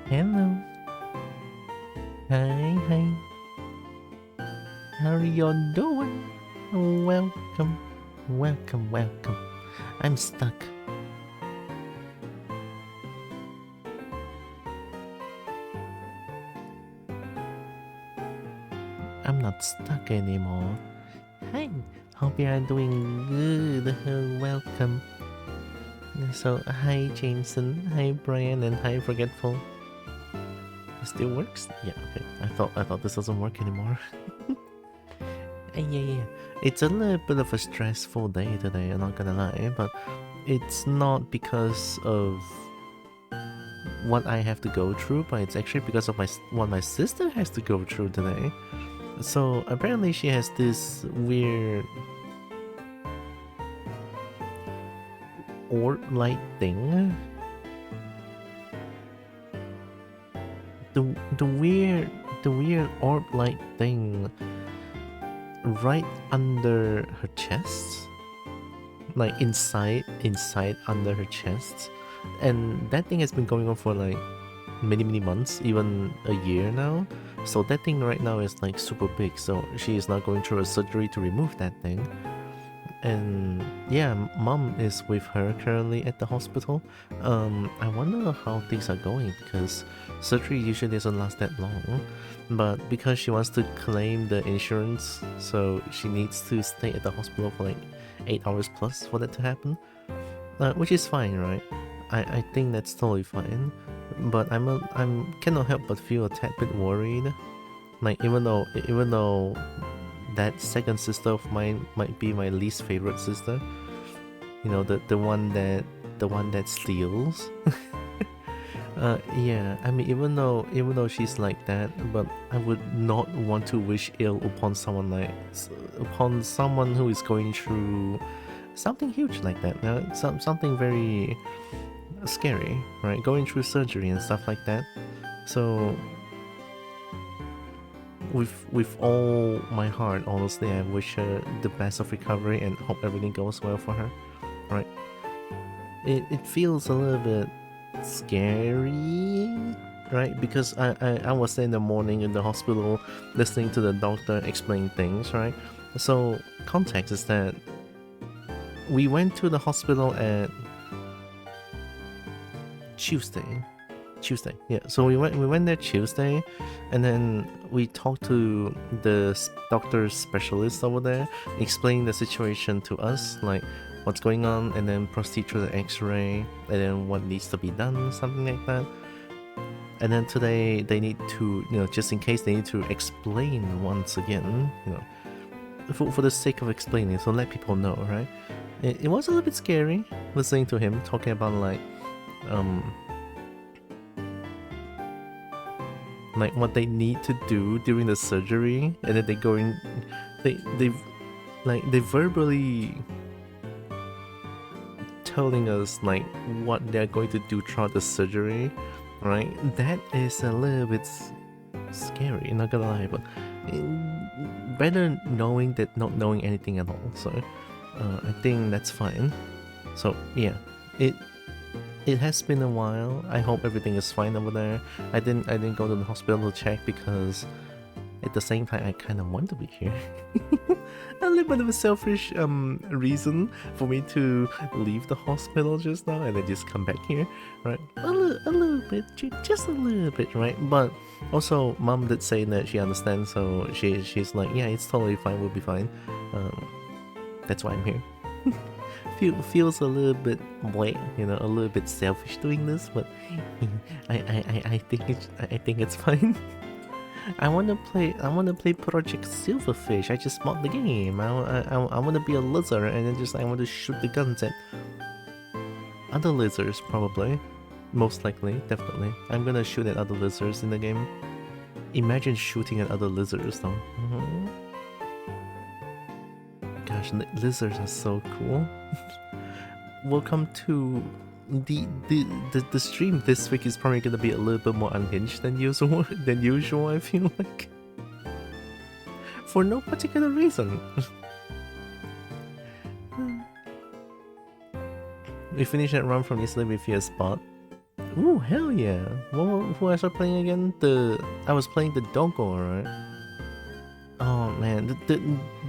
Hello. Hi, hi. How are you doing? Welcome. Welcome, welcome. I'm stuck. I'm not stuck anymore. Hi. Hope you are doing good. Welcome. So, hi, Jameson. Hi, Brian. And hi, Forgetful. It still works? Yeah, okay. I thought this doesn't work anymore. Yeah. It's a little bit of a stressful day today, I'm not gonna lie, but it's not because of what I have to go through, but it's actually because of what my sister has to go through today. So apparently she has this weird orb-like thing. The weird orb-like thing right under her chest, like inside under her chest, and that thing has been going on for like many months, even a year now. So that thing right now is like super big, so she is now going through a surgery to remove that thing. And yeah, mom is with her currently at the hospital. I wonder how things are going, because surgery usually doesn't last that long, but because she wants to claim the insurance, so she needs to stay at the hospital for like 8 hours plus for that to happen, which is fine, right? I think that's totally fine, but I'm cannot help but feel a tad bit worried. Like even though that second sister of mine might be my least favorite sister, you know, the one that steals. Yeah, I mean, even though she's like that, but I would not want to wish ill upon someone who is going through something huge like that. Now, something very scary, right? Going through surgery and stuff like that. So with all my heart, honestly, I wish her the best of recovery and hope everything goes well for her. Right? It feels a little bit scary, right? Because I was there in the morning in the hospital listening to the doctor explain things, right? So context is that we went to the hospital at Tuesday. Yeah. So we went there Tuesday, and then we talked to the doctor specialist over there, explaining the situation to us, like what's going on, and then proceed through the X-ray, and then what needs to be done, something like that. And then today they need to, just in case, they need to explain once again, for the sake of explaining, so let people know, right? It was a little bit scary listening to him talking about like what they need to do during the surgery, and then they verbally telling us like what they're going to do throughout the surgery, right? That is a little bit scary, not gonna lie, but better knowing than not knowing anything at all. So I think that's fine. So yeah, it has been a while. I hope everything is fine over there. I didn't go to the hospital to check because at the same time I kind of want to be here. A little bit of a selfish reason for me to leave the hospital just now and then just come back here, right? A little bit, just a little bit, right? But also, mom did say that she understands, so she's like, yeah, it's totally fine. We'll be fine. That's why I'm here. Feels a little bit bleh, a little bit selfish doing this, but I think it's fine. I want to play Project Silverfish. I just bought the game. I want to be a lizard, and then I want to shoot the guns at other lizards, probably, most likely, definitely. I'm gonna shoot at other lizards in the game. Imagine shooting at other lizards, though. Gosh, lizards are so cool. Welcome to the stream this week is probably gonna be a little bit more unhinged than usual. I feel like, for no particular reason. We finished that run from yesterday with your spot. Ooh, hell yeah. Who was I playing again? I was playing the Dogo, right? Oh man, the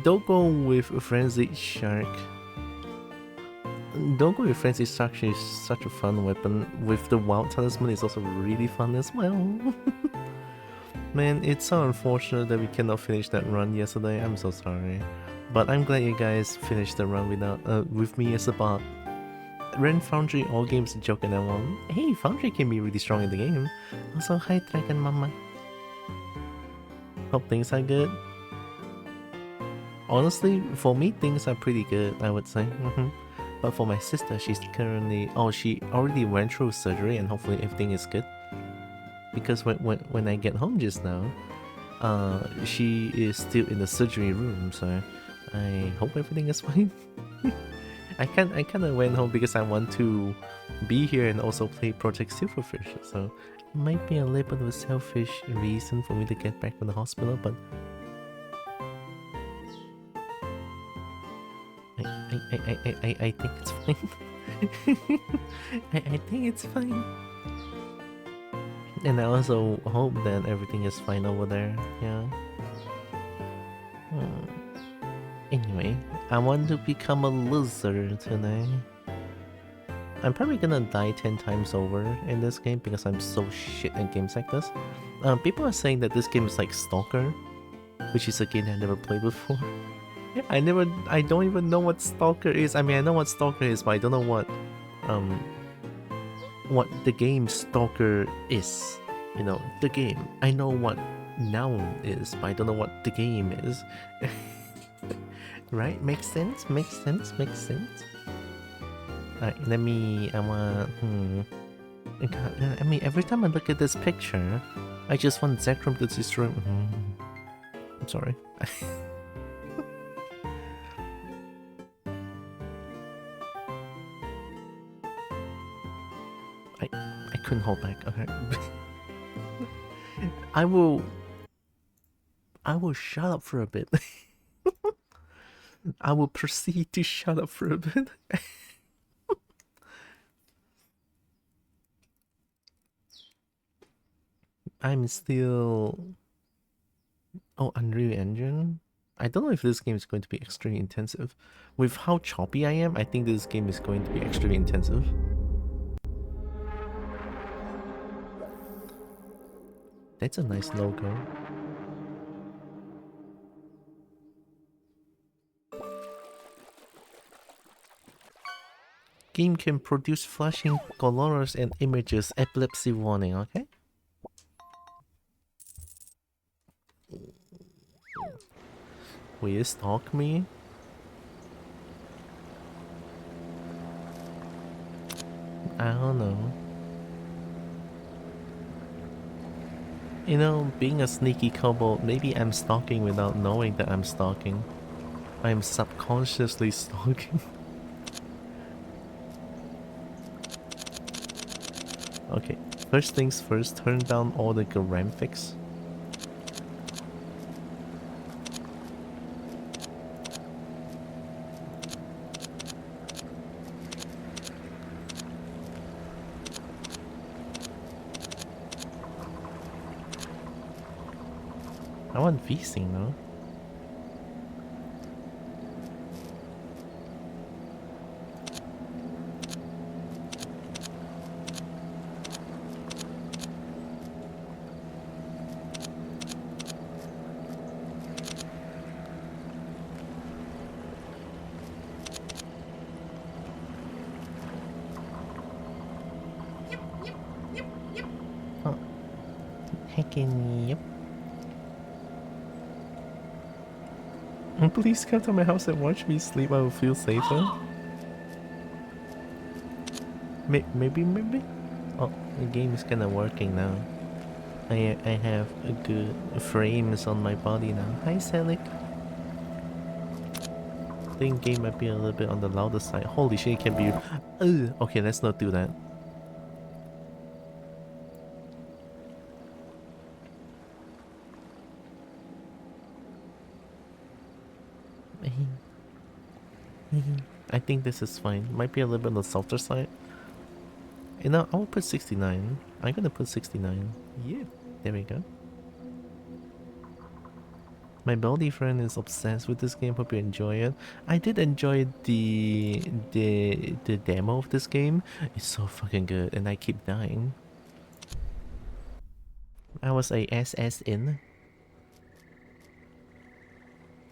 Dogo with Frenzied Shark. Dogo with Frenzied Shark is such a fun weapon. With the Wild Talisman, it's also really fun as well. Man, it's so unfortunate that we cannot finish that run yesterday. I'm so sorry. But I'm glad you guys finished the run with me as a bot. Ren Foundry all games joke and I won. Hey, Foundry can be really strong in the game. Also, hi Dragon Mama. Hope things are good. Honestly, for me, things are pretty good, I would say. But for my sister, she's currently... Oh, she already went through surgery and hopefully everything is good. Because when I get home just now, she is still in the surgery room, so I hope everything is fine. I kind of went home because I want to be here and also play Project Silverfish, so it might be a little bit of a selfish reason for me to get back from the hospital, but I think it's fine. I think it's fine. And I also hope that everything is fine over there, yeah. Anyway, I want to become a loser today. I'm probably gonna die 10 times over in this game because I'm so shit at games like this. People are saying that this game is like Stalker, which is a game I never played before. I don't even know what Stalker is. I mean, I know what Stalker is, but I don't know what the game Stalker is. You know, the game. I know what noun is, but I don't know what the game is. Right? Makes sense? Makes sense? Makes sense? Alright, I mean, every time I look at this picture, I just want Zekrom to destroy... I'm sorry. I couldn't hold back, okay. I will shut up for a bit. I will proceed to shut up for a bit. I'm still... Oh, Unreal Engine? I don't know if this game is going to be extremely intensive. With how choppy I am, I think this game is going to be extremely intensive. That's a nice logo. Game can produce flashing colors and images. Epilepsy warning, okay? Will you stalk me? I don't know. You know, being a sneaky Kobo, maybe I'm stalking without knowing that I'm stalking. I'm subconsciously stalking. Okay, first things first, turn down all the graphics. I want VSync though. Oh, heckin' yep. Please come to my house and watch me sleep. I will feel safer. Maybe. Oh, the game is kinda working now. I have a good frames on my body now. Hi, Selic. I think game might be a little bit on the louder side. Holy shit, it can be... okay, let's not do that. I think this is fine. Might be a little bit on the softer side. You know, I will put 69. I'm gonna put 69. Yeah, there we go. My baldy friend is obsessed with this game. Hope you enjoy it. I did enjoy the demo of this game. It's so fucking good, and I keep dying. I was a SS in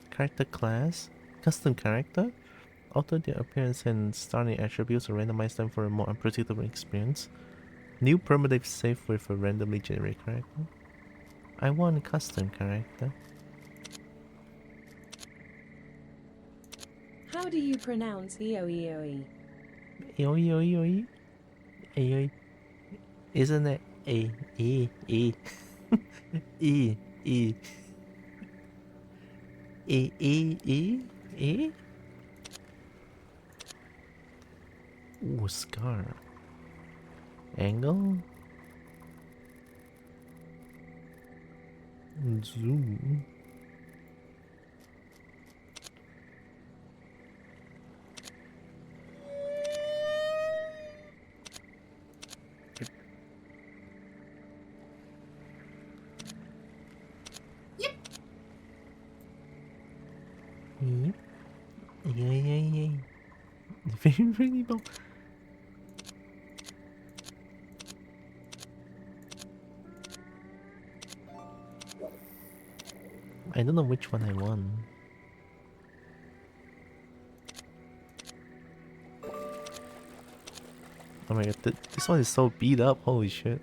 character class, custom character. Alter their appearance and starting attributes or randomize them for a more unpredictable experience. New permadeath save with a randomly generated character. I want custom character. How do you pronounce EOEOE? EOEOE? EOE? Isn't it E? E? E? E? E? E? E? E? E? Ooh, scar. Angle? Zoom. Yep. Yep. Yeah. Very well. I don't know which one I want. Oh my god, this one is so beat up, holy shit.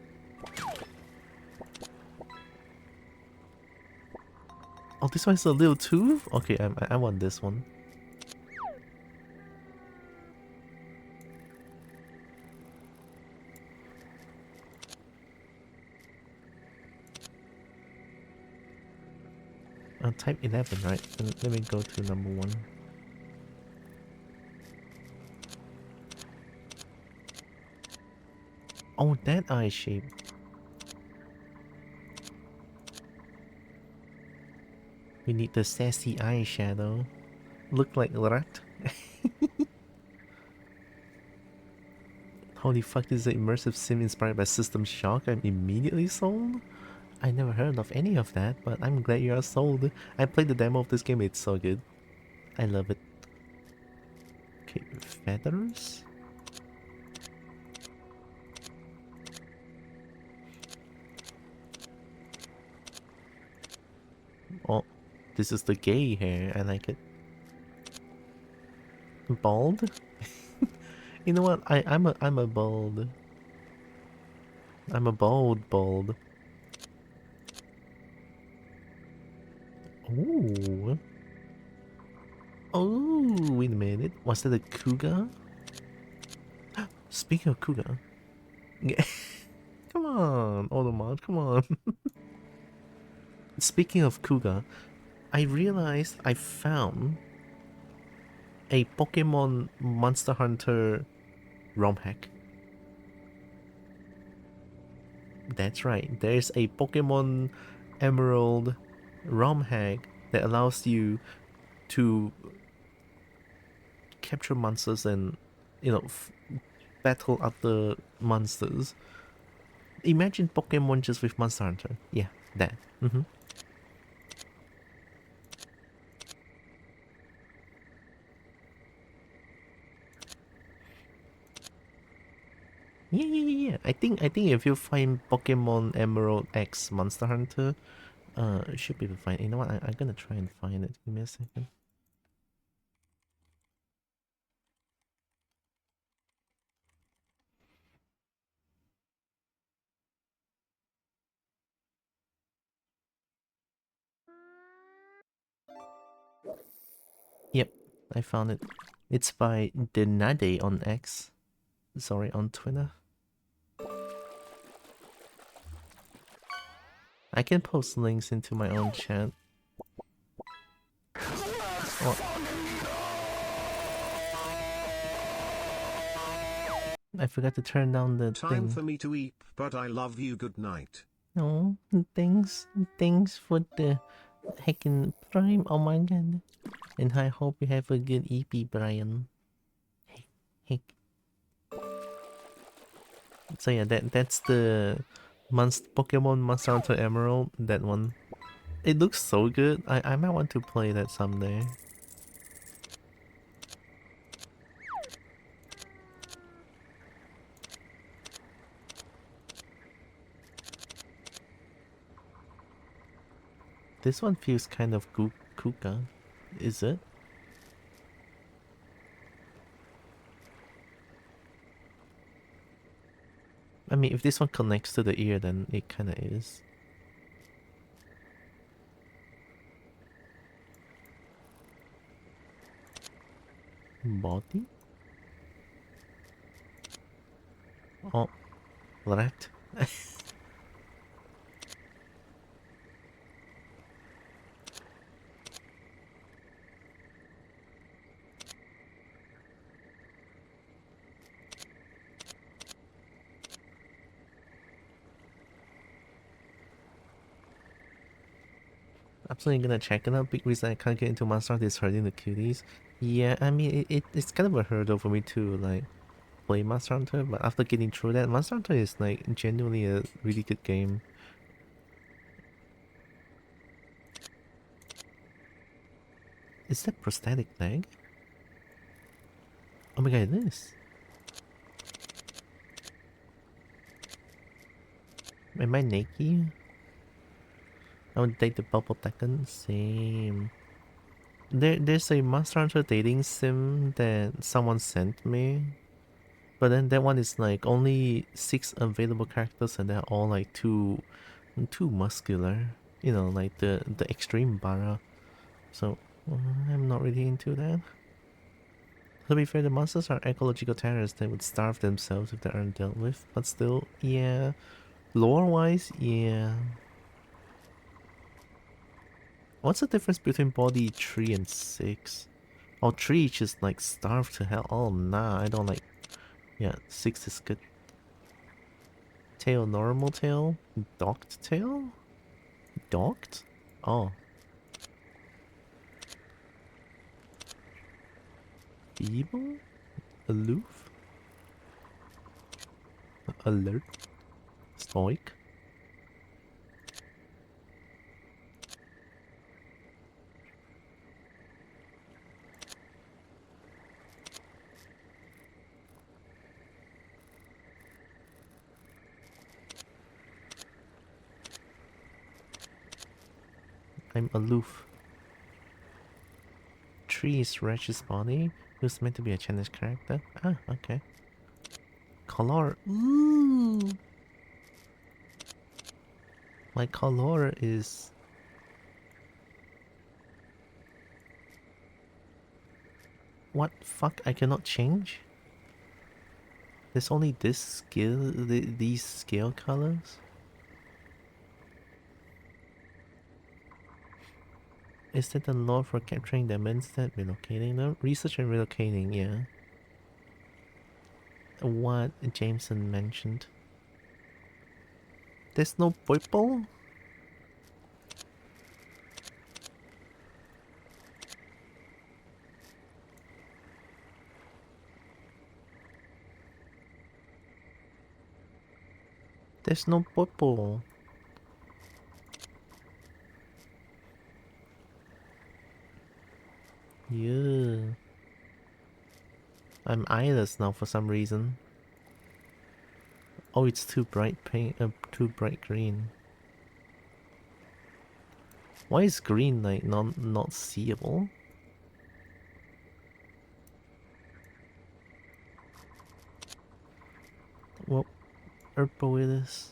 Oh, this one's a little too? Okay, I want this one. Type 11, right? Let me go to number 1. Oh, that eye shape. We need the sassy eyeshadow. Look like rat. Holy fuck, this is an immersive sim inspired by System Shock. I'm immediately sold? I never heard of any of that, but I'm glad you are sold. I played the demo of this game, it's so good. I love it. Okay, feathers? Oh, this is the gay hair, I like it. Bald? You know what? I'm a bald. I'm a bald. Ooh. Oh, wait a minute. Was that a cougar? Speaking of cougar. Come on, Automod, come on. Speaking of cougar, I realized I found a Pokemon Monster Hunter ROM hack. That's right, there's a Pokemon Emerald ROM hack that allows you to capture monsters and, you know, battle other monsters. Imagine Pokemon just with Monster Hunter. Yeah, that. Yeah. I think if you find Pokemon Emerald X Monster Hunter, it should be fine. You know what? I'm gonna try and find it. Give me a second. Yep, I found it. It's by Denade on X. Sorry, on Twitter. I can post links into my own chat. Oh. I forgot to turn down the Time thing. for me to eat, but I love you. Good night. Oh, thanks for the heckin' prime. Oh my god. And I hope you have a good EP, Brian. Heck. So yeah, that's the Pokemon Monster Hunter Emerald. That one. It looks so good. I might want to play that someday. This one feels kind of Kuka. Is it? I mean, if this one connects to the ear, then it kind of is. Body? Oh, rat. Absolutely gonna check it out. Big reason I can't get into Monster Hunter is hurting the cuties. Yeah, I mean, it's kind of a hurdle for me to like play Monster Hunter, but after getting through that, Monster Hunter is like genuinely a really good game. Is that prosthetic leg? Oh my god, it is. Am I naked? I would date the bubble Tekken. Same. There's a Monster Hunter dating sim that someone sent me. But then that one is like only 6 available characters and they're all like too muscular. You know, like the extreme bara. So I'm not really into that. To be fair, the monsters are ecological terrorists that would starve themselves if they aren't dealt with. But still, yeah. Lore-wise, yeah. What's the difference between body 3 and 6? Oh, 3 just like starved to hell. Oh, nah, I don't like... Yeah, 6 is good. Tail, normal tail? Docked tail? Docked? Oh. Feeble? Aloof? Alert? Stoic? I'm aloof. Tree is Regis body, who's meant to be a challenge character. Ah, okay. Color. Ooh. My color is... What fuck? I cannot change? There's only this scale, these scale colors? Is that the law for capturing them instead? Relocating them? Research and relocating, yeah. What Jameson mentioned. There's no purple? There's no purple. Yeah. I'm eyeless now for some reason. Oh, it's too bright pink, too bright green. Why is green like not seeable? What purple it is?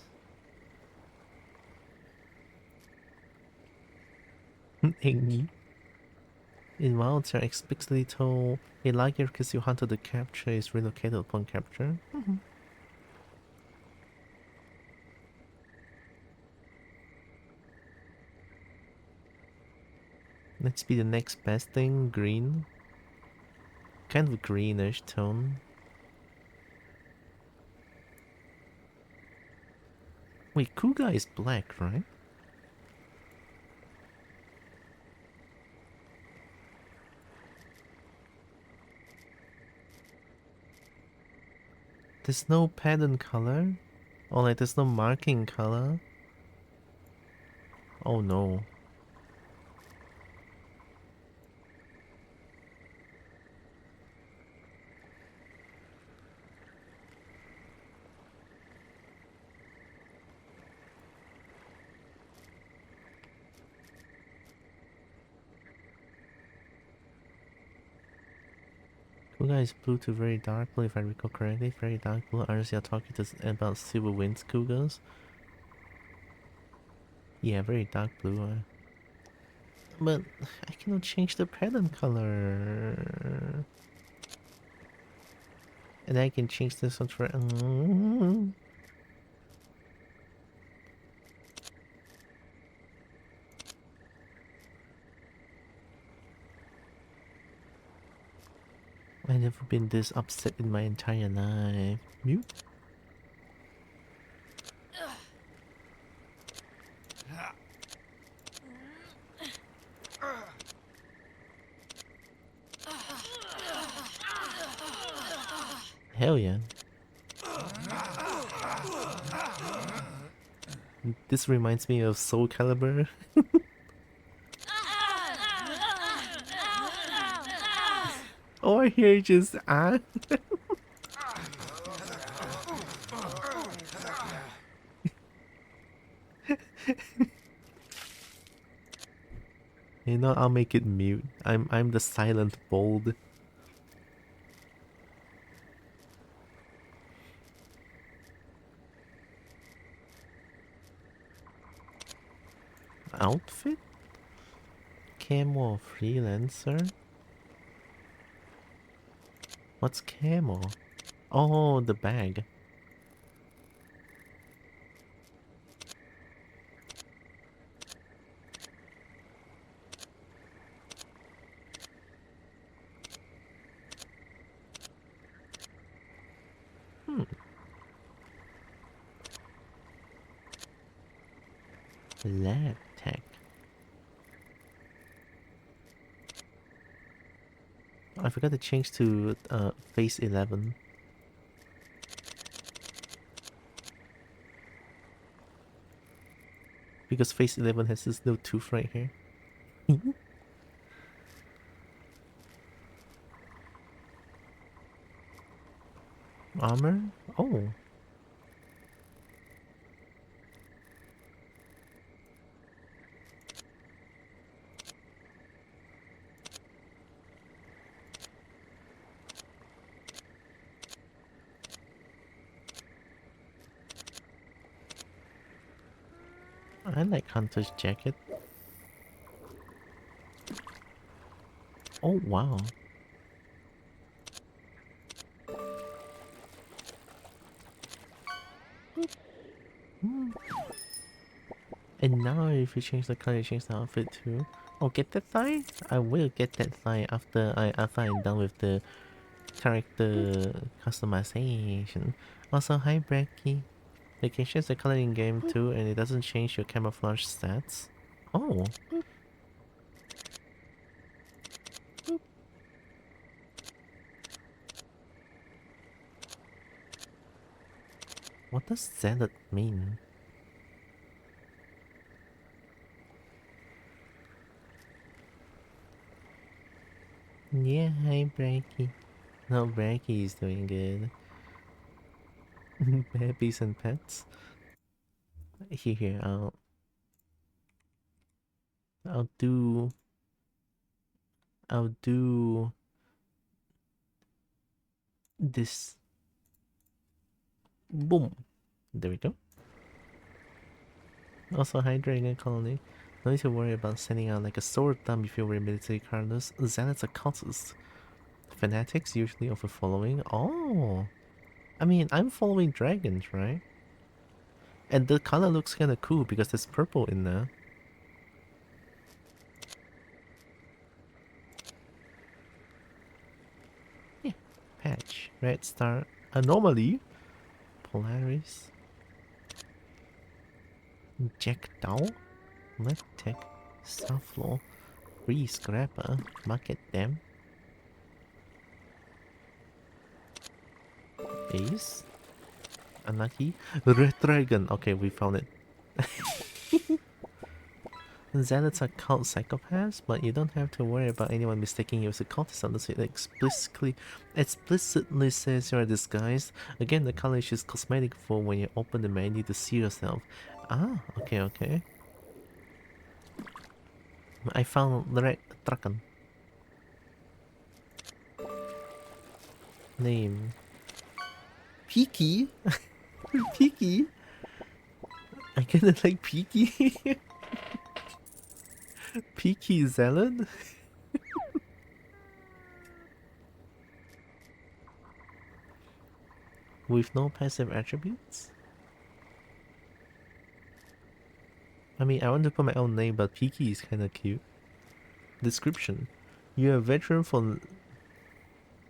In wilds are explicitly told a liger because you hunted the capture is relocated upon capture. Let's be the next best thing. Green. Kind of a greenish tone. Wait, Kuga is black, right? There's no pattern color? Or like there's no marking color? Oh no. Blue guy is blue to very dark blue if I recall correctly. Very dark blue. Honestly, you're talking to about silver winds cougars. Yeah, very dark blue. But I cannot change the pattern color. And I can change this one for... I've never been this upset in my entire life. Mute? Hell yeah. This reminds me of Soul Calibur. Or here just You know, I'll make it mute. I'm the silent bold. Outfit? Camo freelancer? What's camo? Oh, the bag. Lab tech. I forgot to change to face 11. Because face 11 has this little tooth right here. Armor? Oh. I like Hunter's jacket. Oh wow. And now if you change the color, you change the outfit too. Oh, get that thigh? I will get that thigh after I'm done with the character customization. Also, hi Brecky. You can change the color in game too, and it doesn't change your camouflage stats. Oh. What does Zealot mean? Yeah, hi Brecky. No, Brecky is doing good. Babies and pets. Here, I'll do this. Boom. There we go. Also, hi Dragon Colony. No need to worry about sending out like a sword thumb if you were military Carlos. Zealots are cultists. Fanatics usually offer following. Oh. I mean, I'm following dragons, right? And the color looks kinda cool because there's purple in there. Yeah. Patch. Red Star. Anomaly. Polaris. Jack Dow. Left Tech. Southlaw. Free Scrapper. Market them. Ace. Anaki. Red Dragon. Okay, we found it. Zealots are cult psychopaths, but you don't have to worry about anyone mistaking you as a cultist unless it explicitly says you're disguised. Again, the color is just cosmetic for when you open the menu to see yourself. Ah, okay, okay. I found the Red Dragon. Name. Peaky? Peaky? I kinda like Peaky. Peaky Zealot? With no passive attributes? I mean, I want to put my own name, but Peaky is kinda cute. Description. You're a veteran from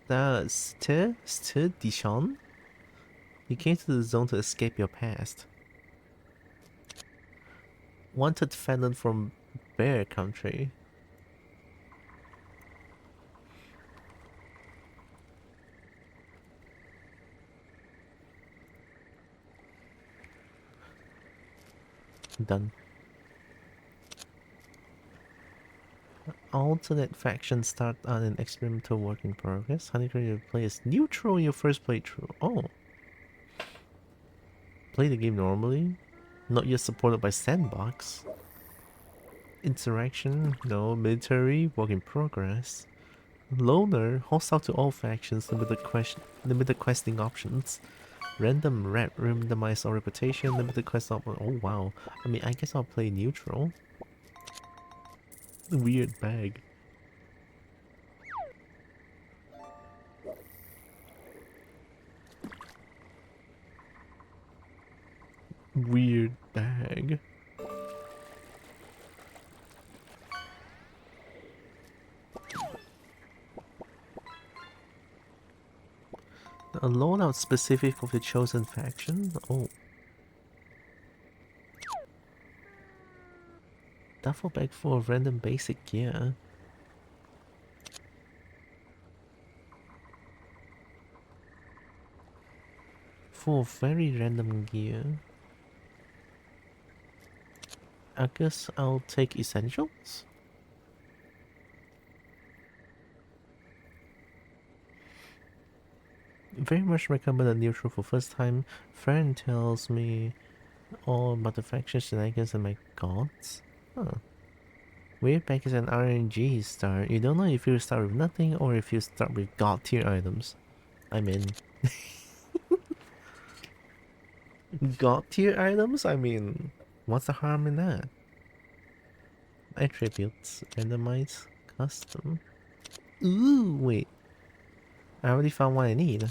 the Dijon? You came to the zone to escape your past. Wanted felon from Bear Country. Done. Alternate faction start on an experimental work in progress. Honeycomb, you play as neutral in your first playthrough. Oh. Play the game normally. Not yet supported by Sandbox. Interaction, no. Military, work in progress. Loner, hostile to all factions, limited questing options. Random rep, randomize all reputation, limited quest option. Oh wow. I mean, I guess I'll play neutral. Weird bag. Weird bag. A loadout specific of the chosen faction? Oh. Duffel bag full of random basic gear. Full of very random gear. I guess I'll take essentials? Very much recommend a neutral for first time. Friend tells me all about the faction shenanigans and my gods. Huh. Weird pack is an RNG start. You don't know if you start with nothing or if you start with god tier items. I'm in. God tier items? I mean, what's the harm in that? Attributes, randomize, custom. Ooh, wait. I already found what I need.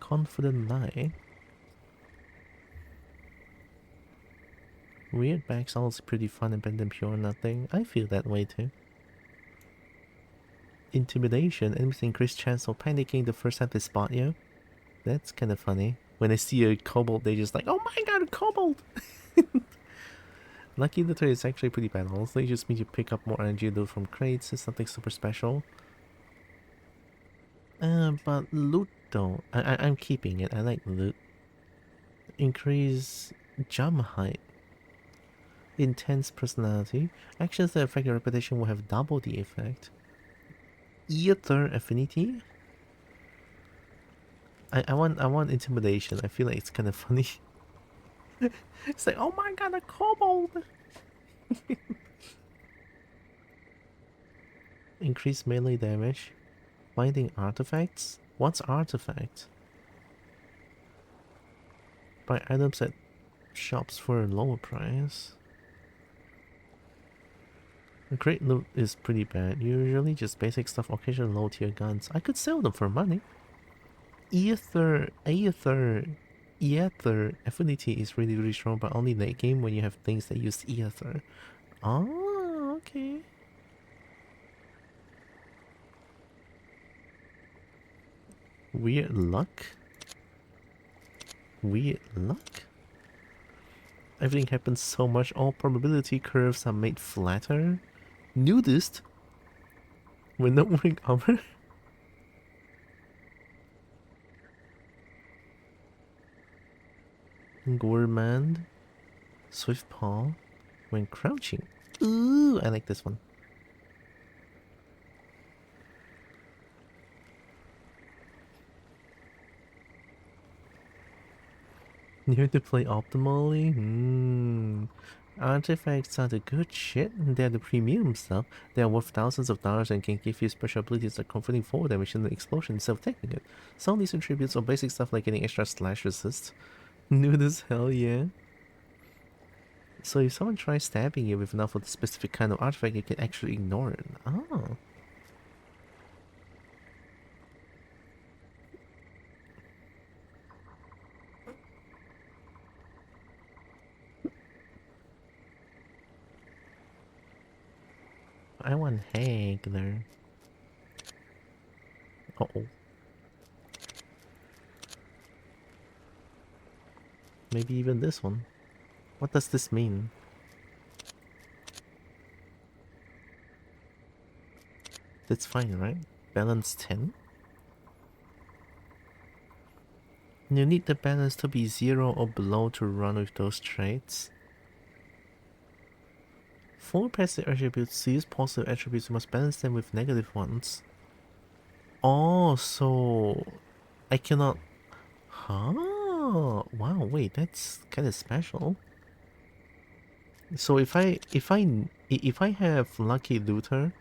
Confident lie. Weird bag sounds pretty fun and better than pure nothing. I feel that way too. Intimidation. Enemies increase chance of panicking the first time they spot you. That's kind of funny. When they see a kobold, they just like, oh my god, a kobold! Lucky literally is actually pretty bad. Honestly, it just means you pick up more energy loot from crates. It's nothing super special. But loot though. I'm keeping it. I like loot. Increase jump height. Intense personality. Actions that affect your reputation will have double the effect. Ether affinity. I want intimidation. I feel like it's kind of funny. It's like, oh my god, a kobold! Increase melee damage. Finding artifacts? What's artifact? Buy items at shops for a lower price. The crate loot is pretty bad. Usually just basic stuff, occasional low tier guns. I could sell them for money. Ether affinity is really strong, but only late game when you have things that use ether. Oh, okay. Weird luck? Weird luck? Everything happens so much. All probability curves are made flatter. Nudist? We're not wearing armor? Gourmand. Swift paw. When crouching. Ooh, I like this one. You have to play optimally? Artifacts are the good shit. They're the premium stuff. They are worth thousands of dollars and can give you special abilities like converting forward damage and explosion instead of taking it. Some of these attributes are basic stuff like getting extra slash resist. Nude as hell, yeah. So if someone tries stabbing you with enough of the specific kind of artifact, you can actually ignore it. Oh. I want Hagler. Uh-oh. Maybe even this one. What does this mean? That's fine, right? Balance 10? You need the balance to be 0 or below to run with those traits. 4 passive attributes, to use positive attributes, you must balance them with negative ones. Oh, so I cannot... Huh? Wow, wait, that's kind of special. So if I have Lucky Looter...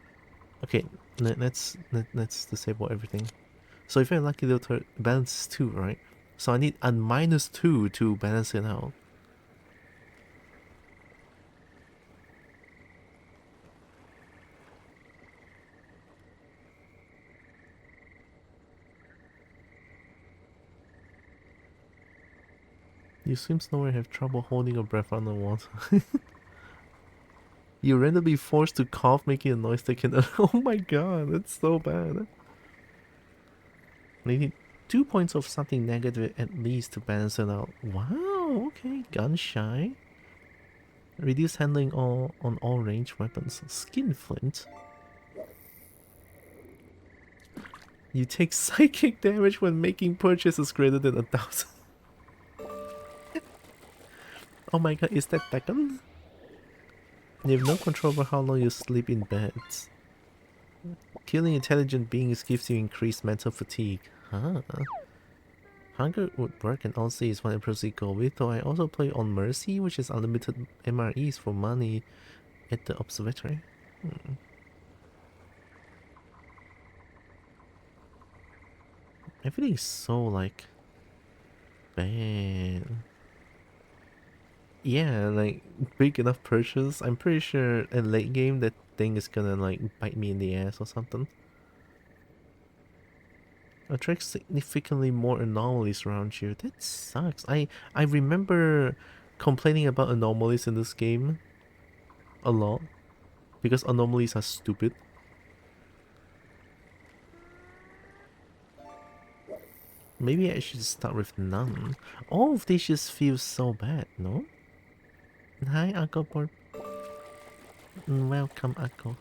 Okay, let's disable everything. So if I have Lucky Looter, balance is 2, right? So I need a -2 to balance it out. You swim slower and have trouble holding your breath underwater. You randomly forced to cough, making a noise that can... Oh my god, that's so bad. You need 2 points of something negative at least to balance it out. Wow, okay, gun shy. Reduce handling on all ranged weapons. Skin flint. You take psychic damage when making purchases greater than 1,000. Oh my god, is that Tekken? You have no control over how long you sleep in bed. Killing intelligent beings gives you increased mental fatigue. Huh? Hunger would work and also is what I proceed go with, though I also play on Mercy, which is unlimited MREs for money at the observatory. Everything's so, like, bad. Yeah, like, big enough purchase. I'm pretty sure in late game that thing is gonna, like, bite me in the ass or something. Attract significantly more anomalies around you. That sucks. I remember complaining about anomalies in this game a lot because anomalies are stupid. Maybe I should start with none. All of this just feels so bad, no? Hi, Akko Board. Welcome, Akko.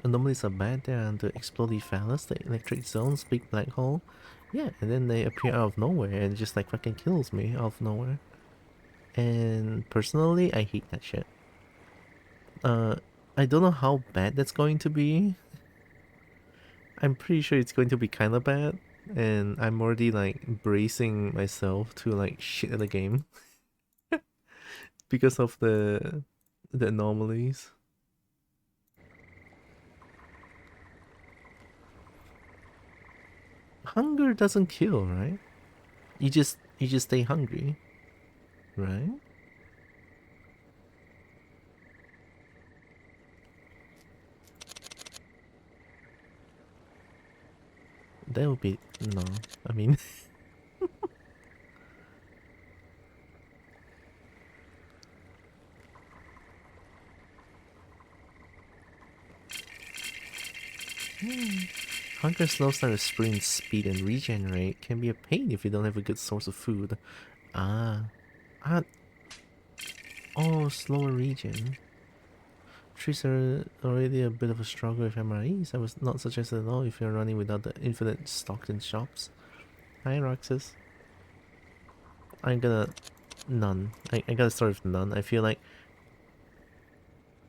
Anomalies are bad. They're the exploding phallus, the electric zones, big black hole. Yeah, and then they appear out of nowhere and just like fucking kills me out of nowhere. And personally, I hate that shit. I don't know how bad that's going to be. I'm pretty sure it's going to be kind of bad, and I'm already like bracing myself to like shit at the game because of the anomalies. Hunger doesn't kill, right? You just stay hungry, right? That would be no. I mean, Hunger slows down your sprint speed and regenerate. Can be a pain if you don't have a good source of food. Ah. Ah. Oh, slower regen. Trees are already a bit of a struggle with MREs. I was not suggested at all if you're running without the infinite stocked in shops. Hi, Roxas. I'm gonna... None. I gotta start with none. I feel like...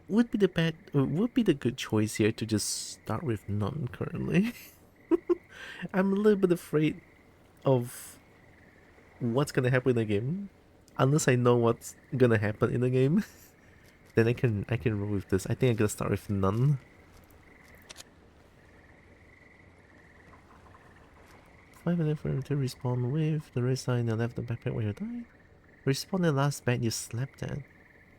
Would be the good choice here to just start with none currently. I'm a little bit afraid of what's gonna happen in the game. Unless I know what's gonna happen in the game. Then I can roll with this. I think I'm gonna start with none. 5 minutes for him to respawn with. The rest are in the left the backpack where you die. Respawn the last bed you slept at.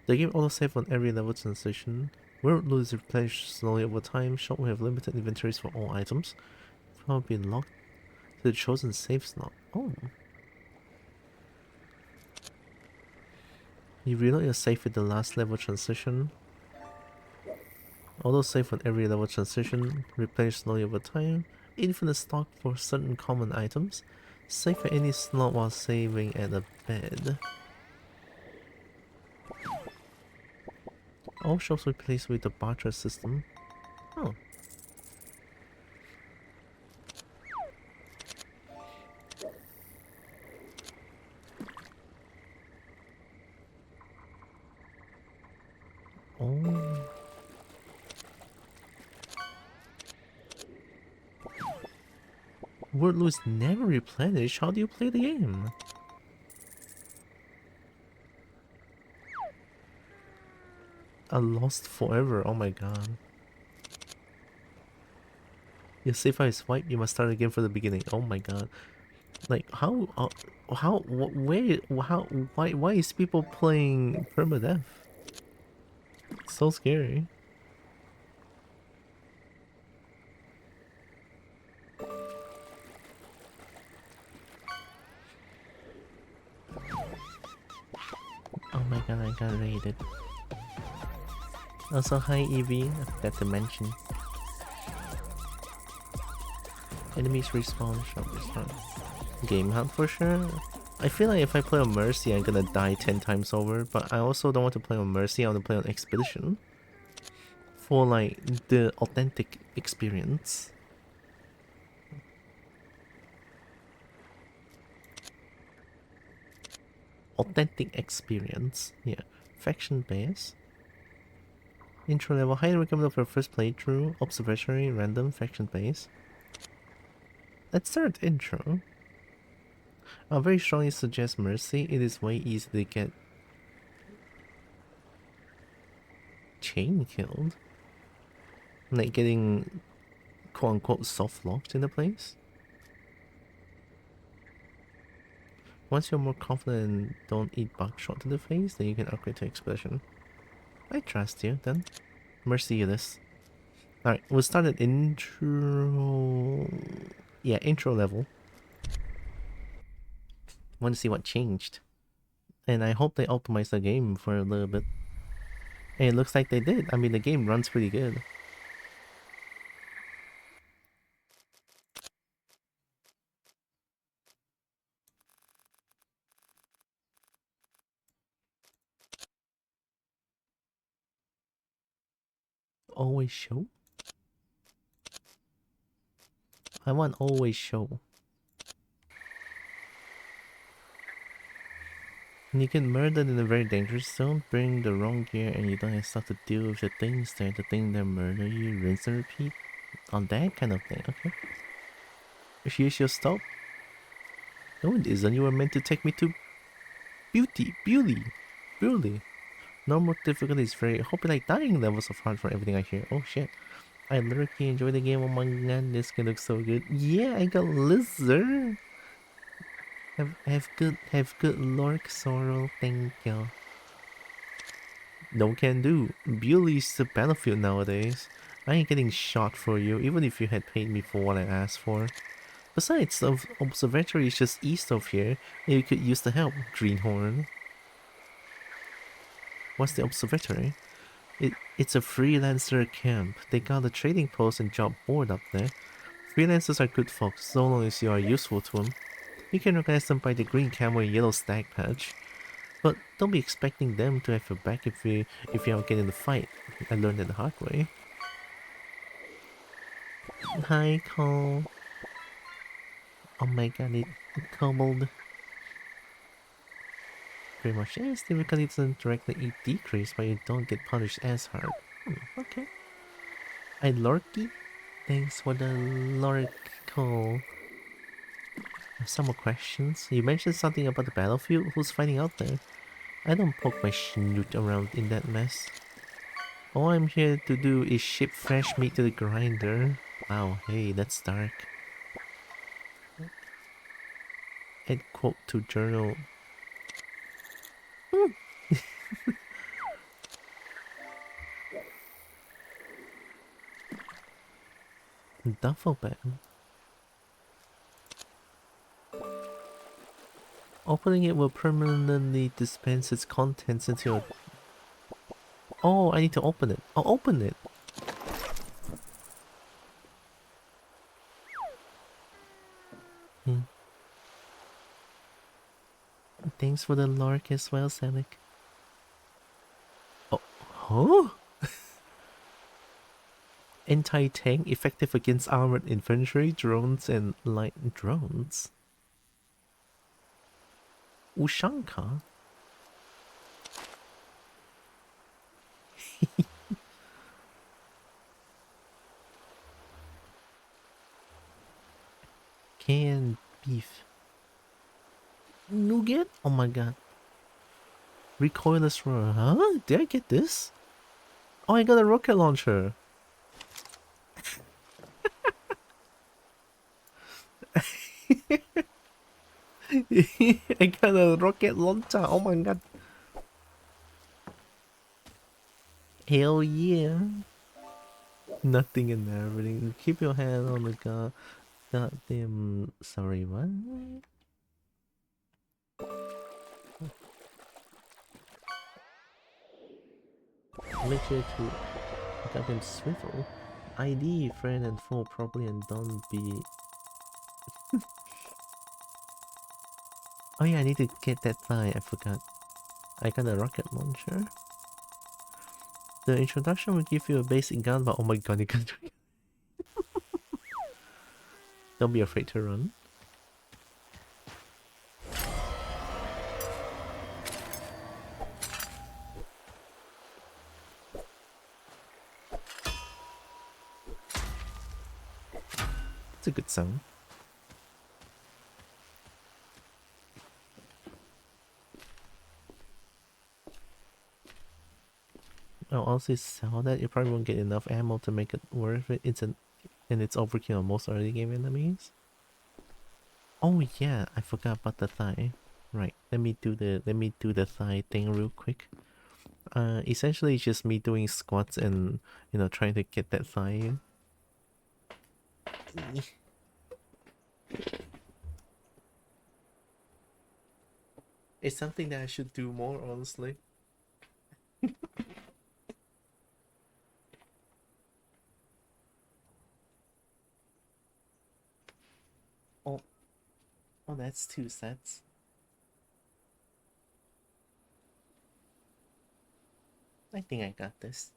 The game autosave on every level transition. World loot is replenished slowly over time. Shop will have limited inventories for all items. Will be locked to the chosen save slot. Oh. You reload your save at the last level transition. Autosave on every level transition. Replenish slowly over time. Infinite stock for certain common items. Save at any slot while saving at a bed. All shops replaced with the barter system. Oh. Oh. Word loot is never replenished. How do you play the game? A lost forever. Oh my god. Your save file is wiped. You must start again from the beginning. Oh my god. Like how? Where? How? Why is people playing permadeath? It's so scary. Oh my god, I got raided. Also, hi Evie, I forgot to mention. Enemies respawn, shop restart. Game hunt for sure. I feel like if I play on Mercy, I'm gonna die 10 times over, but I also don't want to play on Mercy, I want to play on Expedition. For like, the authentic experience. Authentic experience, yeah. Faction base. Intro level, highly recommended for first playthrough. Observatory, random, faction base. Let's start intro. I very strongly suggest Mercy. It is way easier to get chain killed. Like getting quote unquote soft locked in the place. Once you're more confident and don't eat buckshot to the face, then you can upgrade to Expedition. I trust you then. Mercy you this. Alright, we'll start at intro. Yeah, intro level. Want to see what changed. And I hope they optimized the game for a little bit. And it looks like they did. I mean, the game runs pretty good. Always show? I want always show. When you get murdered in a very dangerous zone, bring the wrong gear and you don't have stuff to deal with the things there. The thing that murder you, rinse and repeat. On that kind of thing, okay. If you your stop. No it isn't, you were meant to take me to beauty. Normal difficulty is very, hope you like dying levels of hard for everything I hear. Oh shit. I literally enjoy the game. Oh my god, this game looks so good. Yeah, I got lizard. Have good Lork Sorrel, thank you. No can do. Bewley's the battlefield nowadays. I ain't getting shot for you, even if you had paid me for what I asked for. Besides, the observatory is just east of here, and you could use the help, Greenhorn. What's the observatory? It's a freelancer camp. They got a trading post and job board up there. Freelancers are good folks, so long as you are useful to them. You can recognize them by the green camo and yellow stag patch. But don't be expecting them to have your back if you ever get in a fight. I learned it the hard way. Hi, Cole. Oh my god, it kobold. Pretty much yes, difficulty doesn't directly decrease, but you don't get punished as hard. Okay. I lurky? Thanks for the lurk, Cole. I have some more questions. You mentioned something about the battlefield. Who's fighting out there? I don't poke my snoot around in that mess. All I'm here to do is ship fresh meat to the grinder. Wow, hey, that's dark. Add quote to journal. Duffel bag. Opening it will permanently dispense its contents into a... Oh, I need to open it. I'll open it. Thanks for the lark as well, Selic. Oh, huh? Anti-tank effective against armored infantry, drones, and light drones. Ushanka? Canned beef. Nougat? Oh my god. Recoilless roar. Huh? Did I get this? Oh, I got a rocket launcher. I got a rocket launcher. Oh my god. Hell yeah. Nothing in there. Everything. Keep your hand on the goddamn. Sorry, what? Make sure to goddamn swivel. ID friend and foe properly and don't be. Oh yeah, I need to get that thigh. I forgot. I got a rocket launcher. The introduction will give you a basic gun, but oh my god, you can't. Don't be afraid to run. It's a good sound. I'll also sell that. You probably won't get enough ammo to make it worth it. And it's overkill on most early game enemies. Oh yeah, I forgot about the thigh. Right, let me do the thigh thing real quick. Essentially it's just me doing squats and trying to get that thigh in. It's something that I should do more, honestly. Oh, oh, that's 2 sets. I think I got this.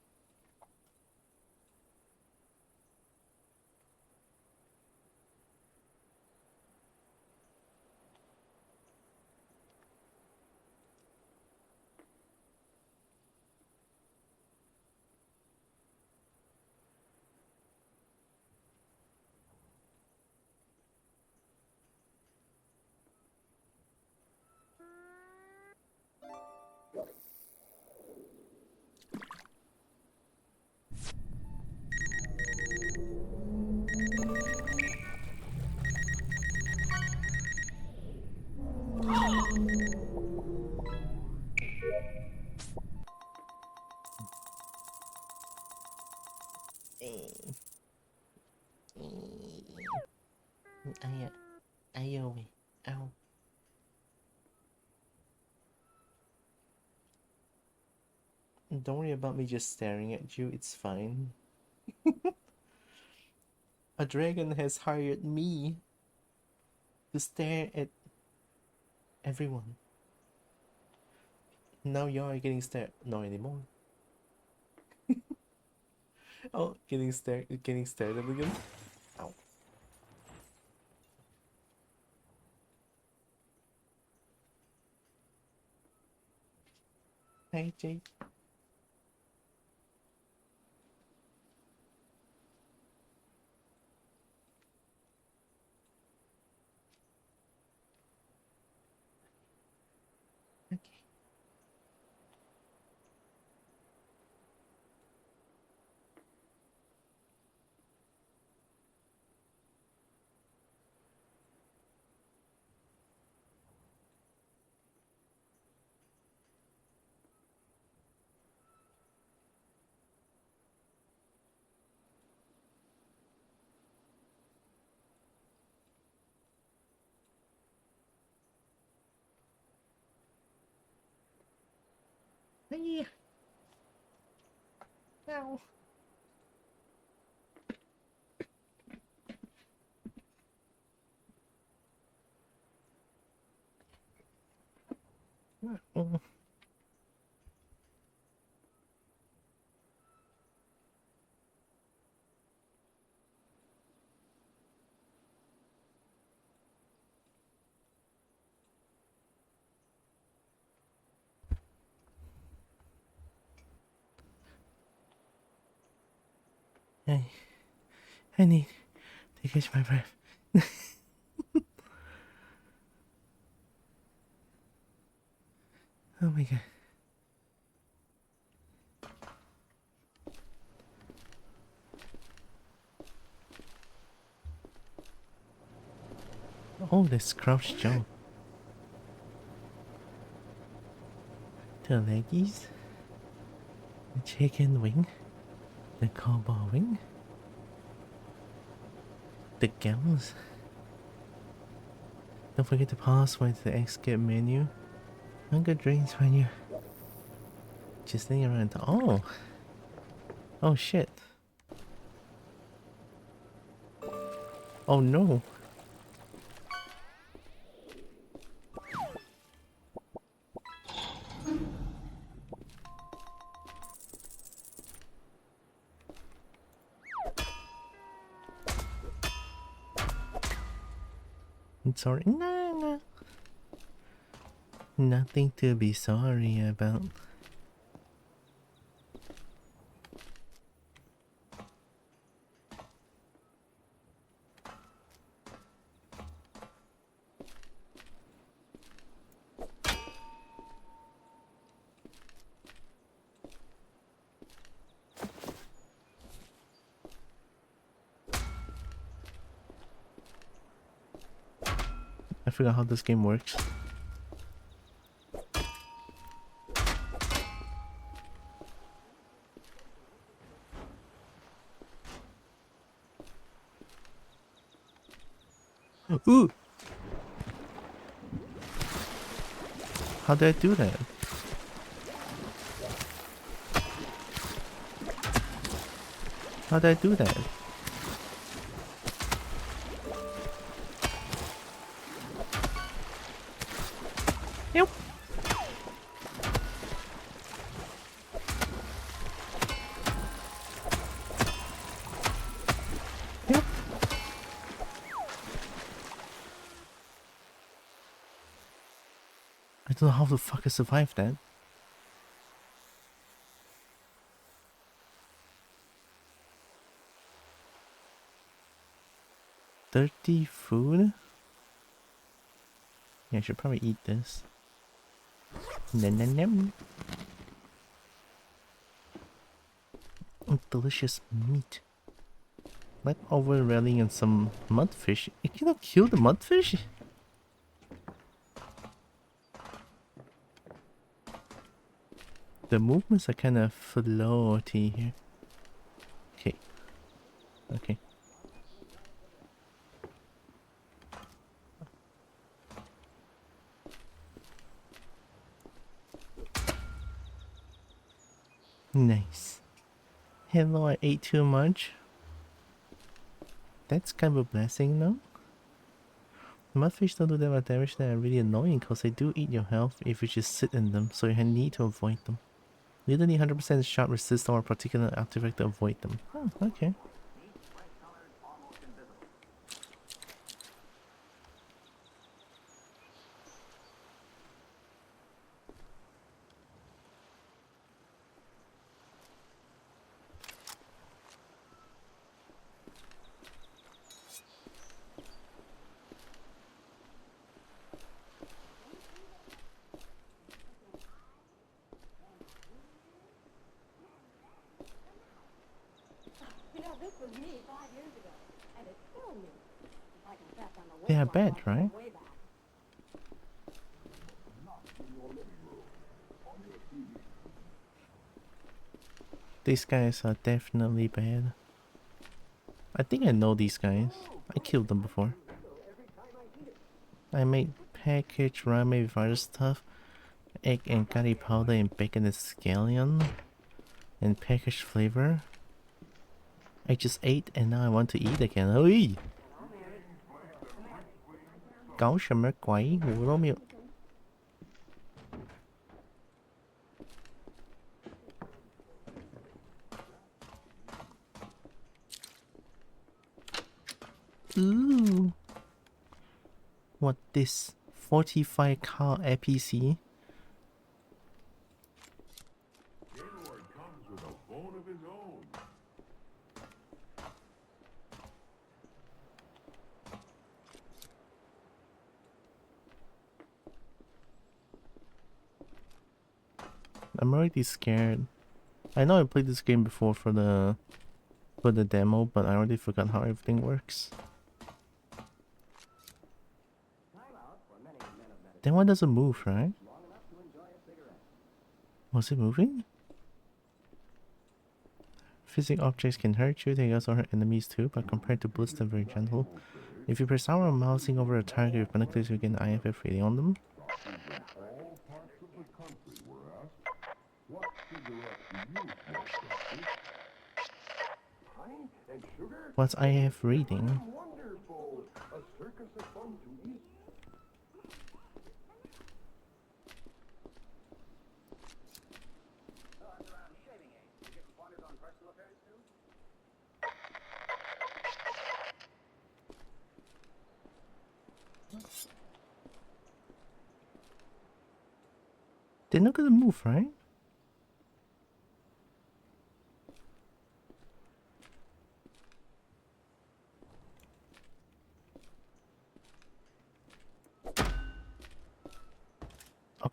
Ow. Don't worry about me just staring at you, it's fine. A dragon has hired me to stare at everyone. Now you're getting stared. Not anymore. Oh, getting stared at again. Ow. Hey, Jake. Okay. Hey. Ow. Oh. Hey. I need to catch my breath. Oh my god. Oh, this crouch jump. The leggies. The chicken wing. The Kobo wing. The gals. Don't forget to pause with the escape menu. Hunger drinks when you're just sitting around. Oh. Oh shit. Oh no. I'm sorry. Nah, nah. Nothing to be sorry about. I forgot how this game works. Ooh! How did I do that? How did I do that? Yep. Yep. I don't know how the fuck I survived that. 30 food? Yeah, I should probably eat this. Nom nom nom. Delicious meat. Leftover railing and some mudfish. You cannot kill the mudfish? The movements are kind of floaty here. Okay. Okay. Nice. Hello, I ate too much. That's kind of a blessing, no? Mudfish don't do that much damage. They are really annoying because they do eat your health if you just sit in them, so you need to avoid them. You don't need 100% shot resist or a particular artifact to avoid them. Oh, okay. They are bad, right? These guys are definitely bad. I think I know these guys. I killed them before. I made packaged ramen with other stuff. Egg and curry powder and bacon and scallion. And packaged flavor. I just ate and now I want to eat again. Oi!搞什么鬼？我都没有。Ooh. What this? 45 car APC? I'm already scared. I know I played this game before for the demo, but I already forgot how everything works. Then why does it move, right? Was it moving? Physical objects can hurt you, they also hurt enemies too, but compared to bullets they're very gentle. If you press R or mousing over a target with binoculars, you get an IFF rating on them. What's IF reading? They're not gonna move, right?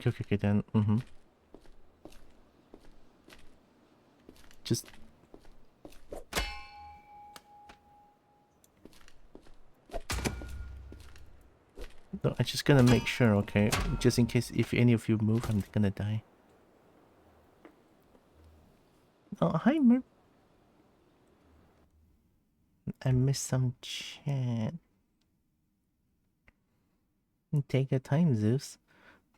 Okay, then, Just... No, I'm just gonna make sure, okay? Just in case if any of you move, I'm gonna die. Oh, hi, Mer. I missed some chat. Take your time, Zeus.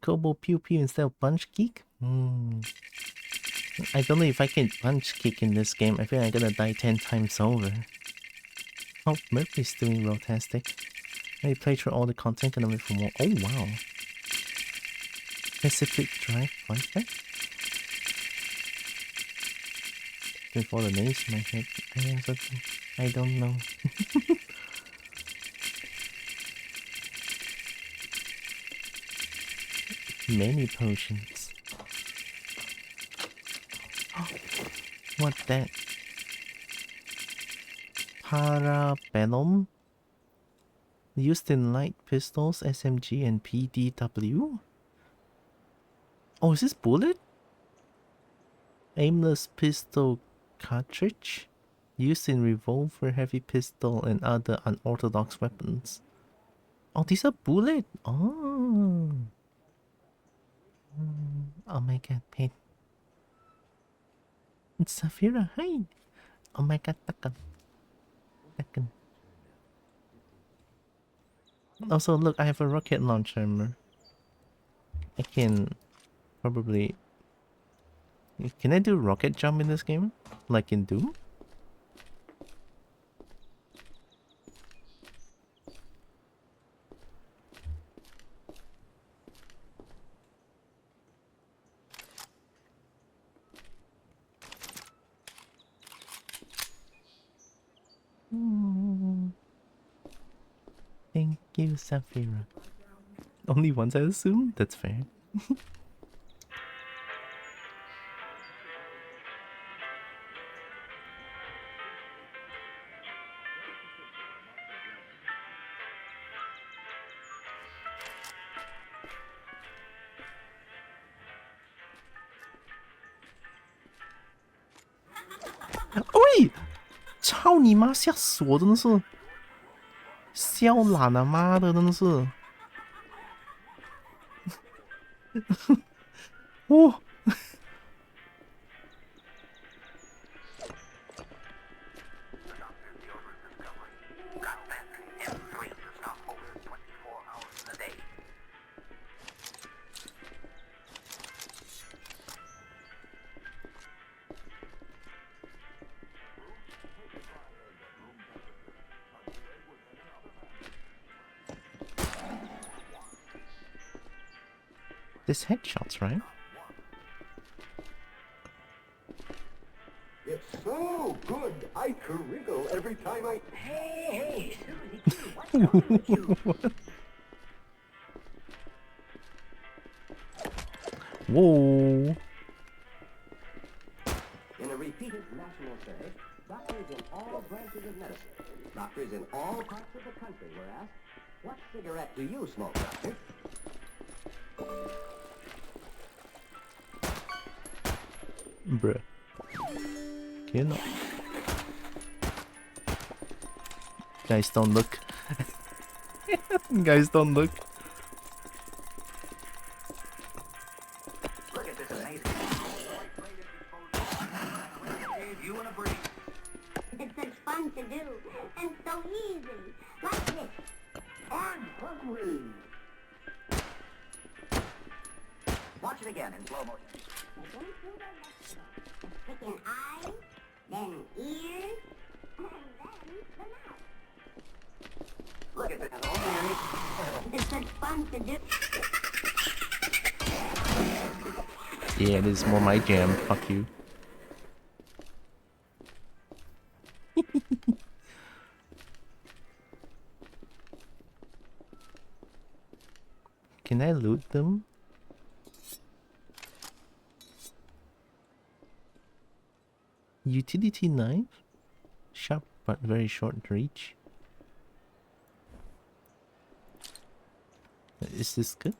Kobo pew pew instead of punch kick? I don't know if I can punch kick in this game. I feel I'm gonna die 10 times over. Oh, Murphy's doing rotastic. I play through all the content and wait for more. Oh wow. Pacific Drive Flashback? With all the names in my head. I don't know. Many potions. What that? Parabellum? Used in light pistols, SMG and PDW? Oh, is this bullet? Aimless pistol cartridge? Used in revolver, heavy pistol and other unorthodox weapons. Oh, these are bullet? Oh. Oh my god, pain. It's Safira, hi! Oh my god, Takan. Also, look, I have a rocket launcher. I can probably... Can I do rocket jump in this game? Like in Doom? you, Sapphira. Only once, I assume? That's fair.喂！操你妈！吓死我！真的是，笑懒啊！妈的，真的是。哦。This headshots, right? It's so good, I wriggle every time I... Hey, Whoa. In a repeated national survey, doctors in all branches of medicine, doctors in all parts of the country were asked, what cigarette do you smoke, doctor? Bruh. You know. Guys, don't look. Guys, don't look. Look at this amazing... You want a break? It's such fun to do, and so easy. Like this. I'm hungry! Watch it again in slow motion. Pick an eye, then ears, and then the mouth. Look at this, old man. It's such fun to do. Yeah, this is more my jam. Fuck you. Can I loot them? Utility knife? Sharp but very short reach. Is this good?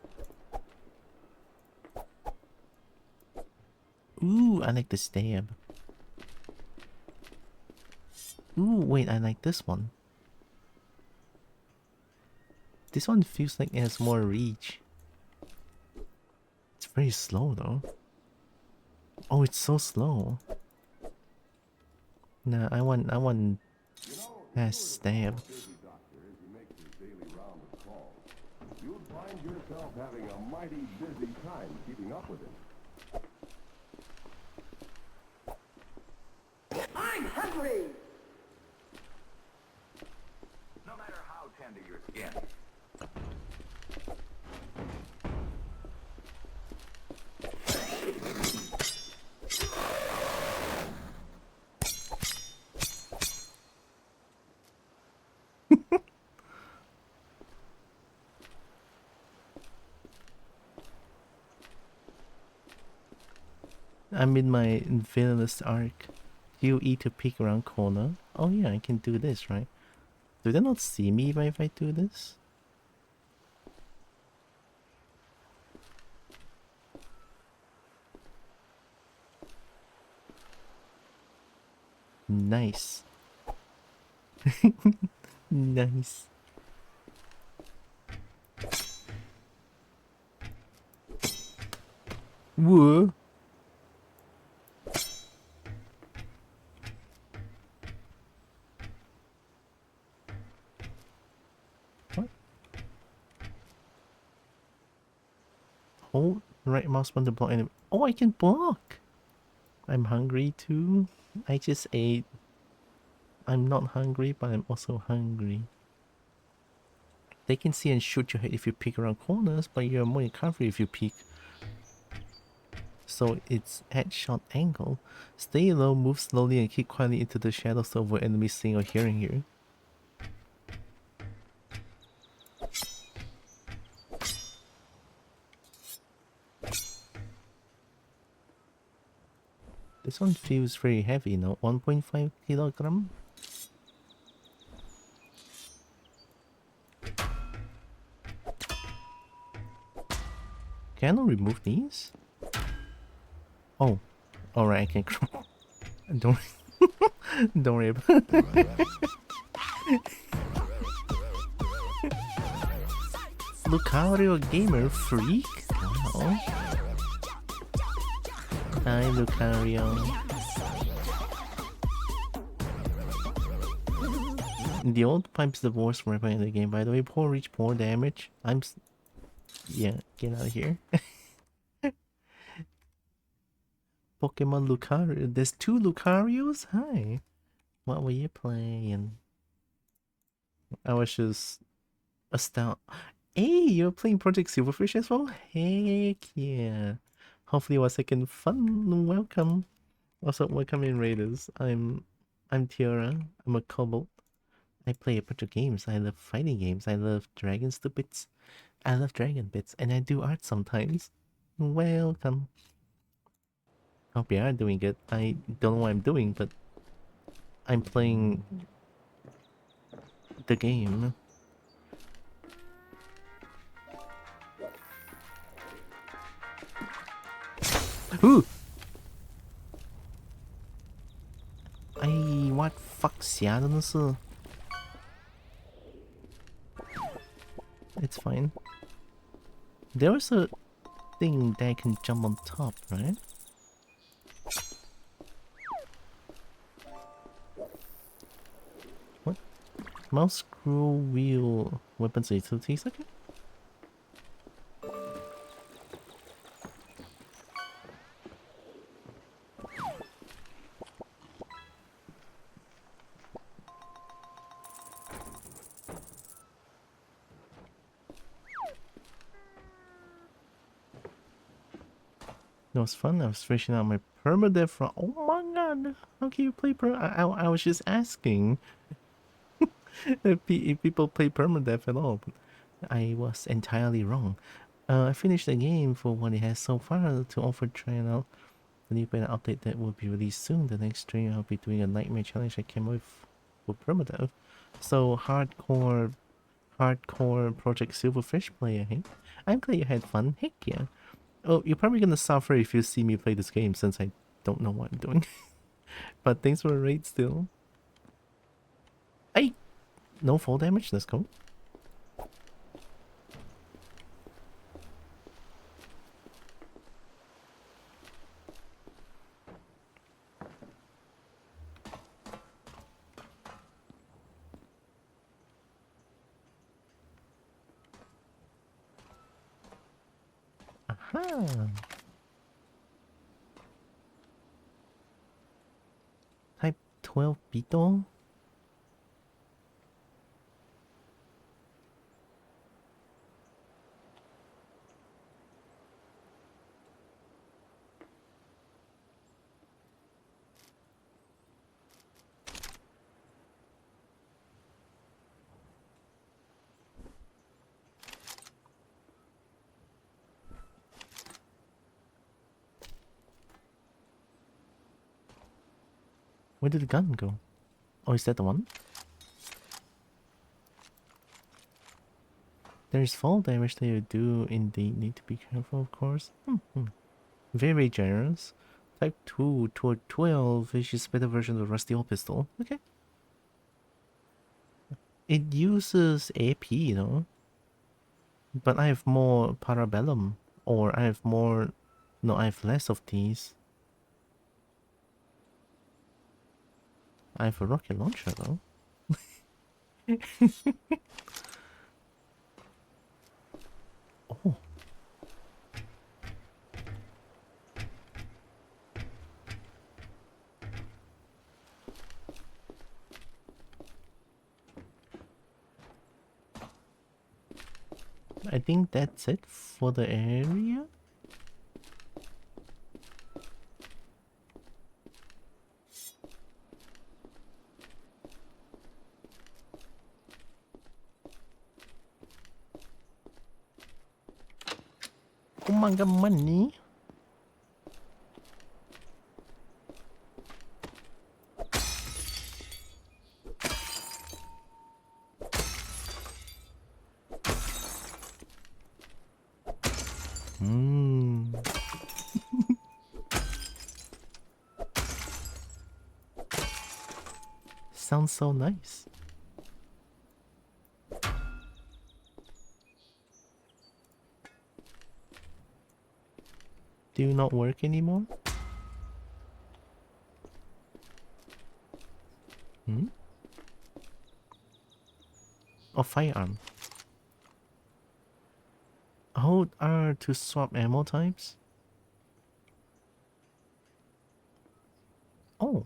Ooh, I like the stab. Ooh, wait, I like this one. This one feels like it has more reach. It's very slow though. Oh, it's so slow. Nah, I want a stab. You'll find yourself having a mighty busy time keeping up with it. I'm hungry! No matter how tender your skin. I'm in my villainous arc. You eat to peek around corner. Oh yeah, I can do this, right? Do they not see me if I do this? Nice. Nice. Whoa. What? Hold right mouse button to block enemy. Oh, I can block. I'm hungry too. I just ate. I'm not hungry, but I'm also hungry. They can see and shoot your head if you peek around corners, but you're more in cover if you peek. So it's headshot angle. Stay low, move slowly, and keep quietly into the shadows to avoid enemies seeing or hearing you. This one feels very heavy, no? 1.5 kilogram? Can I remove these? Oh, alright, I can don't don't worry about it. Lucario Gamer Freak? Wow. Hi, Lucario. The old pipe's the worst weapon in the game, by the way. Poor reach, poor damage. Yeah, get out of here. Pokemon Lucario. There's 2 Lucarios? Hi. What were you playing? I was just astounded. Hey, you're playing Project Silverfish as well? Heck yeah. Hopefully it was second fun. Welcome. Also, welcome in Raiders. I'm Tiara. I'm a Kobo. I play a bunch of games. I love fighting games. I love Dragon Stupids. I love Dragon Bits. And I do art sometimes. Welcome. Hope you are doing good. I don't know what I'm doing, but I'm playing the game. Ooh! What fuck 虾真的是 It's fine. There was a thing that can jump on top, right? What? Mouse, scroll, wheel, weapons, utilities, okay. It was fun. I was finishing out my permadeath from. Oh my god! How can you play I was just asking if people play permadeath at all. But I was entirely wrong. I finished the game for what it has so far to offer trying out the new beta update that will be released soon. The next stream I'll be doing a nightmare challenge I came with for permadeath. So hardcore Project Silverfish player, hey? I'm glad you had fun. Heck yeah. Oh, you're probably gonna suffer if you see me play this game since I don't know what I'm doing. But thanks for the raid still. Hey! No fall damage, let's go. Aha! Type 12 beetle? Where did the gun go? Oh, is that the one? There's fall damage that you do indeed need to be careful, of course. Very generous. Type 2 toward 12 is just a better version of the rusty old pistol. Okay. It uses AP, you know. But I have more Parabellum. Or I have more... No, I have less of these. I have a rocket launcher though. Oh. I think that's it for the area. Oh my god, money. sounds so nice. Do you not work anymore? Hmm? Oh, firearm. Hold R to swap ammo types? Oh.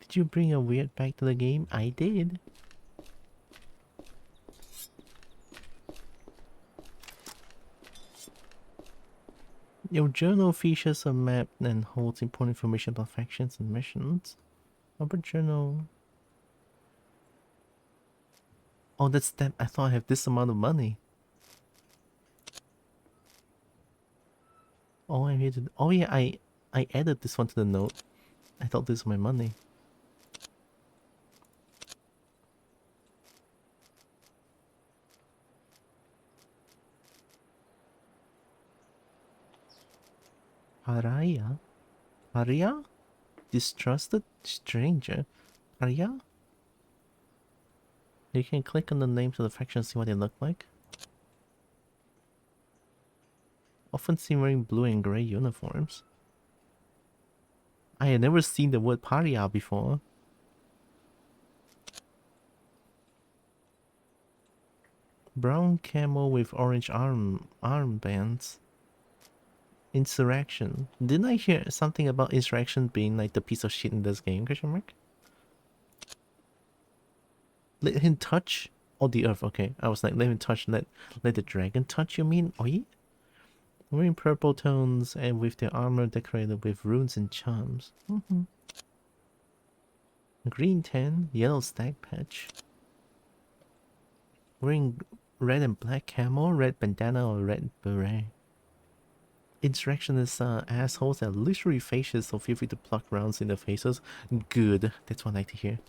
Did you bring a weird back to the game? I did. Your journal features a map and holds important information about factions and missions. Open journal. Oh, that's that. I thought I have this amount of money. Oh, I need to. Oh yeah, I added this one to the note. I thought this was my money. Haraya? Haria? Distrusted stranger? Haria? You can click on the names of the factions and see what they look like. Often seen wearing blue and grey uniforms. I had never seen the word paria before. Brown camo with orange armbands. Insurrection. Didn't I hear something about insurrection being like the piece of shit in this game? Question mark. Let him touch. Oh, the earth. Okay, I was like, let him touch. Let the dragon touch. You mean? Oi? Wearing purple tones and with their armor decorated with runes and charms. Green tan, yellow stag patch. Wearing red and black camo, red bandana or red beret. Insurrectionists are assholes that literally faces, so feel free to pluck rounds in their faces. Good, that's what I like to hear.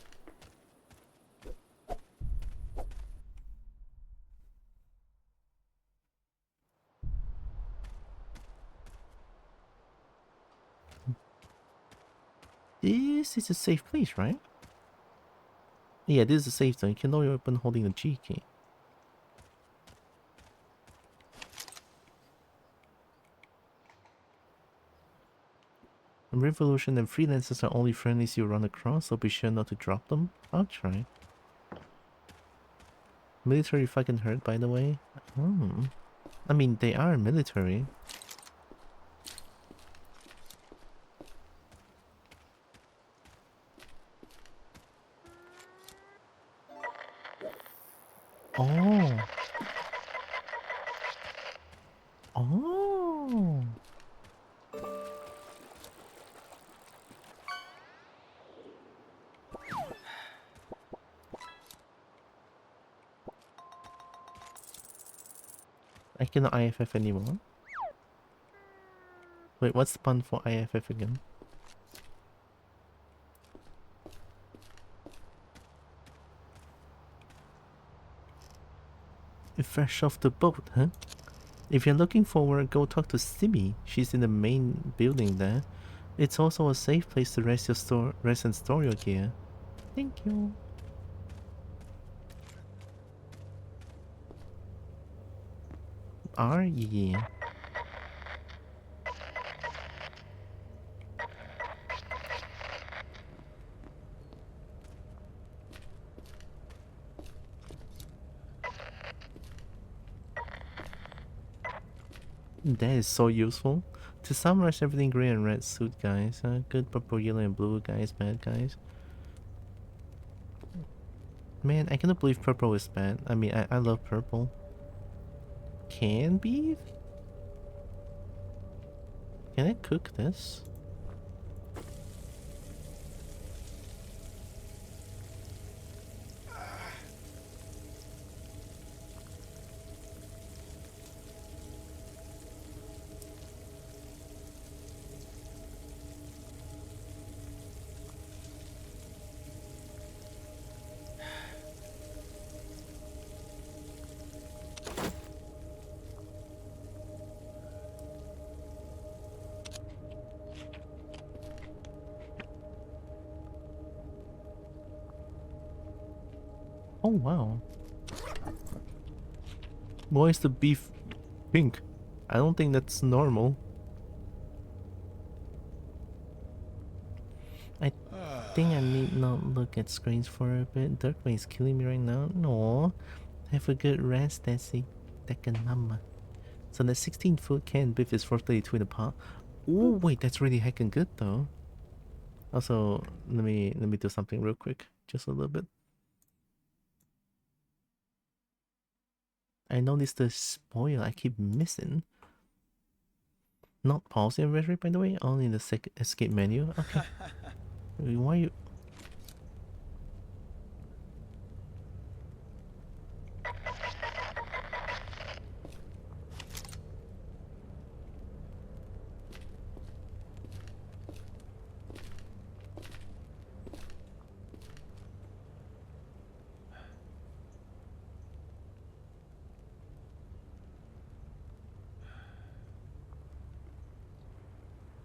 This is a safe place, right? Yeah, this is a safe zone. You can lower your weapon holding the G key. Revolution and freelancers are only friendlies you run across, so be sure not to drop them. I'll try. Military fucking hurt, by the way. I mean, they are military. Oh. Oh. I cannot IFF anymore. Wait, what's the pun for IFF again? Fresh off the boat, huh? If you're looking for work, go talk to Simi. She's in the main building there. It's also a safe place to rest and store your gear. Thank you. Yeah. That is so useful. To summarize everything, green and red suit guys. Good purple, yellow and blue guys, bad guys. Man, I cannot believe purple is bad. I mean, I love purple. Canned beef? Can I cook this? Oh wow. Why is the beef pink? I don't think that's normal. I think I need not look at screens for a bit. Darkwing is killing me right now. No. Have a good rest, Desi. Tekken mama. So the 16-foot can beef is 432 in a pot. Oh wait, that's really heckin' good though. Also, let me do something real quick. Just a little bit. I noticed the spoil I keep missing. Not pause inventory, by the way, only in the escape menu. Okay. Why you...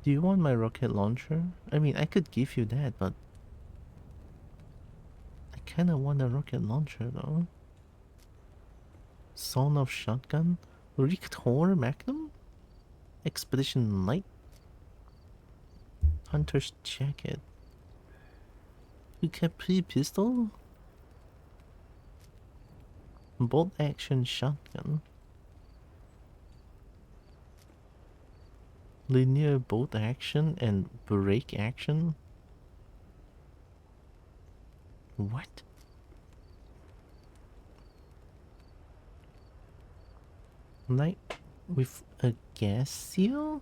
Do you want my rocket launcher? I mean, I could give you that, but... I kinda want a rocket launcher, though. Son of Shotgun? Rictor Magnum? Expedition Light? Hunter's Jacket? Capri Pistol? Bolt Action Shotgun? Linear bolt action and brake action? What? Like with a gas seal?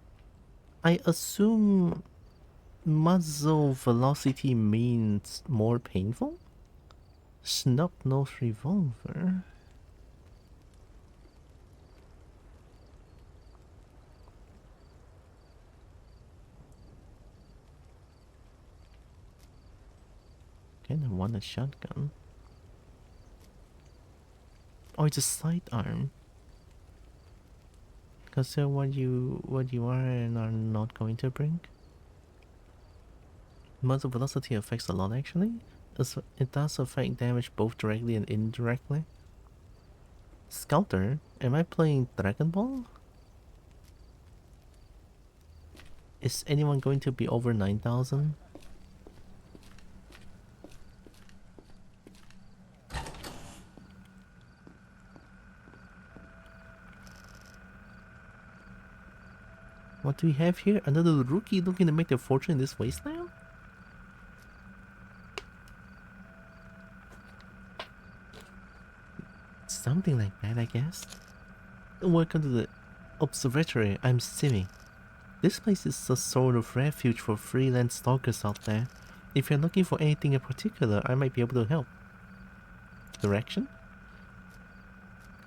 I assume muzzle velocity means more painful? Snub nose revolver? Kinda want a shotgun. Oh, it's a sidearm. Consider what you are and are not going to bring. Muzzle velocity affects a lot actually. It does affect damage both directly and indirectly. Scouter? Am I playing Dragon Ball? Is anyone going to be over 9,000? What do we have here? Another rookie looking to make their fortune in this wasteland? Something like that, I guess. Welcome to the observatory. I'm Simi. This place is a sort of refuge for freelance stalkers out there. If you're looking for anything in particular, I might be able to help. Direction?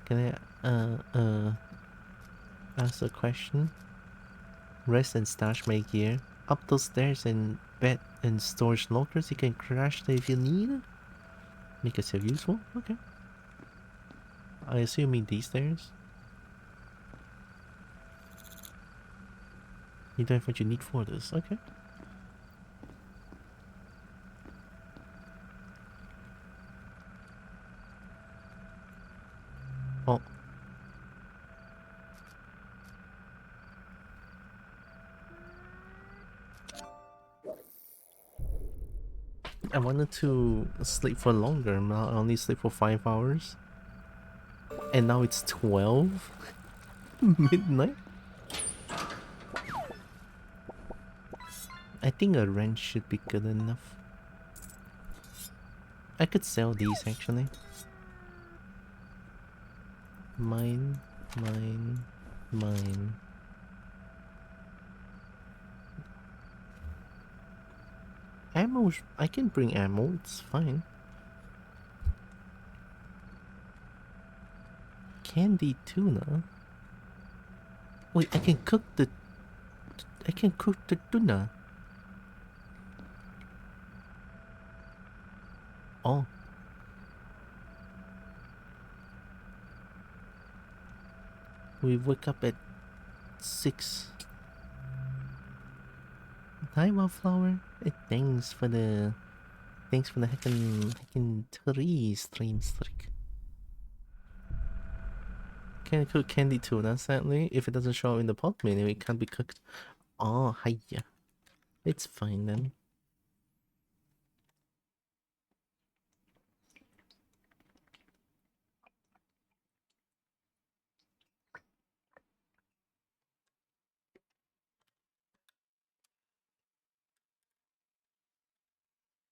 Can I ask a question? Rest and stash my gear. Up those stairs and bed and storage lockers. You can crash there if you need. Make yourself useful? Okay. I assume you mean these stairs? You don't have what you need for this. Okay. Oh. I wanted to sleep for longer. Now I only sleep for 5 hours. And now it's 12 midnight. I think a wrench should be good enough. I could sell these actually. Mine. Ammo, I can bring ammo, it's fine. Candy tuna? Wait, I can cook the tuna. Oh. We wake up at 6. Hi, Wildflower. Thanks for the Thanks for the heckin' 3 stream streak. Can't cook candy tuna, sadly. If it doesn't show up in the pot menu, it can't be cooked. Oh, hiya. It's fine then.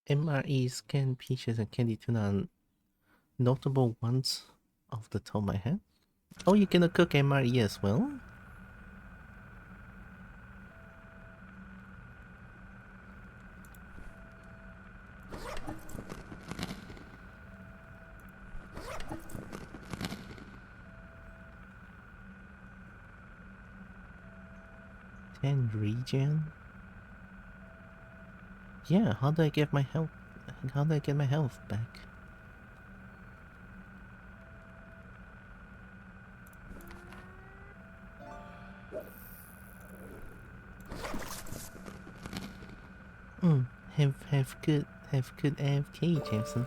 MREs, canned peaches, and candy tuna are notable ones off the top of my head. Oh, you're gonna cook MRE as well? And regen? Yeah, how do I get my health? How do I get my health back? Have good AFK, Jameson.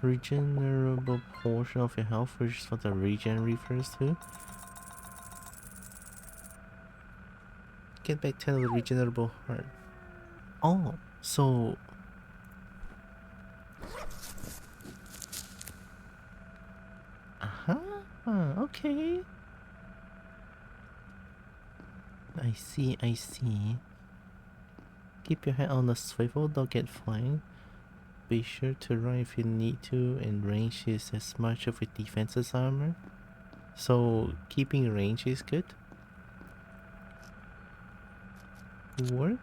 Regenerable portion of your health, which is what the regen refers to. Get back 10 of the regenerable heart. Oh, so... okay. I see. Keep your head on the swivel, don't get flying. Be sure to run if you need to, and range is as much of a defense as armor. So keeping range is good. Work?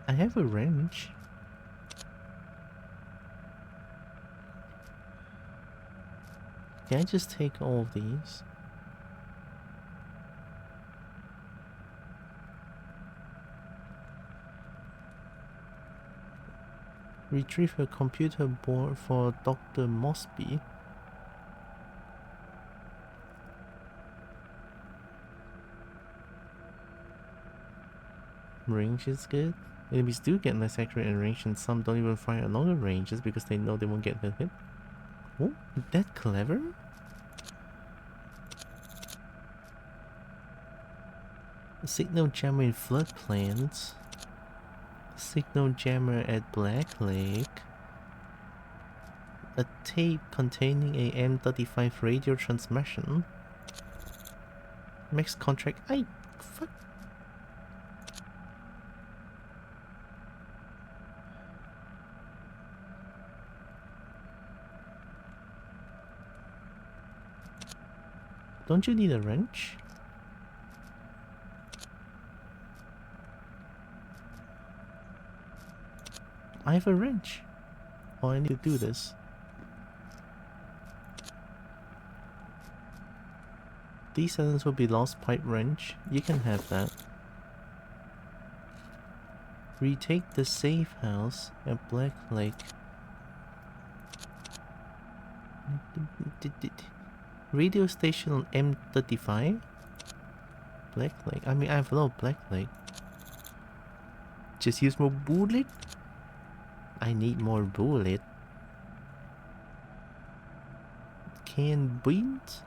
I have a wrench. Can I just take all of these? Retrieve a computer board for Dr. Mosby. Range is good. Enemies do get less accurate in range, and some don't even fire at longer ranges because they know they won't get hit. Oh, that clever? Signal jammer in floodplains. Signal jammer at Black Lake. A tape containing a M35 radio transmission. Max contract. Fuck. Don't you need a wrench? I have a wrench. Oh, I need to do this. These items will be lost pipe wrench. You can have that. Retake the safe house at Black Lake. Radio station on M35? Black Lake? I mean, I have a lot of Black Lake. Just use more bullet? I need more bullet. Canned beans?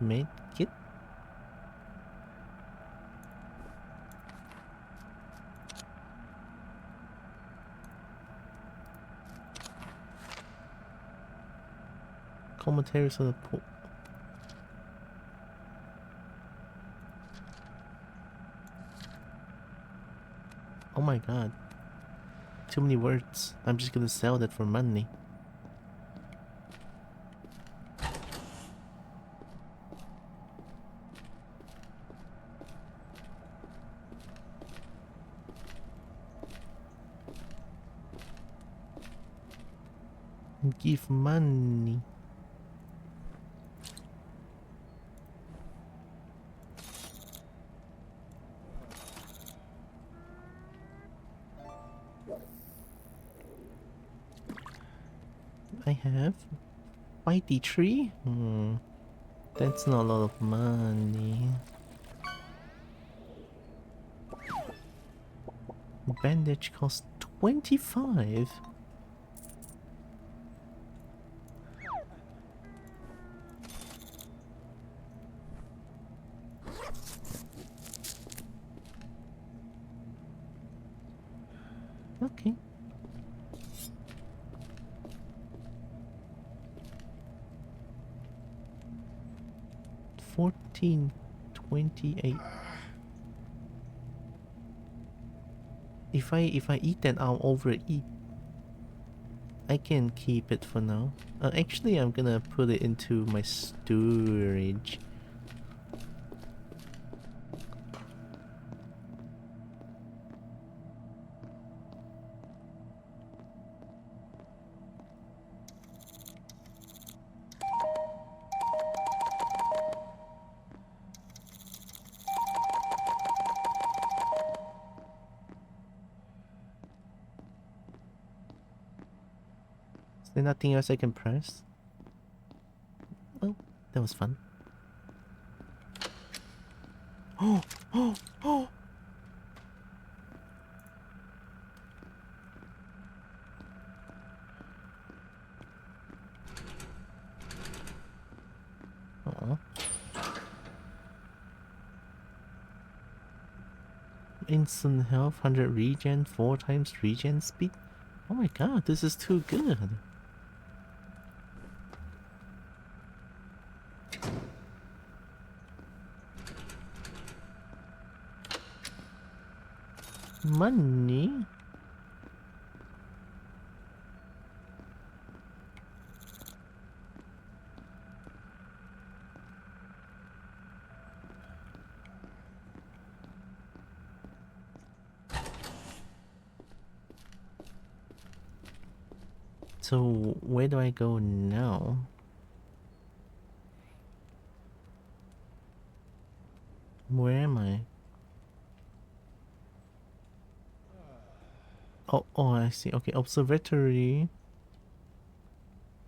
Med kit? Commentaries on the pool. Oh my god. Too many words. I'm just gonna sell that for money. Give money. I have 53. That's not a lot of money. Bandage costs 25. Okay. 1428. If I eat that, I'll overeat. I can keep it for now. Actually, I'm gonna put it into my storage. Is there nothing else I can press? Well, that was fun. Oh, oh, oh! Aw. Instant health, 100 regen, 4 times regen speed. Oh my god, this is too good. Money? So, where do I go now? Where am I? Oh, I see. Okay, observatory.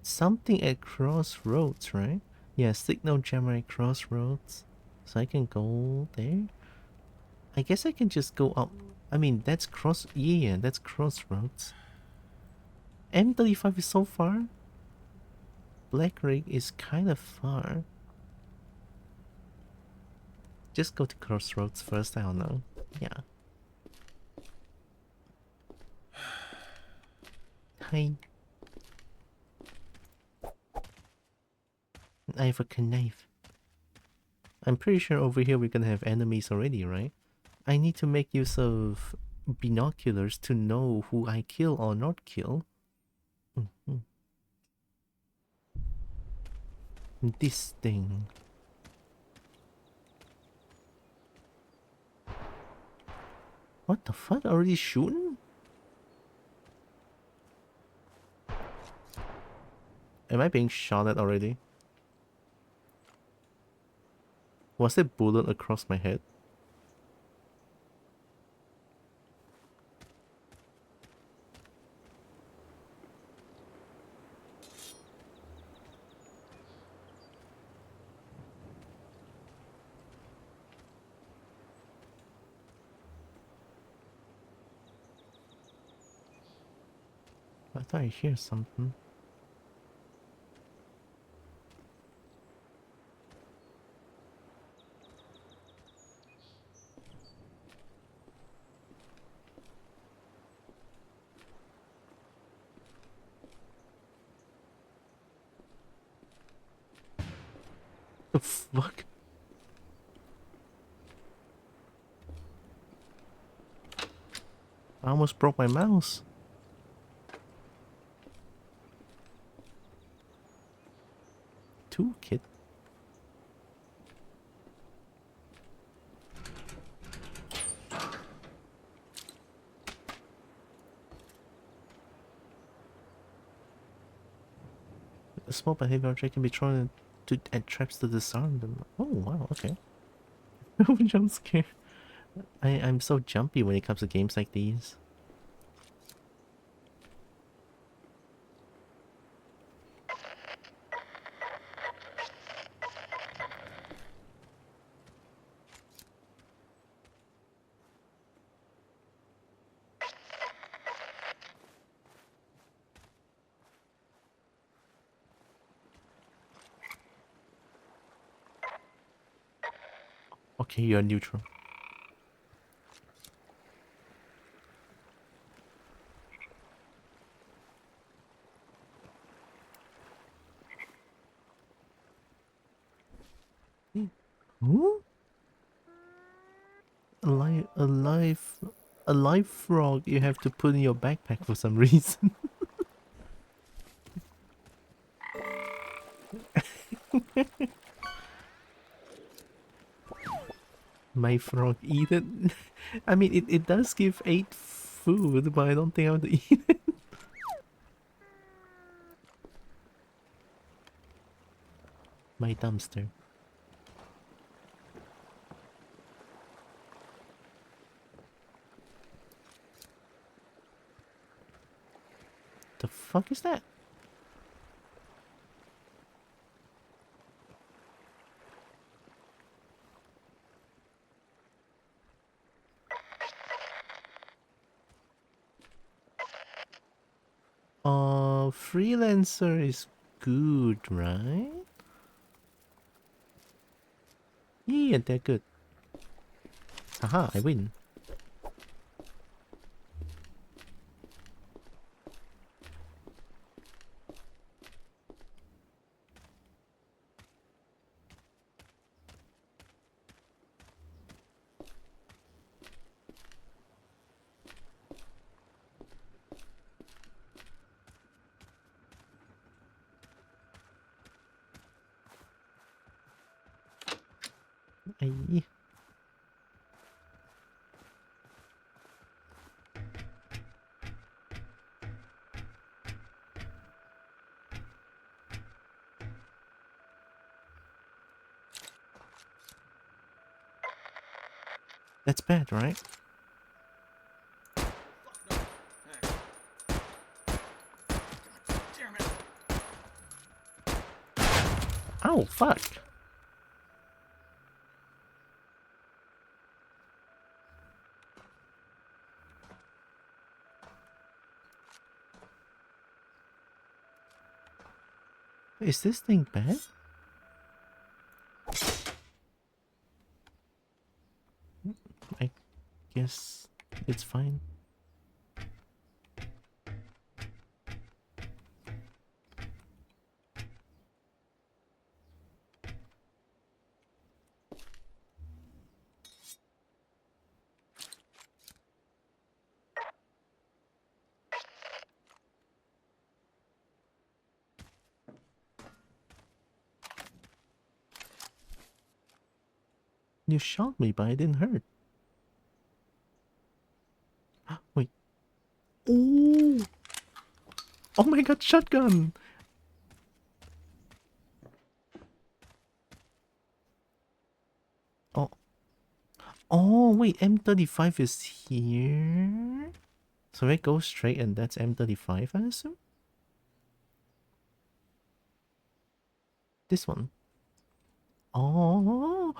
Something at crossroads, right? Yeah, signal jammer at crossroads. So I can go there? I guess I can just go up. I mean, that's yeah, that's crossroads. M35 is so far. Black Rig is kind of far. Just go to crossroads first, I don't know. Yeah. Hi. I have a knife. I'm pretty sure over here we're gonna have enemies already, right? I need to make use of binoculars to know who I kill or not kill. This thing. What the fuck? Already shooting? Am I being shot at already? Was it bullet across my head? I thought I hear something. The fuck? I almost broke my mouse. Toolkit? small but heavy object can be thrown at traps to disarm them. Oh wow, okay. Jump scare. I'm so jumpy when it comes to games like these. Okay, you're neutral. Huh? A live frog you have to put in your backpack for some reason. My frog eat it. I mean, it does give 8 food, but I don't think I want to eat it. My dumpster. The fuck is that? Freelancer is good, right? Yeah, they're good. Haha, I win. Aye. That's bad, right? Oh, fuck. Is this thing bad? I guess it's fine. You shot me, but I didn't hurt. Wait. Ooh. Oh my god, shotgun! Oh. Oh, wait, M35 is here? So it goes straight and that's M35, I assume? This one. Oh.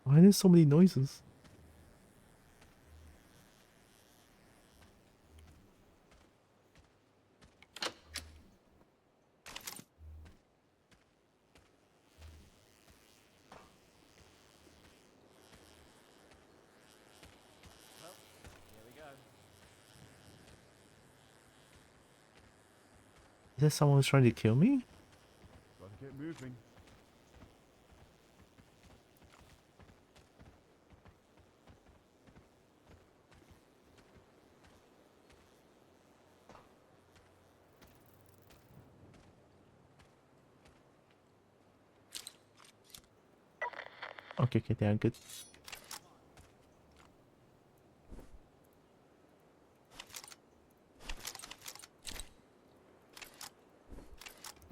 Why are there so many noises? Is there someone who's trying to kill me? Gotta get moving. Okay, okay, they are good.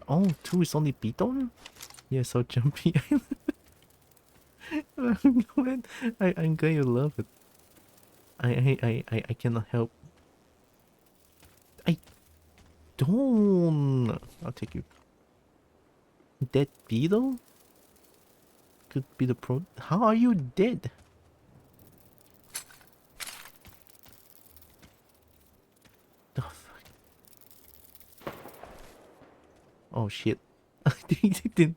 Oh, two is only beetle? Yeah, so jumpy. I'm glad, I'm glad you love it. I cannot help. I don't. I'll take you. Dead beetle? Could be the pro. How are you dead? The fuck? Oh shit. Did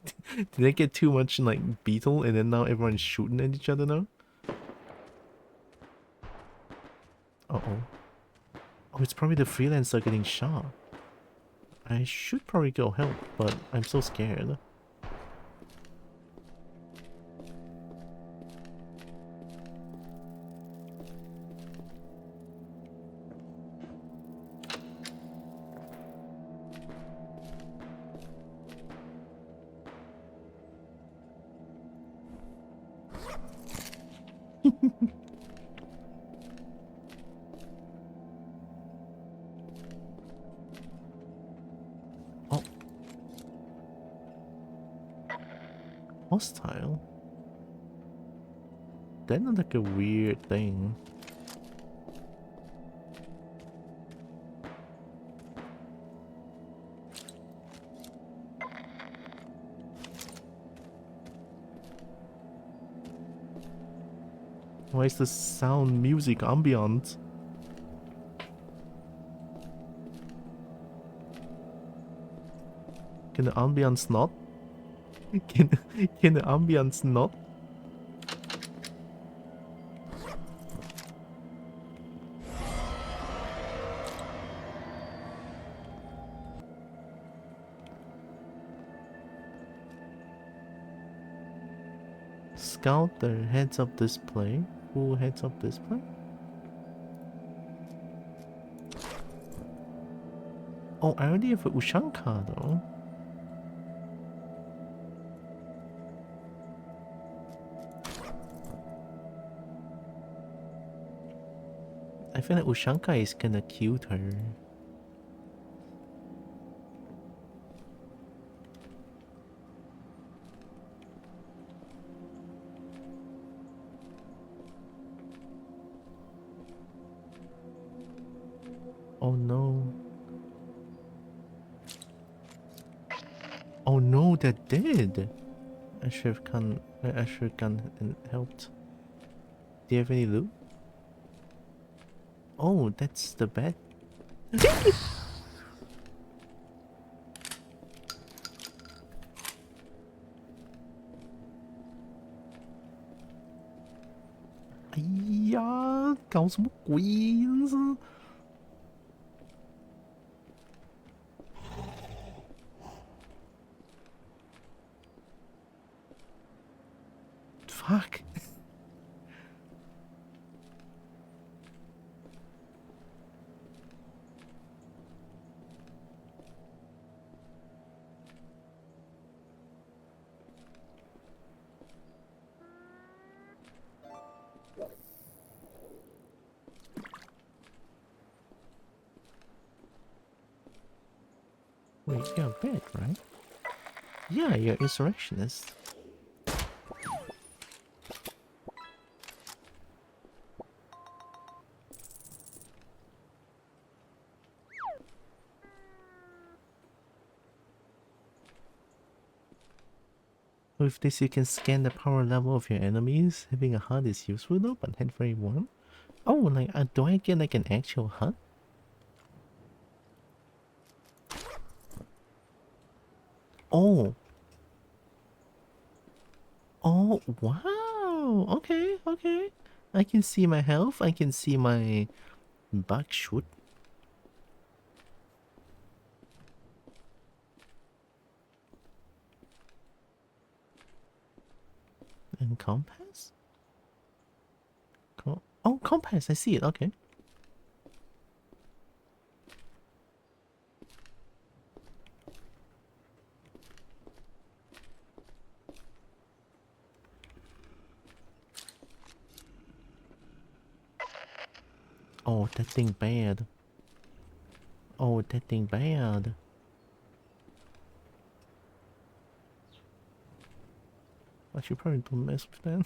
I get too much like beetle and then now everyone's shooting at each other now? Uh-oh. Oh, it's probably the freelancer getting shot. I should probably go help, but I'm so scared. Oh. Hostile? That's not like a weird thing. Why is the sound music ambient? Can the ambience not? Can the ambience not? Scout the heads up display. Full heads up display? Oh, I already have a Ushanka though. I feel like Ushanka is kinda cute her. Oh no. Oh no, they're dead. I should have gone and helped. Do you have any loot? Oh, that's the bad.哎呀，搞什么鬼呀？这是 Fuck. Wait, you're bad, right? Yeah, you're insurrectionist. With this, you can scan the power level of your enemies. Having a HUD is useful though, but not very warm. Oh, like, do I get like an actual HUD? Oh. Oh, wow. Okay, okay. I can see my health. I can see my buckshot. And compass? Oh, compass. I see it. Okay. Oh, that thing bad. Oh, that thing bad. I should probably don't mess with that.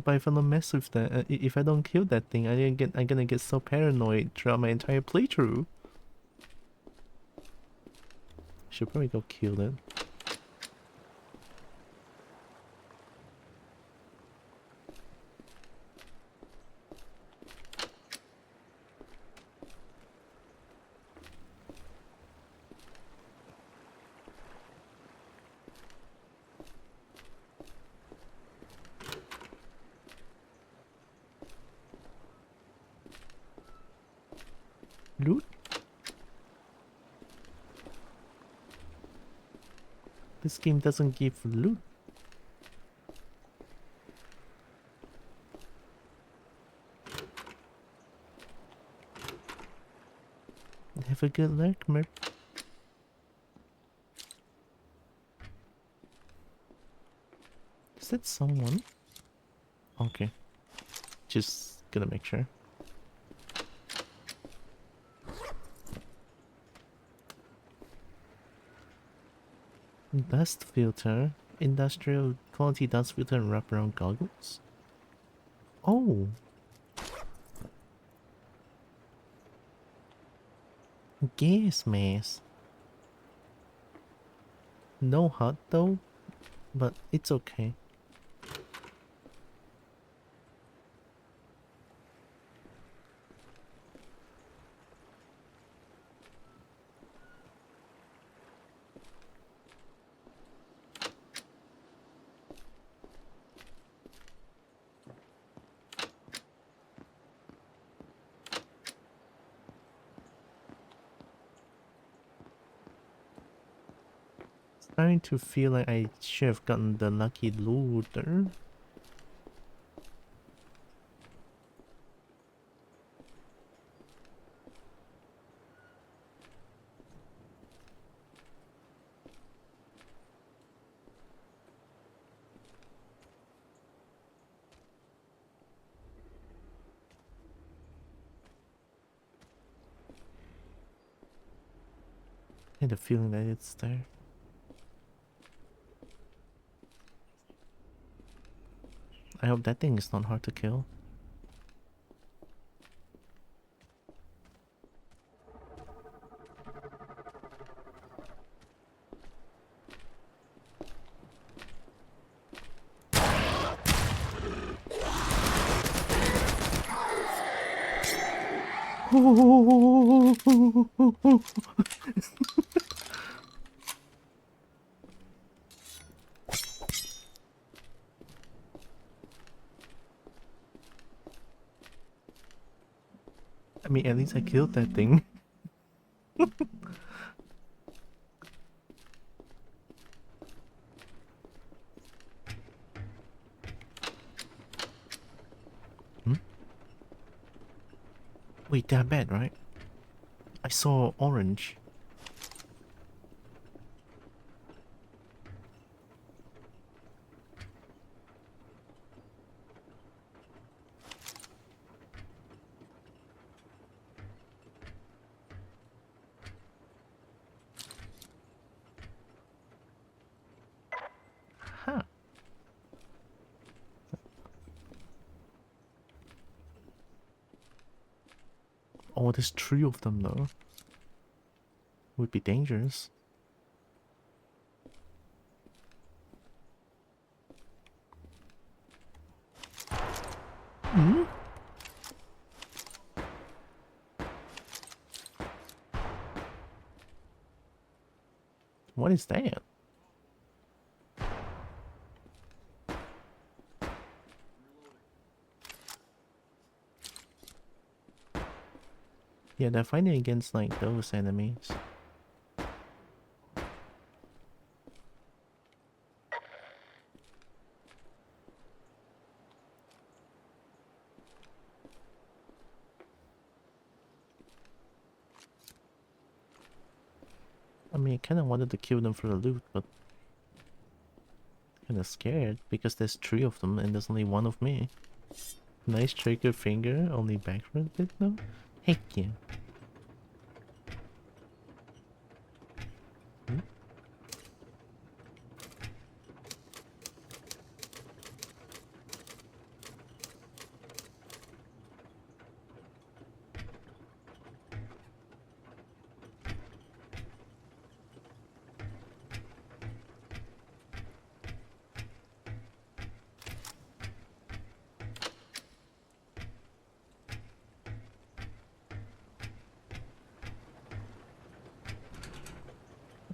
But if I don't mess with that, if I don't kill that thing, I'm gonna get so paranoid throughout my entire playthrough. Should probably go kill it. Loot? This game doesn't give loot. Have a good luck, Merc. Is that someone? Okay. Just gonna make sure. Dust filter. Industrial quality dust filter and wraparound goggles. Oh! Gas mask. No hot though, but it's okay. Starting to feel like I should have gotten the lucky looter. I had a feeling that it's there. I hope that thing is not hard to kill. I mean, at least I killed that thing. Hmm? Wait, they're bad, right? I saw orange. Huh. Oh, there's 3 of them though. Would be dangerous. Hmm? What is that? Yeah, they're fighting against like those enemies. I mean, I kind of wanted to kill them for the loot, but kind of scared because there's 3 of them and there's only 1 of me. Nice trigger finger, only backward bit though? Heck yeah.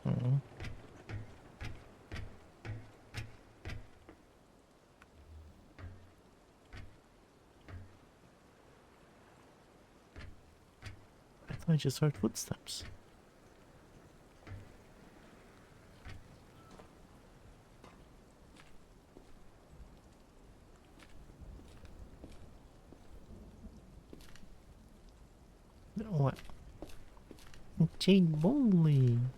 Mm. I thought I just heard footsteps. What? Jade bowling.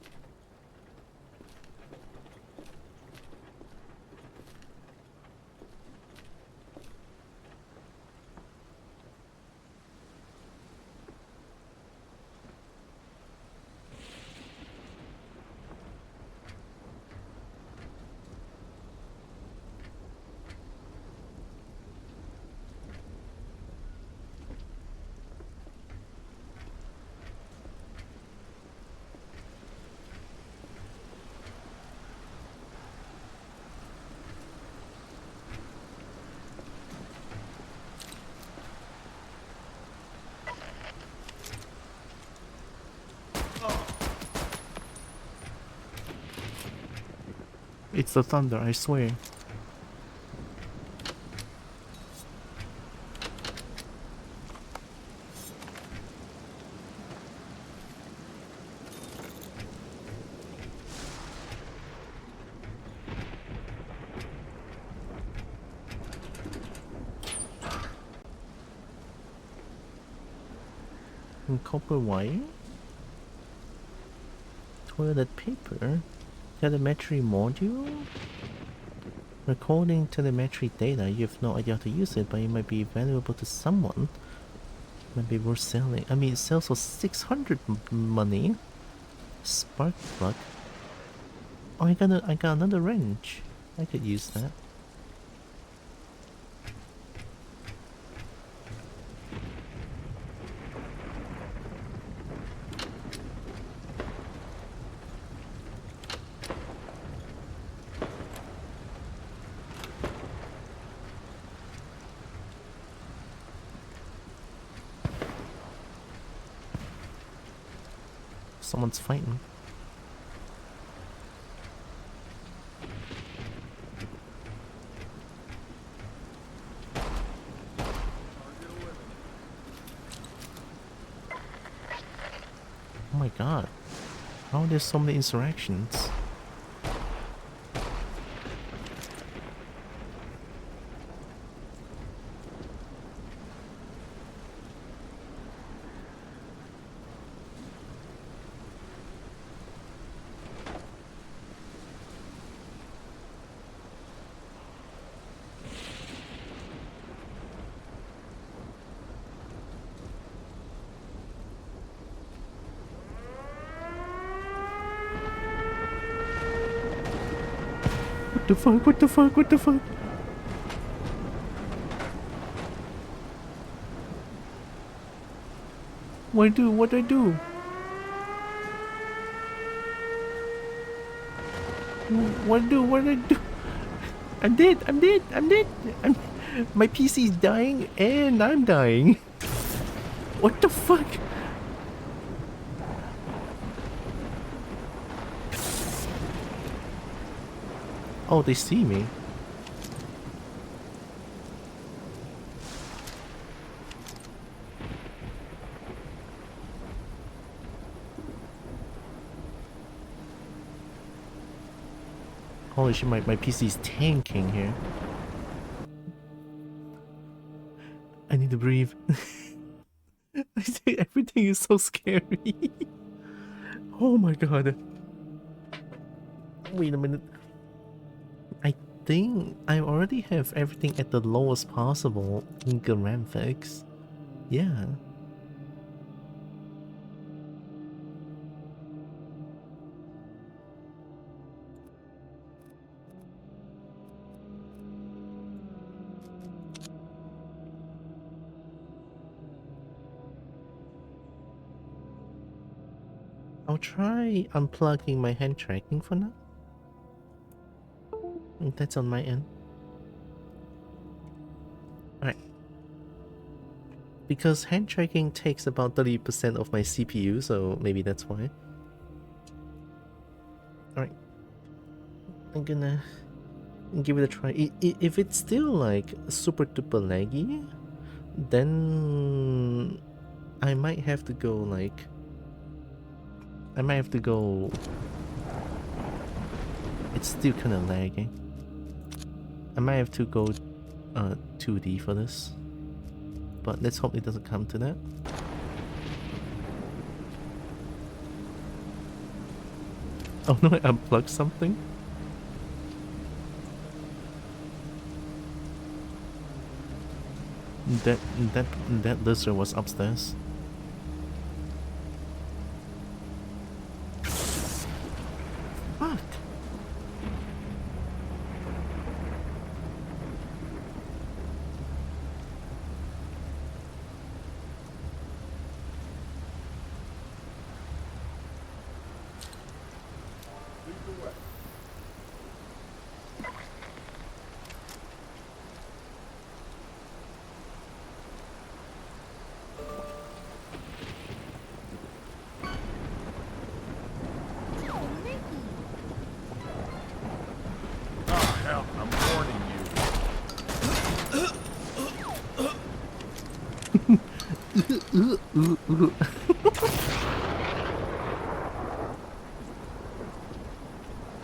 It's the thunder, I swear. And copper wire? Toilet paper? Telemetry module? Recording telemetry data, you have no idea how to use it, but it might be valuable to someone. Might be worth selling. I mean, it sells for 600 money. Spark plug. Oh, I got another wrench. I could use that. Someone's fighting. Oh my god. How are there so many insurrections? What the fuck? What the fuck? What the fuck? What do? What do I do? What do? What do I do? I'm dead. I'm dead. I'm dead. My PC is dying and I'm dying. What the fuck? Oh, they see me. Holy shit, my PC is tanking here. I need to breathe. I think everything is so scary. Oh my god. Wait a minute. I think I already have everything at the lowest possible in graphics. Yeah. I'll try unplugging my hand tracking for now. That's on my end. Alright. Because hand tracking takes about 30% of my CPU, so maybe that's why. Alright. I'm gonna give it a try. If it's still like super duper laggy, then I might have to go like... I might have to go... It's still kind of lagging. I might have to go 2D for this. But let's hope it doesn't come to that. Oh no, I unplugged something? That lizard was upstairs. Fuck!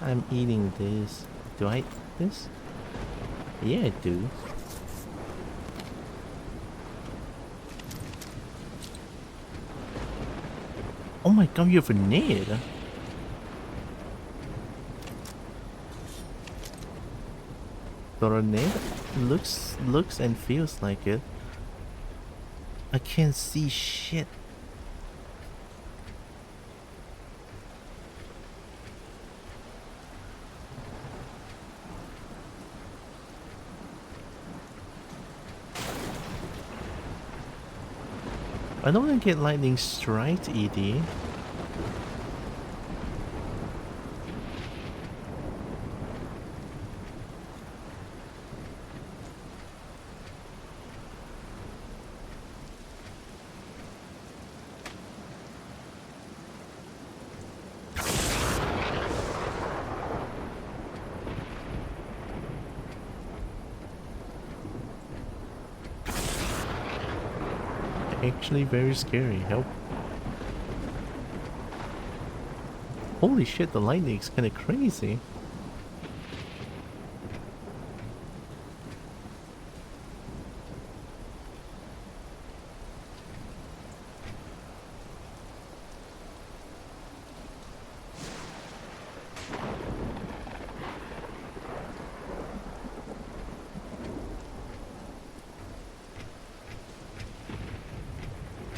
I'm eating this. Do I eat this? Yeah, I do. Oh my god, you have a grenade! The grenade looks and feels like it. I can't see shit. I don't want to get lightning strike, ED. Actually very scary. Help. Holy shit, the lightning's kinda crazy.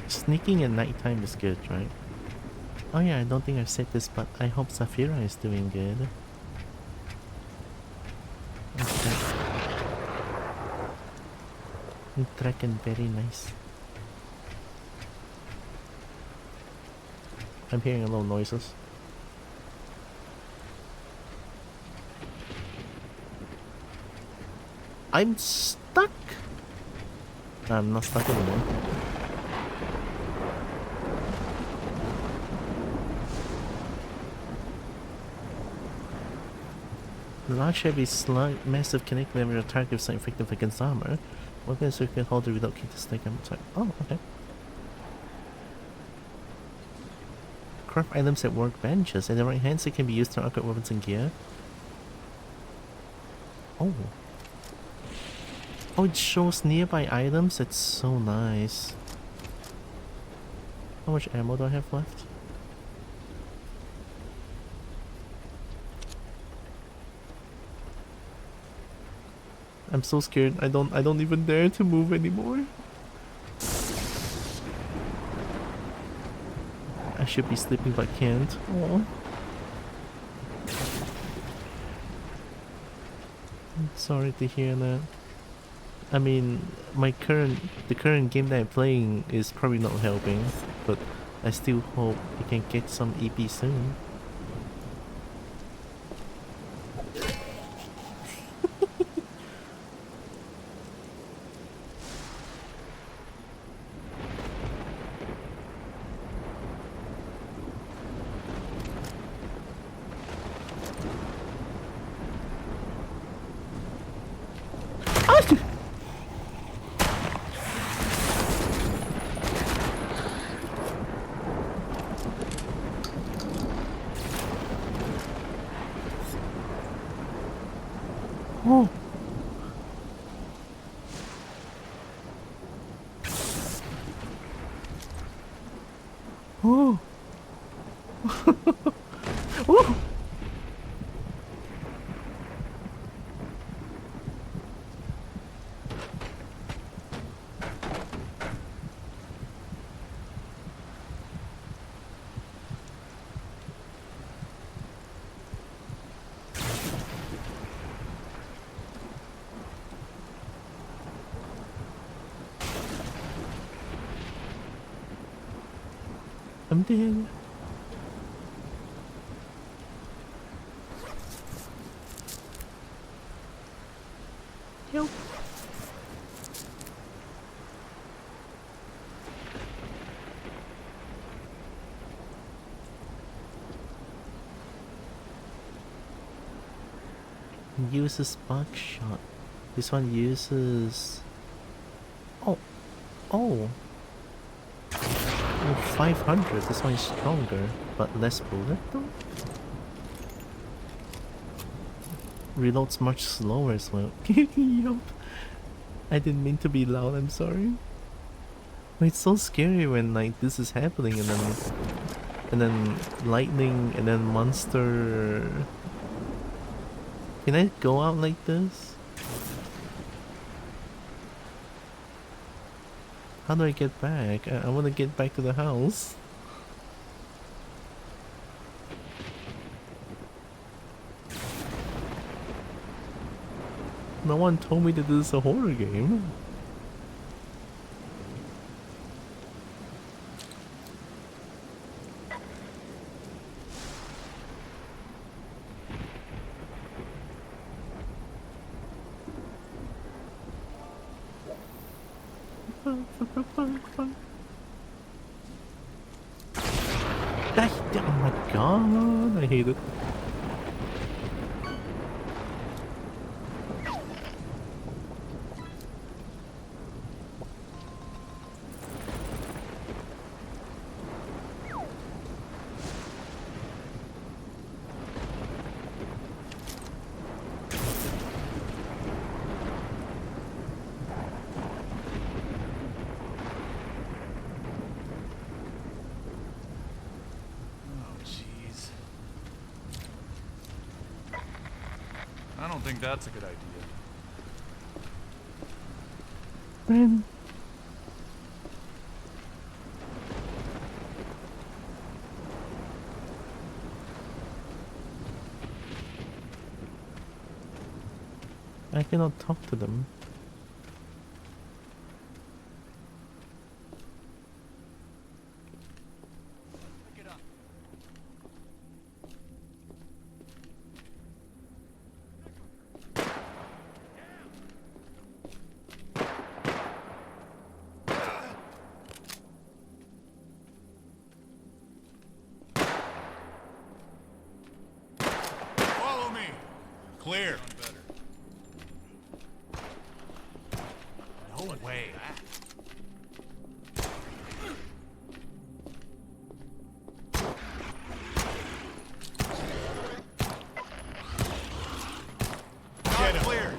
Sneaking at nighttime is good, right? Oh yeah, I don't think I've said this, but I hope Zafira is doing good. Okay. Dragon, very nice. I'm hearing a little noises. I'm stuck! I'm not stuck anymore. Large heavy slug, massive kinetic level attack if something effective against armor. Weapon circuit holder without key to stake on attack. Oh, okay. Craft items at workbenches. In the right hand, so it can be used to upgrade weapons and gear. Oh. Oh, it shows nearby items. It's so nice. How much ammo do I have left? I'm so scared. I don't even dare to move anymore. I should be sleeping but can't. Oh. Sorry to hear that. I mean, the current game that I'm playing is probably not helping, but I still hope I can get some EP soon. Oh. Oh. Oh. I'm dead. Help. Uses buckshot. This one uses... Oh. Oh. 500. This one is stronger, but less bullet though. Reloads much slower as well. Yup. I didn't mean to be loud, I'm sorry. But it's so scary when like this is happening and then lightning and then monster. Can I go out like this? How do I get back? I want to get back to the house. No one told me that this is a horror game. Oh my god, I hate it. I don't think that's a good idea. Man. I cannot talk to them. Clear. No way. Get him. Clear.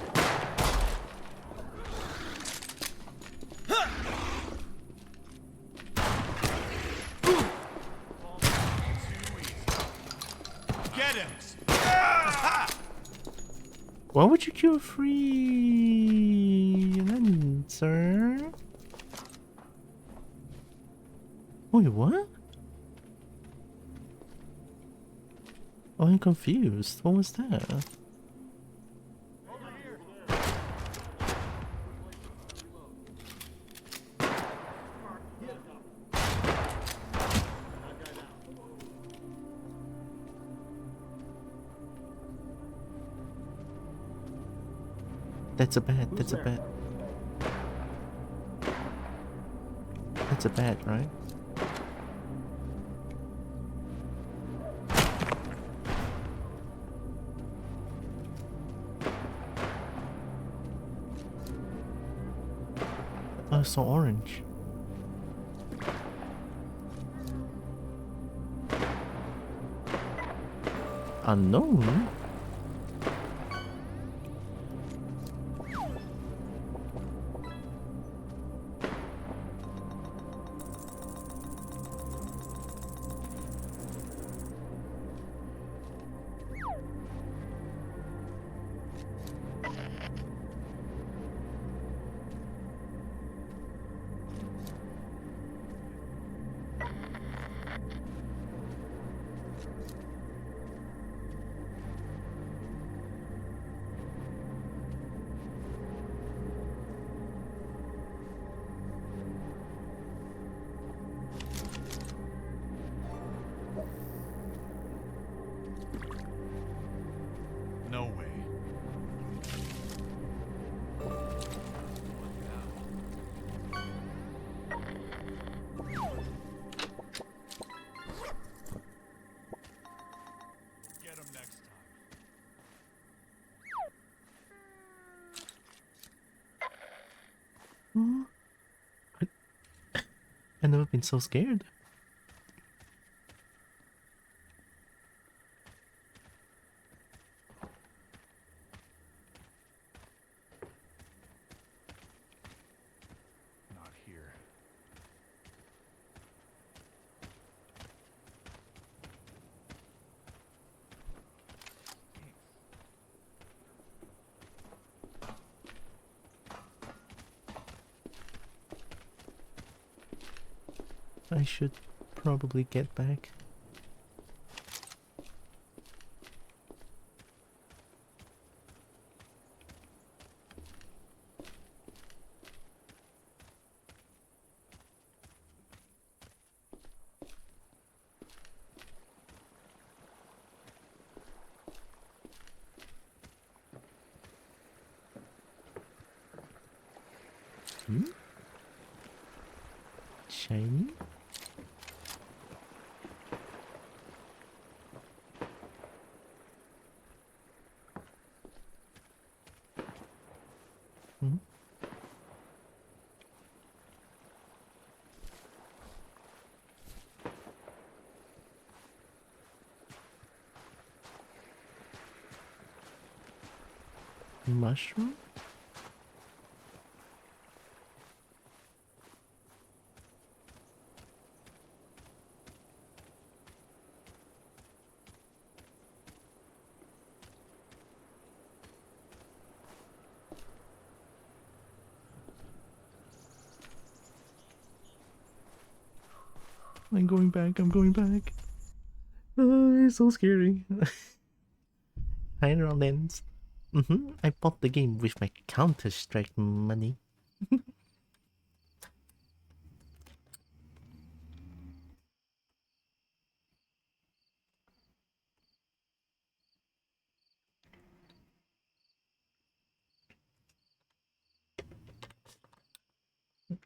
Get him. Why would you kill free? sir. Wait, what? Oh, I'm confused. What was that? That's a bat. That's a bat. That's a bat, right? Oh, it's so orange. Unknown? No way. Get him next time. Huh? I've never been so scared. Not here. I should probably get back. Hmm? Shiny? Hmm? Mushroom? I'm going back, I'm going back. Oh, it's so scary. Hi, Rollins. I bought the game with my Counter-Strike money.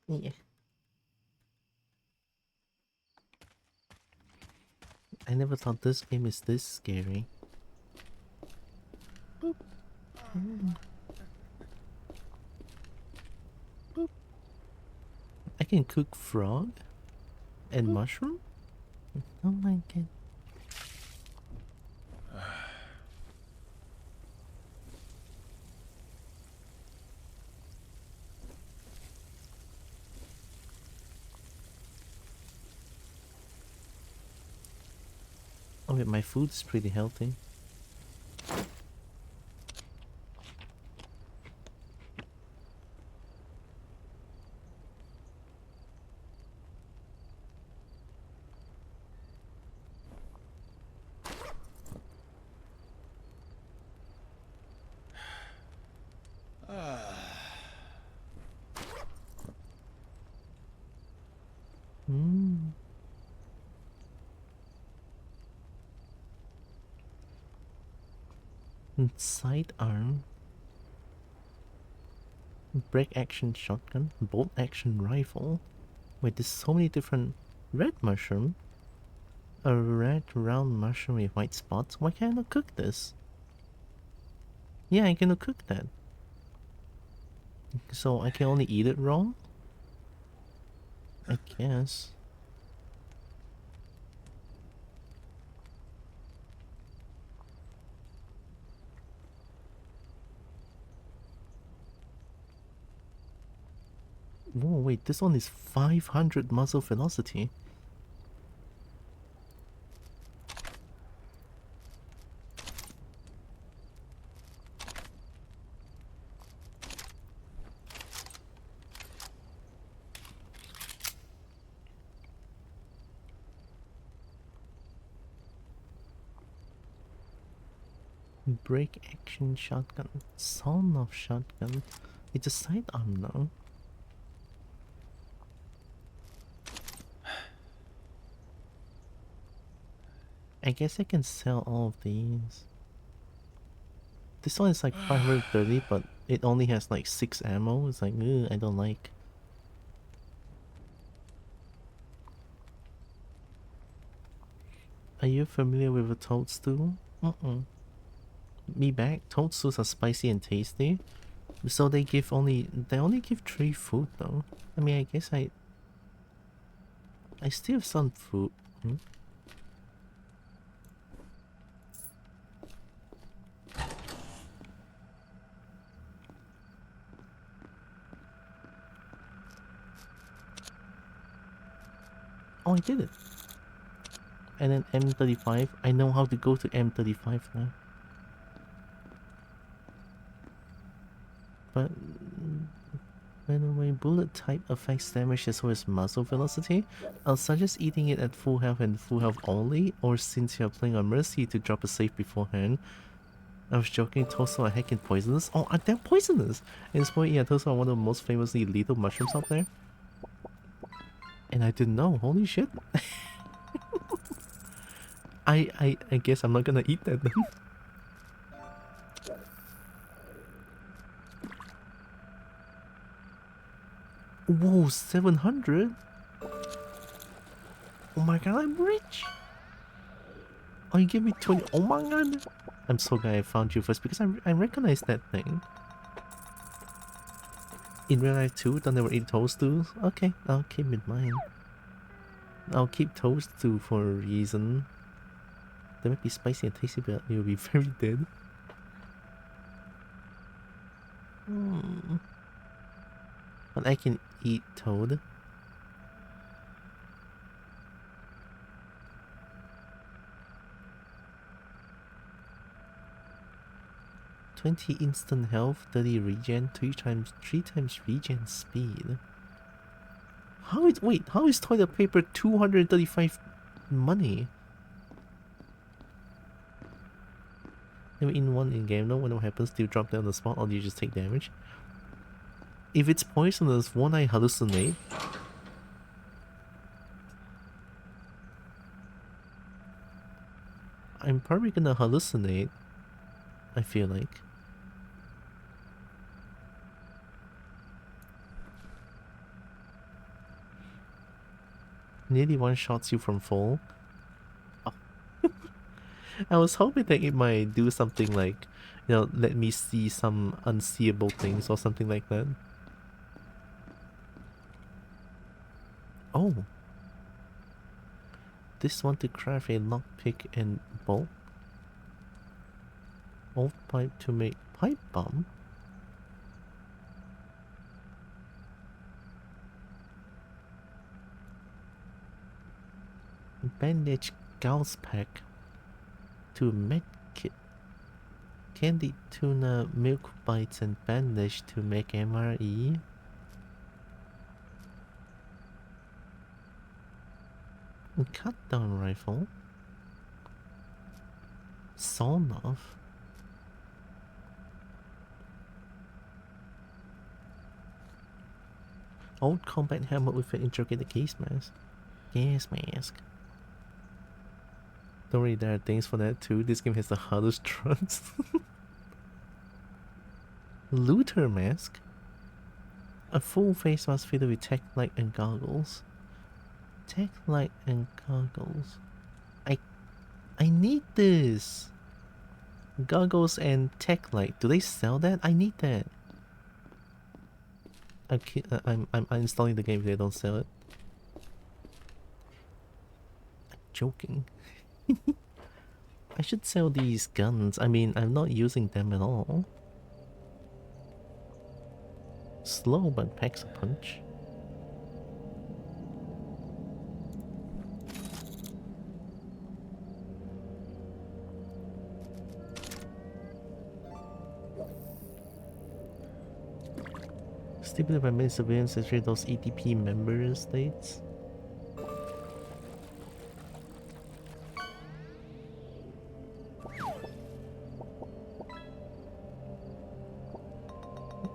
Yeah. I never thought this game is this scary. Boop. Boop. I can cook frog and mushroom? Oh my god. Oh wait, my food's pretty healthy. Sidearm. Break action shotgun. Bolt action rifle. Wait, there's so many different... Red mushroom? A red round mushroom with white spots? Why can't I not cook this? Yeah, I cannot cook that. So I can only eat it raw? I guess. Whoa, wait, this one is 500 muzzle velocity. Break action shotgun. Sawn off shotgun. It's a sidearm now. I guess I can sell all of these. This one is like 530, but it only has like 6 ammo. It's like, ugh, I don't like. Are you familiar with a toadstool? Me back. Toadstools are spicy and tasty. So they only give 3 food though. I mean, I guess I still have some food. Oh, I did it. And then M35. I know how to go to M35 now. But by the way, bullet type affects damage as well as muzzle velocity. I'll suggest eating it at full health and full health only, or since you're playing on Mercy, to drop a save beforehand. I was joking, toads are heckin' poisonous. Oh, they're poisonous! And it's probably, yeah, toads are one of the most famously lethal mushrooms out there. And I didn't know, holy shit. I guess I'm not gonna eat that then. Whoa, 700? Oh my god, I'm rich! Oh, you give me 20. Oh my god! I'm so glad I found you first because I recognize that thing. In real life too, don't ever eat toadstools? Okay, I'll keep it in mind. I'll keep toadstool for a reason. They might be spicy and tasty, but you'll be very dead. But I can eat toad. "20 instant health, 30 regen, 3 times regen speed." How is toilet paper 235 money? Never in one in game, no one what happens, do you drop down on the spot or do you just take damage? If it's poisonous, won't I hallucinate? I'm probably gonna hallucinate, I feel like. Nearly one-shots you from fall. Oh. I was hoping that it might do something like, you know, let me see some unseeable things or something like that. Oh. This one to craft a lockpick and bolt. Old pipe to make pipe bomb. Bandage gauze pack to med kit. Candy tuna milk bites and bandage to make MRE. Cut down rifle. Sawn off. Old combat helmet with an intricate case mask. Gas mask. Don't worry, there are things for that too. This game has the hardest runs. Looter mask? A full face mask fitted with tech light and goggles. Tech light and goggles. I need this. Goggles and tech light. Do they sell that? I need that. I'm uninstalling the game if they don't sell it. I'm joking. I should sell these guns. I mean, I'm not using them at all. Slow but packs a punch. Stipulated by many civilians, especially those EDP member states.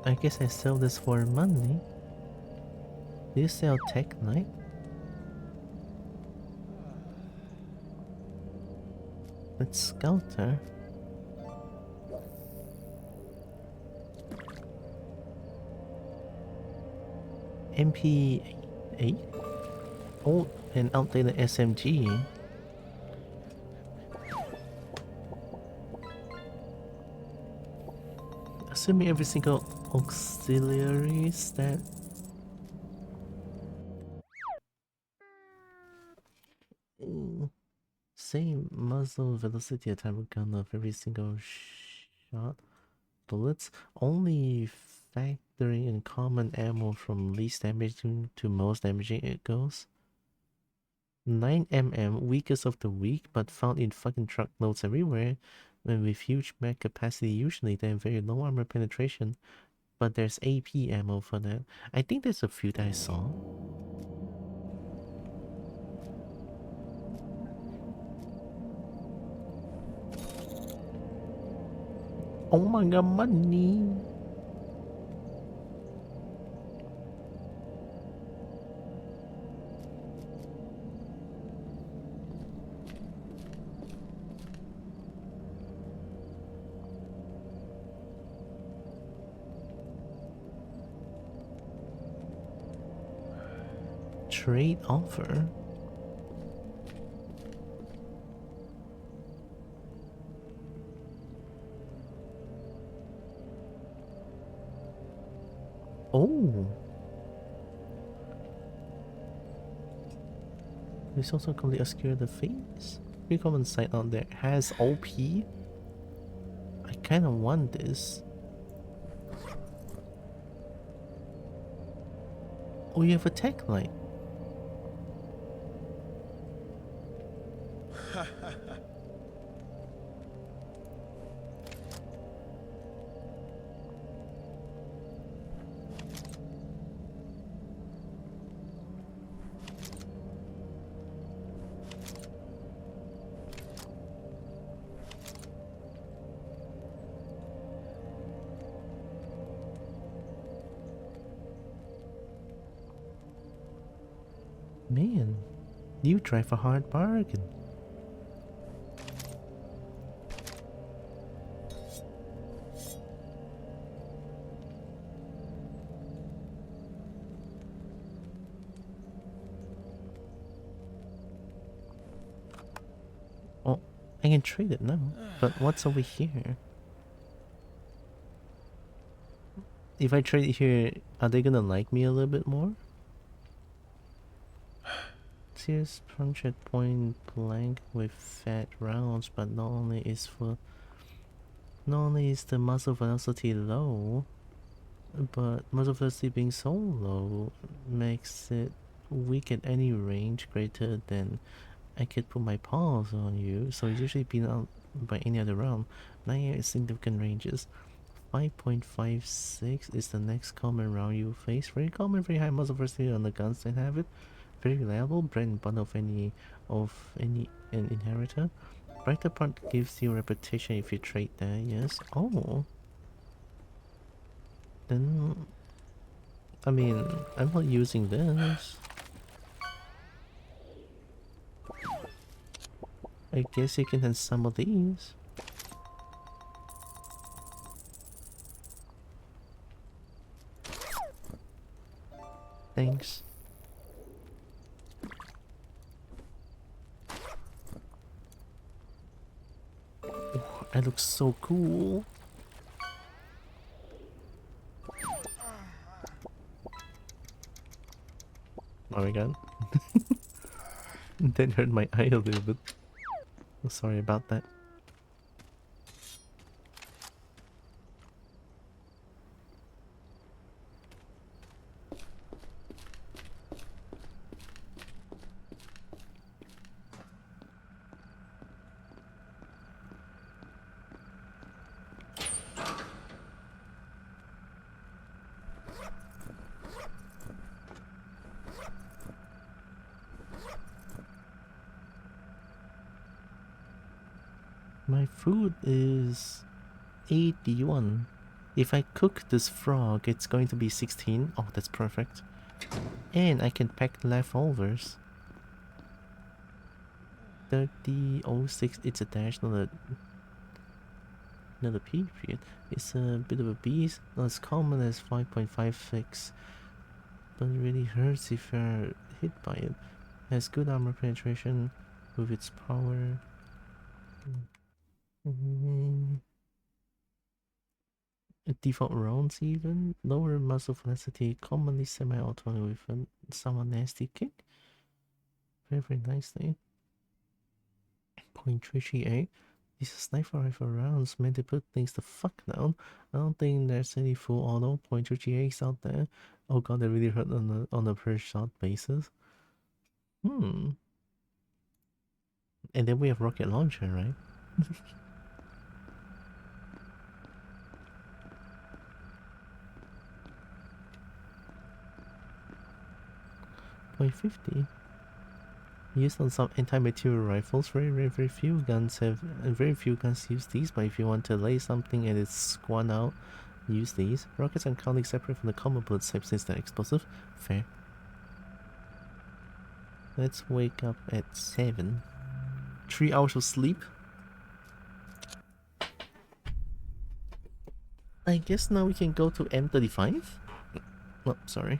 I guess I sell this for money. Do you sell tech light? Let's scout her. MP8? Old and outdated SMG. Assuming every single auxiliary stat. Same muzzle velocity at time of gun of every single shot. Bullets only factoring in common ammo from least damaging to most damaging it goes. 9mm, weakest of the weak, but found in fucking truckloads everywhere. And with huge mag capacity usually, they have very low armor penetration. But there's AP ammo for that. I think there's a few that I saw. Oh my god, money! Trade offer? Oh! This also completely obscure the face. Pretty common sight out there. Has OP? I kinda want this. Oh, you have a tech light. Man, you drive a hard bargain. Oh, I can trade it now, but what's over here? If I trade it here, are they gonna like me a little bit more? Serious punch at point blank with fat rounds, but not only is the muzzle velocity low, but muzzle velocity being so low makes it weak at any range greater than I could put my paws on you, so it's usually being out by any other round. 9 significant ranges. 5.56 is the next common round you face. Very common, very high muzzle velocity on the guns that have it. Very reliable, bread and butter of any an inheritor. Brighter part gives you reputation if you trade that, yes. Oh. Then I mean, I'm not using this. I guess you can have some of these. Thanks. Ooh, that looks so cool. Oh my god. That hurt my eye a little bit. Sorry about that. My food is 81. If I cook this frog, it's going to be 16. Oh, that's perfect. And I can pack leftovers. 3006, it's a dash, not a period. It's a bit of a beast, not as common as 5.56. But it really hurts if you're hit by it. Has good armor penetration with its power. Default rounds even. Lower muzzle velocity, commonly semi-auto with a somewhat nasty kick. Very, very nicely. .338. These sniper rifle rounds meant to put things the fuck down. I don't think there's any full auto .338s out there. Oh god, they really hurt on a per shot basis. And then we have rocket launcher, right? 50. Used on some anti-material rifles. Very few guns use these, but if you want to lay something and it's squat out, use these. Rockets are currently separate from the common bullet type since they're explosive. Fair. Let's wake up at 7. 3 hours of sleep. I guess now we can go to M35? Oh, sorry.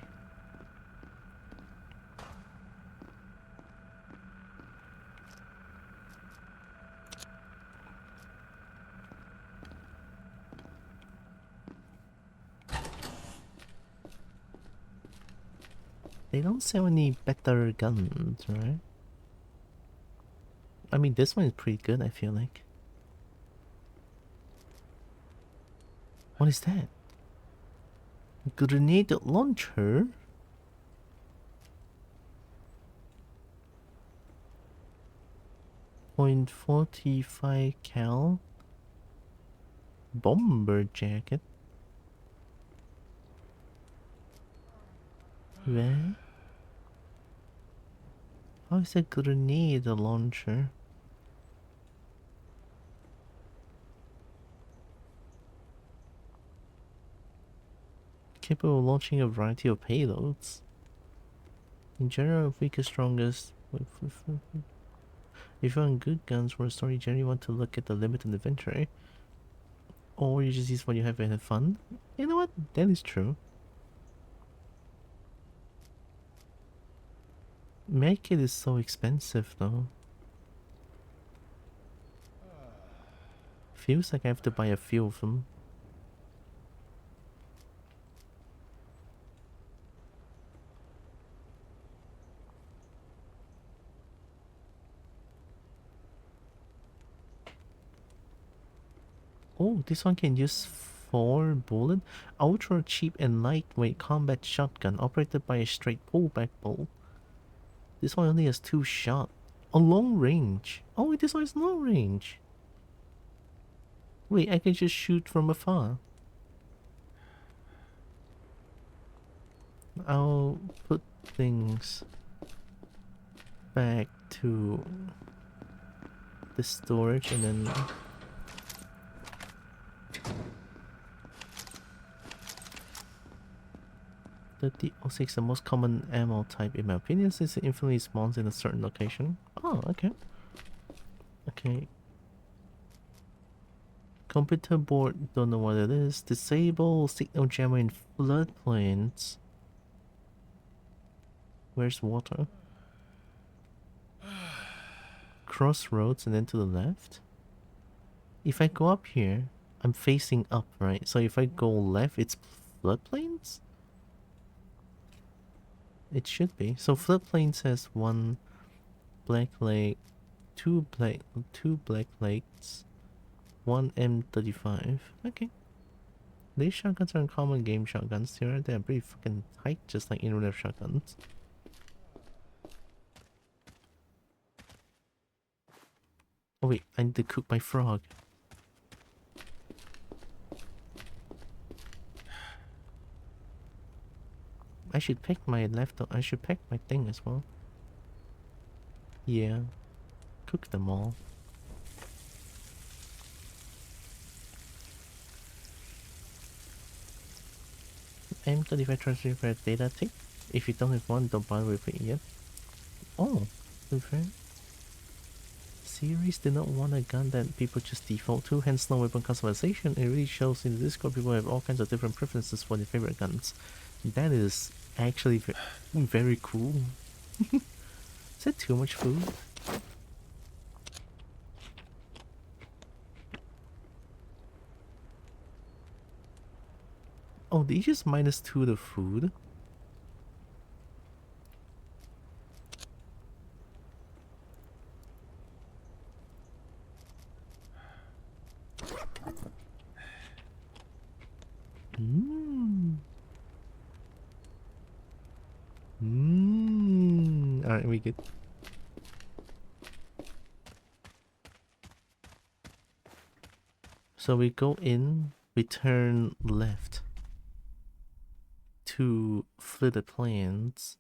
They don't sell any better guns, right? I mean, this one is pretty good, I feel like. What is that? Grenade launcher? .45 cal bomber jacket. Where? How is a grenade launcher? Capable of launching a variety of payloads. In general, weakest, strongest. If you're on good guns for a story, you generally want to look at the limited inventory. Or you just use what you have and have fun. You know what? That is true. Medkit is so expensive though. Feels like I have to buy a few of them. Oh, this one can use 4 bullet. Ultra cheap and lightweight combat shotgun operated by a straight pullback bolt. This one only has 2 shots. A long range. Oh, this one is long range. Wait, I can just shoot from afar. I'll put things back to the storage and then... The D06, the most common ammo type in my opinion, since it infinitely spawns in a certain location. Oh, okay. Okay. Computer board, don't know what it is. Disable signal jammer in floodplains. Where's water? Crossroads and then to the left? If I go up here, I'm facing up, right? So if I go left, it's floodplains? It should be. So floodplains has one black lake, two black lakes, one M35. Okay. These shotguns are uncommon game shotguns. They're pretty fucking tight, just like in real life shotguns. Oh wait, I need to cook my frog. I should pick my I should pick my thing as well. Yeah. Cook them all. M35 transfer data tick. If you don't have one, don't bother with it yet. Oh, okay. Series did not want a gun that people just default to, hence no weapon customization. It really shows in the Discord people have all kinds of different preferences for their favorite guns. That is actually very cool. Is that too much food? Oh, they just -2 the food? Alright, we good. So we go in, we turn left to flooded plains.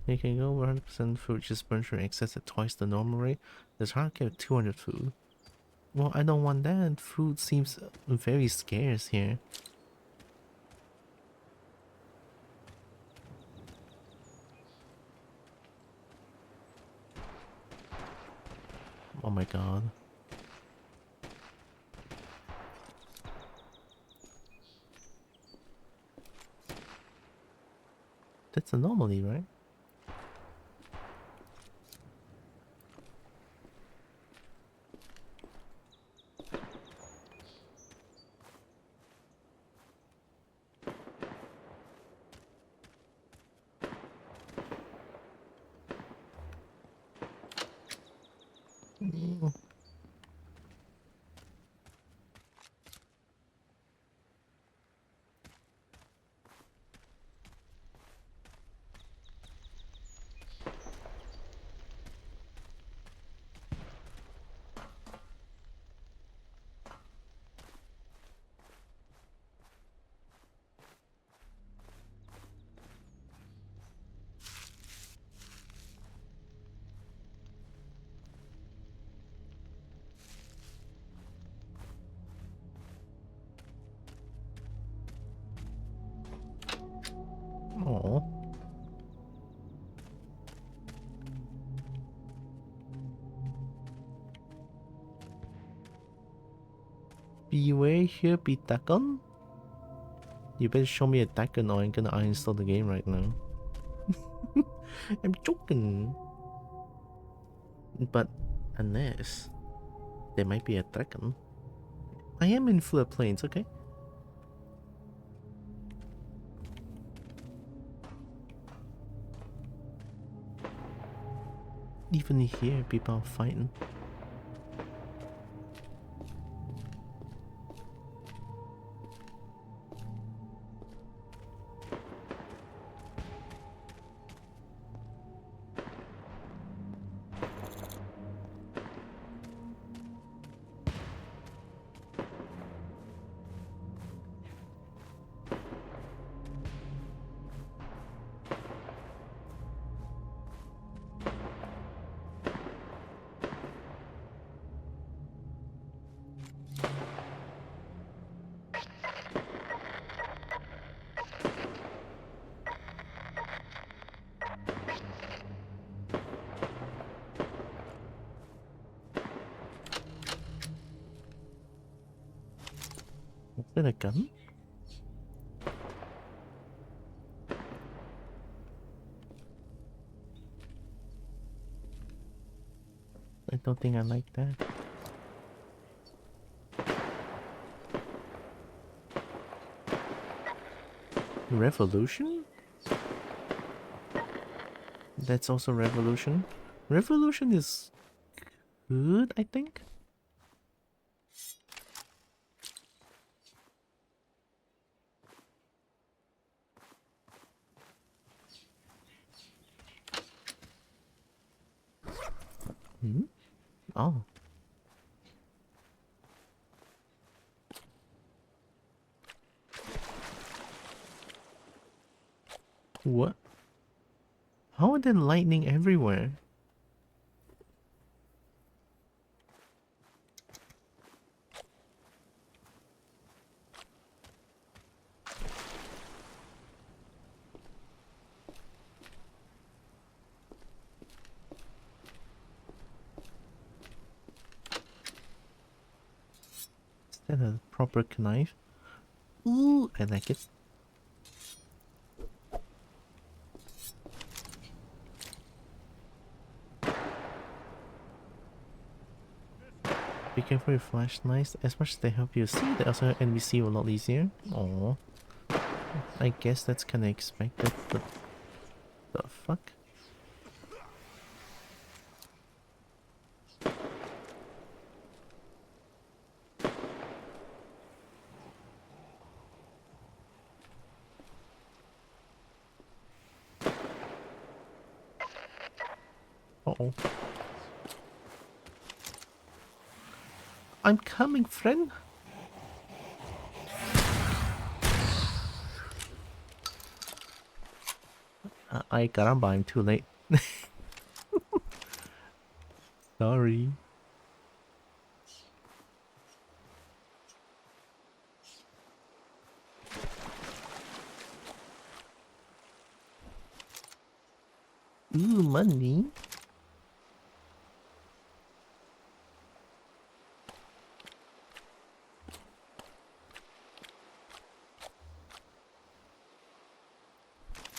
You can go 100% food, just burn your excess at twice the normal rate. There's hard cap 200 food. Well, I don't want that. Food seems very scarce here. Oh my god. That's anomaly, right? Oh. Beware here, be taken. You better show me a taken or I'm gonna uninstall the game right now. I'm joking. But unless there might be a taken. I am in floodplains, okay? Even here, people are fighting. Is that a gun? I don't think I like that. Revolution? That's also revolution. Revolution is good, I think. Hmm? Oh. What? How are there lightning everywhere? Is that a proper knife? Ooh, I like it. Be careful with flashlights. As much as they help you see, they also help NPC a lot easier. Oh, I guess that's kinda expected, but the fuck? Uh-oh. I'm coming, friend. I caramba, I'm too late. Sorry. Ooh, money.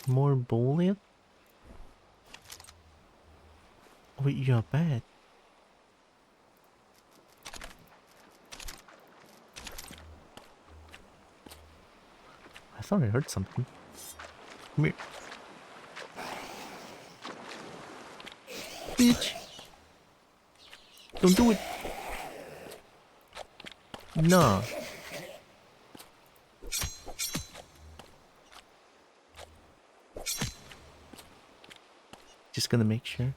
More bullet? Wait, you're bad. I thought I heard something. Come here. Bitch! Don't do it! Nah. Just gonna make sure.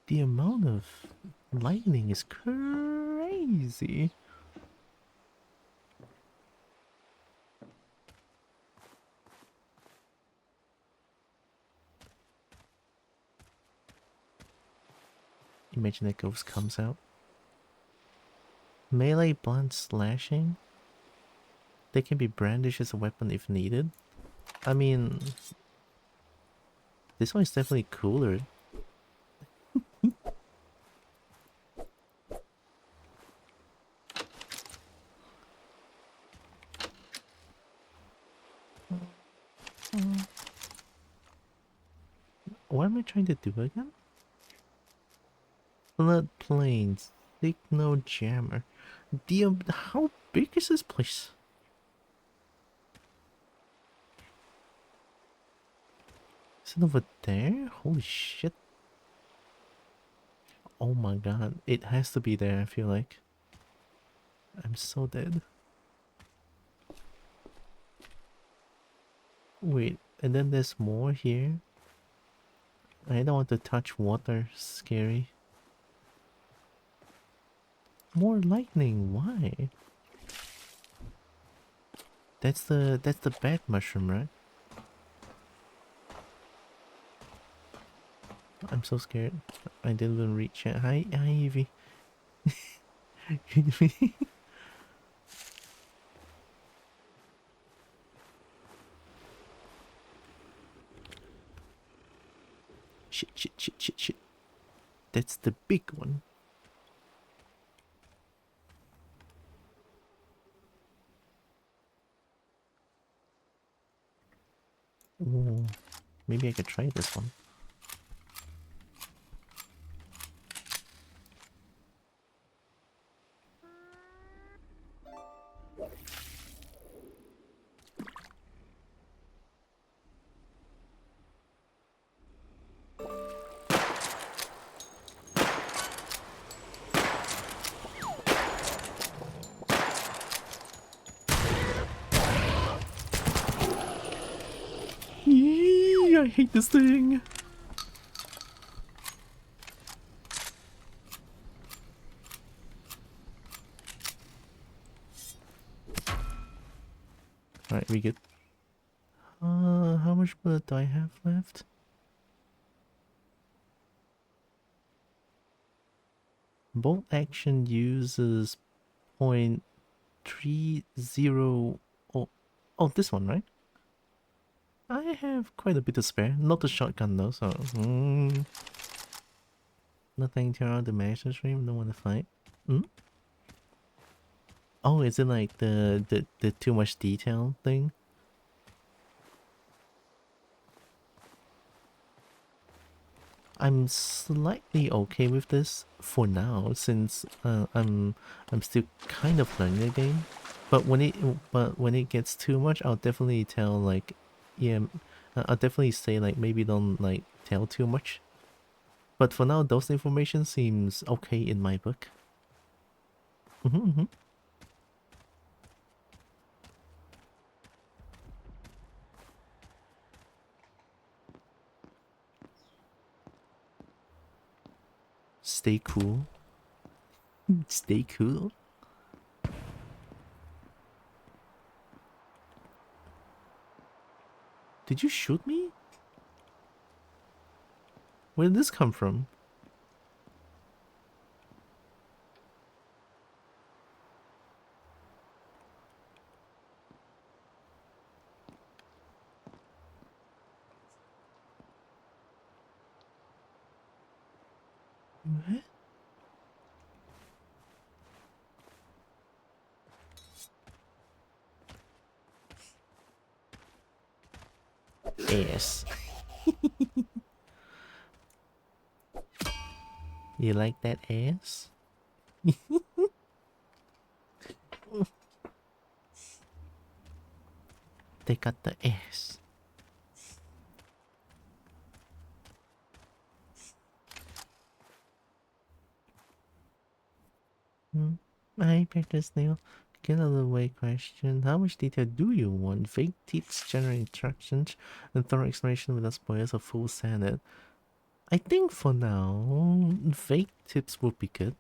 The amount of lightning is crazy. Imagine that ghost comes out. Melee blunt slashing? They can be brandished as a weapon if needed. I mean, this one is definitely cooler. What am I trying to do again? Floodplains, signal jammer. How big is this place? Is it over there? Holy shit. Oh my god, it has to be there, I feel like. I'm so dead. Wait, and then there's more here? I don't want to touch water, scary. More lightning, why? That's the bat mushroom, right? I'm so scared. I didn't even reach it. Hi Evie. Shit. That's the big one. Ooh, maybe I could try this one. Yee, I hate this thing. Alright, we good. How much blood do I have left? Bolt action uses 0.30. Oh, this one, right? I have quite a bit to spare. Not the shotgun though, so nothing to around the master stream. Don't want to fight. Hmm? Oh, is it like the too much detail thing? I'm slightly okay with this for now, since I'm still kind of learning the game. But when it gets too much, I'll definitely tell like, yeah, I'll definitely say like maybe don't like tell too much. But for now, those information seems okay in my book. Stay cool. Stay cool. Did you shoot me? Where did this come from? What? Ass. You like that ass? They got the ass. I picked this nail. Get out of the way question. How much detail do you want? Fake tips, general instructions, and thorough explanation without spoilers or full standard. I think for now, fake tips would be good.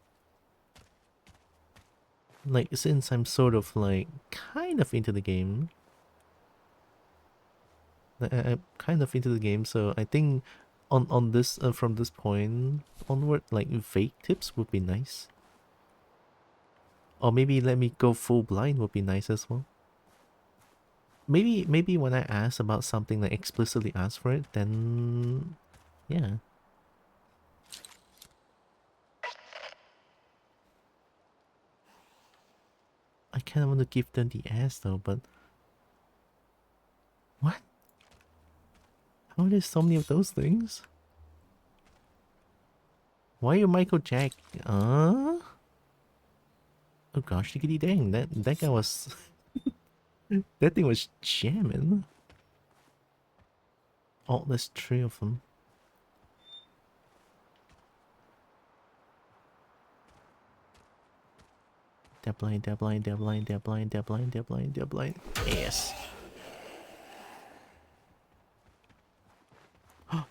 Like, since I'm sort of like, kind of into the game. I'm kind of into the game, so I think on this, from this point onward, like, fake tips would be nice. Or maybe let me go full blind would be nice as well. Maybe when I ask about something, like explicitly ask for it, then yeah. I kinda want to give them the ass though, but what? How are there so many of those things? Why are you Michael Jack? Oh gosh, diggity dang, that guy was that thing was jamming. Oh, there's 3 of them. They're blind, they're blind, they're blind, they're blind, they're blind, they're blind, they're blind. Yes.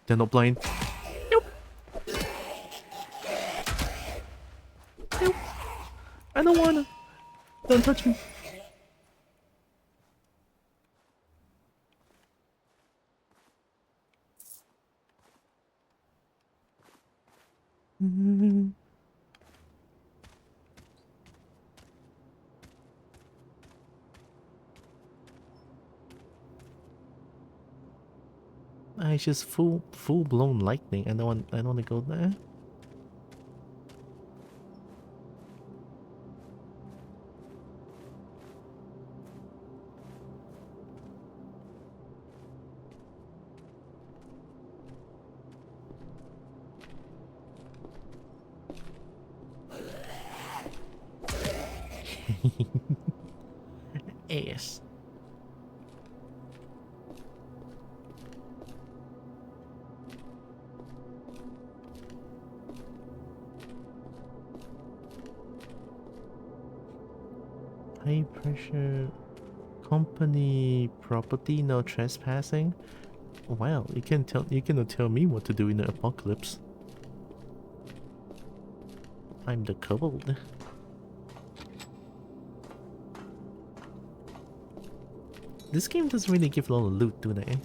They're not blind. Nope. Nope. I don't wanna. Don't touch me. It's just full blown lightning. I don't want to go there. Ass. High pressure company property, no trespassing. Wow, you cannot tell me what to do in the apocalypse. I'm the kobold. This game doesn't really give a lot of loot, do they?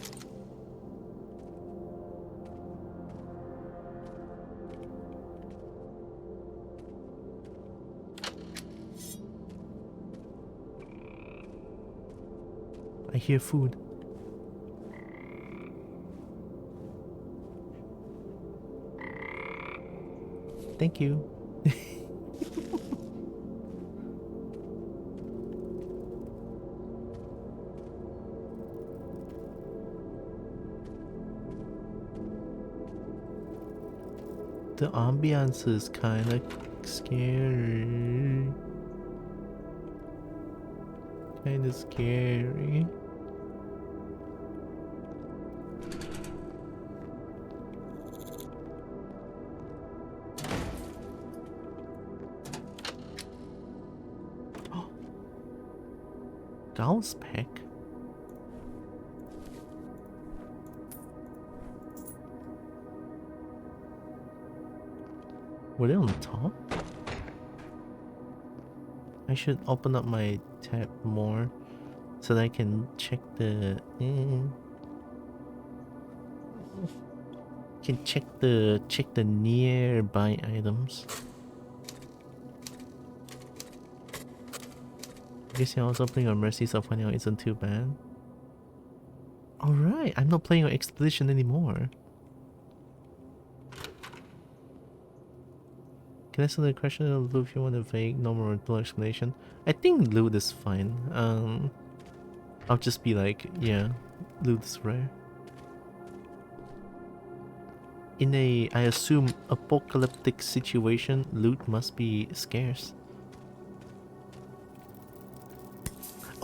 I hear food. Thank you. The ambiance is kind of scary. Kind of scary. Gauss pack. Were they on top? I should open up my tab more so that I can check the check the nearby items. I guess you're also playing on Mercies of Finding Out isn't too bad. Alright, I'm not playing on Expedition anymore. Can I answer the question of loot if you want a vague, normal, or full explanation? I think loot is fine. I'll just be like, yeah, loot is rare. In a, I assume, apocalyptic situation, loot must be scarce.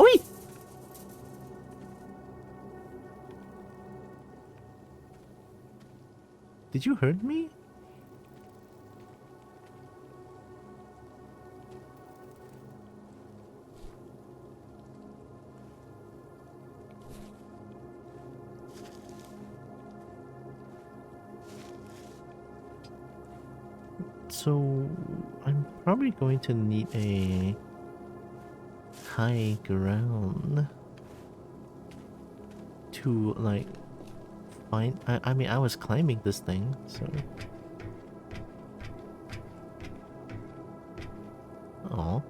Oi! Did you hurt me? So, I'm probably going to need a high ground to, like, find... I mean, I was climbing this thing, so... Oh.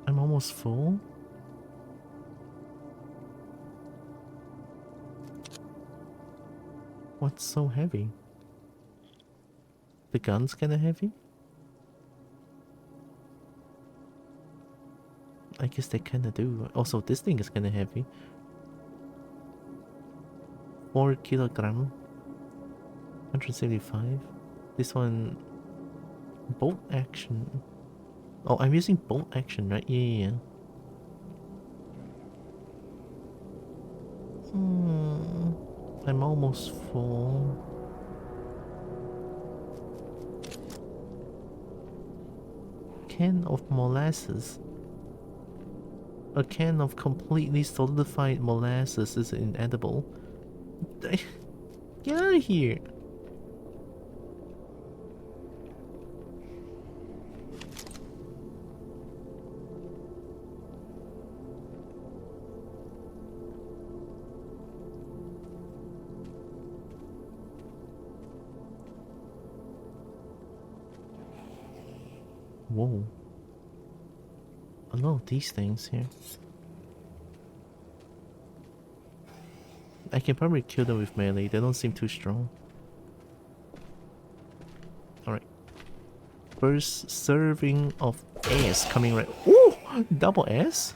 I'm almost full. What's so heavy? The gun's kinda heavy? I guess they kinda do. Also, this thing is kinda heavy. 4 kilogram. 175. This one... bolt action. Oh, I'm using bolt action, right? Yeah. I'm almost full. Can of molasses. A can of completely solidified molasses is inedible. Get out of here! Whoa. A lot of these things here. I can probably kill them with melee, they don't seem too strong. Alright. First serving of S coming right. Ooh! Double S?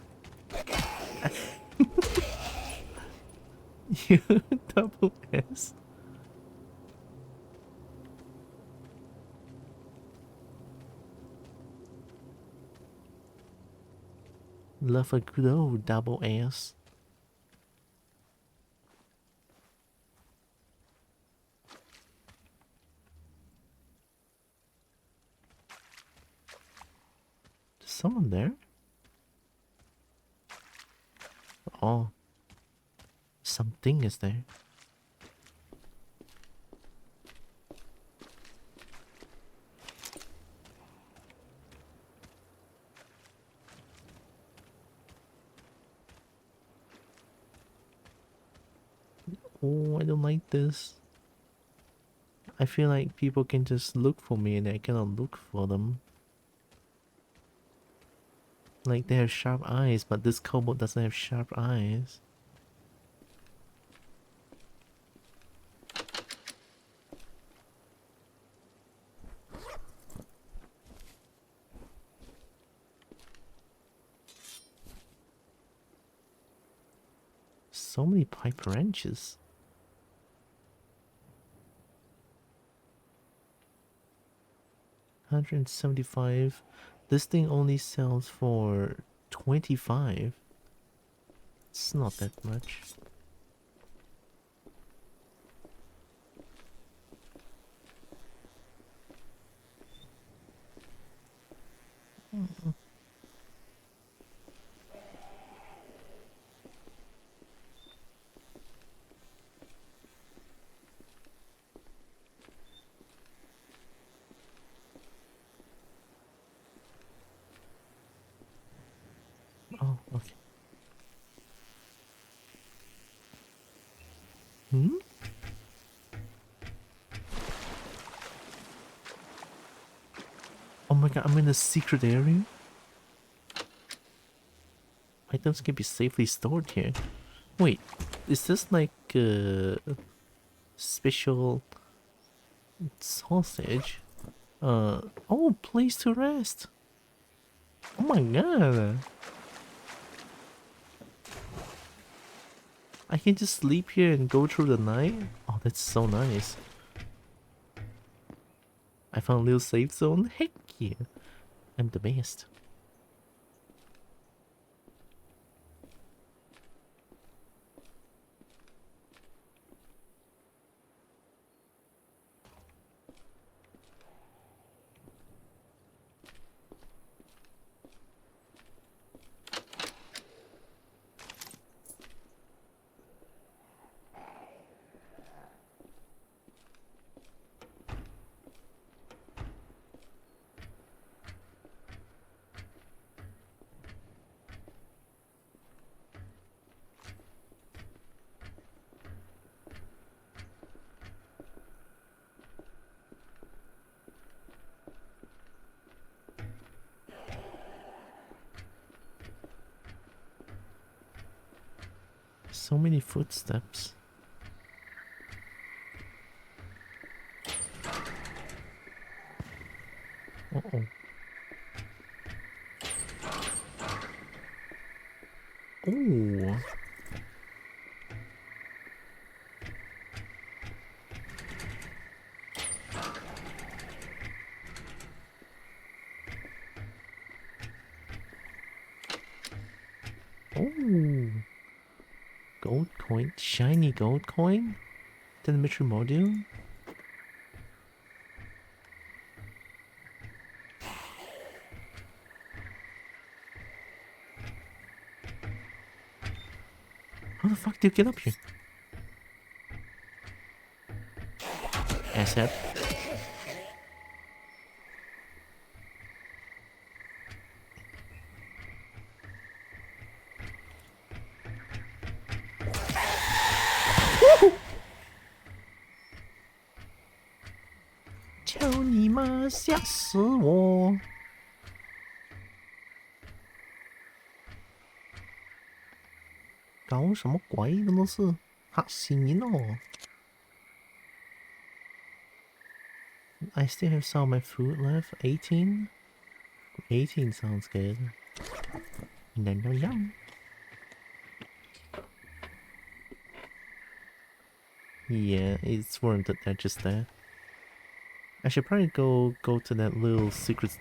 You double S. Love a good old double S. There's someone there? Oh. Something is there. Oh, I don't like this. I feel like people can just look for me and I cannot look for them. Like they have sharp eyes, but this Kobo doesn't have sharp eyes. So many pipe wrenches. $175. This thing only sells for 25. It's not that much. Oh, okay. Hmm? Oh my god, I'm in a secret area? Items can be safely stored here. Wait, is this like a special sausage? Oh, place to rest. Oh my god. I can just sleep here and go through the night? Oh, that's so nice. I found a little safe zone? Heck yeah. I'm the best. So many footsteps. Uh-oh. Oh. Oh. Gold coin. Shiny gold coin? Telemetry module? How the fuck do you get up here? Asshole. Woohoo! 操你妈！吓死我！搞什么鬼？真的是吓死人了！ I still have some of my food left. 18? 18 sounds good. Yum, yum, yum. Yeah, it's warranted there, just there. I should probably go to that little secret...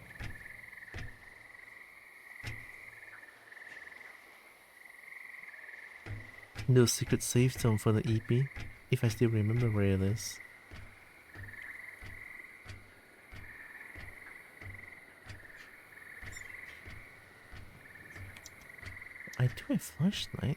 little secret safe zone for the EP, if I still remember where it is. I do have flashlight.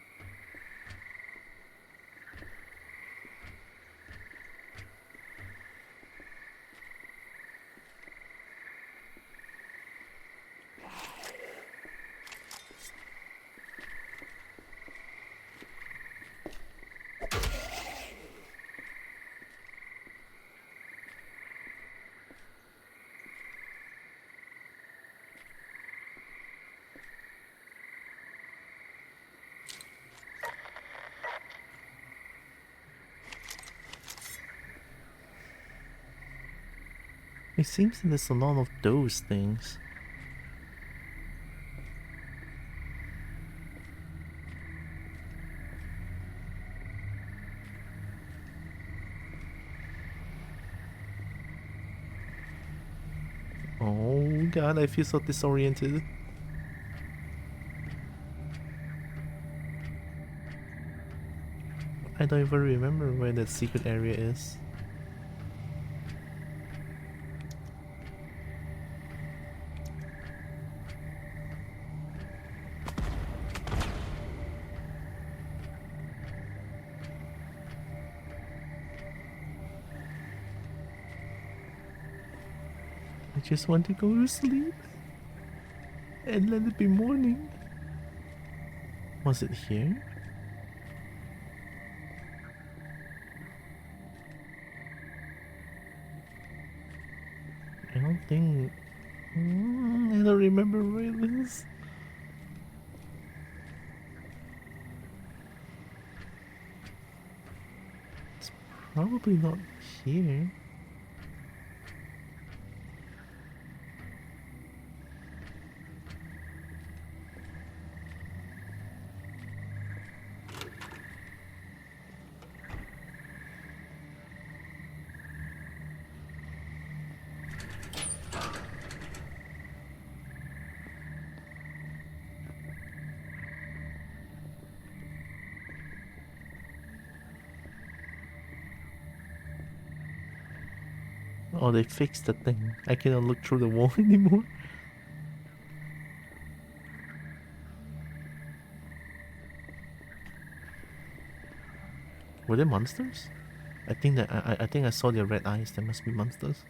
It seems that there's a lot of those things. Oh god, I feel so disoriented. I don't even remember where that secret area is. I just want to go to sleep and let it be morning. Was it here? I don't think... I don't remember where it is. It's probably not here. Oh, they fixed the thing. I cannot look through the wall anymore. Were they monsters? I think that I think I saw their red eyes. They must be monsters.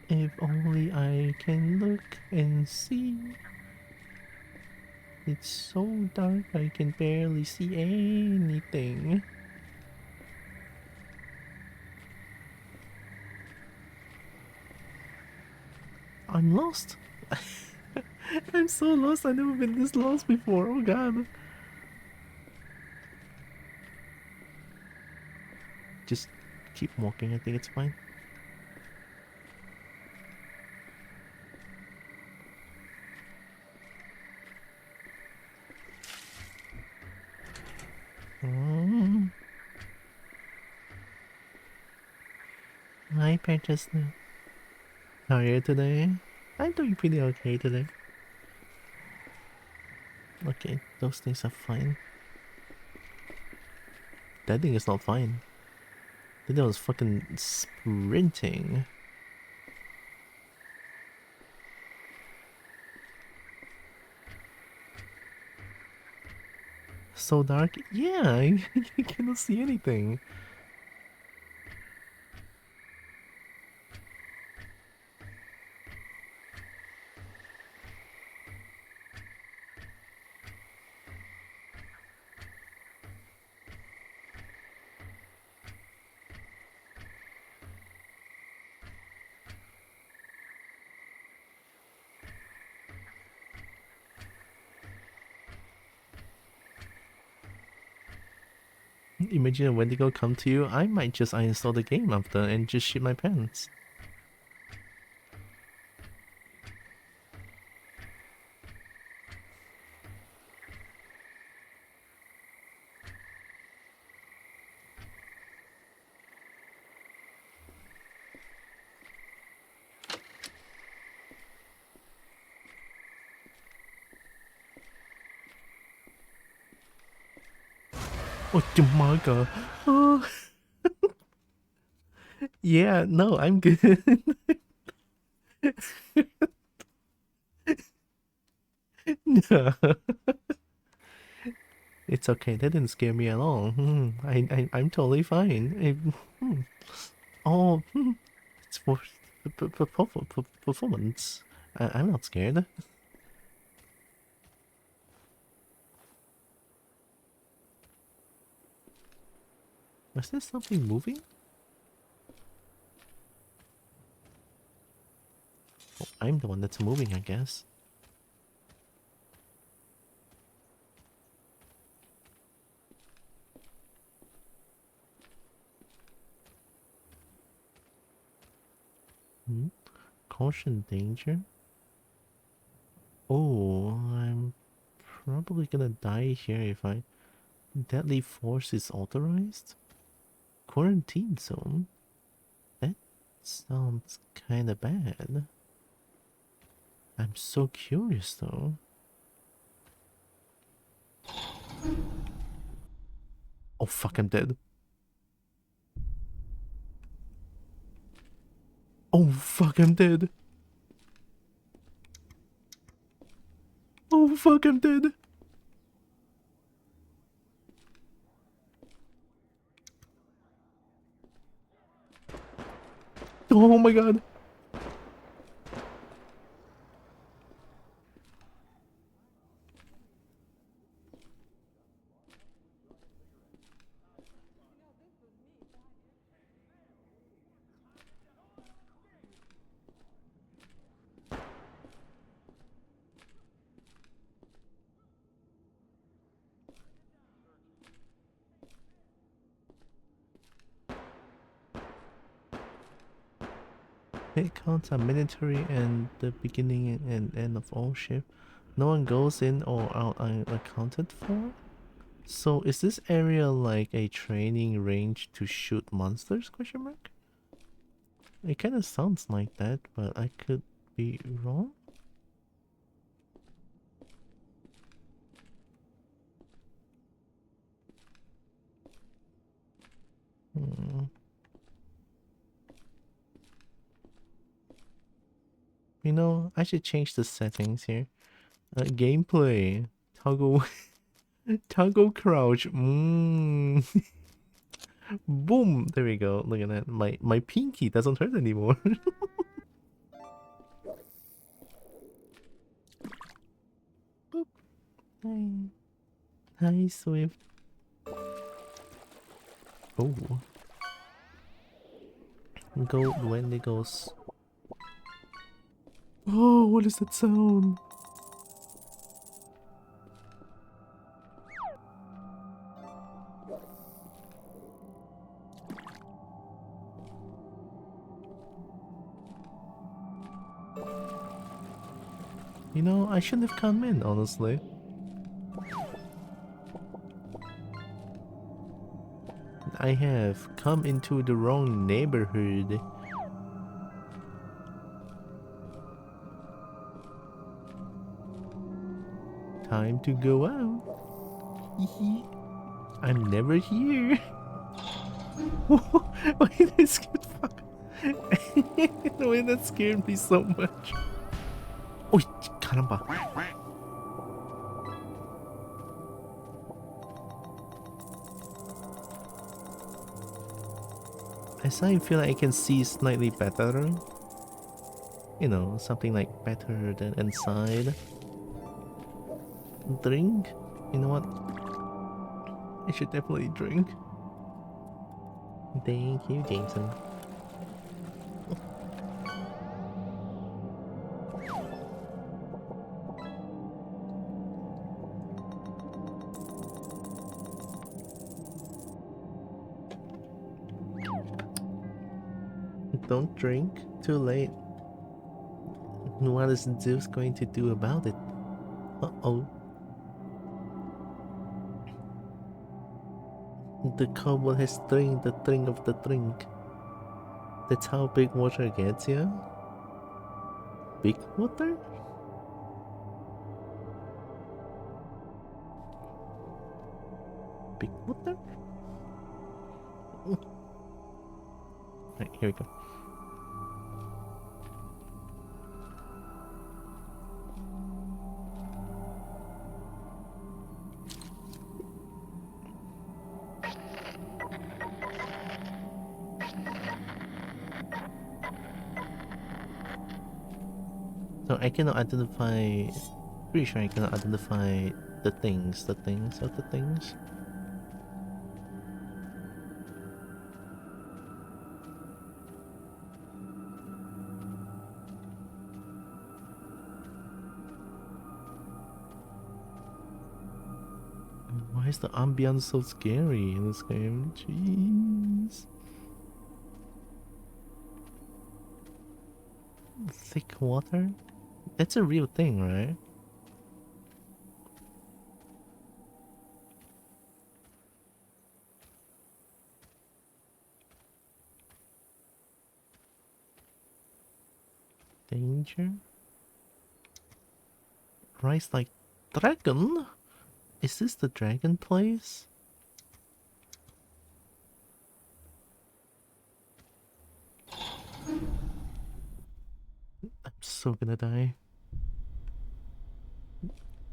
If only I can look and see. It's so dark I can barely see anything. I'm lost. I'm so lost. I've never been this lost before. Oh god. Just keep walking. I think it's fine. Hi, Patches. How are you today? I'm doing pretty okay today. Okay, those things are fine. That thing is not fine. That thing was fucking sprinting. So dark? Yeah, I cannot see anything. Imagine when they go come to you, I might just uninstall the game after and just shit my pants. Oh, my God. Oh. Yeah, no, I'm good. No. It's okay. That didn't scare me at all. I'm totally fine. Oh, it's for performance. I'm not scared. Was there something moving? Oh, I'm the one that's moving, I guess. Caution danger. Oh, I'm probably gonna die here if I... Deadly force is authorized? Quarantine zone? That sounds kinda bad. I'm so curious though. Oh fuck, I'm dead. Oh fuck, I'm dead. Oh fuck, I'm dead. Oh my god. Hit counts are mandatory and the beginning and end of all shift. No one goes in or out unaccounted for? So is this area like a training range to shoot monsters, question mark? It kinda sounds like that, but I could be wrong? You know, I should change the settings here. Gameplay. Toggle toggle crouch. Boom. There we go. Look at that. My pinky doesn't hurt anymore. Boop. Hi. Hi, Swift. Oh. Gold Wendigos. Oh, what is that sound? You know, I shouldn't have come in, honestly. I have come into the wrong neighborhood. Time to go out. I'm never here. Why that scared fuck? Why that scared me so much? Oh, caramba. I suddenly feel like I can see slightly better. You know, something like better than inside. Drink? You know what? I should definitely drink. Thank you, Jameson. Don't drink. Too late. What is Zeus going to do about it? Uh-oh. The Kobo has drained the drink of the drink. That's how big water gets you? Big water? Big water? Right, here we go. So I cannot identify. Pretty sure I cannot identify the things of the things. Why is the ambience so scary in this game? Jeez. Thick water? That's a real thing, right? Danger? Rise like dragon? Is this the dragon place? I'm so gonna die.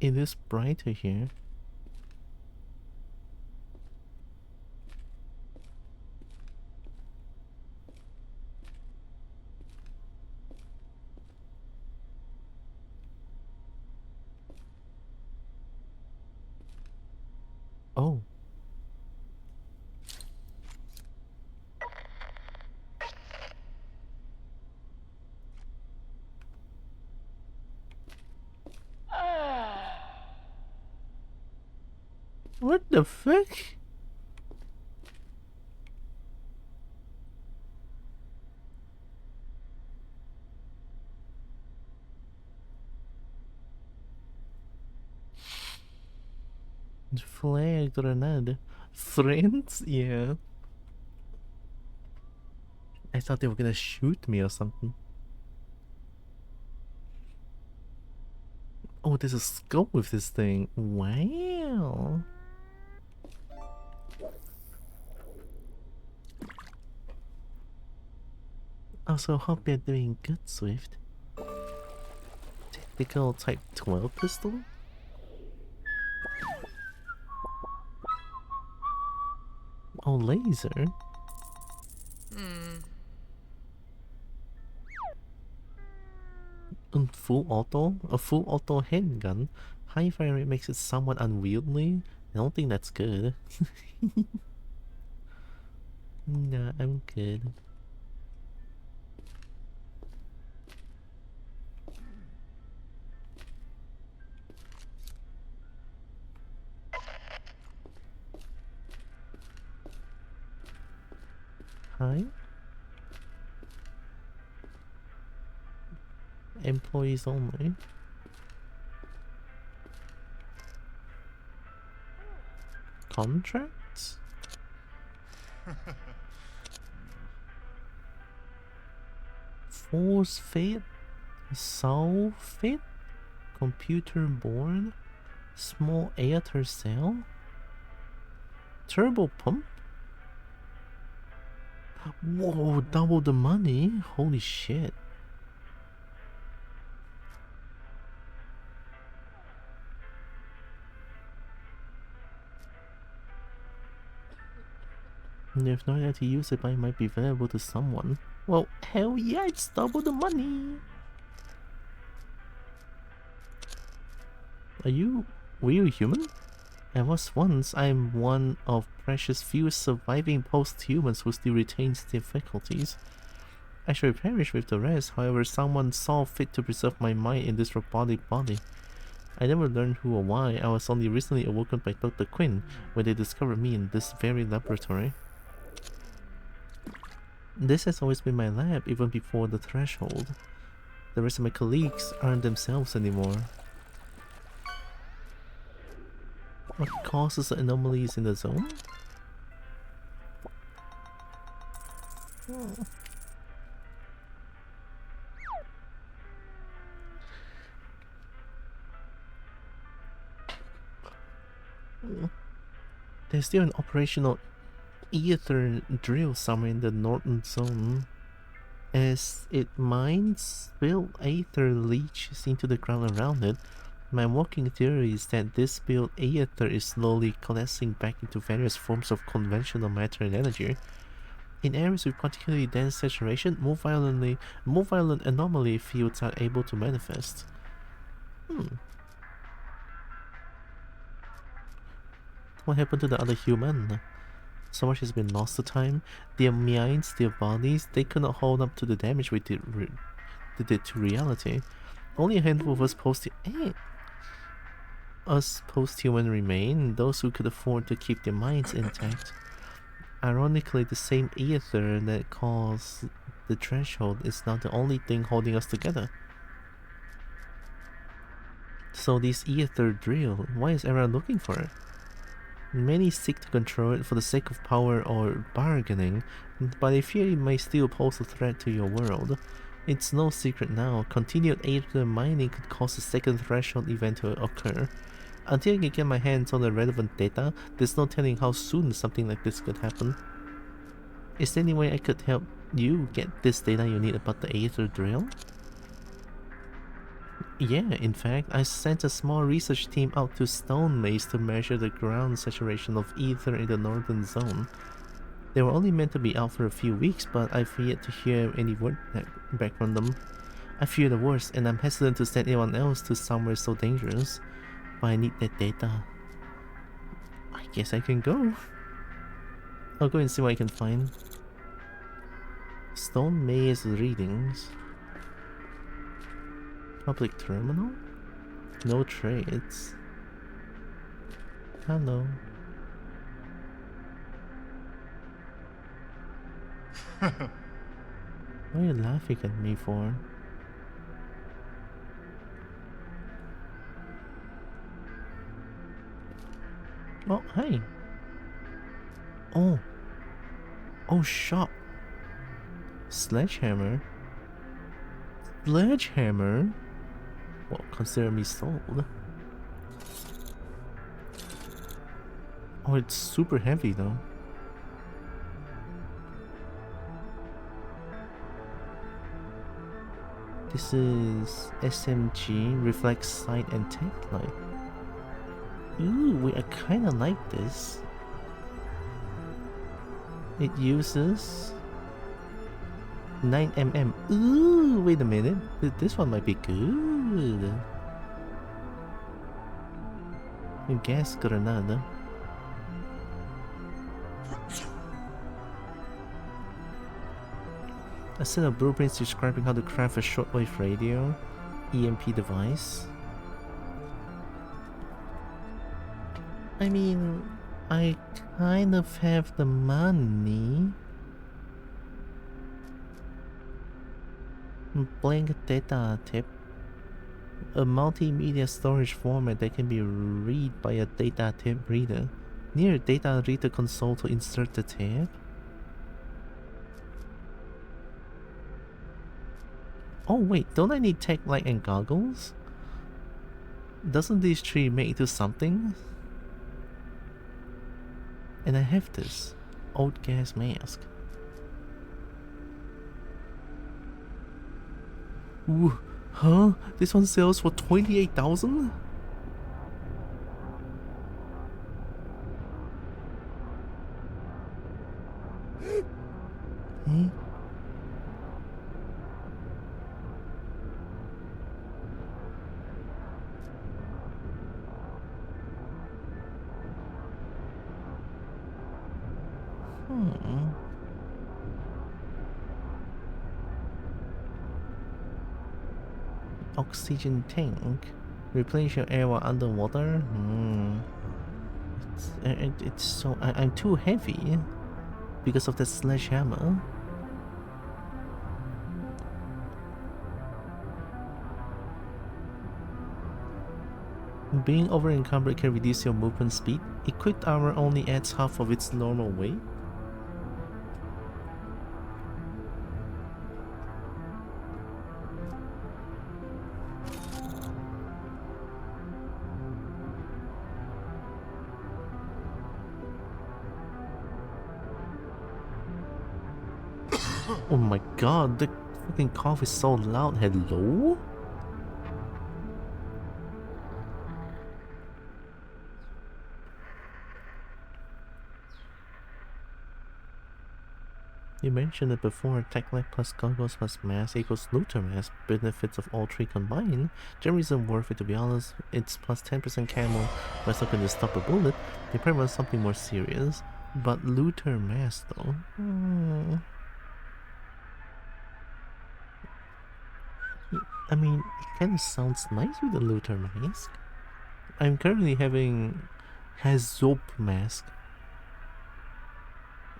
It is brighter here. Oh. What the fuck? Flare grenade. Friends? Yeah. I thought they were gonna shoot me or something. Oh, there's a scope with this thing. Wow. Also, hope you're doing good, Swift. Tactical Type 12 pistol? Oh, laser? Full auto? A full auto handgun? High fire rate makes it somewhat unwieldy? I don't think that's good. Nah, I'm good. Hi? Employees only. Contracts? Force fit? Soul fit? Computer board? Small air cell? Turbo pump? Whoa, double the money? Holy shit. And if not how to use it, but it might be valuable to someone. Well, hell yeah, it's double the money! Were you human? I was once. I'm one of precious few surviving post-humans who still retains their faculties. I should perish with the rest, however someone saw fit to preserve my mind in this robotic body. I never learned who or why. I was only recently awoken by Dr. Quinn when they discovered me in this very laboratory. This has always been my lab, even before the threshold. The rest of my colleagues aren't themselves anymore. What causes the anomalies in the zone? Hmm. There's still an operational ether drill somewhere in the northern zone. As it mines, spilled ether leaches into the ground around it. My working theory is that this spilled ether is slowly collapsing back into various forms of conventional matter and energy. In areas with particularly dense saturation, more violent anomaly fields are able to manifest. What happened to the other human? So much has been lost to time. Their minds, their bodies, they could not hold up to the damage we did to reality. Only a handful of us post-human remain, those who could afford to keep their minds intact. Ironically, the same ether that caused the threshold is now the only thing holding us together. So this ether drill, why is everyone looking for it? Many seek to control it for the sake of power or bargaining, but I fear it may still pose a threat to your world. It's no secret now, continued ether mining could cause a second threshold event to occur. Until I can get my hands on the relevant data, there's no telling how soon something like this could happen. Is there any way I could help you get this data you need about the ether drill? Yeah, in fact, I sent a small research team out to Stone Maze to measure the ground saturation of ether in the northern zone. They were only meant to be out for a few weeks, but I've yet to hear any word back from them. I fear the worst, and I'm hesitant to send anyone else to somewhere so dangerous. But I need that data. I guess I can go. I'll go and see what I can find. Stone Maze readings. Public terminal? No trades. Hello. What are you laughing at me for? Oh, hey. Oh. Oh, shop. Sledgehammer? Sledgehammer? Well, consider me sold. Oh, it's super heavy though. This is SMG, reflects sight and tech light. Ooh, I kinda like this. It uses 9mm. Ooh, wait a minute. This one might be good. Gas granada. A set of blueprints describing how to craft a shortwave radio EMP device. I mean, I kind of have the money. Blank data tip. A multimedia storage format that can be read by a data tip reader. Near a data reader console to insert the tab. Oh wait, don't I need tech light and goggles? Doesn't these three make it to something? And I have this old gas mask. Ooh, huh? This one sells for 28,000? Eh? Oxygen tank. Replace your air while underwater. It's so I'm too heavy because of the sledgehammer. Being over encumbered can reduce your movement speed. Equipped armor only adds half of its normal weight. Oh my god, the fucking cough is so loud. Hello? You mentioned it before, Tech Life plus Goggles plus Mass equals Looter Mass. Benefits of all three combined. Generally isn't worth it, to be honest. It's plus 10% camo, but it's not going to stop a bullet. They probably want something more serious. But Looter Mass though. I mean, it kind of sounds nice with the Looter Mask. I'm currently having Hazop Mask.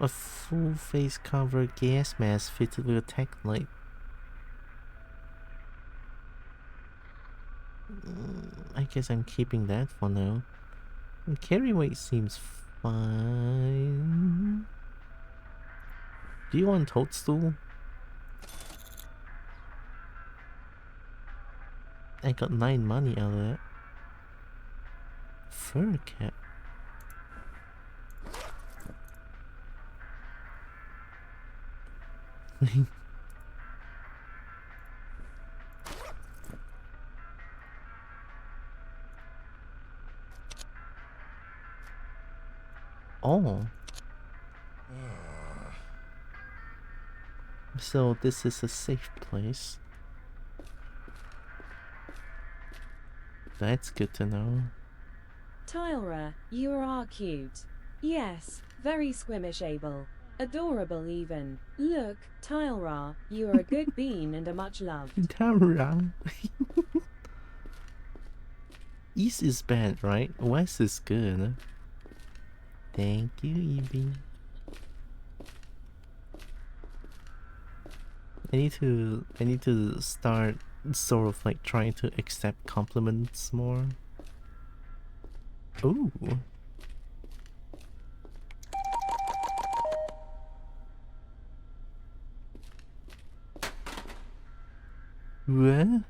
A full face cover gas mask fitted with a tech light. I guess I'm keeping that for now. The carry weight seems fine. Do you want Toadstool? I got 9 money out of that. Fur cap. Oh. So this is a safe place. That's good to know. Tylra, you are cute. Yes, very squimishable. Adorable even. Look, Tylra, you are a good bean and a much loved. Tara. East is bad, right? West is good. Thank you, Evie. I need to start sort of like trying to accept compliments more. Ooh. What?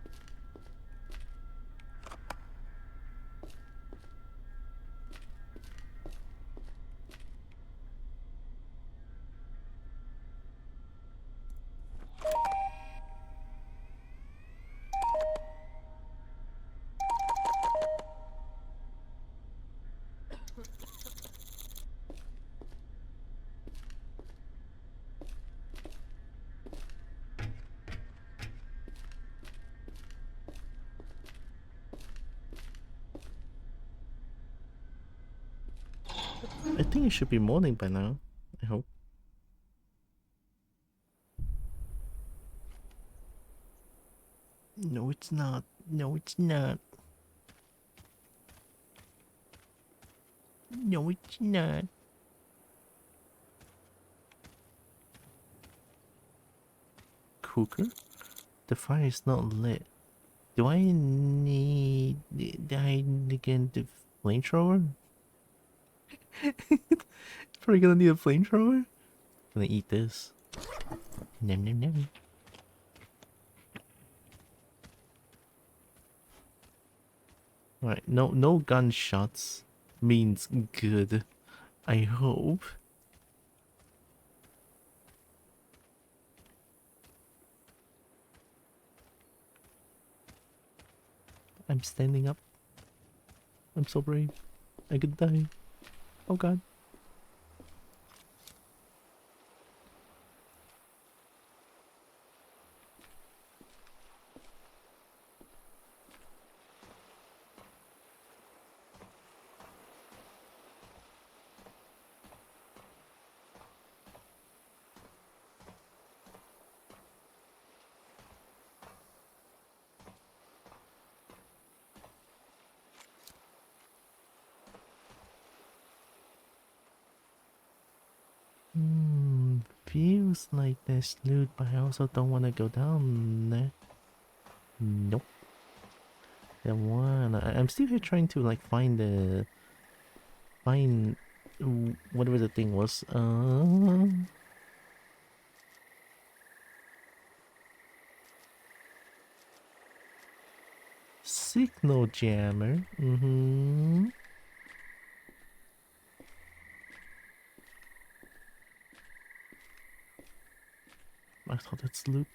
I think it should be morning by now. I hope. No, it's not. No, it's not. No, it's not. Cooker? The fire is not lit. Do I need... Do I need again the flamethrower? Probably gonna need a flamethrower. Gonna eat this. Nom nom nom. Alright, no gunshots means good. I hope. I'm standing up. I'm so brave. I could die. Oh god. Feels like there's loot, but I also don't want to go down there. Nope. The one. I'm still here trying to like find whatever the thing was. Signal jammer. I thought that's loot.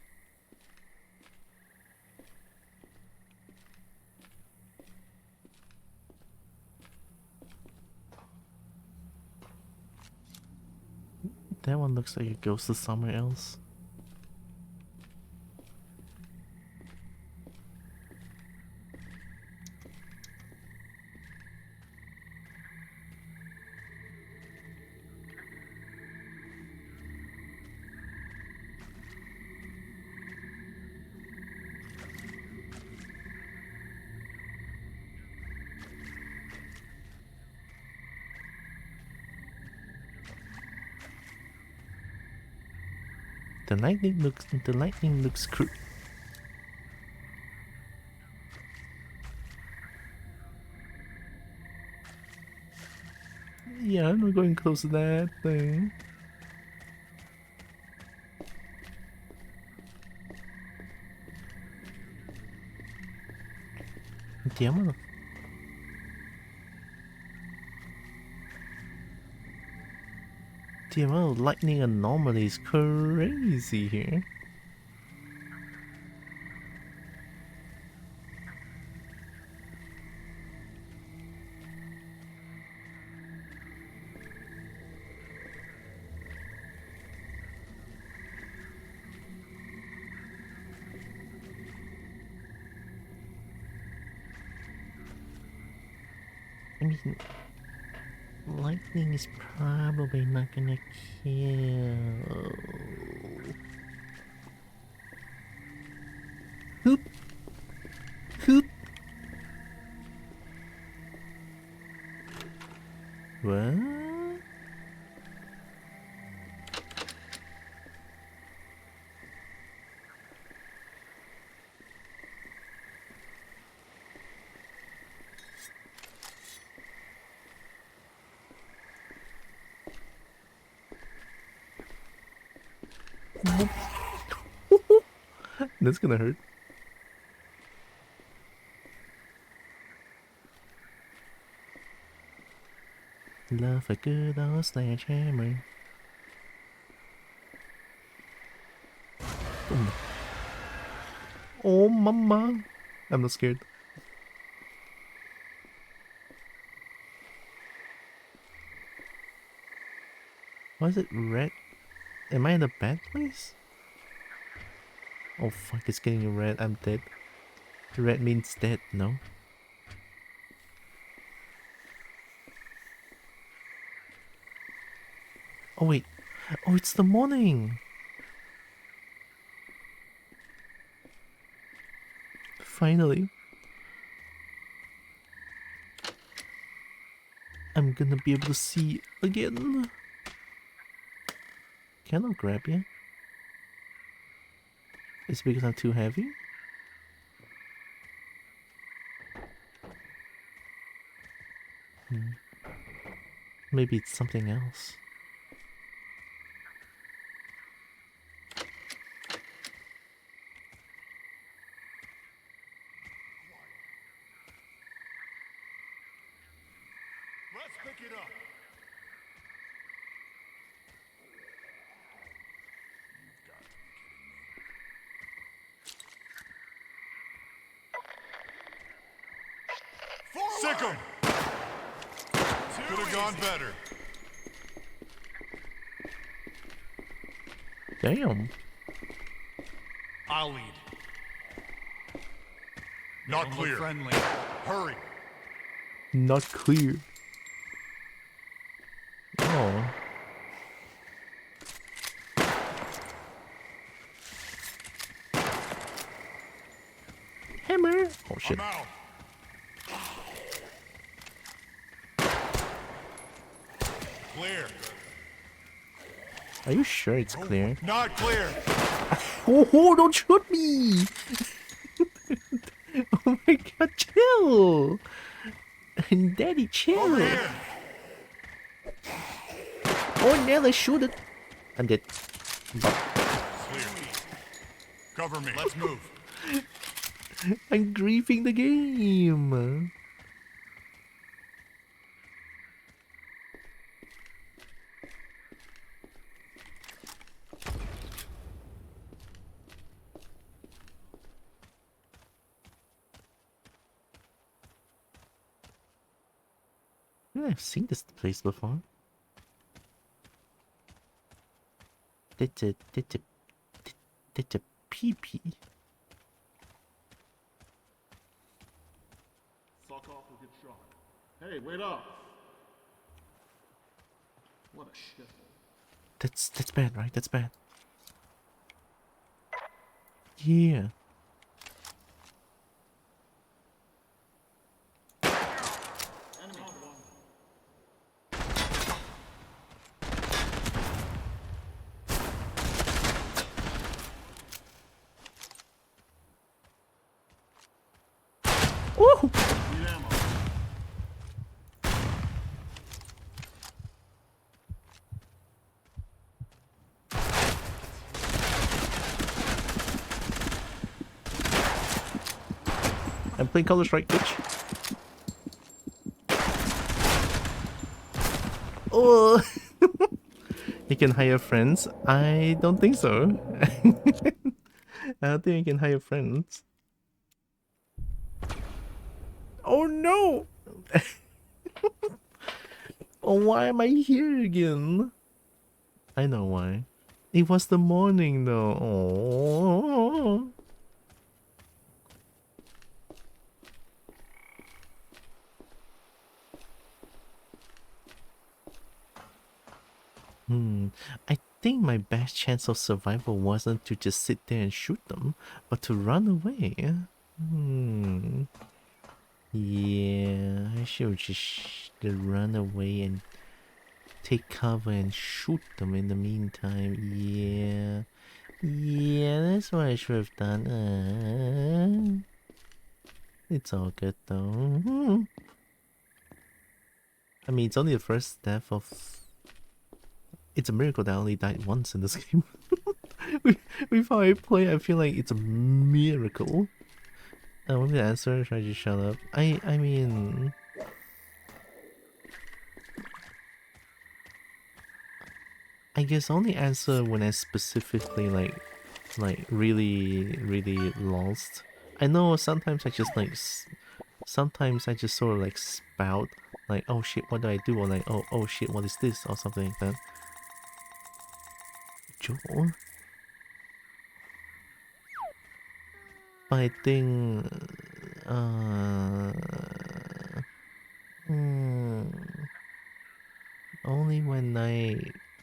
That one looks like it goes to somewhere else. The lightning looks crude. Yeah, I'm not going close to that thing. The amount of lightning anomaly is crazy here. I mean, lightning is probably not gonna kill. Hoop! Hoop! What? That's gonna hurt. Love a good old sledgehammer. Oh, mama. I'm not scared. Why is it red? Am I in a bad place? Oh fuck, it's getting red. I'm dead. Red means dead, no? Oh wait. Oh, it's the morning. Finally. I'm gonna be able to see again. Can I grab you? Is it because I'm too heavy? Maybe it's something else. Let's pick it up. Sick 'em! Could have gone better. Damn. I'll lead. Not clear. Friendly. Hurry. Not clear. Oh. Hammer. Oh shit. I'm out. Clear. Are you sure it's clear? Not clear. Oh, don't shoot me! Oh my god, chill! Daddy, chill! Over here. Oh, Nelly, shoot it! I'm dead. But Clear. Cover me. Let's move. I'm griefing the game! Yeah, I've seen this place before. Did a pee-pee. Suck off or get shot. Hey, wait up! What a shithole. That's bad, right? That's bad. Yeah. Woo! Need ammo. I'm playing Counter-Strike, bitch. Oh! You can hire friends? I don't think so. I don't think you can hire friends. Oh no! Oh, why am I here again? I know why. It was the morning though. Oh. I think my best chance of survival wasn't to just sit there and shoot them, but to run away. Yeah, I should just run away and take cover and shoot them in the meantime. Yeah. Yeah, that's what I should have done. It's all good though. I mean, it's only the first death of... It's a miracle that I only died once in this game. With how I play, I feel like it's a miracle. Want me to answer or should I just shut up? I mean... I guess only answer when I specifically like really lost. I know sometimes I just like... Sometimes I just sort of like spout like, oh shit, what do I do? Or like, oh shit, what is this? Or something like that. Joel? But I think... only when I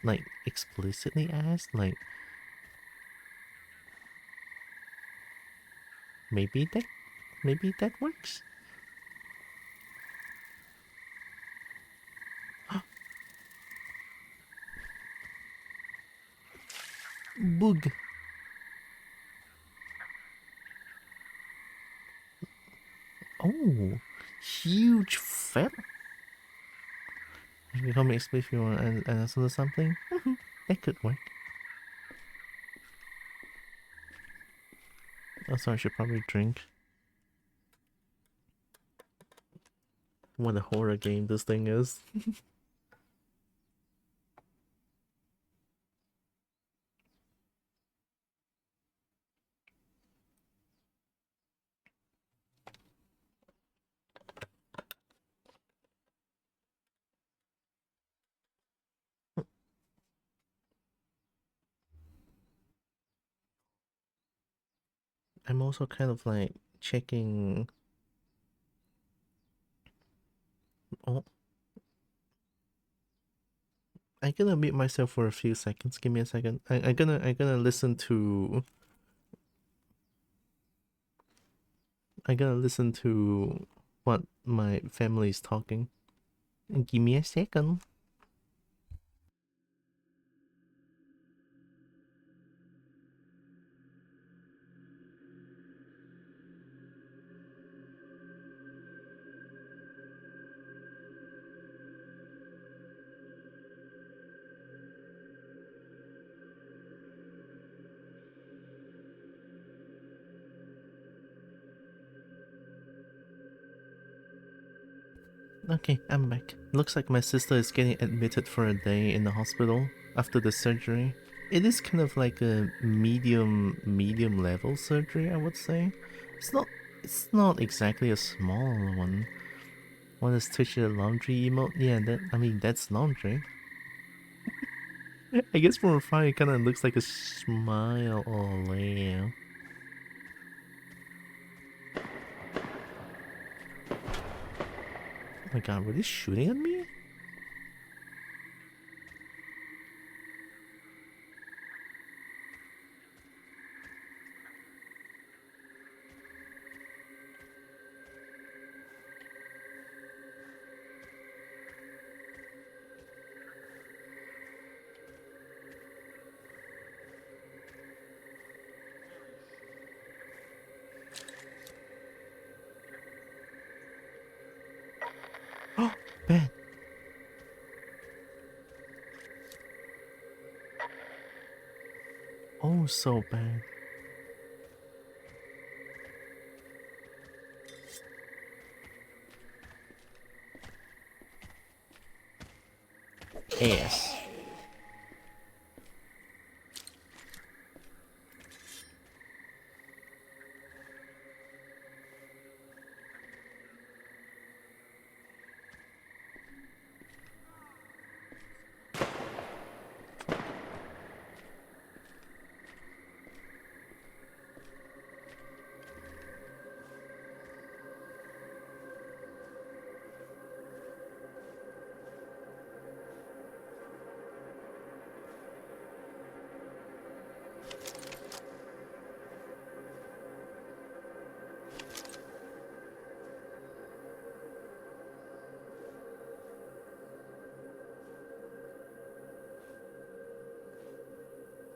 like explicitly ask, like maybe that works. Boog. Oh, huge fat. You can call me explicit if you want and answer to something. That could work. Also, I should probably drink. What a horror game this thing is. I'm also kind of like checking. Oh, I'm gonna mute myself for a few seconds. Give me a second. I'm gonna listen to. I'm gonna listen to what my family is talking. Give me a second. Okay, I'm back. Looks like my sister is getting admitted for a day in the hospital after the surgery. It is kind of like a medium level surgery, I would say. It's not exactly a small one. Want to switch the laundry emote? Yeah, that's laundry. I guess from afar it kind of looks like a smile. Oh, yeah. Oh my god, were they shooting at me? Oh, bad. Oh, so bad. Ass.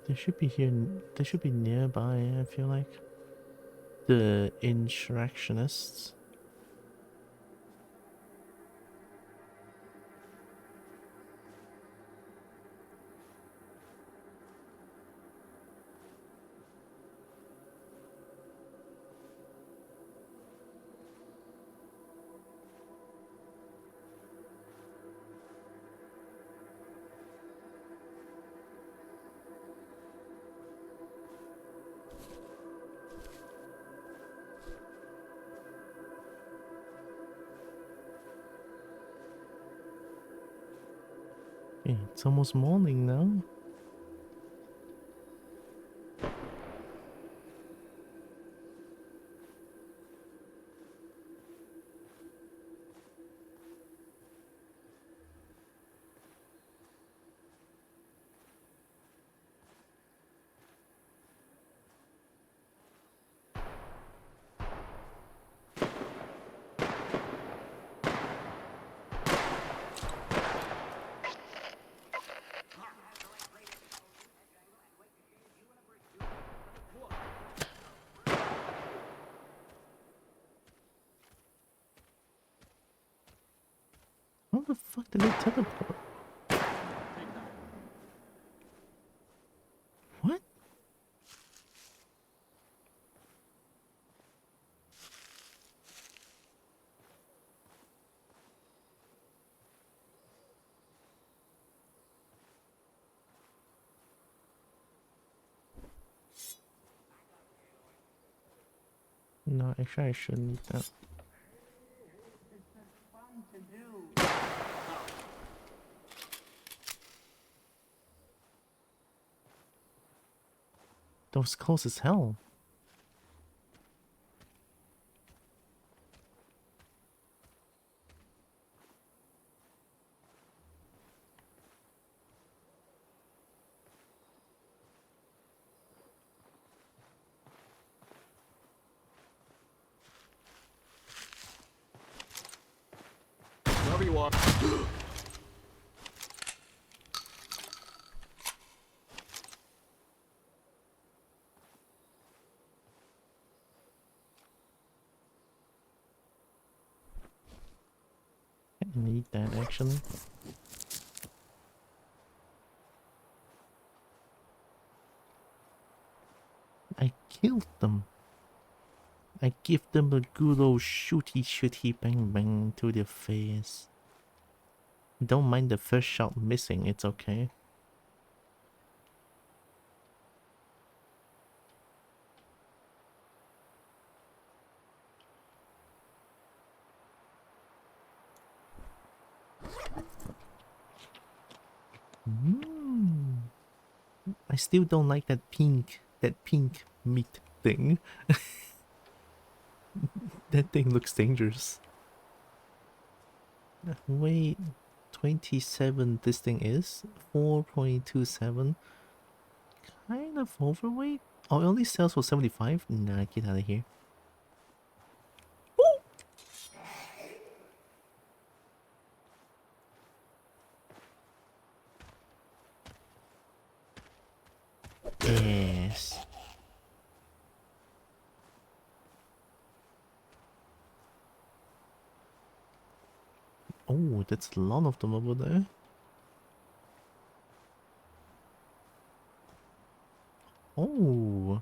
They should be here. They should be nearby, I feel like. The insurrectionists. Okay, it's almost morning now. How the fuck did they teleport? What? No, actually I shouldn't need that. That was close as hell. Wherever you are. I need that actually. I killed them. I give them a good old shooty bang bang to their face. Don't mind the first shot missing, it's okay. I still don't like that pink meat thing. That thing looks dangerous. Wait, 27 this thing is? 4.27? Kind of overweight? Oh, it only sells for 75? Nah, get out of here. Woo! Yes. Oh, that's a lot of them over there. Oh.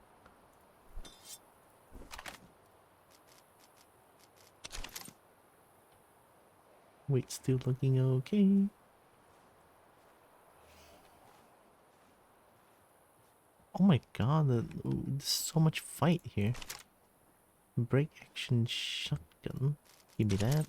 Wait, still looking okay. Oh my god, there's so much fight here. Break action shotgun. Give me that.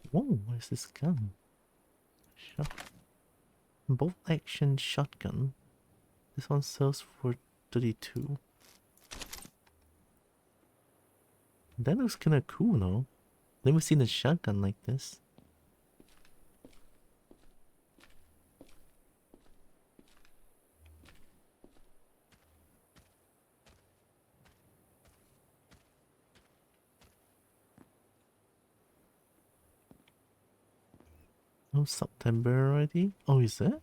Whoa, what is this gun? Bolt action shotgun. This one sells for 32. That looks kinda cool, though. Never seen a shotgun like this. Oh, September already? Oh, is it?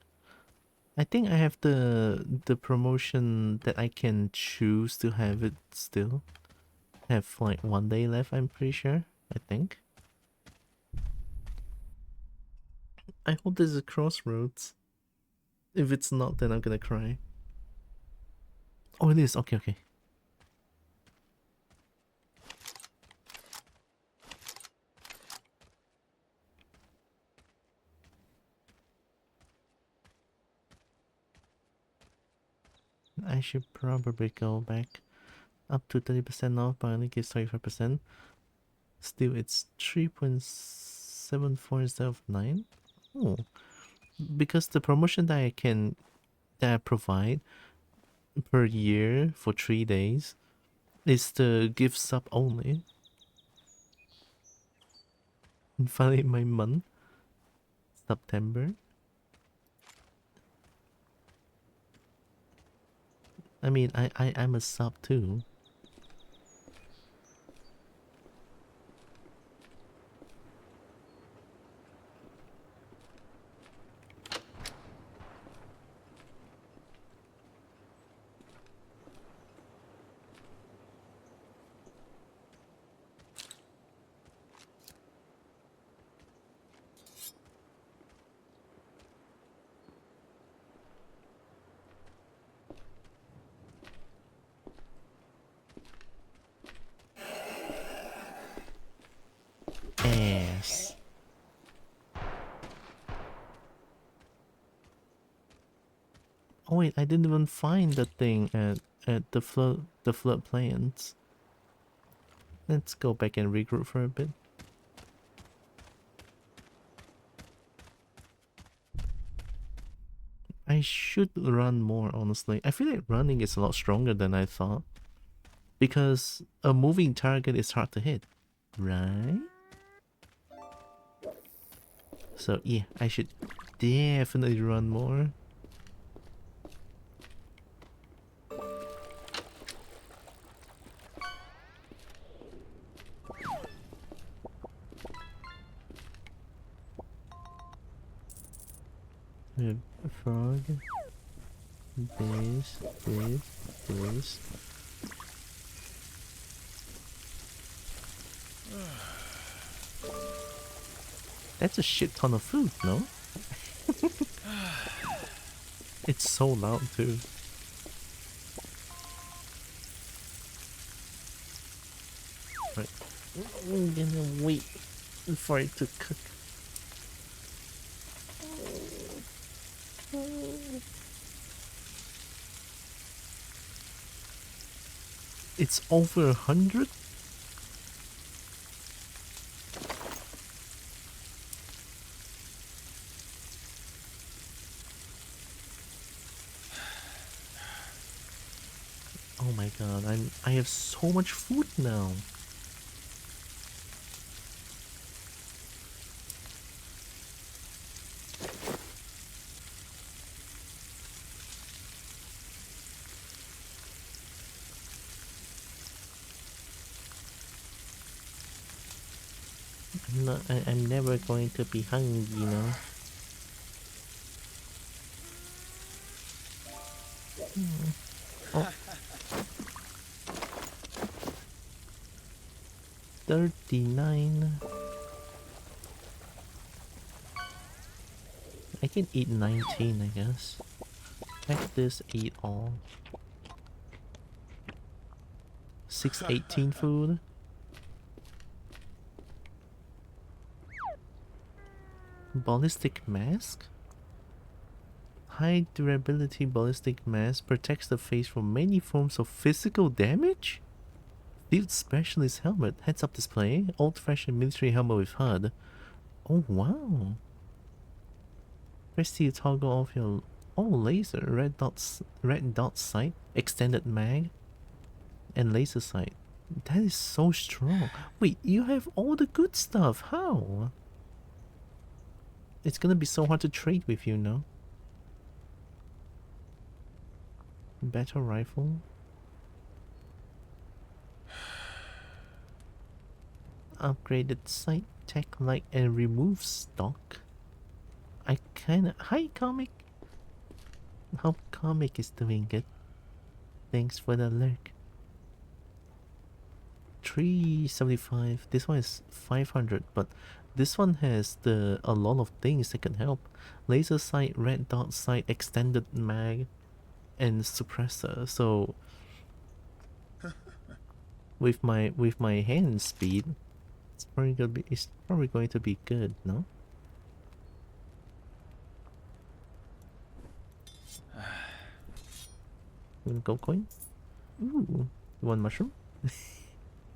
I think I have the promotion that I can choose to have it still. I have like 1 day left, I'm pretty sure. I think. I hope this is Crossroads. If it's not, then I'm gonna cry. Oh, it is. Okay, okay. I should probably go back up to 30% off, but only gives 35%. Still, it's 3.74 instead of 9. Oh, because the promotion that I provide per year for 3 days is the gift sub only. And finally, my month, September. I mean, I'm a sub too. Ass. Oh wait, I didn't even find the thing at the floodplains. Let's go back and regroup for a bit. I should run more, honestly. I feel like running is a lot stronger than I thought. Because a moving target is hard to hit, right? So yeah, I should definitely run more. A frog. This. That's a shit ton of food, no? It's so loud too. Right. I'm gonna wait for it to cook. It's over 100? Oh my god, I have so much food now. I'm never going to be hungry, you know. Oh. 39. I can eat 19, I guess. Pack this, eat all. 618 food. Ballistic mask? High durability ballistic mask protects the face from many forms of physical damage? Field specialist helmet, heads up display, old fashioned military helmet with HUD. Oh wow. Press to toggle off your laser, red dot sight, extended mag, and laser sight. That is so strong. Wait, you have all the good stuff. How? It's gonna be so hard to trade with you now. Battle rifle. Upgraded sight, tech light, and remove stock. I kinda... Hi, Comic! Hope Comic is doing good. Thanks for the lurk. 375. This one is 500, but this one has a lot of things that can help. Laser sight, red dot sight, extended mag, and suppressor. So with my hand speed, it's probably going to be good, no? You want gold coin? Ooh, you want mushroom?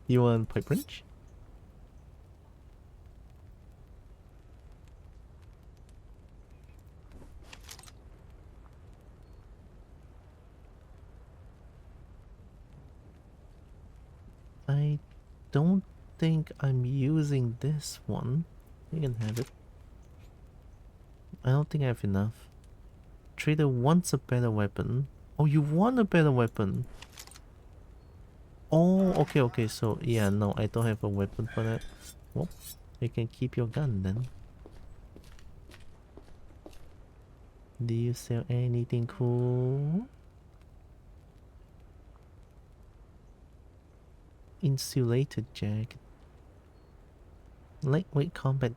You want pipe wrench? I don't think I'm using this one. You can have it. I don't think I have enough. Trader wants a better weapon. Oh, you want a better weapon? Oh, okay, so yeah, no, I don't have a weapon for that. Well, you can keep your gun then. Do you sell anything cool? Insulated jacket. Lightweight combat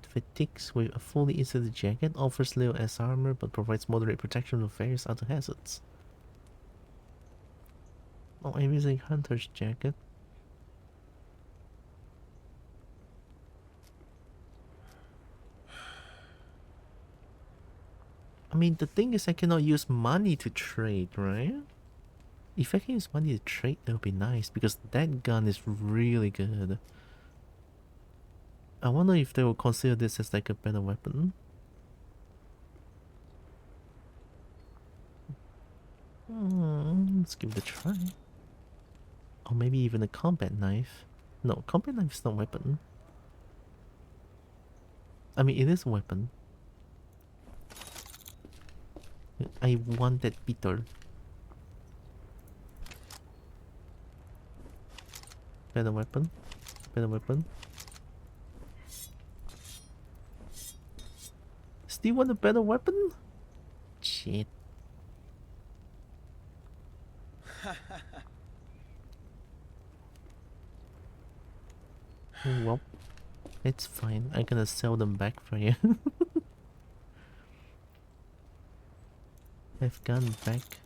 fatigues with a fully insulated jacket, offers little as armor but provides moderate protection from various other hazards. Oh, I'm using Hunter's jacket. I mean, the thing is I cannot use money to trade, right? If I can use money to trade, that would be nice, because that gun is really good. I wonder if they will consider this as like a better weapon. Let's give it a try. Or maybe even a combat knife. No, combat knife is not a weapon. I mean, it is a weapon. I want that beetle. Better weapon. Better weapon. Still want a better weapon? Shit. Well, it's fine. I'm gonna sell them back for you. I've gone back.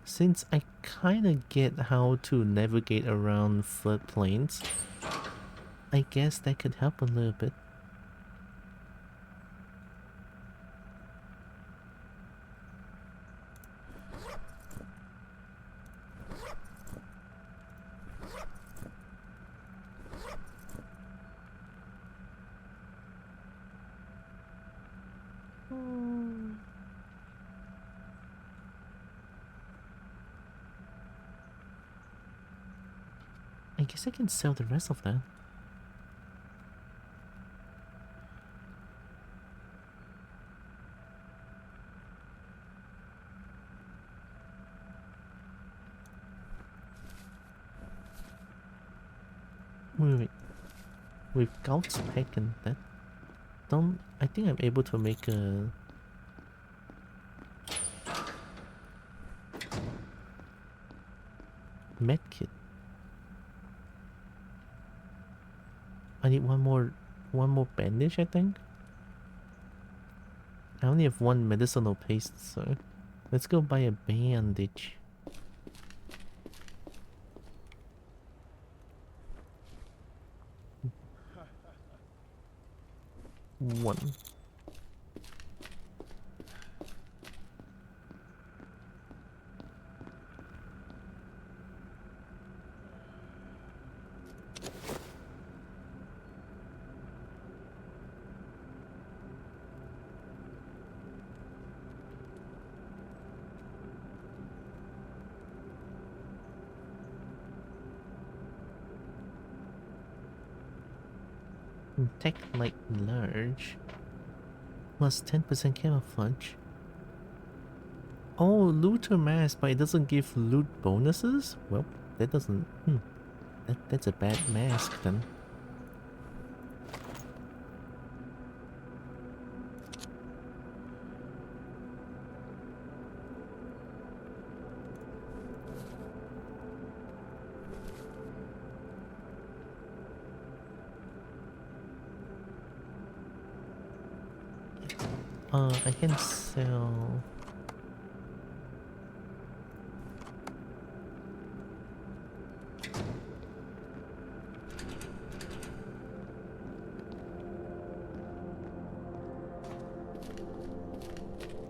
Since I kinda get how to navigate around floodplains, I guess that could help a little bit. I guess I can sell the rest of that. Wait. With Gout's pack and that, I think I'm able to make a medkit. I need one more bandage, I think. I only have one medicinal paste, so let's go buy a bandage. One. Tech light large. Plus 10% camouflage. Oh, looter mask, but it doesn't give loot bonuses? Well, that doesn't... That's a bad mask then. I can sell...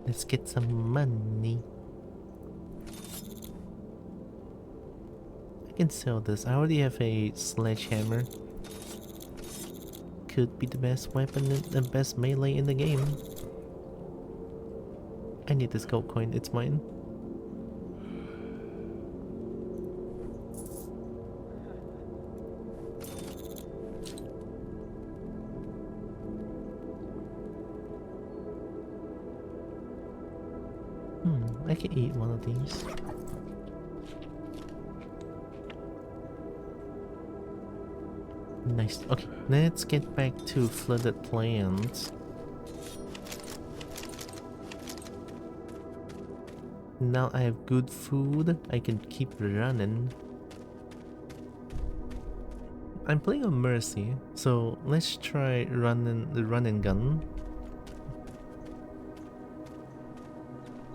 Let's get some money. I can sell this. I already have a sledgehammer. Could be the best weapon and the best melee in the game. I need this gold coin, it's mine. I can eat one of these. Nice. Okay, let's get back to flooded plains. Now I have good food, I can keep running. I'm playing on Mercy, so let's try running the run and gun.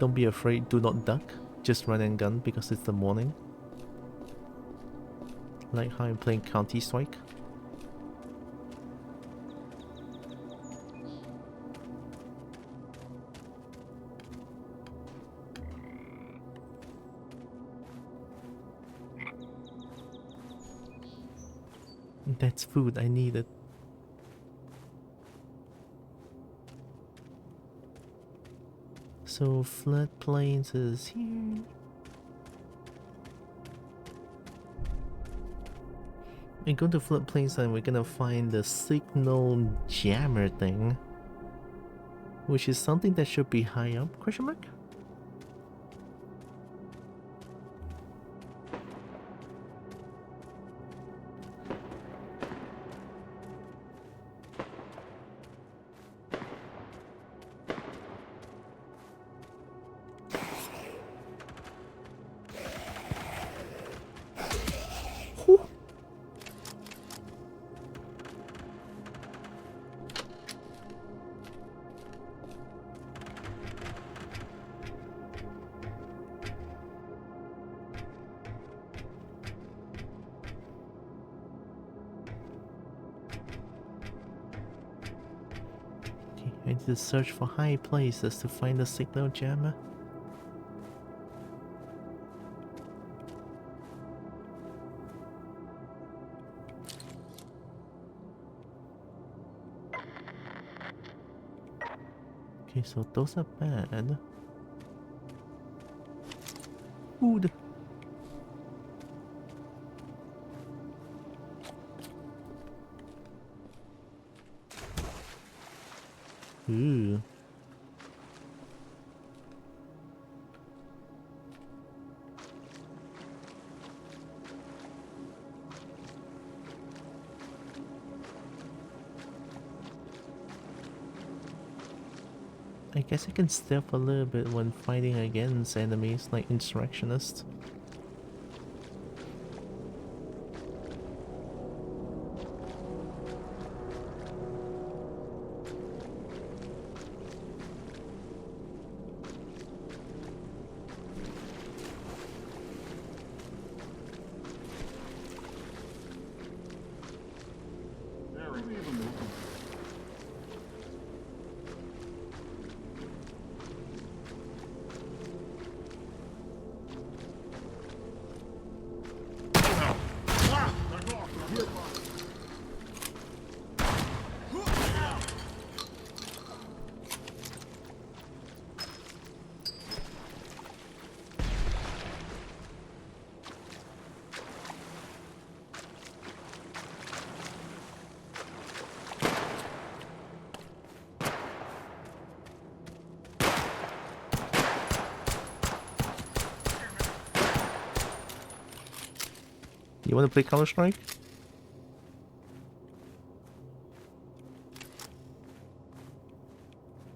Don't be afraid, do not duck, just run and gun because it's the morning. Like how I'm playing Counter-Strike. That's food, I need it. So floodplains is here. We go to floodplains and we're gonna find the signal jammer thing, which is something that should be high up, question mark? need to search for high places to find the signal jammer. Okay, so those are bad. Food. Ooh. I guess I can stealth a little bit when fighting against enemies like insurrectionists. You wanna play Counter-Strike?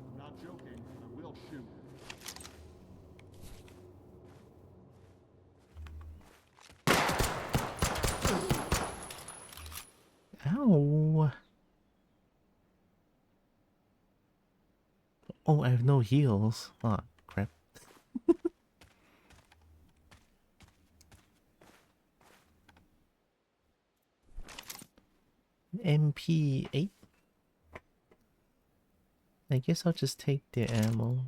I'm not joking. I will shoot. Ow! Oh, I have no heals. Ah, crap. MP8? I guess I'll just take the ammo.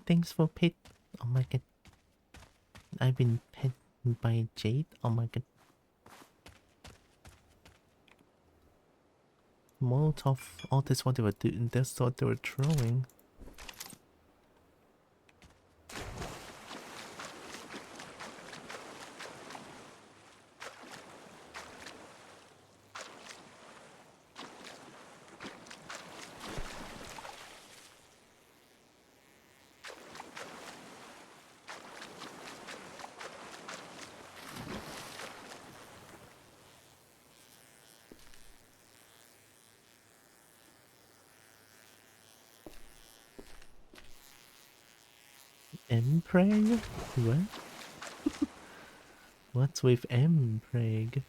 Thanks for pet. Oh my god. I've been pet by Jade. Oh my god. Molotov. Oh, that's what they were doing. That's what they were throwing. Mpreg? What? What's with Mpreg?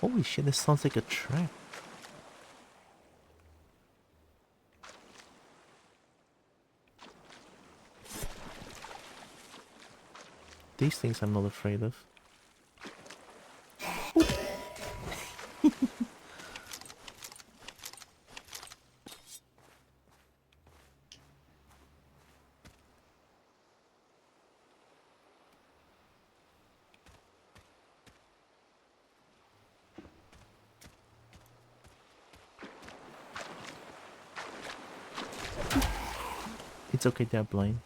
Holy shit, this sounds like a trap. These things I'm not afraid of. It's okay, they're blind.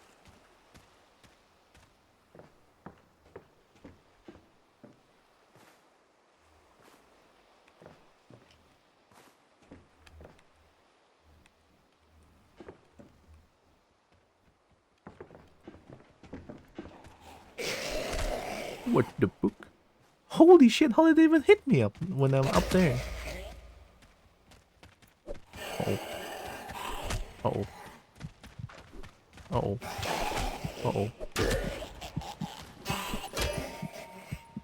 What the book? Holy shit, how did they even hit me up when I'm up there? Uh-oh. Uh-oh. Uh-oh. Uh-oh.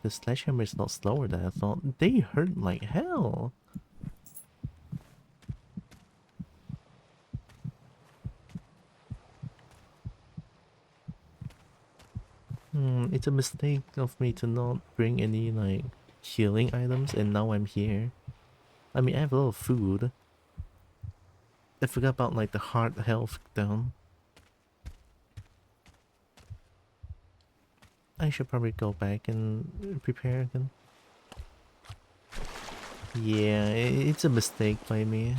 The sledgehammer is not slower than I thought. They hurt like hell. It's a mistake of me to not bring any like healing items, and now I'm here. I mean, I have a lot of food. I forgot about like the heart health down. I should probably go back and prepare again. Yeah, it's a mistake by me.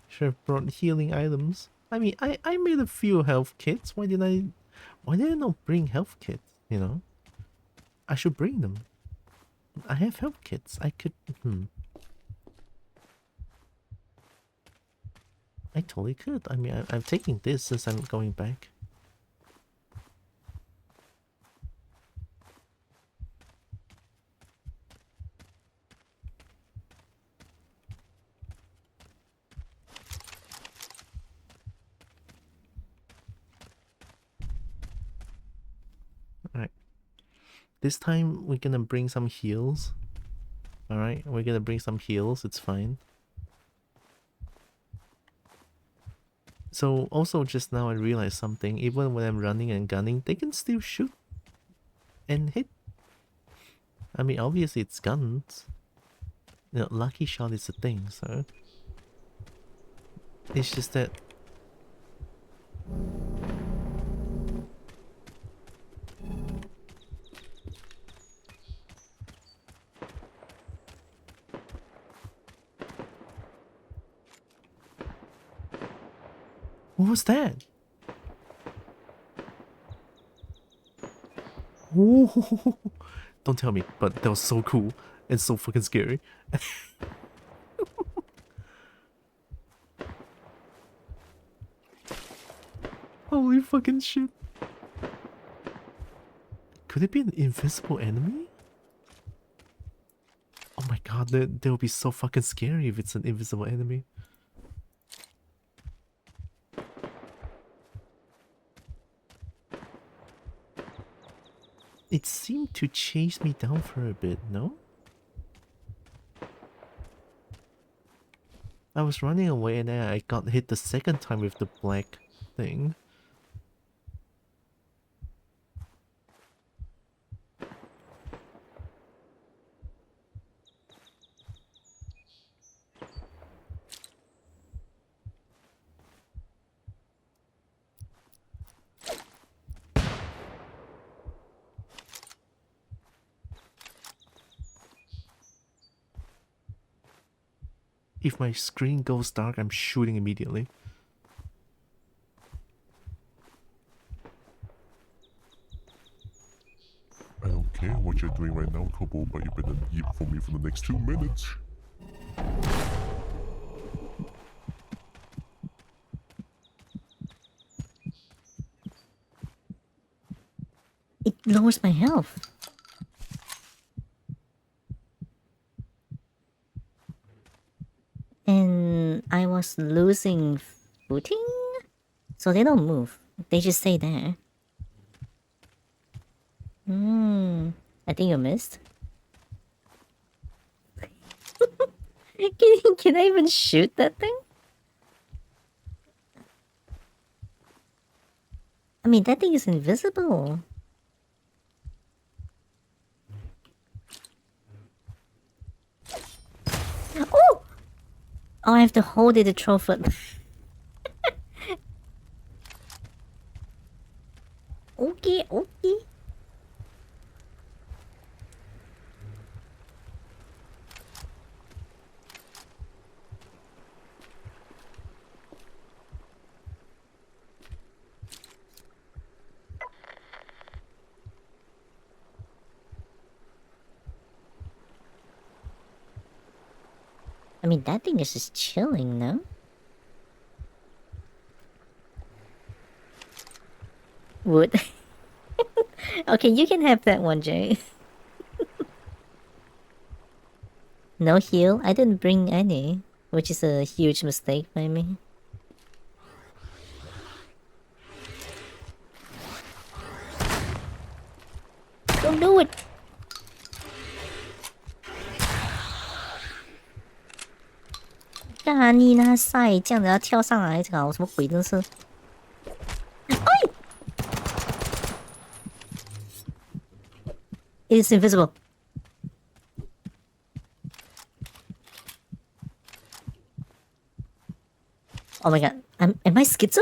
Should have brought healing items. I mean, I made a few health kits. Why did I not bring health kits, you know? I should bring them. I have health kits. I could... I totally could. I mean, I'm taking this since I'm going back. Alright. This time we're gonna bring some heals. Alright, we're gonna bring some heals, it's fine. So also just now I realized something. Even when I'm running and gunning, they can still shoot and hit. I mean, obviously it's guns. You know, lucky shot is a thing, so... It's just that... What was that? Ooh, don't tell me, but that was so cool and so fucking scary. Holy fucking shit. Could it be an invisible enemy? Oh my god, that would be so fucking scary if it's an invisible enemy. It seemed to chase me down for a bit, no? I was running away and then I got hit the second time with the black thing. If my screen goes dark, I'm shooting immediately. I don't care what you're doing right now, Kobo, but you better eat for me for the next 2 minutes. It lowers my health. And I was losing footing? So they don't move. They just stay there. I think you missed. Can I even shoot that thing? I mean, that thing is invisible. Oh! Oh, I have to hold it to throw foot. Okay, okay. I mean, that thing is just chilling, no? Wood. Okay, you can have that one, Jay. No heal? I didn't bring any, which is a huge mistake by me. Don't do it.干你那赛，这样子要跳上来搞什么鬼？真是。哎 ！It is invisible. Oh my god. Am I schizo?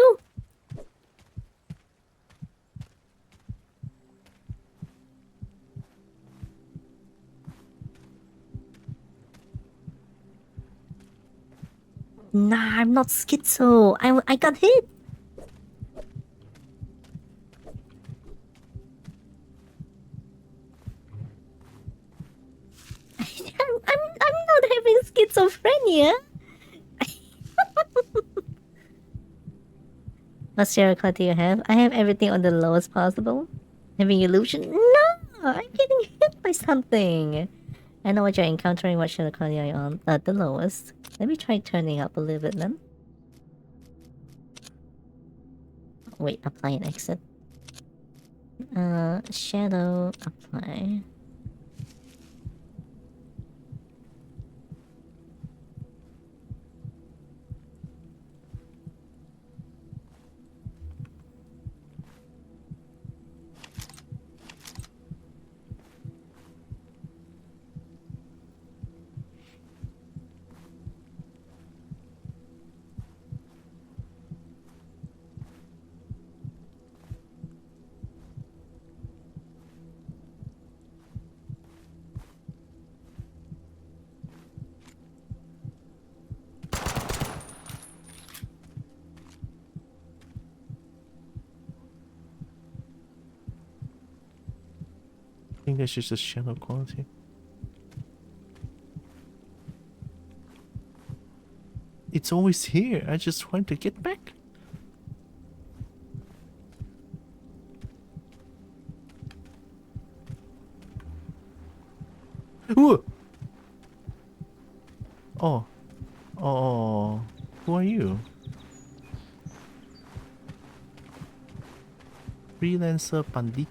Nah, I'm not schizo. I got hit. I'm not having schizophrenia. What share card do you have? I have everything on the lowest possible. Having illusion? No! I'm getting hit by something. I know what you're encountering. What share card are you on? The lowest. Let me try turning up a little bit then. Wait, apply and exit. Shadow, apply. I think that's just a shadow quality. It's always here. I just want to get back. Ooh. Oh. Oh. Who are you? Freelancer Pandit.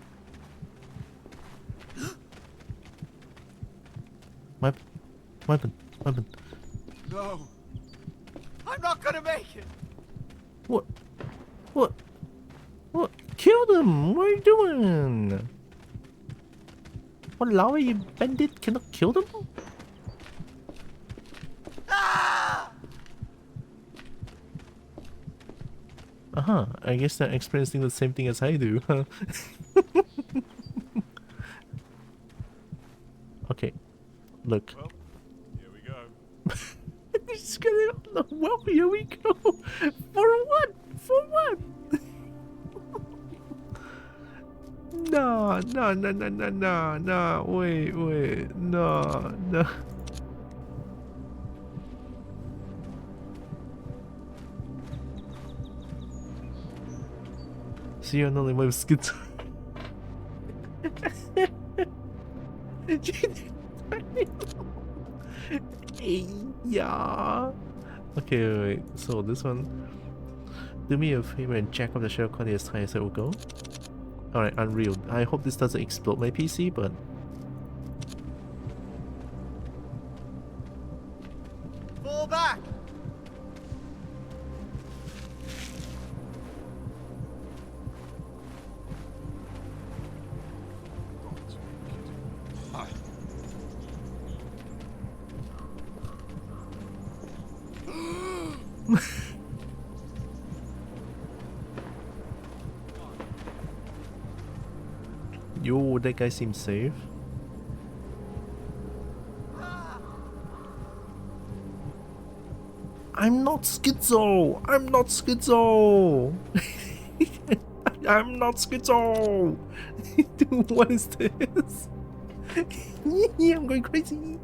Weapon. No. I'm not gonna make it. What? Kill them! What are you doing? What Lawi bandit cannot kill them? I guess they're experiencing the same thing as I do, huh? Okay, look. Well, here we go. Just gonna, well, here we go. For what? For what? No. Wait. No. So you're not in my schizo. Yeah. Okay, wait. So this one, do me a favor and jack up the shell quality as high as it will go. Alright, Unreal. I hope this doesn't explode my PC, but Fall back. yo, that guy seems safe. I'm not schizo! I'm not schizo! I'm not schizo! Dude, what is this? I'm going crazy!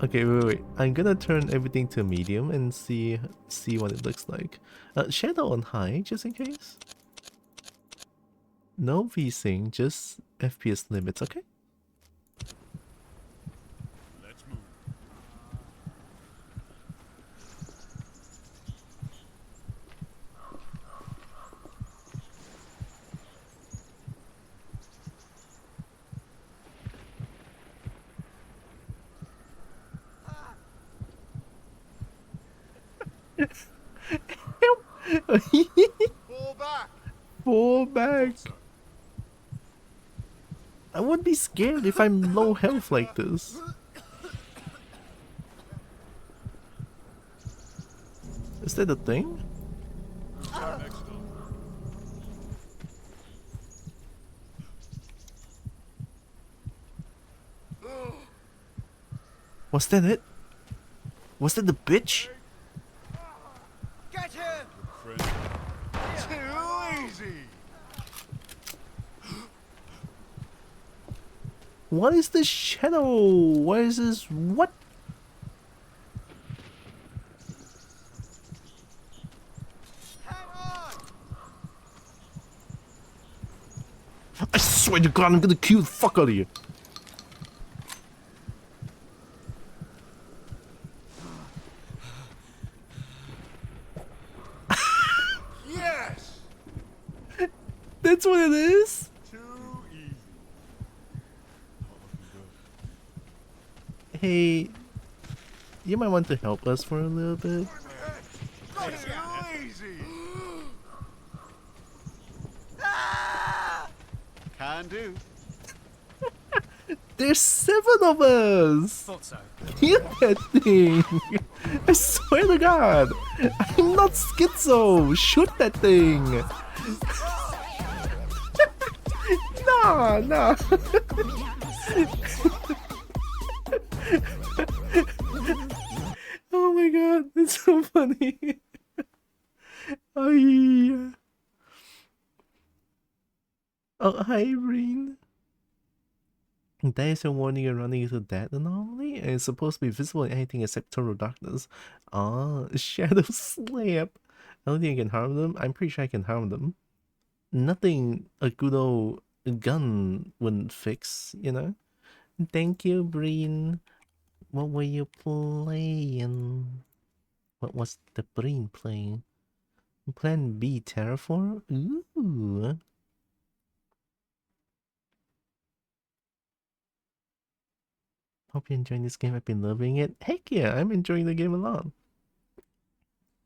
Okay, wait. I'm gonna turn everything to medium and see what it looks like. Shadow on high, just in case. No VSync, just FPS limits, okay? Let's move. Fall back. Fall back. I wouldn't be scared if I'm low health like this. Is that a thing? Was that it? Was that the bitch? Get him. Too easy. What is this shadow? What is this? What? Hang on. I swear to God, I'm gonna kill the fuck out of you. Yes. That's what it is? Too easy. Hey, you might want to help us for a little bit. Too easy. Can do. There's 7 of us! Thought so. Kill that thing! I swear to God! I'm not schizo! Shoot that thing! Nah, nah! Oh my God, it's so funny! Ay. Oh, hi, Breen. That is a warning you're running into that anomaly, and it's supposed to be visible in anything except total darkness. Ah, shadow slap. I don't think I can harm them. I'm pretty sure I can harm them. Nothing a good old gun wouldn't fix, you know? Thank you, Breen. What were you playing? What was the Breen playing? Plan B, Terraform? Ooh. Hope you're enjoying this game. I've been loving it. Heck yeah, I'm enjoying the game a lot.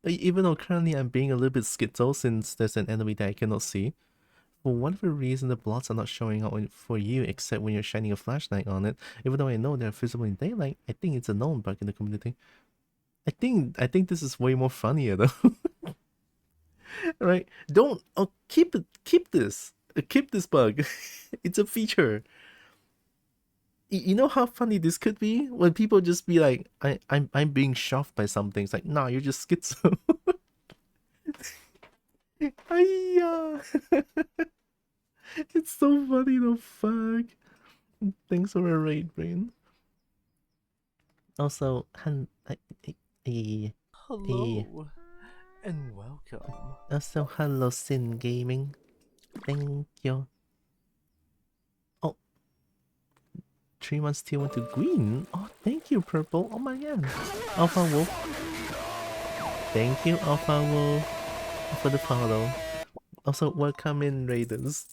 Even though currently I'm being a little bit schizo since there's an enemy that I cannot see. For whatever reason, the blots are not showing out for you except when you're shining a flashlight on it. Even though I know they're visible in daylight, I think it's a known bug in the community. I think this is way more funnier though. Right? Don't keep this. Keep this bug. It's a feature. You know how funny this could be when people just be like, I'm being shoved by something. It's like, nah, you're just schizo. It's so funny though. Fuck. Thanks for a raid, Brain. Also, hello and welcome. Also, hello, Sin Gaming. Thank you. 3 months tier 1 to green. Oh, thank you, Purple. Oh my God. Alpha Wolf. Thank you, Alpha Wolf, for the follow. Also, welcome in, Raiders.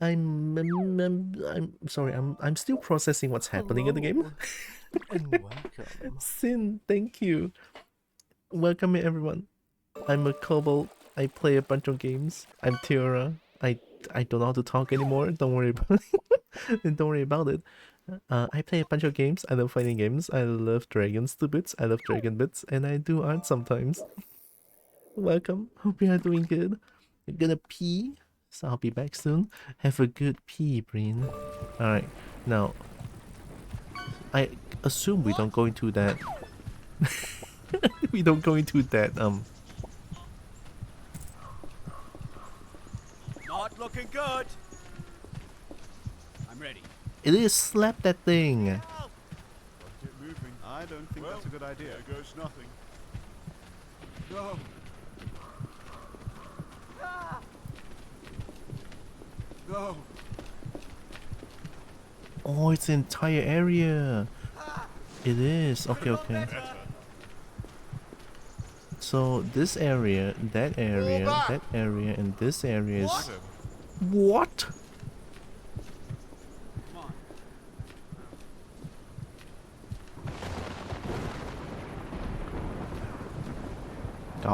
I'm sorry. I'm still processing what's happening in the game. And welcome. Sin, thank you. Welcome in, everyone. I'm a Kobo. I play a bunch of games. I'm Tiora. I don't know how to talk anymore. Don't worry about it. Don't worry about it. I play a bunch of games. I love fighting games. I love dragons to bits. I love dragon bits, and I do art sometimes. Welcome. Hope you are doing good. You're gonna pee, so I'll be back soon. Have a good pee, Breen. All right. Now, I assume we don't go into that. We don't go into that. Not looking good. I'm ready. It is slap that thing. Get moving. I don't think that's a good idea. There goes nothing. No. No. Oh, it's the entire area. It is. Okay, okay. So this area, that area, that area, and this area is... What?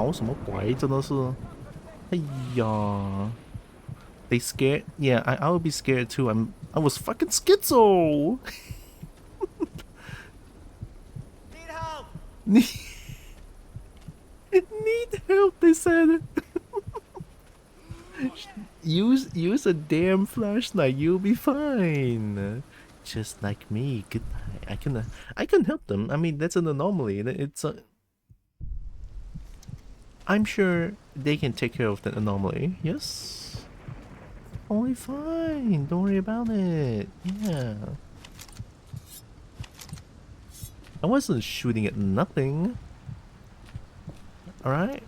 搞什么鬼？真的是，哎呀 they scared. Yeah, I would be scared too. I was fucking schizo. Need help! Need help, they said. Use a damn flashlight, you'll be fine. Just like me. Good night. I can help them. I mean, that's an anomaly. It's a I'm sure they can take care of that anomaly. Yes. Only fine. Don't worry about it. Yeah. I wasn't shooting at nothing. Alright?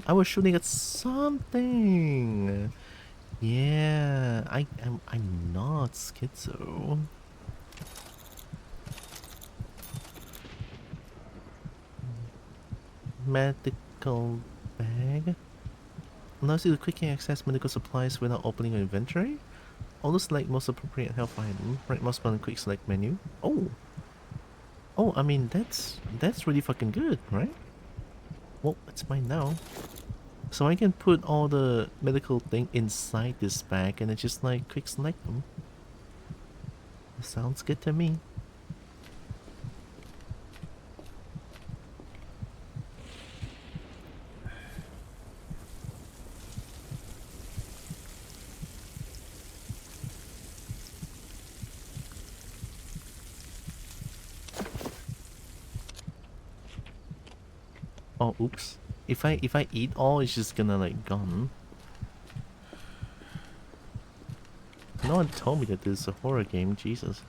I was shooting at something. Yeah, I'm not schizo. Medical bag. Allows you to quickly access medical supplies without opening your inventory. Also select most appropriate health item. Right mouse button, quick select menu. Oh. Oh, I mean that's really fucking good, right? Well, it's mine now. So I can put all the medical thing inside this bag and then just like quick select them. Sounds good to me. Oh, oops. If I eat all, it's just gonna like gone. No one told me that this is a horror game, Jesus.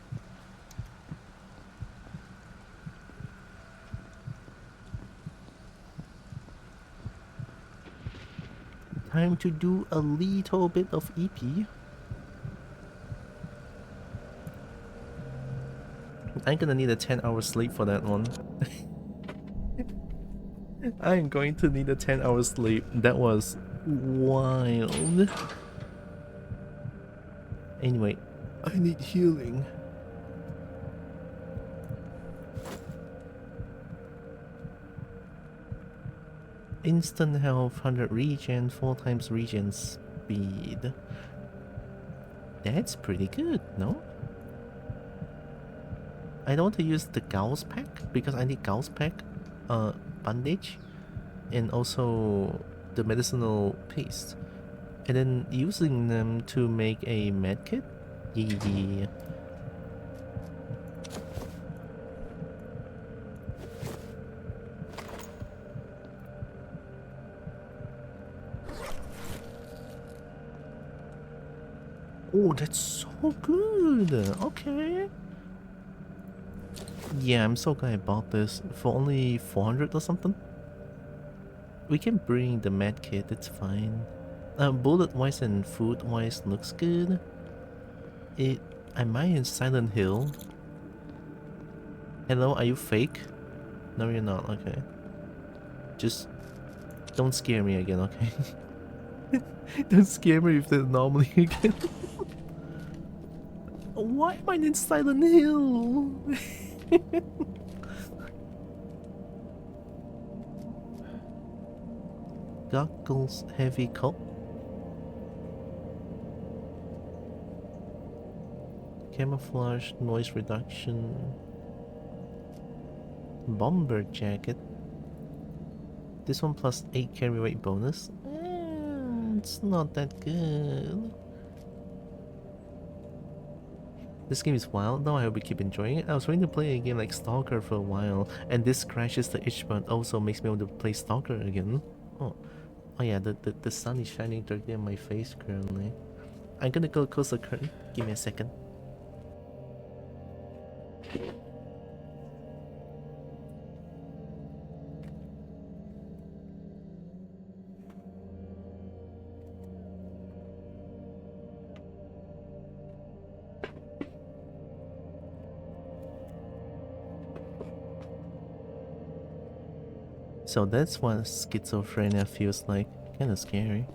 Time to do a little bit of EP. I'm gonna need a 10-hour sleep for that one. I'm going to need a 10-hour sleep. That was wild. Anyway, I need healing. Instant health, 100 regen, 4 times regen speed. That's pretty good, no? I don't want to use the Gauss pack because I need Gauss pack, bandage, and also the medicinal paste. And then using them to make a medkit? Yeah. Oh, that's so good. Okay. Yeah, I'm so glad I bought this for only 400 or something. We can bring the med kit, it's fine. Bullet wise and food wise looks good. Am I in Silent Hill? Hello, are you fake? No, you're not, okay. Just don't scare me again, okay? Don't scare me with the anomaly again. Why am I in Silent Hill? Goggles, heavy coat. Camouflage, noise reduction. Bomber jacket. This one plus 8 carry weight bonus. It's not that good. This game is wild though, I hope you keep enjoying it. I was waiting to play a game like Stalker for a while, and this crashes the itch but also makes me want to play Stalker again. Oh yeah, the sun is shining directly on my face currently. I'm gonna go close the curtain. Give me a second. So that's what schizophrenia feels like. Kinda scary.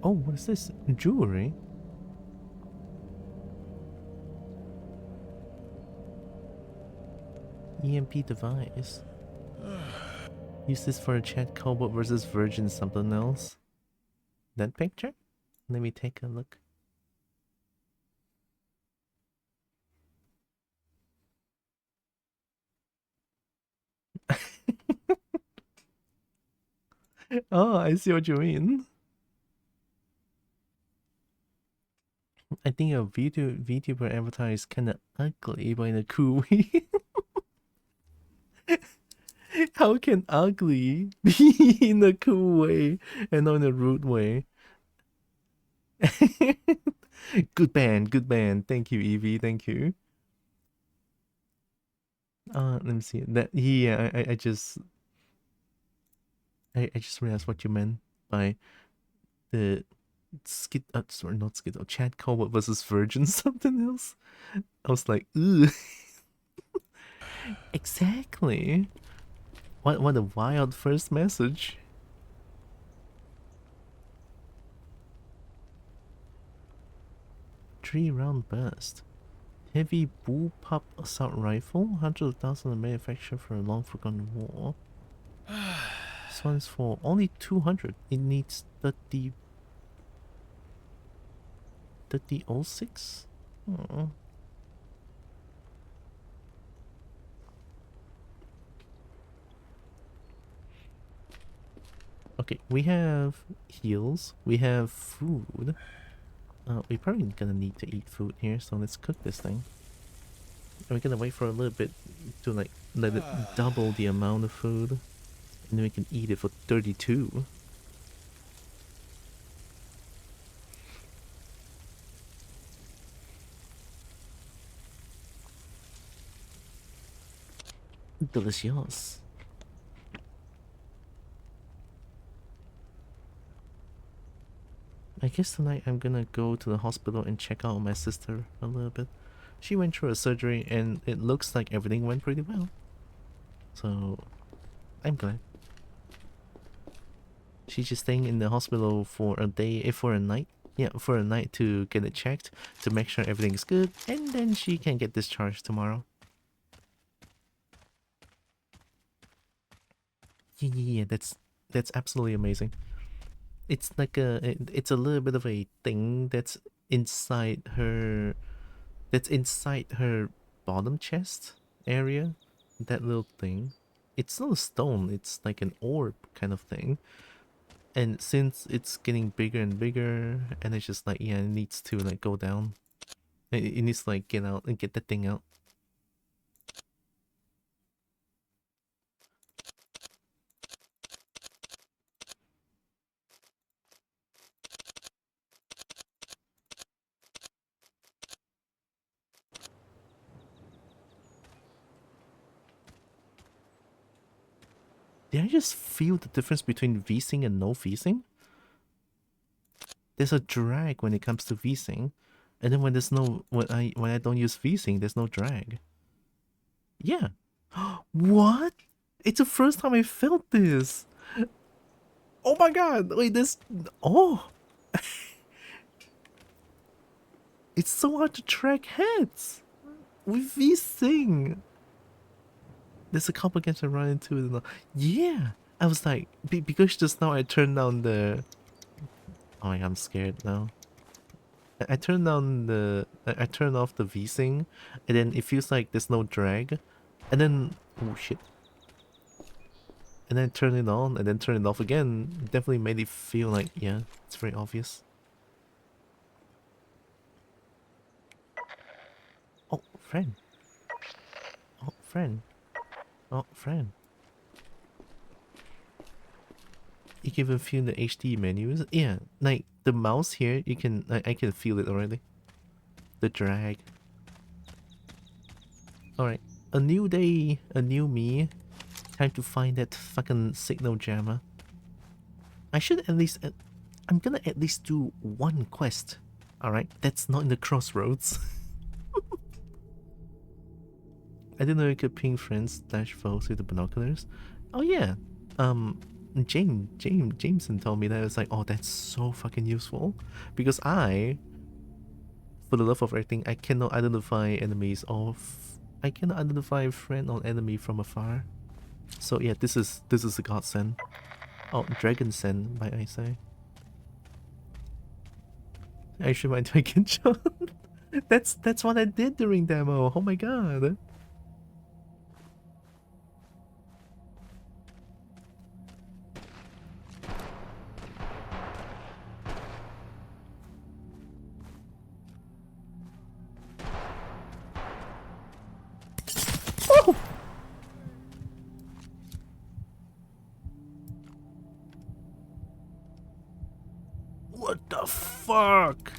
Oh, what is this? Jewelry? EMP device. Use this for a chat. Kobo versus Virgin something else. That picture? Let me take a look. Oh, I see what you mean. I think your VTuber avatar is kinda ugly, but in a cool way. How can ugly be in a cool way and not in a rude way? Good band, good band. Thank you, Evie. Thank you. Let me see. That yeah, I just realized what you meant by the skid. Sorry, not skid. Chad Colbert versus Virgin something else. I was like, ooh. Exactly. What a wild first message. Three-round burst. Heavy bullpup assault rifle. 100,000 manufactured for a long forgotten war. This one's for only 200. It needs 3006? Oh. Okay, we have heals. We have food. We're probably gonna need to eat food here, so let's cook this thing. And we're gonna wait for a little bit to like let it double the amount of food. And then we can eat it for 32. Delicious. I guess tonight I'm gonna go to the hospital and check out my sister a little bit. She went through a surgery and it looks like everything went pretty well. So, I'm glad. She's just staying in the hospital for a day, for a night. Yeah, for a night to get it checked, to make sure everything's good, and then she can get discharged tomorrow. Yeah, that's absolutely amazing. It's like it's a little bit of a thing that's inside her bottom chest area. That little thing. It's not a stone, it's like an orb kind of thing. And since it's getting bigger and bigger, and it's just like, yeah, it needs to like go down. It needs to like get out and get that thing out. Did I just feel the difference between V-Sync and no V-Sync? There's a drag when it comes to V-Sync, and then when there's no when I don't use V-Sync, there's no drag. Yeah. What? It's the first time I felt this. Oh my god! Wait, this. Oh. It's so hard to track heads with V-Sync. There's a couple games I run into it. Yeah, I was like, because just now I turned down the. Oh, I'm scared now. I turned down the. I turned off the V-Sync, and then it feels like there's no drag, and then oh shit. And then turn it on, and then turn it off again. Definitely made it feel like, yeah, it's very obvious. Oh, friend. Oh, friend. Oh, friend. You can even feel the HD menus. Yeah, like the mouse here, you can I can feel it already. The drag. Alright. A new day, a new me. Time to find that fucking signal jammer. I should at least I'm gonna at least do one quest. Alright? That's not in the crossroads. I didn't know you could ping friends / foes with the binoculars. Oh yeah. Jameson told me that. It was like, oh, that's so fucking useful. Because I, for the love of everything, I cannot identify enemies I can identify friend or enemy from afar. So yeah, this is a godsend. Oh, dragon send, might I say? Actually, my dragon John. That's what I did during demo. Oh my god. Oh! What the fuck?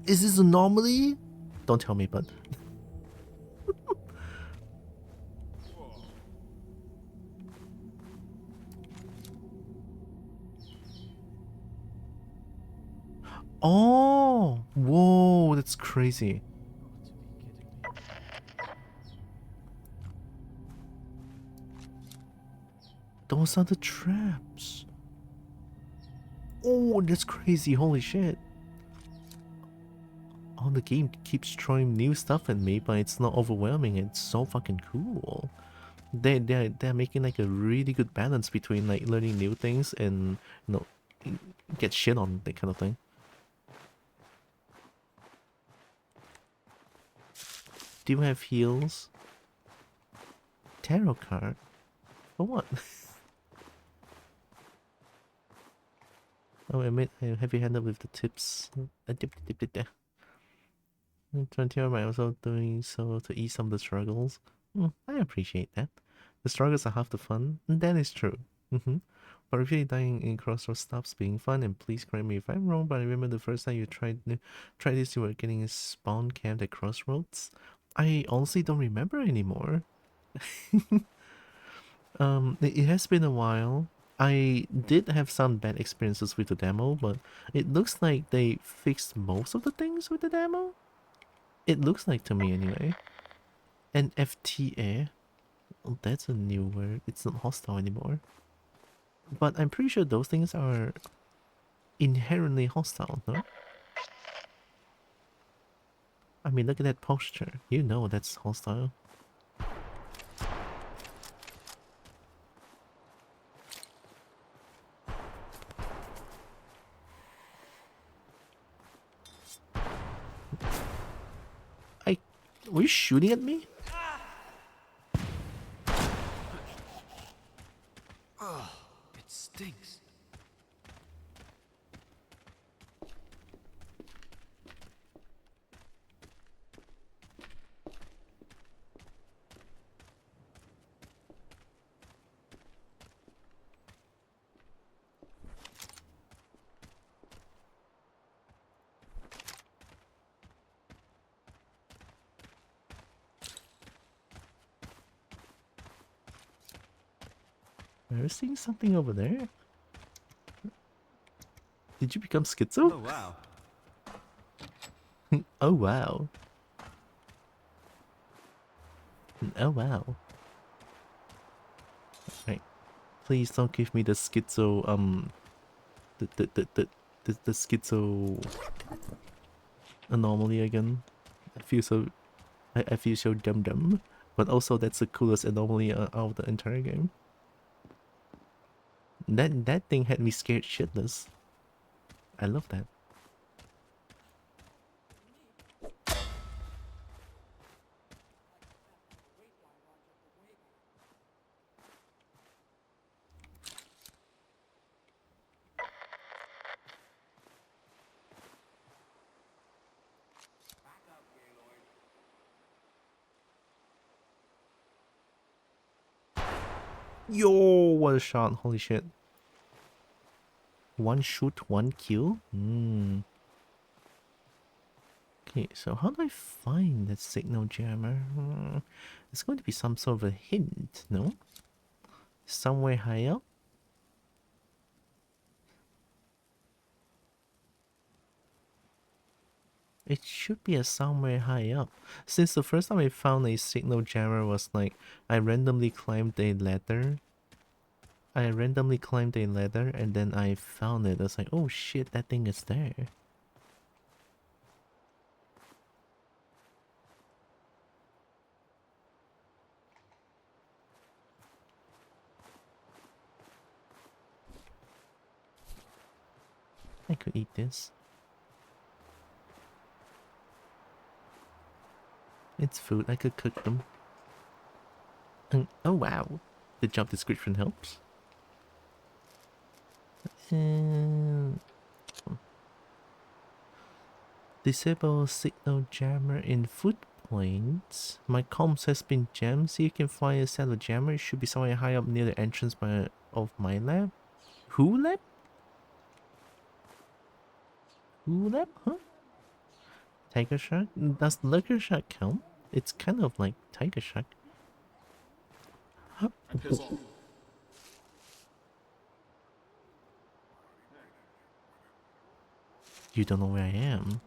Is this anomaly? Don't tell me, but oh, whoa, that's crazy. Those are the traps. Oh, that's crazy. Holy shit. Oh, the game keeps throwing new stuff at me, but it's not overwhelming. It's so fucking cool. They're making like a really good balance between like learning new things and, you know, get shit on, that kind of thing. Do you have heals? Tarot card? For what? Oh, I made a heavy handed with the tips. Frontier might also doing so to ease some of the struggles. I appreciate that. The struggles are half the fun, and that is true. But really dying in Crossroads stops being fun, and please correct me if I'm wrong, but I remember the first time you tried this, you were getting spawn camped at Crossroads. I honestly don't remember anymore. It has been a while. I did have some bad experiences with the demo, but it looks like they fixed most of the things with the demo. It looks like to me anyway. NFTA. Oh, that's a new word. It's not hostile anymore. But I'm pretty sure those things are inherently hostile, no? I mean, look at that posture. You know that's hostile. Were you shooting at me? Oh, it stinks. I was seeing something over there. Did you become schizo? Oh, wow. Oh, wow. Oh, wow. Right. Please don't give me the schizo, the schizo anomaly again. I feel so, I feel so dumb. But also that's the coolest anomaly out of the entire game. That thing had me scared shitless. I love that. Yo, what a shot. Holy shit. One shoot, one kill? Okay, so how do I find that signal jammer? It's going to be some sort of a hint, no? Somewhere high up? It should be a somewhere high up. Since the first time I found a signal jammer was like, I randomly climbed a ladder. And then I found it. I was like, oh shit, that thing is there. I could eat this. It's food, I could cook them. Oh wow, the job description helps. Disable signal jammer in food planes. My comms has been jammed. See, you can find a set of jammer. It should be somewhere high up near the entrance of my lab. Who lab? Who lab? Huh? Tiger Shark? Does Lurker Shark count? It's kind of like Tiger Shark. Piss off. You don't know where I am.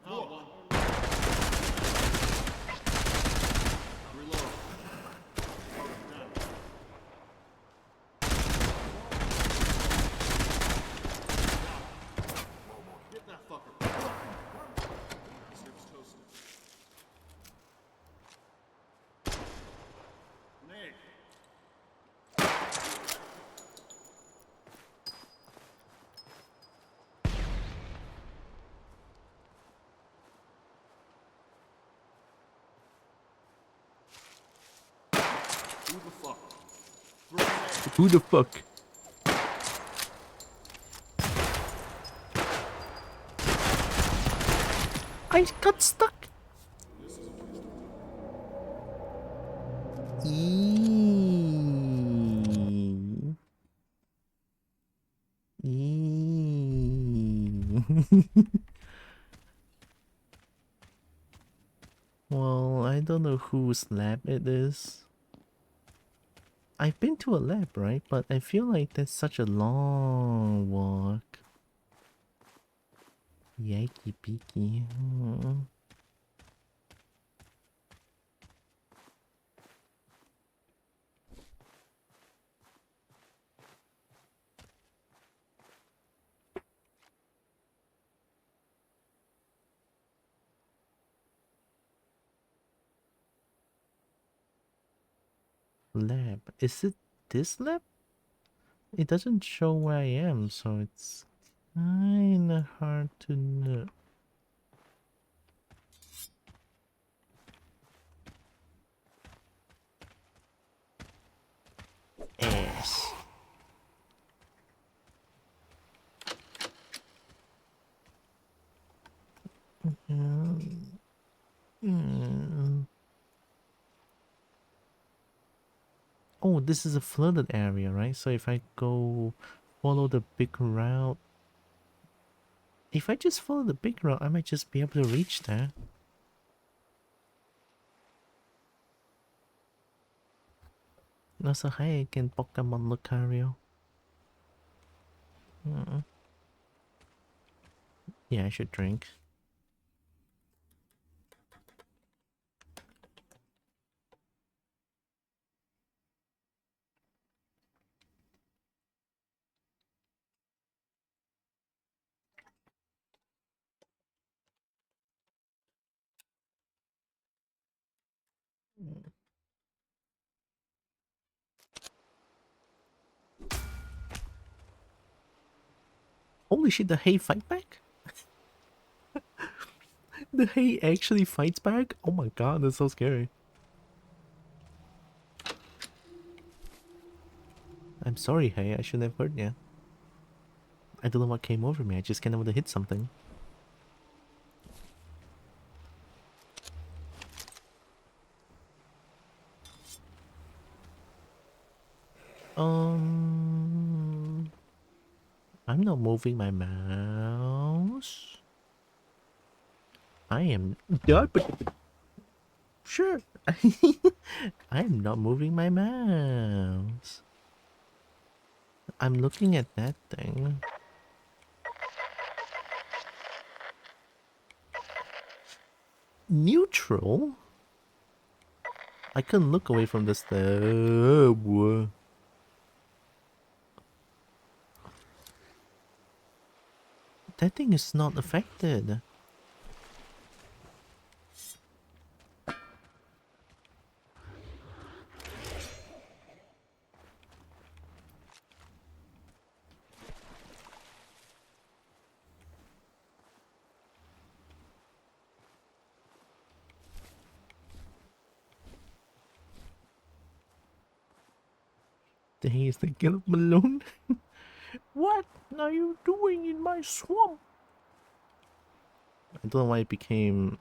Reload. Get that fucker. Snip's toasted. Nate. Who the fuck? Who the fuck? I got stuck. Eee. Eee. Well, I don't know whose lab it is. I've been to a lab, right? But I feel like that's such a long walk. Yikey peaky. Lab. Is it this lab? It doesn't show where I am, so it's kinda hard to know. Ass. Oh, this is a flooded area, right? So if I go follow the big route, if I just follow the big route, I might just be able to reach there. Nasa hi again, Pokemon Lucario. Yeah, I should drink. Holy shit, the hay fight back? The hay actually fights back? Oh my god, that's so scary. I'm sorry, hay, I shouldn't have hurt you. I don't know what came over me, I just kind of want to hit something. I'm not moving my mouse. I am done, but sure. I am not moving my mouse. I'm looking at that thing. Neutral? I couldn't look away from the stove. That thing is not affected. The hell is the Caleb Malone? What are you doing in my swamp? I don't know why it became...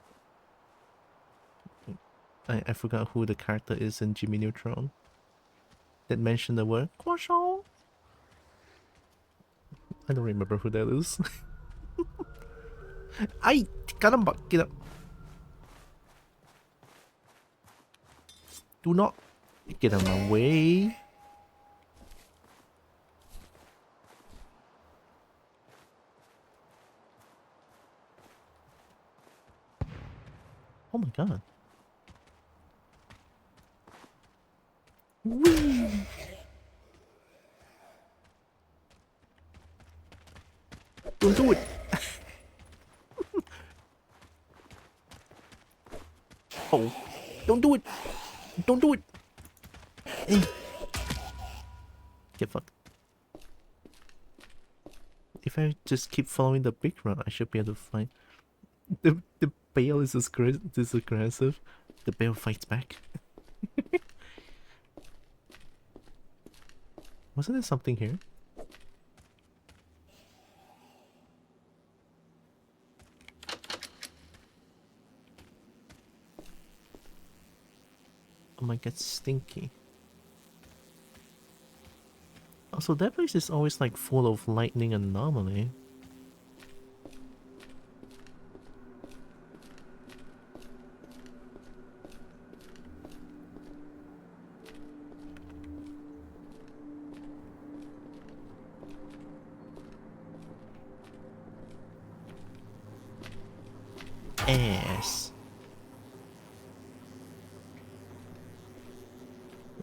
I forgot who the character is in Jimmy Neutron that mentioned the word croissant. I don't remember who that is. Ay! Caramba! Get up! Do not get out of my way! Oh my god. Whee! Don't do it! Oh, don't do it! Don't do it! Eh. Get fucked. If I just keep following the big route, I should be able to find... The bale is this aggressive. The bale fights back. Wasn't there something here? Oh my god, stinky. Also, that place is always like full of lightning anomaly. Ass.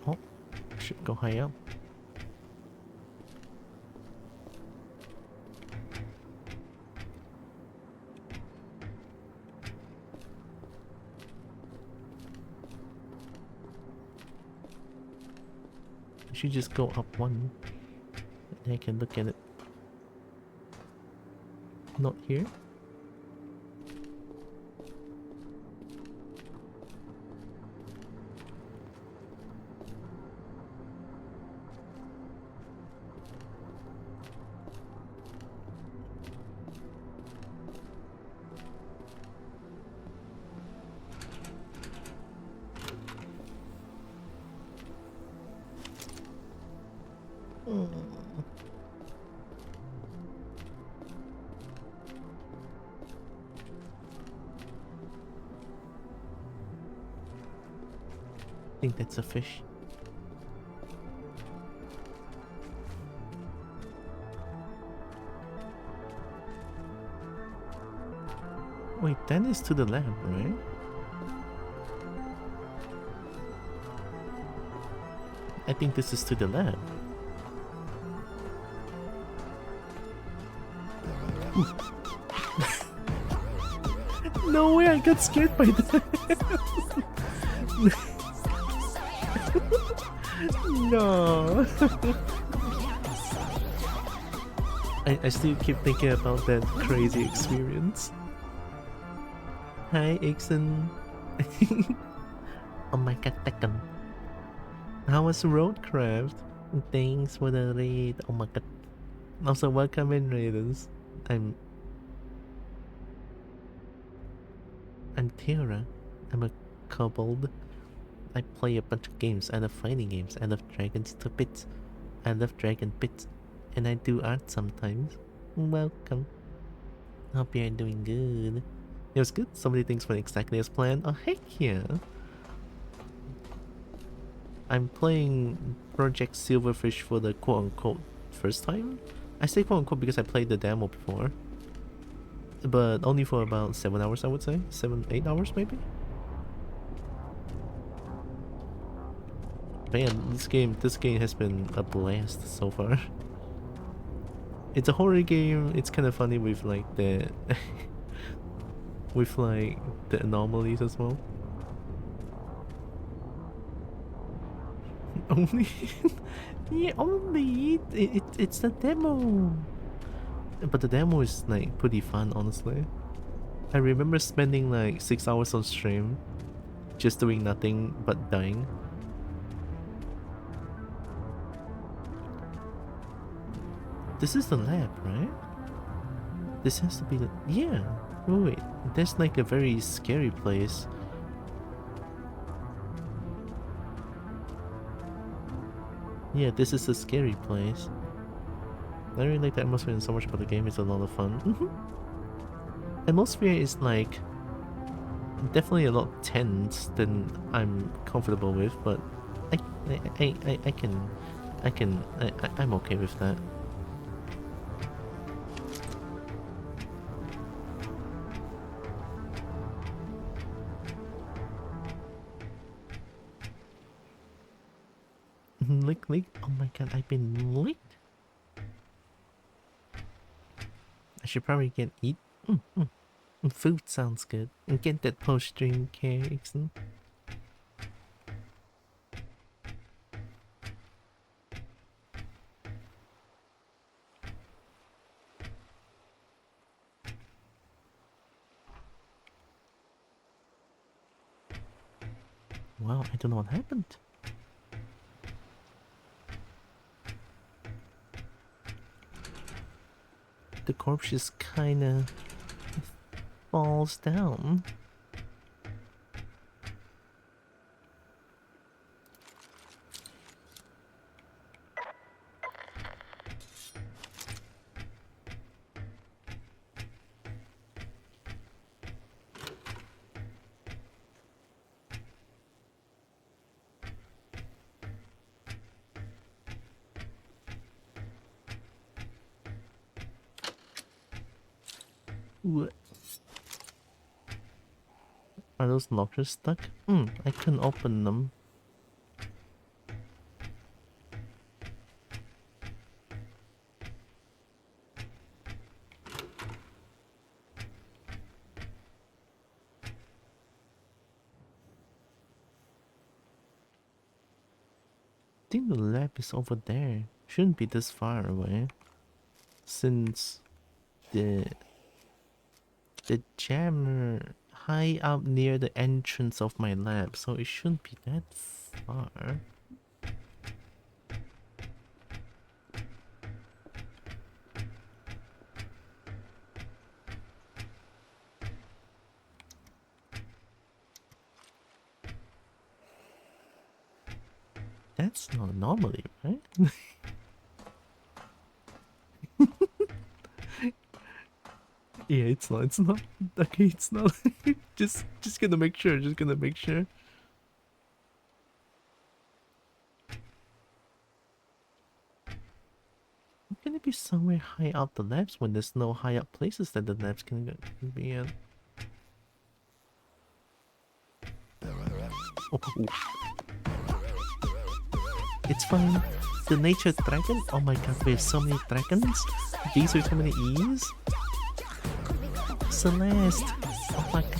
Oh, should go high up. I should just go up one. And I can look at it. Not here. I think that's a fish. Wait, that is to the lab, right? I think this is to the lab. No way, I got scared by that. No. I still keep thinking about that crazy experience. Hi, Ixon. Oh my god, Tekken. How was Roadcraft? Thanks for the raid. Oh my god. Also, welcome in, Raiders. I'm Tara. I'm a kobold. I play a bunch of games. I love fighting games. I love dragons to bits. I love dragon bits. And I do art sometimes. Welcome. Hope you're doing good. It was good. So many things went exactly as planned. Oh, heck yeah. I'm playing Project Silverfish for the quote-unquote first time. I say quote-unquote because I played the demo before. But only for about 7 hours, I would say. 7-8 hours maybe? Man, this game has been a blast so far. It's a horror game. It's kind of funny with like the with like the anomalies as well. Only yeah, only it's the demo. But the demo is like pretty fun, honestly. I remember spending like 6 hours on stream just doing nothing but dying. This is the lab, right? This has to be the... Yeah. Wait, there's like a very scary place. Yeah, this is a scary place. I really like the atmosphere and so much about the game. It's a lot of fun. Atmosphere is like definitely a lot tense than I'm comfortable with, but I'm okay with that. Lick. Oh my god, I've been licked. I should probably get eat. Food sounds good. And get that post-stream care, Ixon. Wow, I don't know what happened. The corpse just kinda falls down. What? Are those lockers stuck? I couldn't open them. I think the lab is over there. Shouldn't be this far away. Since the jammer high up near the entrance of my lab, so it shouldn't be that far. That's not anomaly, right? Yeah, it's not. Okay, it's not. just gonna make sure. Can it be somewhere high up the labs when there's no high up places that the labs can be in? Oh. It's fine. The nature dragon? Oh my god, we have so many dragons. These are so many E's. Celeste. Oh my god.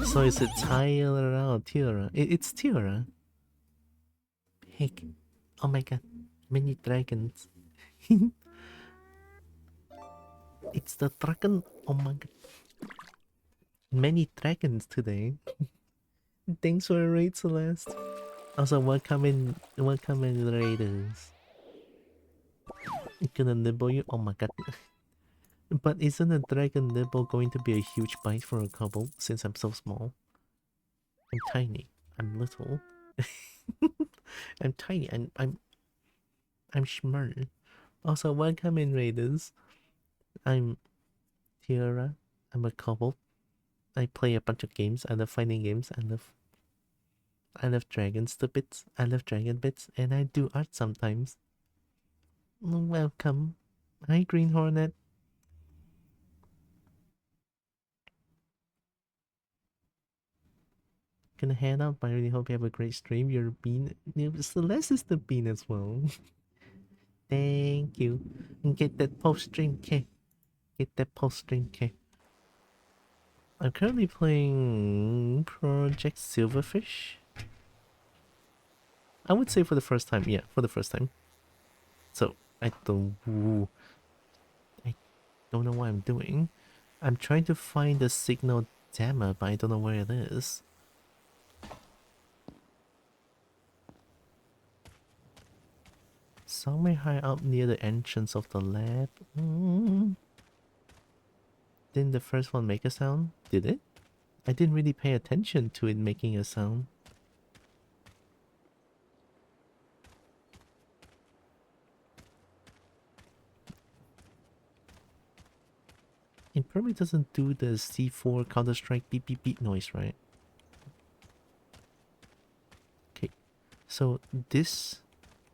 So is it Tyra or Tiara? It's Tiara. Heck. Oh my god. Many dragons. It's the dragon. Oh my god. Many dragons today. Thanks for a raid, Celeste. Also, welcome in raiders. Gonna nibble you? Oh my god. But isn't a dragon nibble going to be a huge bite for a Kobo since I'm so small? I'm tiny. I'm little. I'm tiny. I'm smart. Also, welcome in raiders. I'm Tiara. I'm a Kobo. I play a bunch of games. I love fighting games. I love dragons to bits. I love dragon bits, and I do art sometimes. Welcome. Hi, Green Hornet. Gonna head out, but I really hope you have a great stream. You're a bean. Celeste is the bean as well. Thank you. And get that post stream K. Get that post stream K. I'm currently playing Project Silverfish. I would say for the first time. Yeah, for the first time. So I don't know what I'm doing. I'm trying to find the signal jammer, but I don't know where it is. somewhere high up near the entrance of the lab. Mm. Didn't the first one make a sound? Did it? I didn't really pay attention to it making a sound. It probably doesn't do the C4 Counter-Strike beep beep beep noise, right? Okay, so this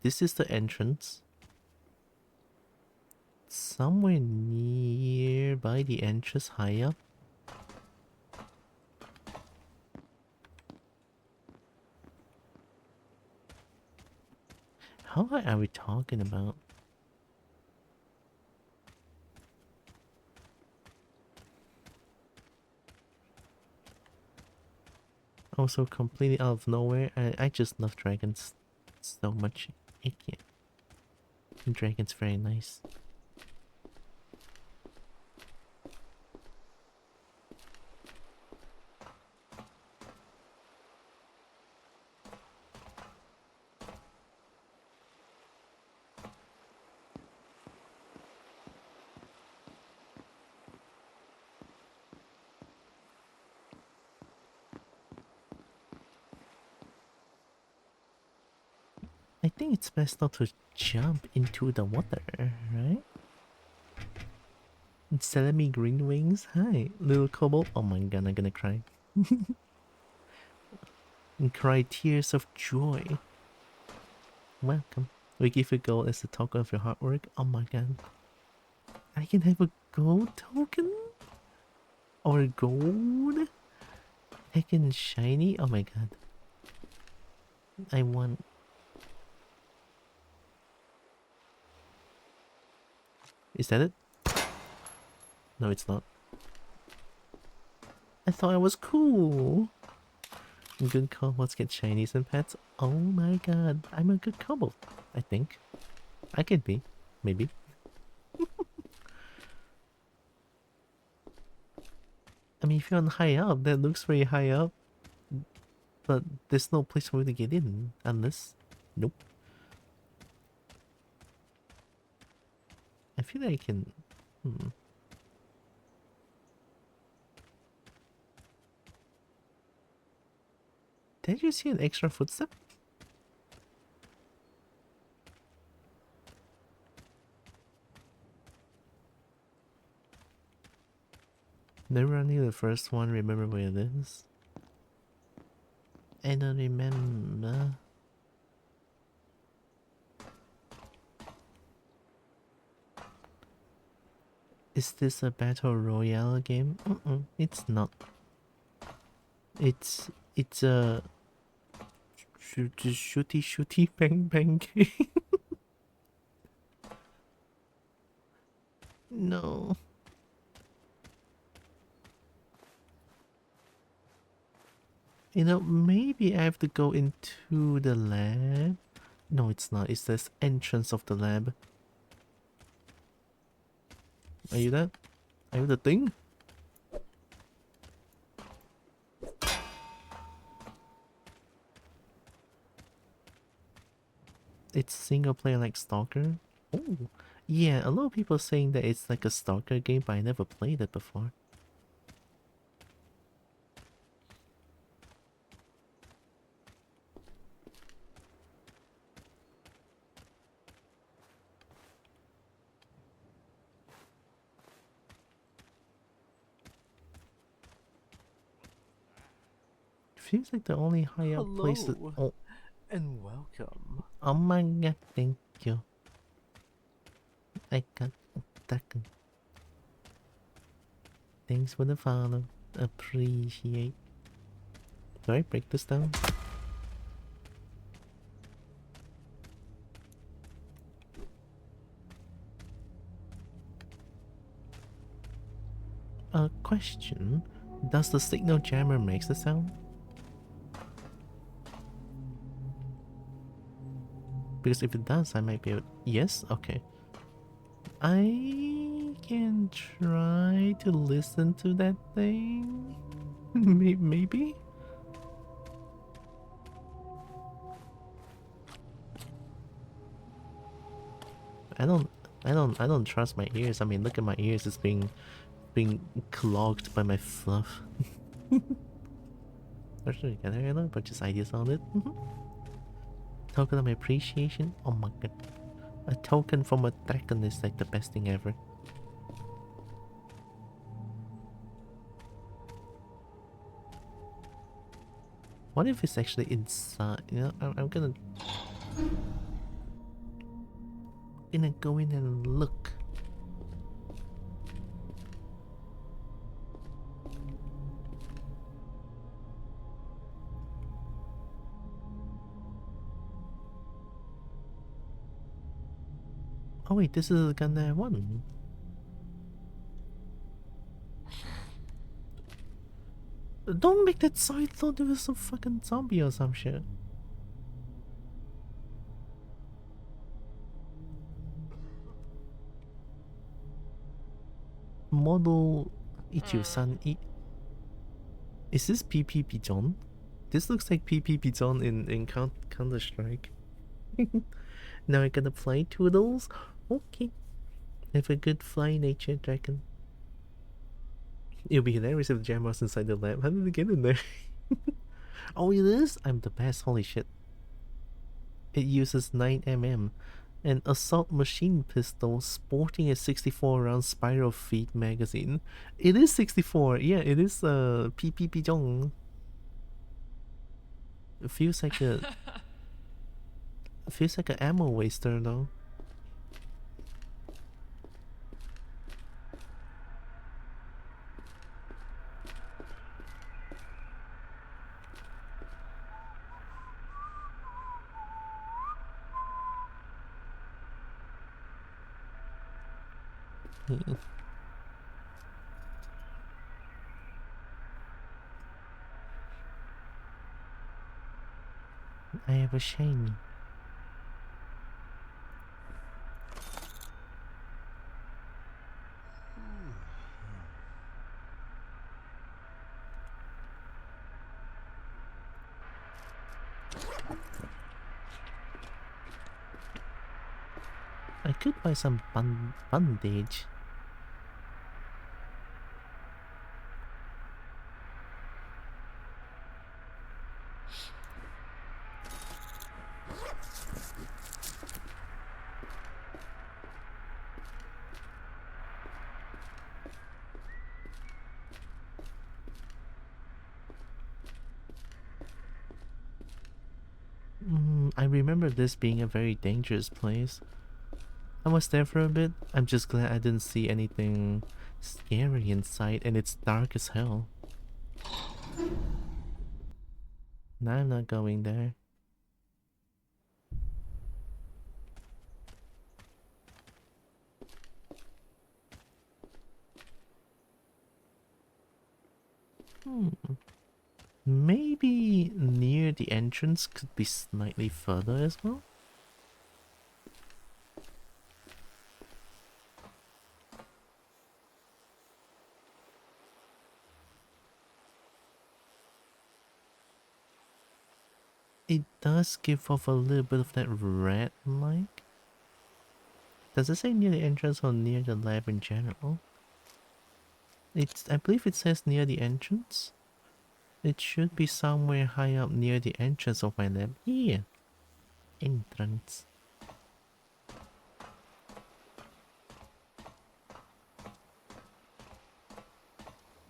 is the entrance. Somewhere nearby the entrance high up. How high are we talking about? Also completely out of nowhere, I just love dragons so much. I can't. Dragon's very nice. I think it's best not to jump into the water, right? Selling me green wings? Hi, little Kobo. Oh my god, I'm gonna cry. And cry tears of joy. Welcome. We give you gold as a token of your hard work. Oh my god. I can have a gold token? Or gold? Heckin' shiny? Oh my god. I want... Is that it? No, it's not. I thought I was cool. Good combos get shinies and pets. Oh my god, I'm a good combo. I think. I could be. Maybe. I mean, if you're on high up, that looks very high up. But there's no place for me to get in. Unless... Nope. I feel like I can... Did you see an extra footstep? Never running the first one, remember where it is? I don't remember. Is this a battle royale game? It's not. It's a shooty bang bang game. No. You know, maybe I have to go into the lab. No, it's not. It says entrance of the lab. Are you that? Are you the thing? It's single player like Stalker? Oh, yeah, a lot of people saying that it's like a Stalker game, but I never played it before. Feels like the only high up place that... Oh. And welcome. Oh my god, thank you. I got that. Thanks for the follow. Appreciate. Do I break this down? A question. Does the signal jammer make the sound? Because if it does, I might be able... Yes? Okay. I can try to listen to that thing. Maybe? I don't trust my ears. I mean, look at my ears. It's being clogged by my fluff. Actually, can I know? But just ideas on it. Token of my appreciation. Oh my god, a token from a dragon is like the best thing ever. What if it's actually inside? You know, I'm gonna go in and look. Oh wait, this is the gun that I won. Don't make that sound. I thought there was some fucking zombie or some shit. Model Ichiu-san. Is this PP Pigeon? This looks like PP Pigeon in Counter-Strike. Now I gotta fly Toodles? Okay. Have a good fly, nature dragon. It'll be hilarious if the jam was inside the lab. How did it get in there? Oh, it is? I'm the best. Holy shit. It uses 9mm. An assault machine pistol sporting a 64 round spiral feed magazine. It is 64. Yeah, it is PP Pigeon. It feels like a ammo waster though. I have a shiny. I could buy some bandage. I remember this being a very dangerous place. I was there for a bit. I'm just glad I didn't see anything scary inside, and it's dark as hell. Now I'm not going there. Maybe near the entrance could be slightly further as well. It does give off a little bit of that red light. Does it say near the entrance or near the lab in general? I believe it says near the entrance. It should be somewhere high up near the entrance of my lab. Here. Entrance.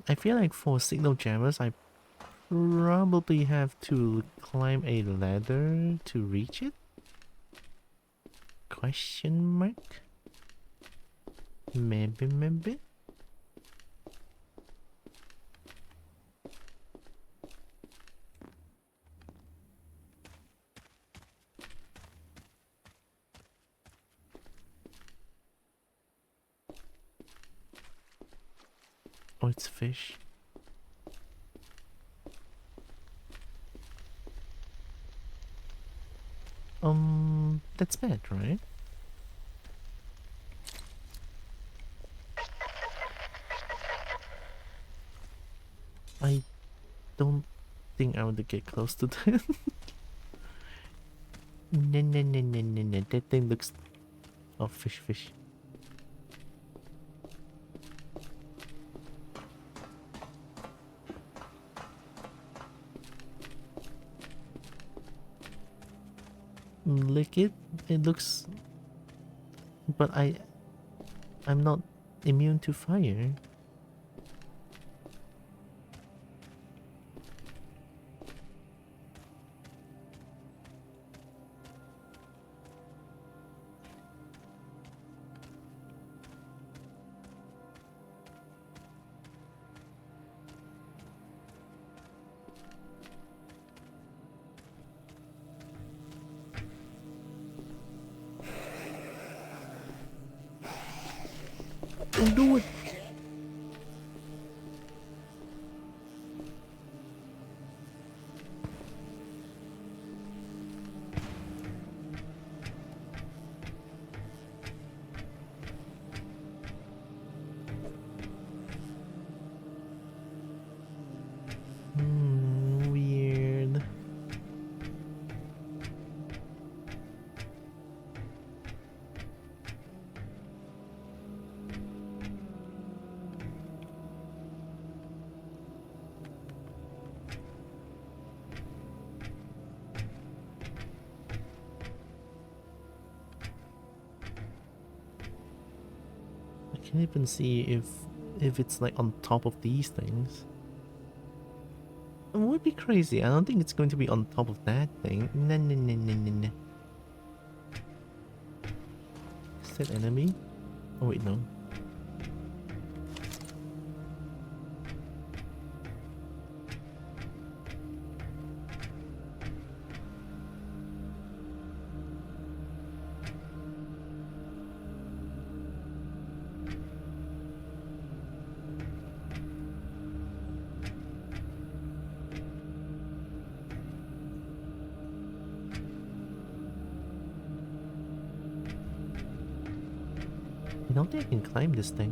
I feel like for signal jammers, I probably have to climb a ladder to reach it? Question mark? Maybe? Oh, it's fish. That's bad, right? I don't think I want to get close to that. No. That thing looks Oh, fish. Lick it? It looks... But I'm not immune to fire. Don't do it! Weird. I can't even see if it's like on top of these things. It would be crazy. I don't think it's going to be on top of that thing. No. Is that enemy? Oh wait, no. I don't think I can climb this thing.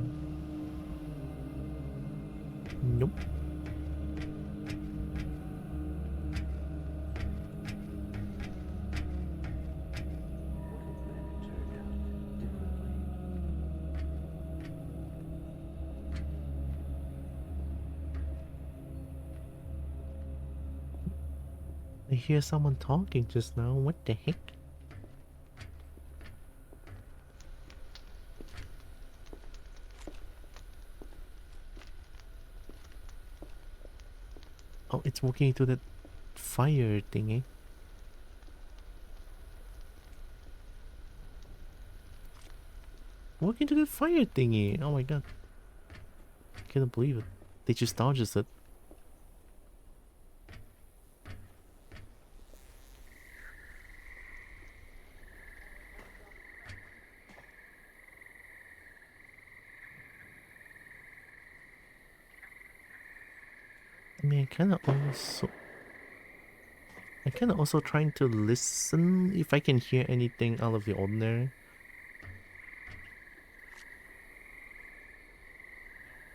Nope. I hear someone talking just now. What the heck? Oh, it's walking into that fire thingy. Walk into the fire thingy. Oh my god. I can't believe it. They just dodges it. I mean, I kind of also trying to listen if I can hear anything out of the ordinary.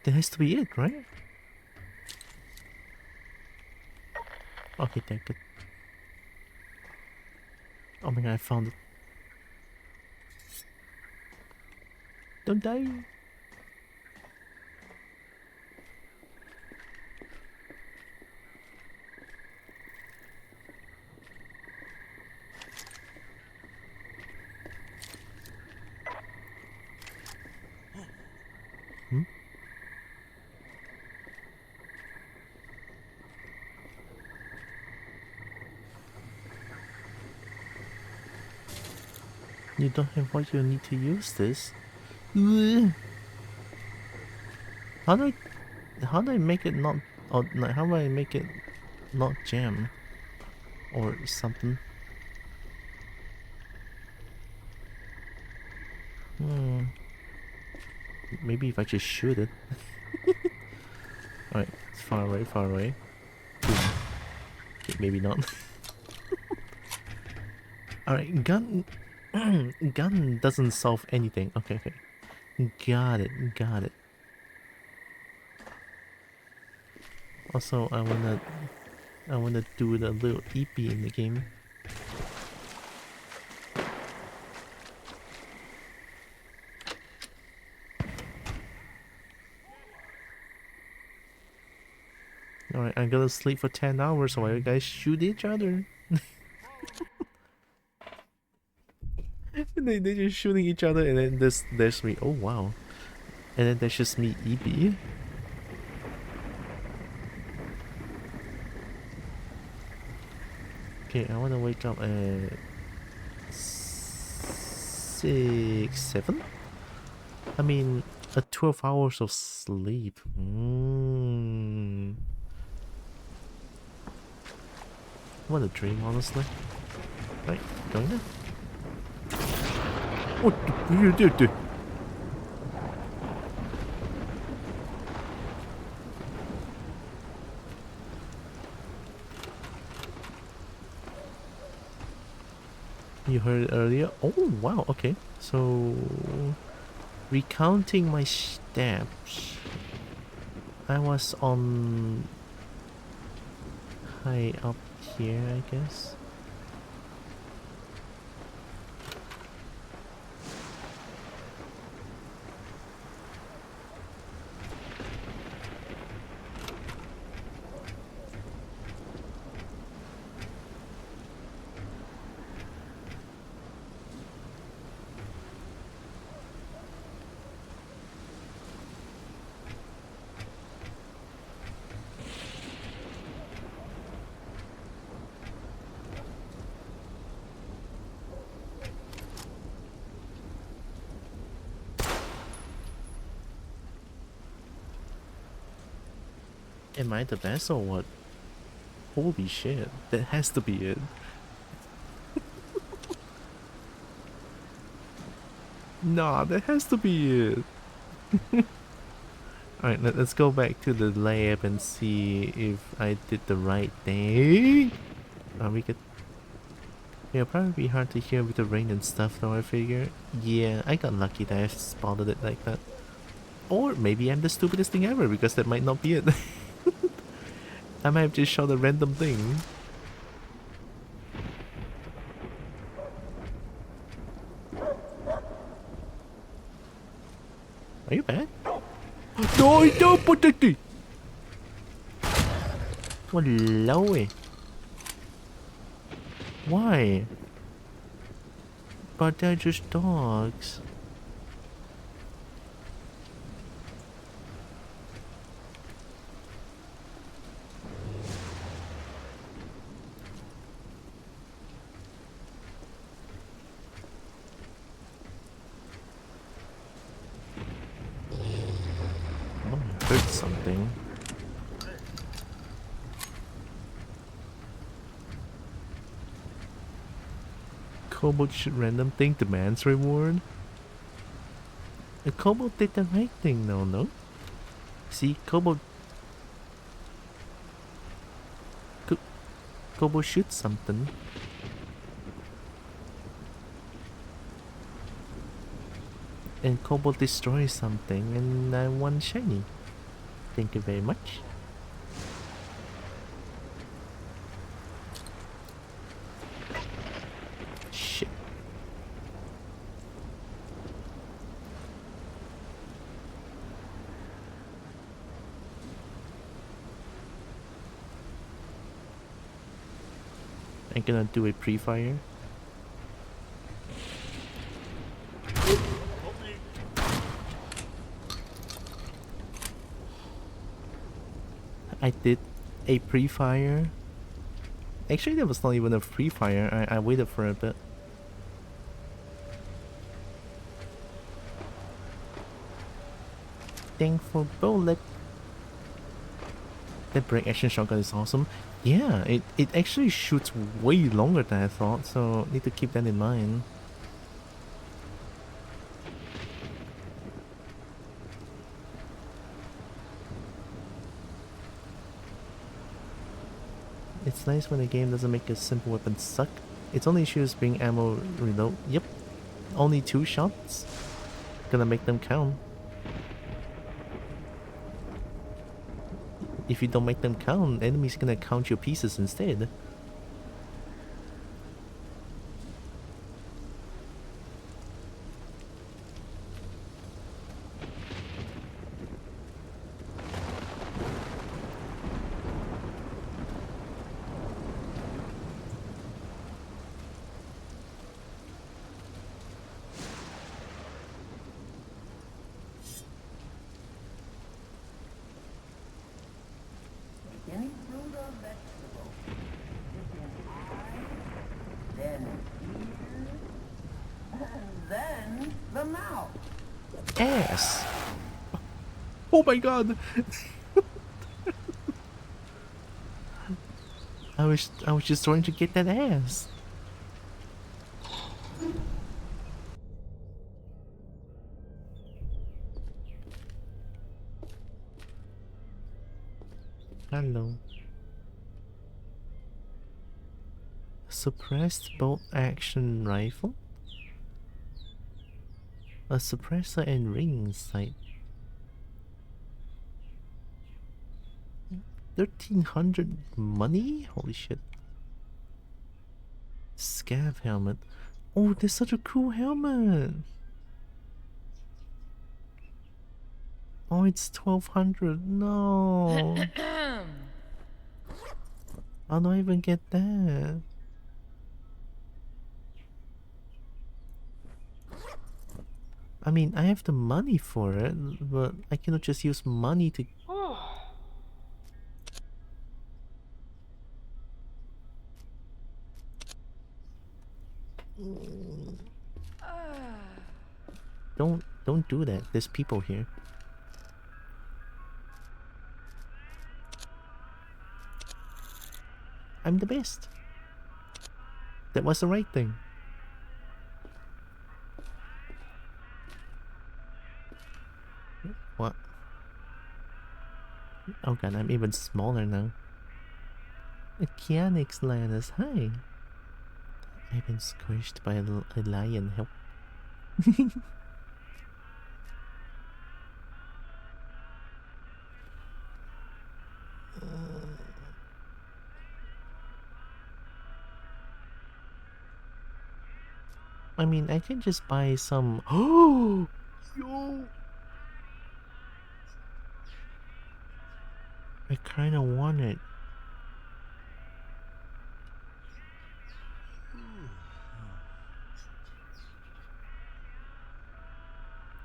That has to be it, right? Okay, thank you. Oh my god, I found it. Don't die. You don't have what you need to use this. Ugh. How do I make it not, or like, how do I make it not jam or something? Maybe if I just shoot it. Alright, it's far away. Boom. Okay, maybe not. Alright, gun doesn't solve anything. Okay. Got it. Also, I wanna do the little EP in the game. Alright, I'm gonna sleep for 10 hours while you guys shoot each other. They're just shooting each other, and then there's me. Oh wow. And then there's just me, EB. Okay, I wanna wake up at 6, 7? I mean, 12 hours of sleep. What a dream, honestly. Right, going there. What do you do? You heard it earlier? Oh, wow, okay. So, recounting my steps, I was on high up here, I guess. Am I the best or what? Holy shit, that has to be it. Nah, that has to be it. Alright, let's go back to the lab and see if I did the right thing. We could... It'll probably be hard to hear with the rain and stuff though, I figure. Yeah, I got lucky that I spotted it like that. Or maybe I'm the stupidest thing ever, because that might not be it. I might have just shot a random thing. Are you back? No, don't put it. Walao eh. Why? But they're just dogs. Oh, I heard something. Kobo should random thing demands reward. The Kobo did the right thing though, no? See, Kobo shoots something. And Kobo destroys something, and I won shiny. Thank you very much. Shit. I'm gonna do a pre-fire. I did a pre-fire. Actually, that was not even a pre-fire. I waited for a bit. Thankful bullet. That break action shotgun is awesome. Yeah, it actually shoots way longer than I thought, so need to keep that in mind. It's nice when a game doesn't make a simple weapon suck. Its only issue is being ammo reload. Yep, only 2 shots. Gonna make them count. If you don't make them count, enemies gonna count your pieces instead. ass. Oh my god. I was just trying to get that ass. Hello. Suppressed bolt action rifle? A suppressor and ring sight. 1300 money? Holy shit. Scav helmet. Oh, that's such a cool helmet. Oh, it's 1200. No. How do I even get that? I mean, I have the money for it, but I cannot just use money to... Don't do that. There's people here. I'm the best. That was the right thing. What? Oh god, I'm even smaller now. Mechanics Linus, hi. I've been squished by a lion. Help. I mean, I can just buy some. Oh, yo! I kind of want it.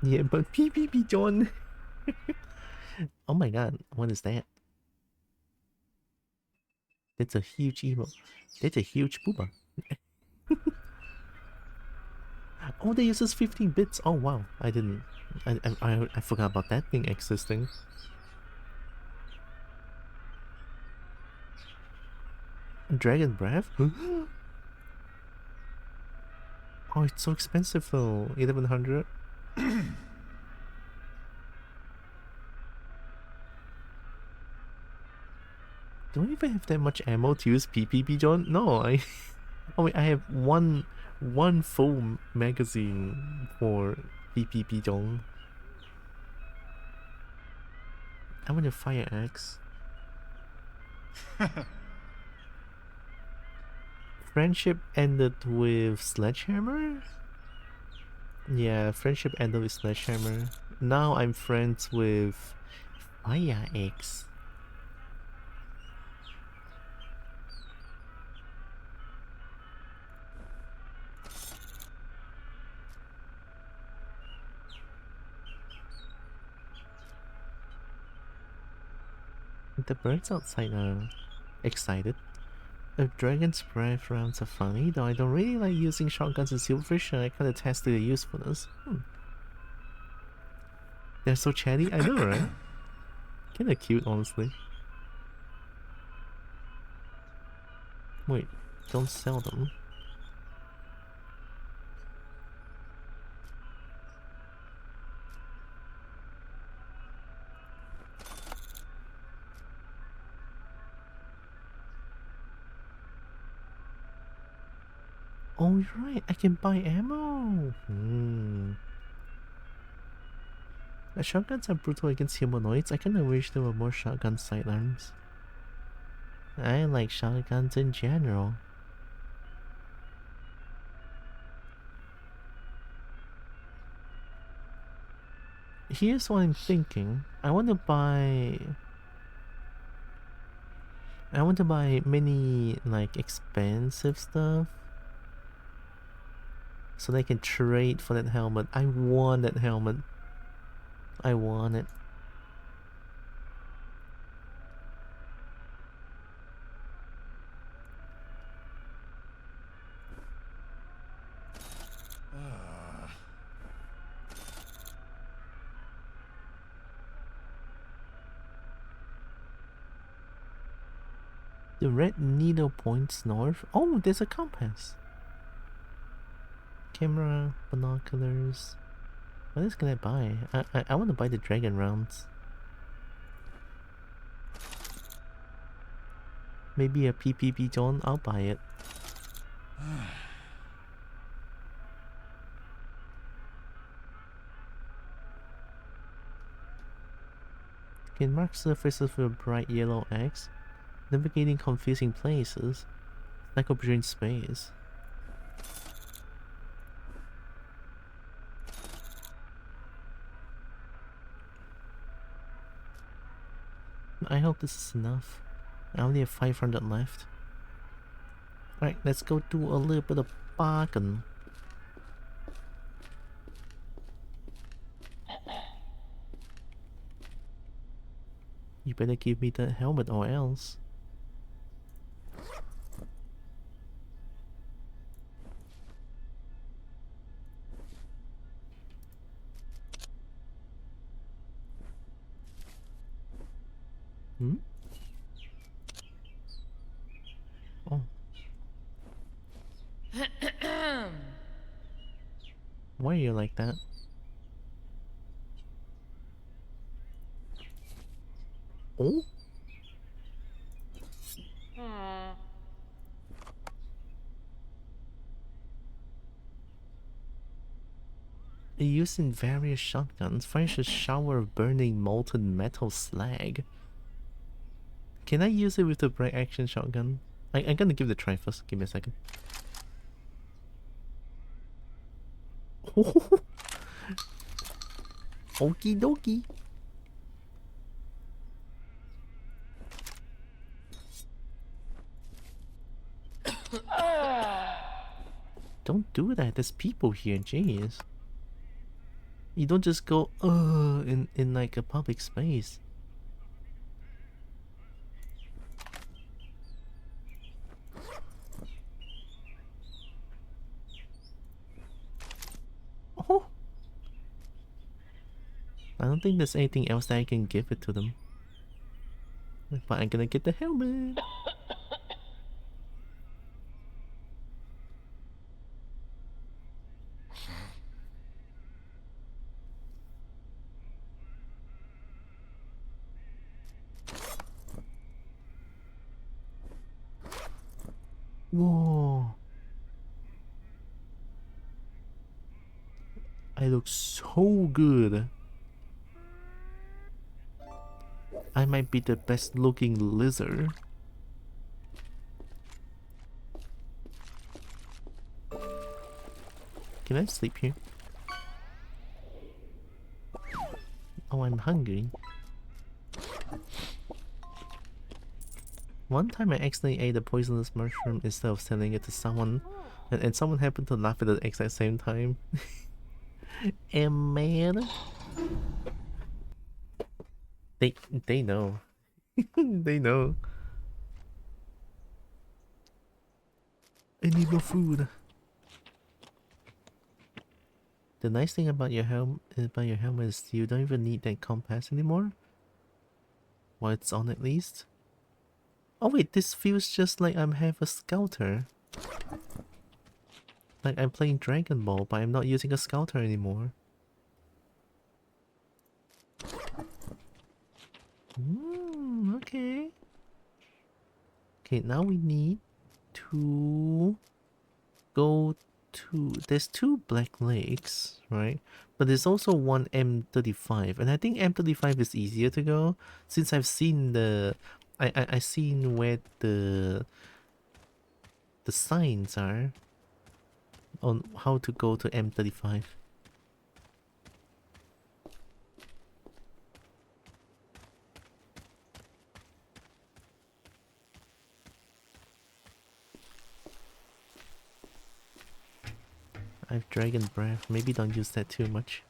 Yeah, but PPP John. Oh my god, what is that? That's a huge emo. That's a huge booba. Oh, they uses 15 bits. Oh wow, I didn't. I forgot about that thing existing. Dragon Breath? Oh, it's so expensive though. 1100. Do I even have that much ammo to use PPP, John? No, I. Oh wait, I have one full magazine for PPP, John. I want a fire axe. Friendship ended with Sledgehammer? Yeah, friendship ended with Sledgehammer. Now I'm friends with Fire Axe. The birds outside are excited. If Dragon's Breath rounds are funny, though I don't really like using shotguns and Silverfish, and I can't attest to their usefulness. They're so chatty, I know, right? Kinda cute, honestly. Wait, don't sell them. Oh, you're right, I can buy ammo! The shotguns are brutal against humanoids. I kinda wish there were more shotgun sidearms. I like shotguns in general. Here's what I'm thinking. I want to buy many, like, expensive stuff. So they can trade for that helmet. I want that helmet. I want it. The red needle points north. Oh, there's a compass. Camera, binoculars. What else can I buy? I want to buy the dragon rounds. Maybe a PPP John. I'll buy it. Can mark surfaces with a bright yellow X. Navigating confusing places. Like a between space. I hope this is enough. I only have 500 left. Alright, let's go do a little bit of bargain. You better give me the helmet or else. Hmm? Oh. Why are you like that? Oh? Used in various shotguns, fires a shower of burning molten metal slag. Can I use it with the bright action shotgun? I'm gonna give it a try first. Give me a second. Okie dokie. Don't do that. There's people here. Jeez. You don't just go in like a public space. Oh. I don't think there's anything else that I can give it to them. But I'm gonna get the helmet. Whoa. I look so good. I might be the best looking lizard. Can I sleep here? Oh, I'm hungry. One time I accidentally ate a poisonous mushroom instead of selling it to someone, and someone happened to laugh at the exact same time. And man, they know. They know. I need more food. The nice thing about your helmet is you don't even need that compass anymore. While it's on, at least. Oh wait, this feels just like I'm half a scouter. Like I'm playing Dragon Ball, but I'm not using a scouter anymore. Okay. Okay, now we need to go to... There's 2 Black Lakes, right? But there's also one M35, and I think M35 is easier to go since I've seen the... I seen where the signs are on how to go to M35. I have Dragon Breath. Maybe don't use that too much.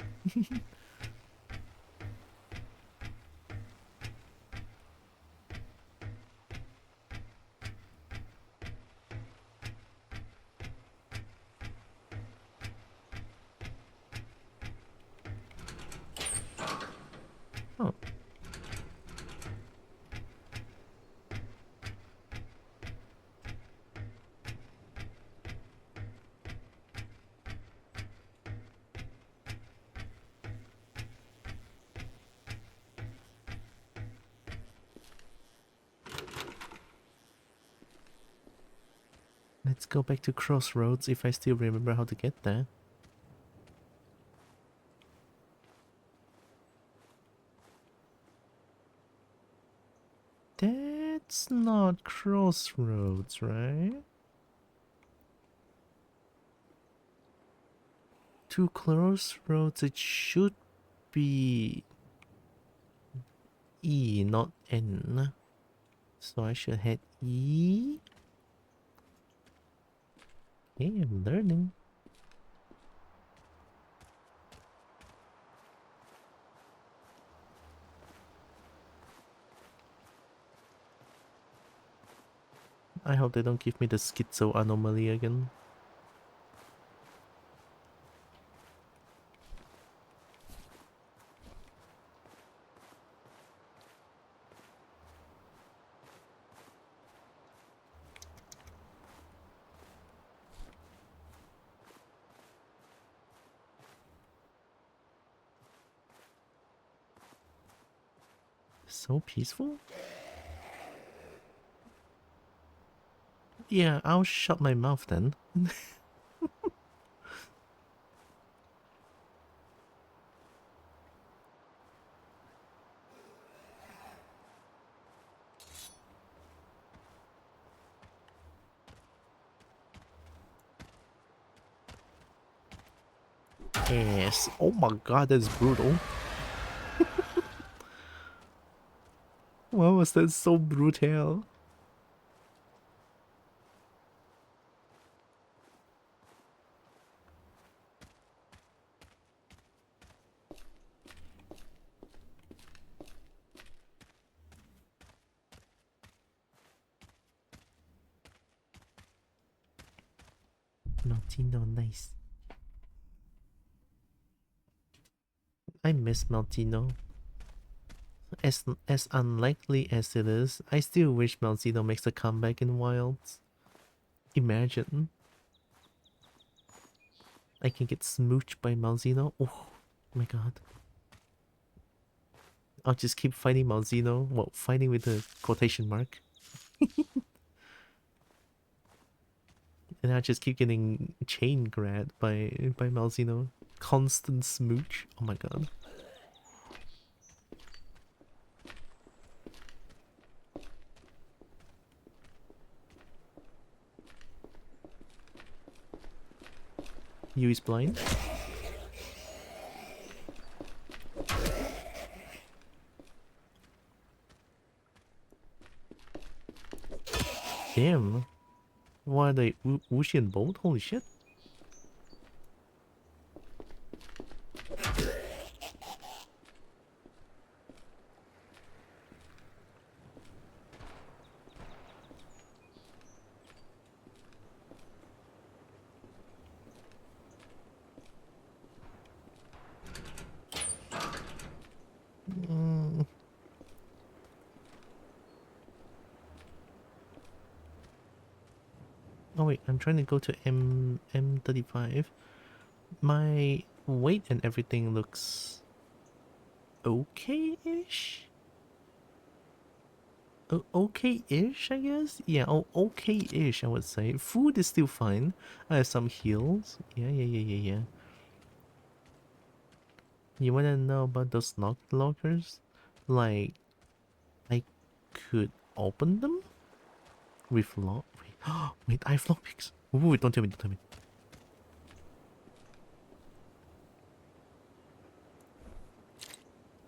Oh. Let's go back to Crossroads if I still remember how to get there. That's not Crossroads, right? To Crossroads, it should be E, not N. So I should head E. Okay, I'm learning. I hope they don't give me the schizo anomaly again. So peaceful? Yeah, I'll shut my mouth then. Yes. Oh my god, that's brutal. Why was that so brutal? Maltino, nice. I miss Maltino. As unlikely as it is, I still wish Maltino makes a comeback in Wilds. Imagine. I can get smooched by Malzino. Oh my god. I'll just keep fighting Malzino. Well, fighting with a quotation mark. And I'll just keep getting chain grabbed by Malzino. Constant smooch. Oh my god. You is blind. Damn. Why are they Wuxi and Bolt? Holy shit. Oh wait, I'm trying to go to M35. My weight and everything looks okay-ish? Okay-ish, I guess? Yeah, okay-ish, I would say. Food is still fine. I have some heals. Yeah. You wanna know about those lockers? Like, I could open them? With lock? Wait, wait, I have lockpicks. Wait, don't tell me, don't tell me.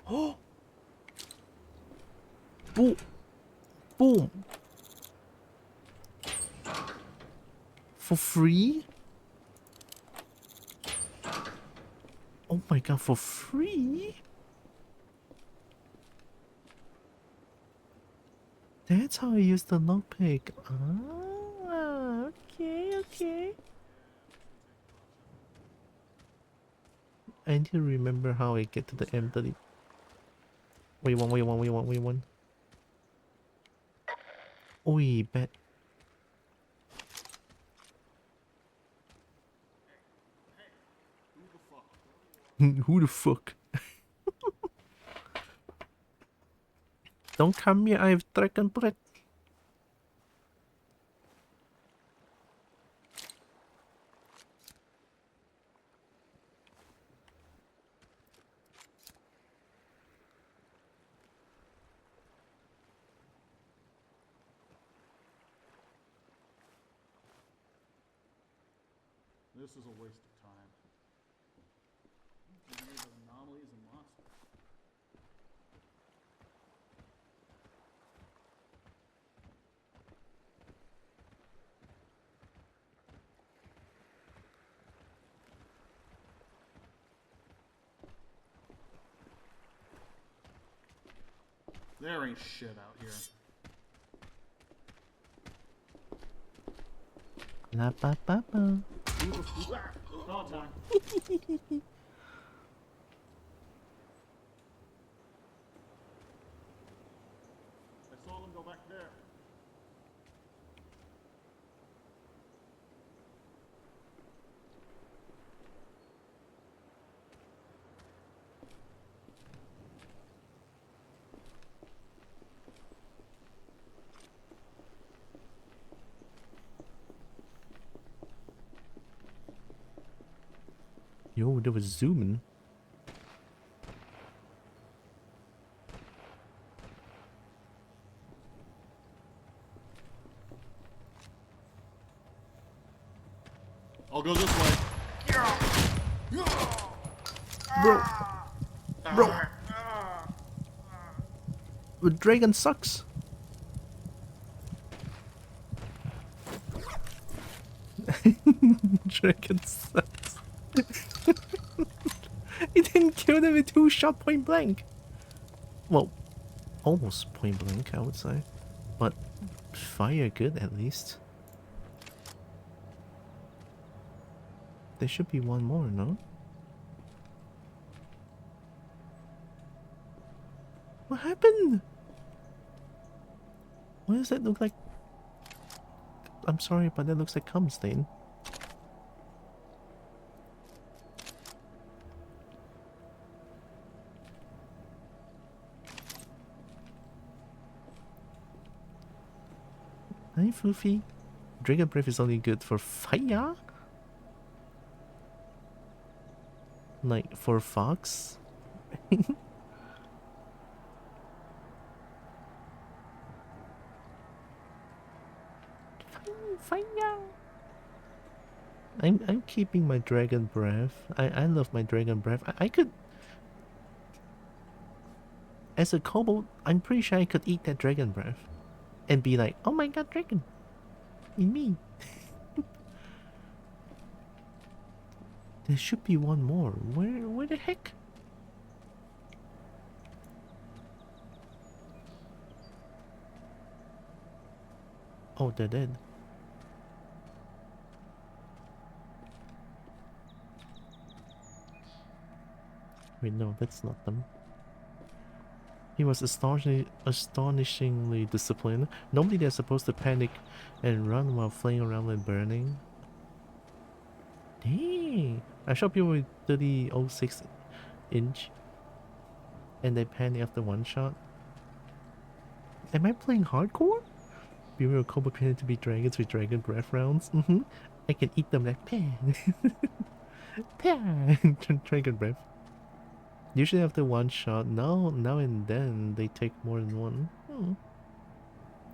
Oh! Boom! Boom! For free? Oh my god, for free? That's how I use the lockpick. Ah, okay. I need to remember how I get to the M30. What you want? Oi, bet. Who the fuck? Don't come here, I have dragon breath. This is a waste of time. These are anomalies and monsters. There ain't shit out here. La ba ba ba. Call time. I saw them go back there. Yo, there was zooming. I'll go this way. Bro. Bro. The dragon sucks. Dragon sucks. He didn't kill them with 2 shot point blank. Well, almost point blank, I would say. But fire good at least. There should be one more, no? What happened? What does that look like? I'm sorry, but that looks like cum stain. Hi, Floofy. Dragon Breath is only good for fire? Like, for fox? Fire! I'm keeping my Dragon Breath. I love my Dragon Breath. I could... As a Kobo, I'm pretty sure I could eat that Dragon Breath. And be like, oh my god, dragon! In me! There should be one more. Where the heck? Oh, they're dead. Wait, no, that's not them. He was astonishingly disciplined. Normally they're supposed to panic and run while flying around and burning. Dang! I shot people with 30.06 inch and they panic after one shot. Am I playing hardcore? Beware of Kobo pretending to be dragons with dragon breath rounds. I can eat them like pan. Pan! Dragon breath. Usually after one shot, now and then they take more than one.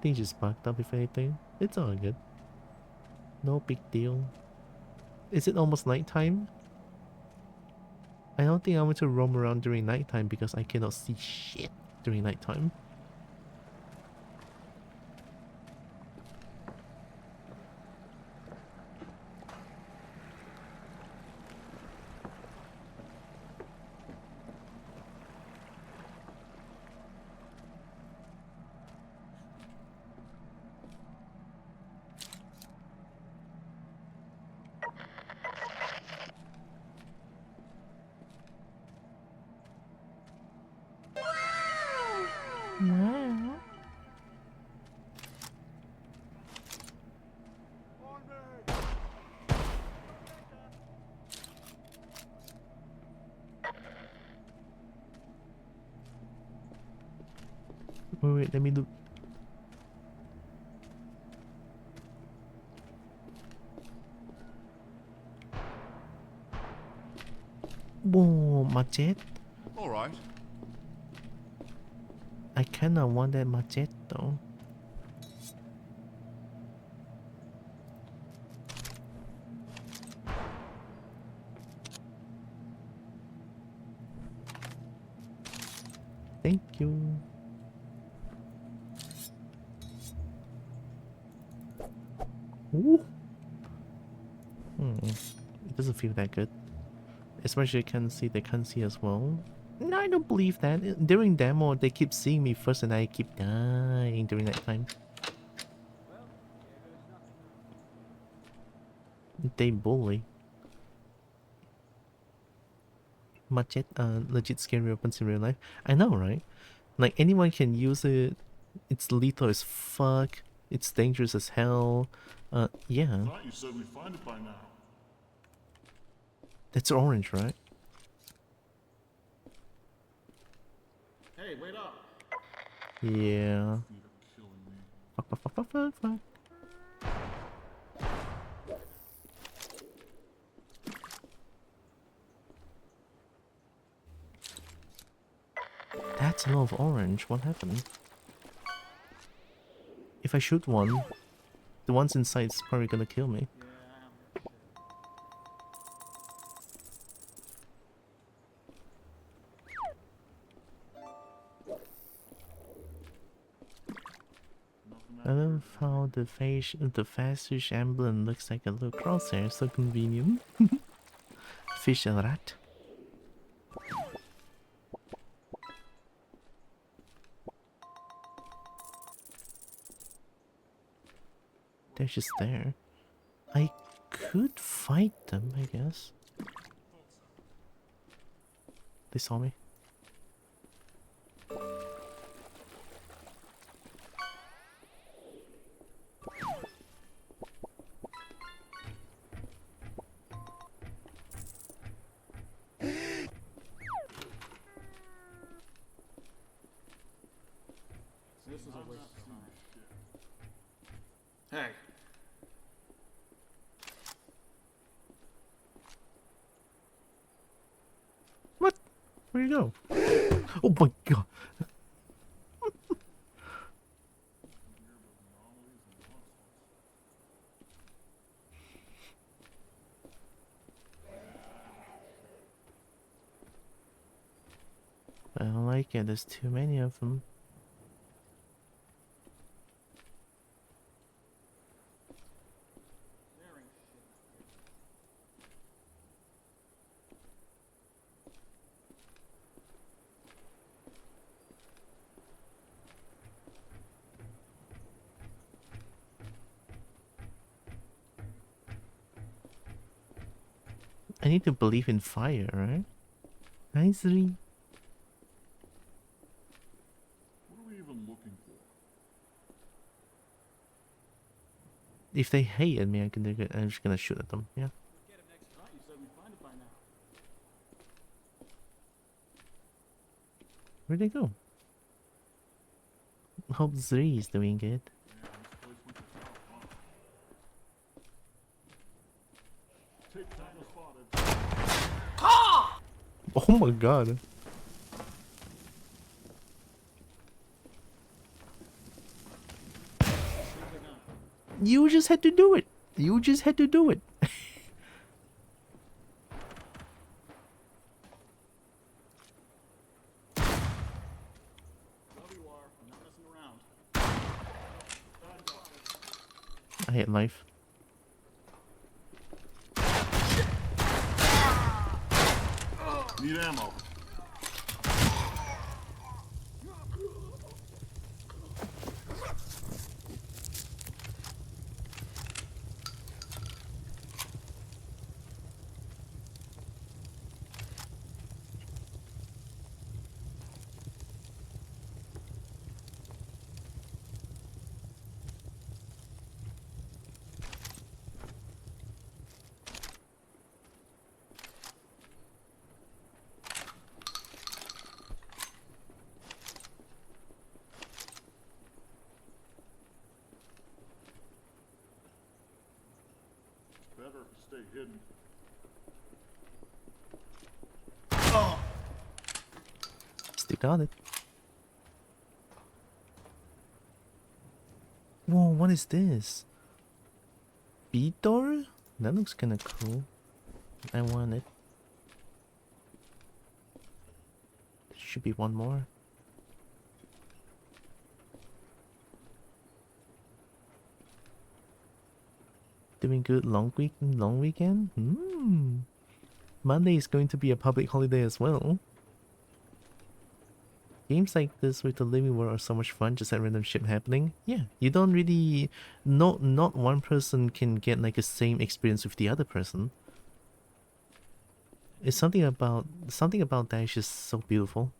Things just bugged up if anything. It's all good. No big deal. Is it almost nighttime? I don't think I want to roam around during nighttime because I cannot see shit during nighttime. Wait, let me look. Whoa, machete? Alright. I kinda want that machete though. Thank you. Ooh. It doesn't feel that good. Especially they can't see as well. No, I don't believe that. During demo, they keep seeing me first and I keep dying during that time. They bully. Legit scary weapons in real life. I know, right? Like, anyone can use it. It's lethal as fuck. It's dangerous as hell. Yeah. Thought you said we'd find it by now. That's orange, right? Hey, wait up! Yeah. Feet are killing me. Fuck. That's a lot of orange. What happened? If I shoot one, the ones inside is probably gonna kill me. I love how the fish emblem looks like a little crosshair, so convenient. Fish and rat. They're just there. I could fight them, I guess. They saw me. This is a waste of time. Hey. What? Where you go? Oh my god. I don't like it, there's too many of them. I need to believe in fire, right? Nicely. What are we even looking for? If they hated me, I'm just gonna shoot at them, yeah. Thought you said we'd find it by now. Where'd they go? Hope Zri is doing good. Yeah, this place went to hell, huh? Tick spotted. Oh my god. You just had to do it. You just had to do it. I hate life. Need ammo. Better stay hidden. Still got it. Whoa, what is this? Bead door? That looks kinda cool. I want it. There should be one more. doing good. Long weekend. Monday is going to be a public holiday as well. Games like this with the living world are so much fun. Just that random shit happening. Yeah, you don't really. Not one person can get like the same experience with the other person. It's something about that is just so beautiful.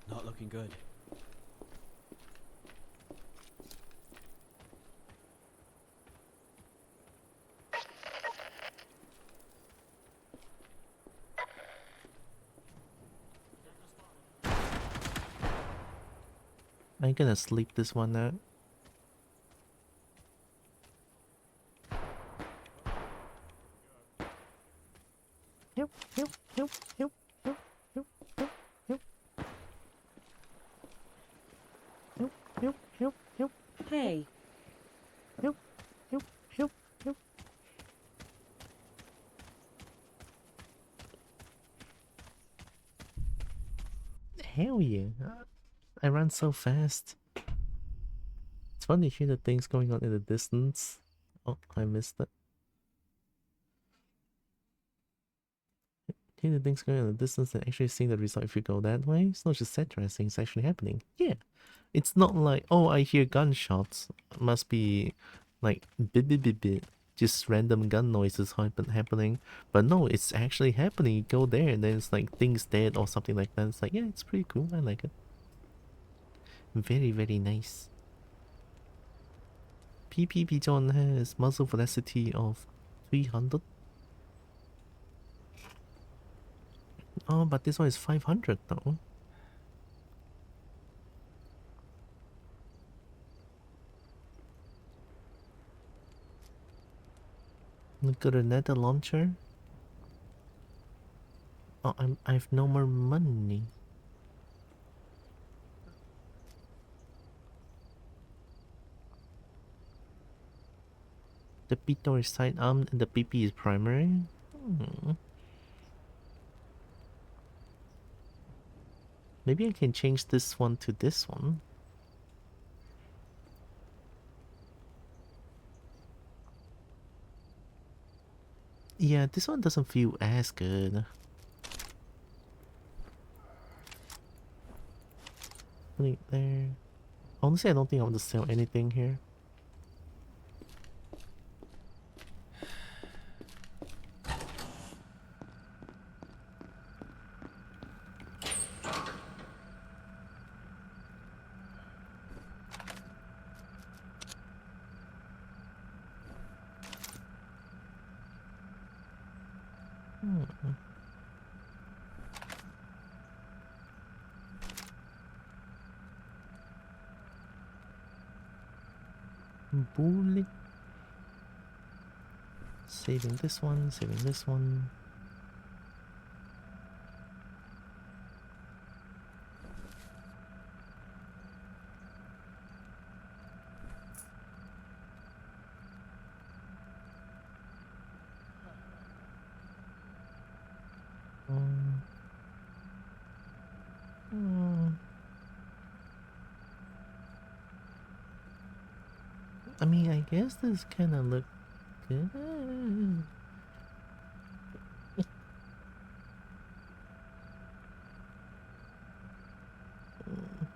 Not looking good. I'm gonna sleep this one out. Hey. Hell yeah. I ran so fast. It's fun to hear the things going on in the distance. Oh, I missed it. Hear the things going on in the distance and actually seeing the result if you go that way. It's not just set dressing, it's actually happening. Yeah. It's not like, oh, I hear gunshots. Must be like bit bit bit bit. Just random gun noises happening. But no, it's actually happening. You go there and then it's like things dead or something like that. It's like, yeah, it's pretty cool. I like it. Very, very nice. PP Pigeon has muzzle velocity of 300. Oh, but this one is 500 though. Look at another launcher. Oh, I have no more money. The Pito is sidearm and the PP is primary. Maybe I can change this one to this one. Yeah, this one doesn't feel as good. Put it there. Honestly, I don't think I want to sell anything here. Bullet. Saving this one, saving this one. I mean, I guess this kind of look good.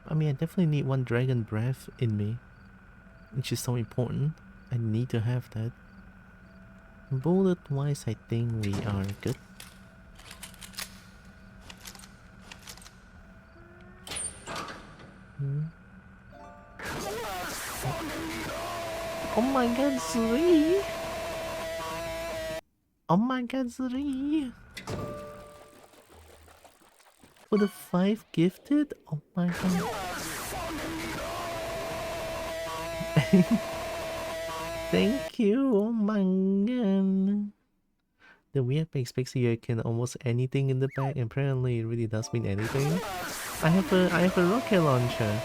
I mean, I definitely need one dragon breath in me, which is so important. I need to have that. Bullet wise, I think we are good. Oh my god, 3! Oh my god, 3! For the 5 gifted? Oh my god. Thank you, oh my god. The weird bag speaks here can almost anything in the bag. Apparently, it really does mean anything. I have a rocket launcher.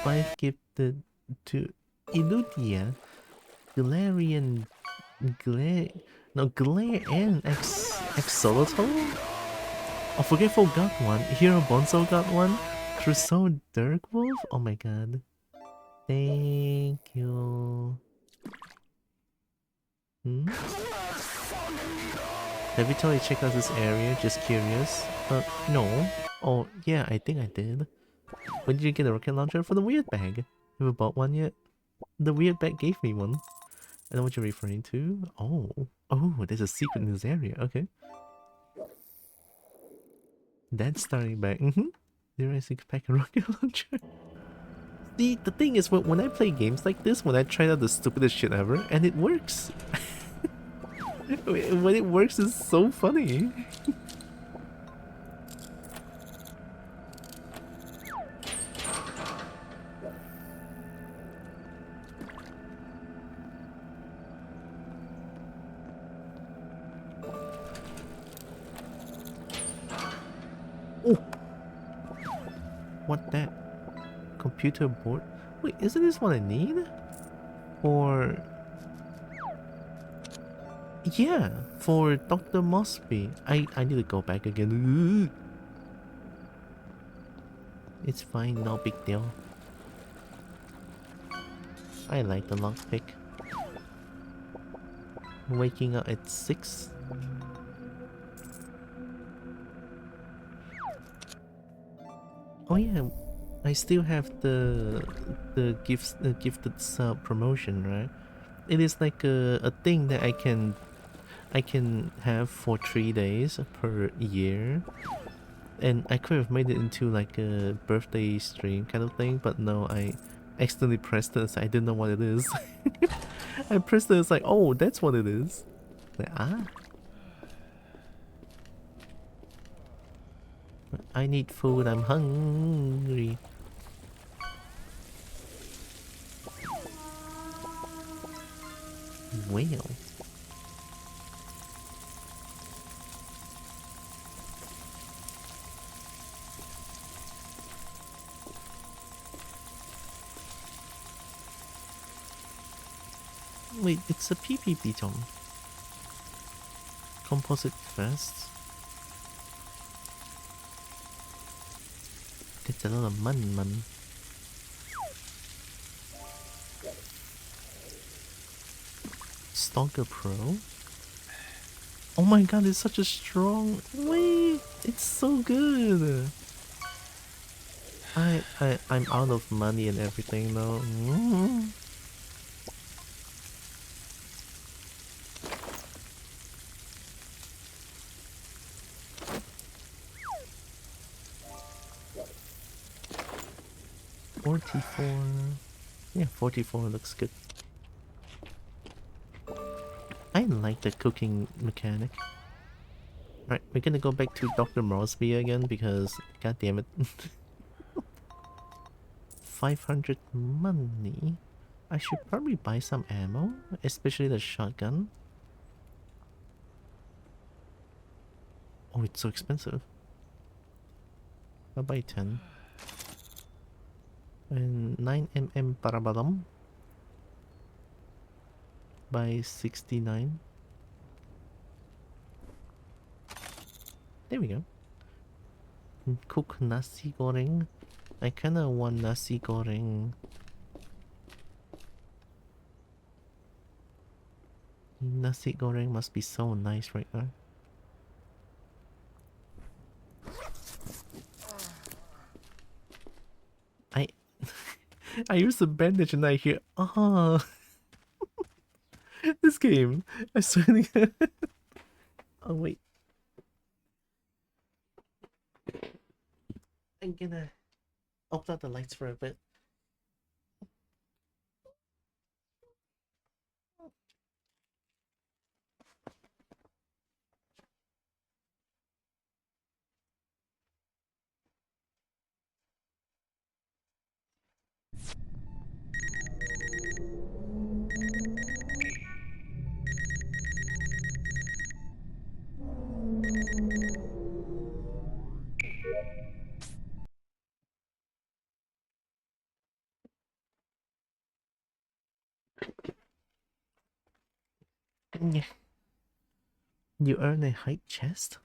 5 gifted to Iludia, Galarian, Glare and Axolotl. Oh, Forgetful got one. Hero Bonzo got one. Trousseau Dirk Wolf. Oh my god. Thank you. Hmm? Have you totally checked out this area? Just curious. No. Oh, yeah, I think I did. When did you get a rocket launcher? For the weird bag. Have you bought one yet? The weird bag gave me one. I know what you're referring to. Oh. Oh, there's a secret in this area. Okay. That's starting back. Mm-hmm. 06 pack a rocket launcher. See, the thing is, when I play games like this, when I try out the stupidest shit ever, and it works. When it works, it's so funny. Oh! What that? Computer board? Wait, isn't this what I need? Or... yeah, for Dr. Mosby. I need to go back again. It's fine, no big deal. I like the lockpick. Waking up at 6. Oh yeah, I still have the gifted sub promotion, right? It is like a thing that I can have for 3 days per year. And I could have made it into like a birthday stream kind of thing, but no, I accidentally pressed it, so I didn't know what it is. I pressed it, it's like, oh, that's what it is. Like, ah. I need food, I'm hungry. Whale. Wait, it's a PvP Tom. Composite vest. That's a lot of man. Stalker Pro. Oh my god, it's such a strong... wait, it's so good. I'm out of money and everything now. Yeah, 44 looks good. I like the cooking mechanic. Alright, we're gonna go back to Dr. Mosby again because, god damn it. 500 money. I should probably buy some ammo, especially the shotgun. Oh, it's so expensive. I'll buy 10. And 9mm parabalam. By 69. There we go. Cook nasi goreng. I kinda want nasi goreng. Nasi goreng must be so nice right now. I use the bandage and I hear, ah. This game, I swear to God. Oh wait. I'm gonna open up the lights for a bit. Yeah. You earn a hype chest?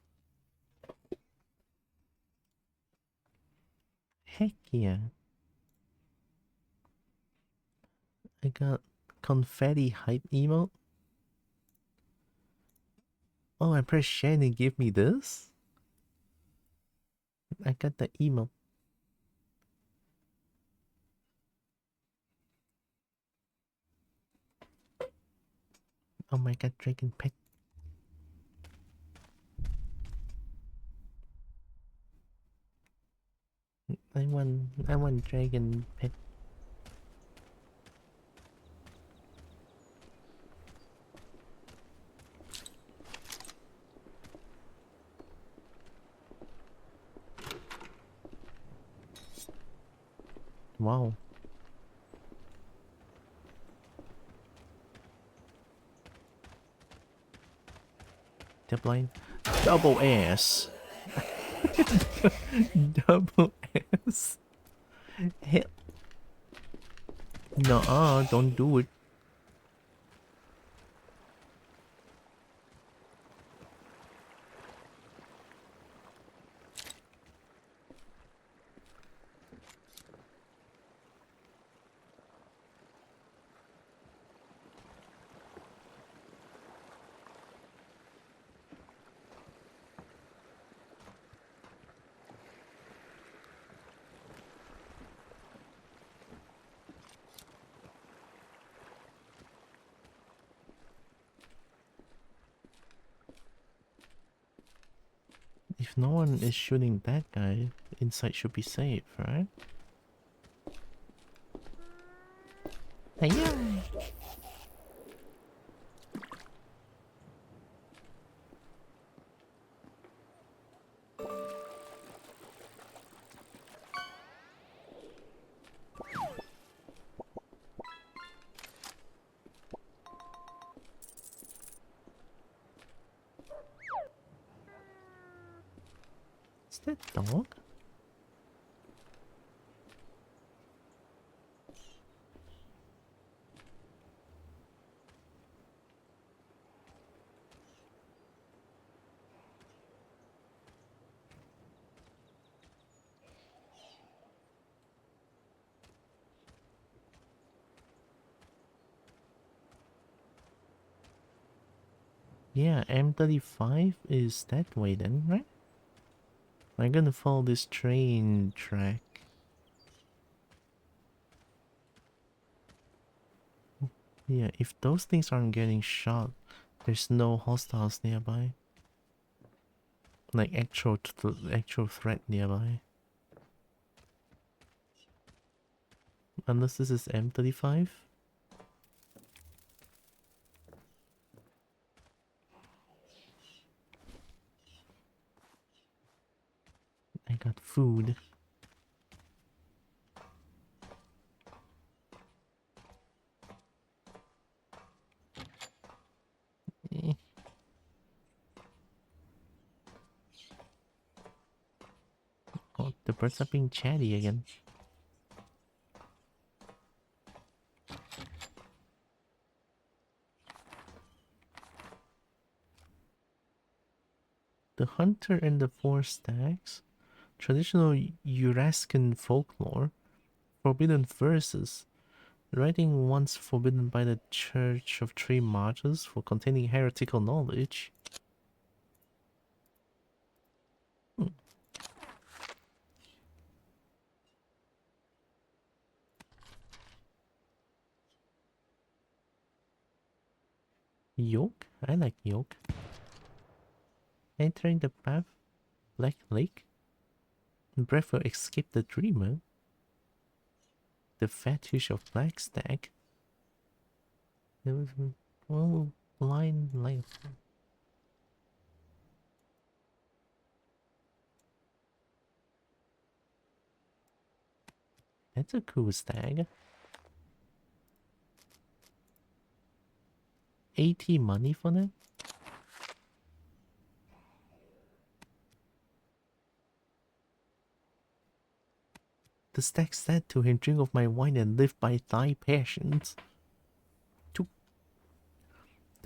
Heck yeah. I got confetti hype emote. Oh, I'm pretty sure they give me this. I got the emote. Oh my god, dragon pet. I want dragon pet. Wow. Tip line. Double S. Double S. Hell. No, don't do it. If no one is shooting that guy, inside should be safe, right? Hiya! Is that dog? Yeah, M35 is that way then, right? I'm gonna follow this train track. Yeah, if those things aren't getting shot, there's no hostiles nearby. Like actual threat nearby. Unless this is M35. I got food. Eh. Oh, the birds are being chatty again. The Hunter and the Four Stacks, traditional Eurascan folklore, forbidden verses, writing once forbidden by the Church of Three Martyrs for containing heretical knowledge. Yolk? I like yolk. Entering the path, Black Lake. Breath will escape the dreamer. The fetish of Black Stag. There was one line like. That's a cool stag. 80 money for that? The stag said to him, drink of my wine and live by thy passions.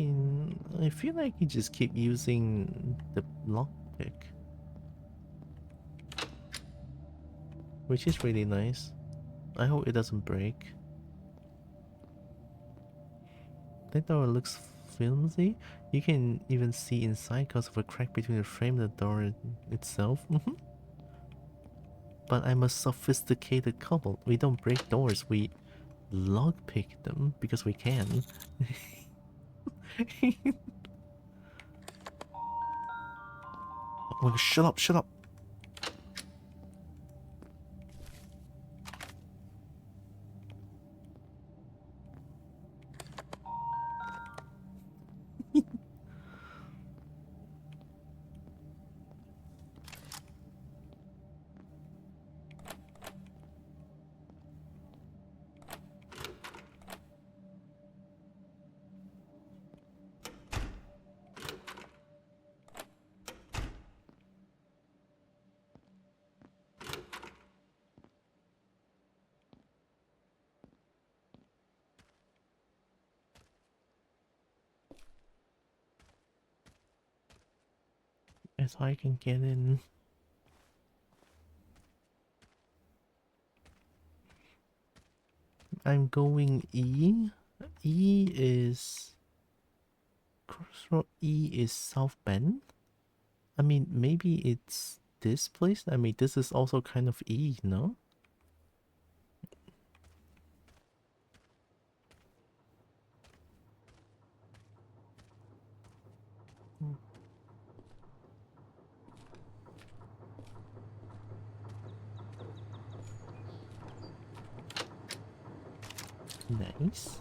I feel like you just keep using the lockpick, which is really nice. I hope it doesn't break. That door looks flimsy. You can even see inside because of a crack between the frame and the door itself. But I'm a sophisticated couple. We don't break doors, we lockpick them because we can. Oh, shut up, shut up. As I can get in. I'm going E. E is... Crossroad E is South Bend? I mean, maybe it's this place? I mean, this is also kind of E, no? Nice.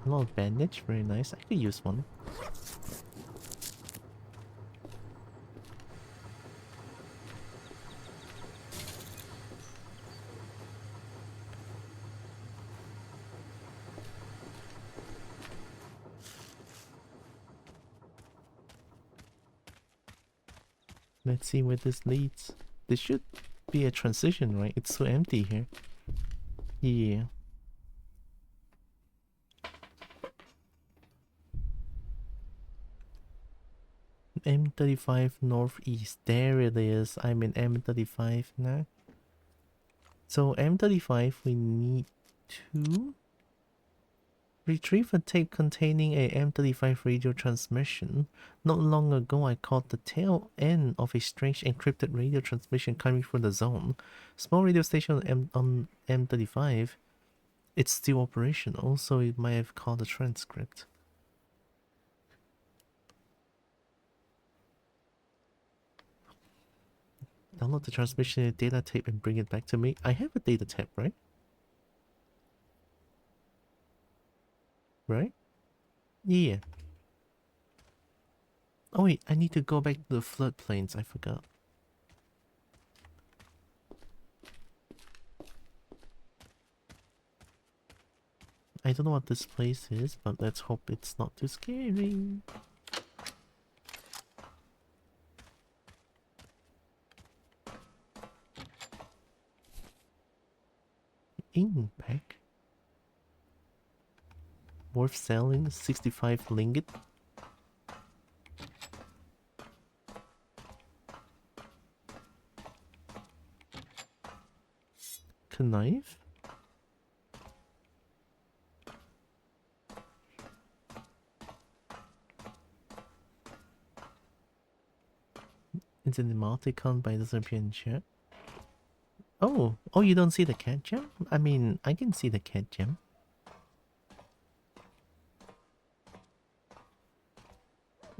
A lot of bandage, very nice. I could use one. Let's see where this leads. This should be a transition, right? It's so empty here. Yeah. M35 northeast. There it is. I'm in M35 now. So M35 we need to retrieve a tape containing a M35 radio transmission. Not long ago I caught the tail end of a strange encrypted radio transmission coming from the zone. Small radio station on M35. It's still operational, so it might have caught the transcript. Download the transmission data tape and bring it back to me. I have a data tape, right? Right? Yeah. Oh wait, I need to go back to the floodplains. I forgot. I don't know what this place is, but let's hope it's not too scary. Impact. Worth selling, 65 lingot. Knife. It's an emoticon by the European chat. Oh, you don't see the cat gem? I mean, I can see the cat gem.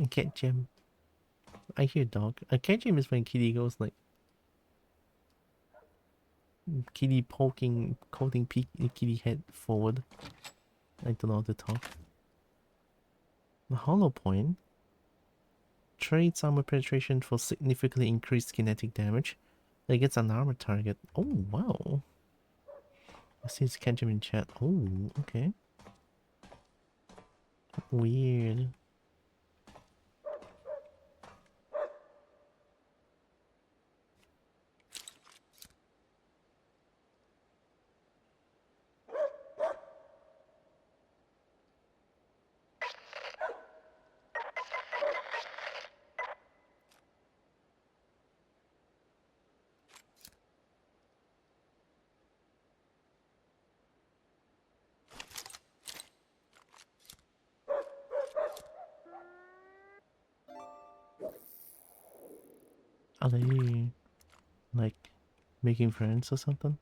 A cat gem. I hear dog. A cat gem is when kitty goes like... Kitty poking kitty head forward. I don't know how to talk. The hollow point. Trades armor penetration for significantly increased kinetic damage against an armor target. Oh, wow. I see it's cat gem in chat. Oh, okay. Weird. Are they like making friends or something?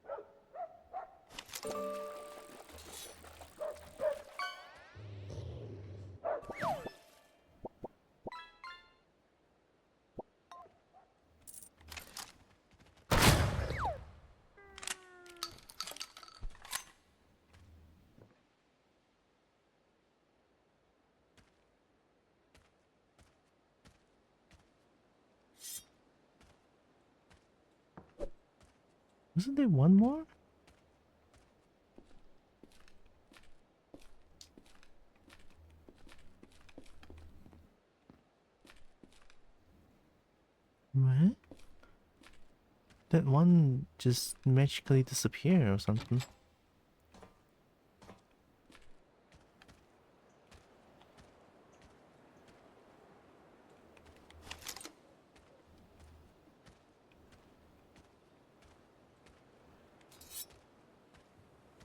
Wasn't there one more? What? That one just magically disappeared or something.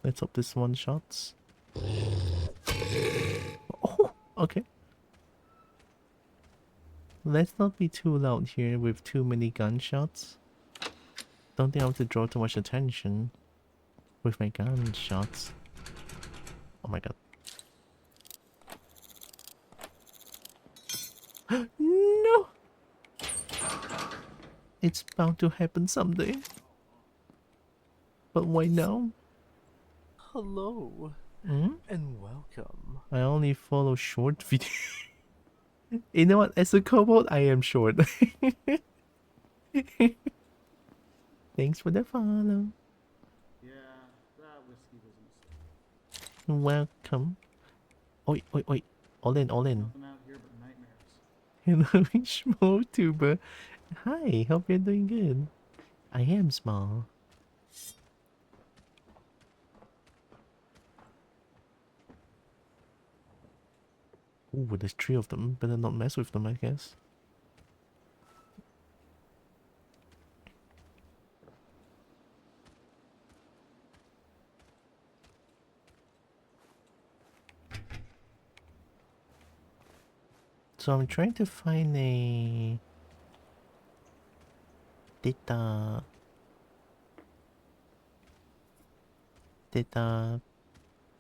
Let's hope this one shots. Oh, okay. Let's not be too loud here with too many gunshots. Don't think I have to draw too much attention with my gunshots. Oh my god. No! It's bound to happen someday. But why now? Hello Hmm? and welcome. I only follow short video. You know what? As a kobold, I am short. Thanks for the follow. Yeah, that whiskey was a mistake. Welcome. Oi, oi, oi. All in, all in. Nothing out here but nightmares. Hello, small tuber. Hi, hope you're doing good. I am small. Ooh, there's 3 of them. Better not mess with them, I guess. So I'm trying to find a data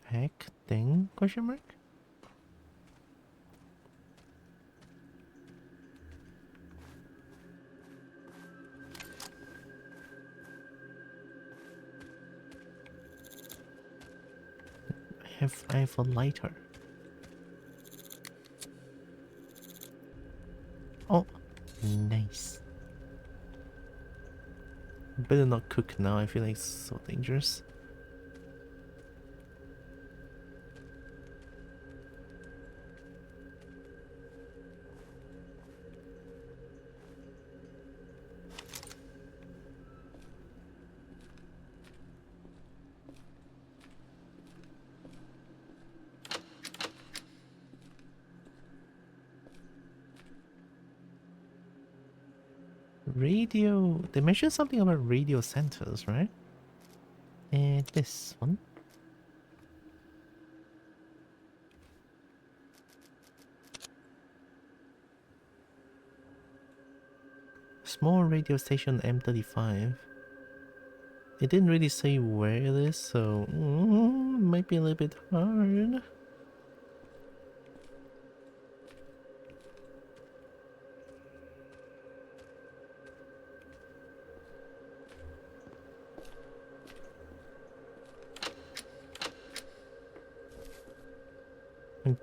hack thing, question mark? I have a lighter. Oh, nice. Better not cook now, I feel like it's so dangerous. Radio... They mentioned something about radio centers, right? And this one. Small radio station M35. It didn't really say where it is, so might be a little bit hard.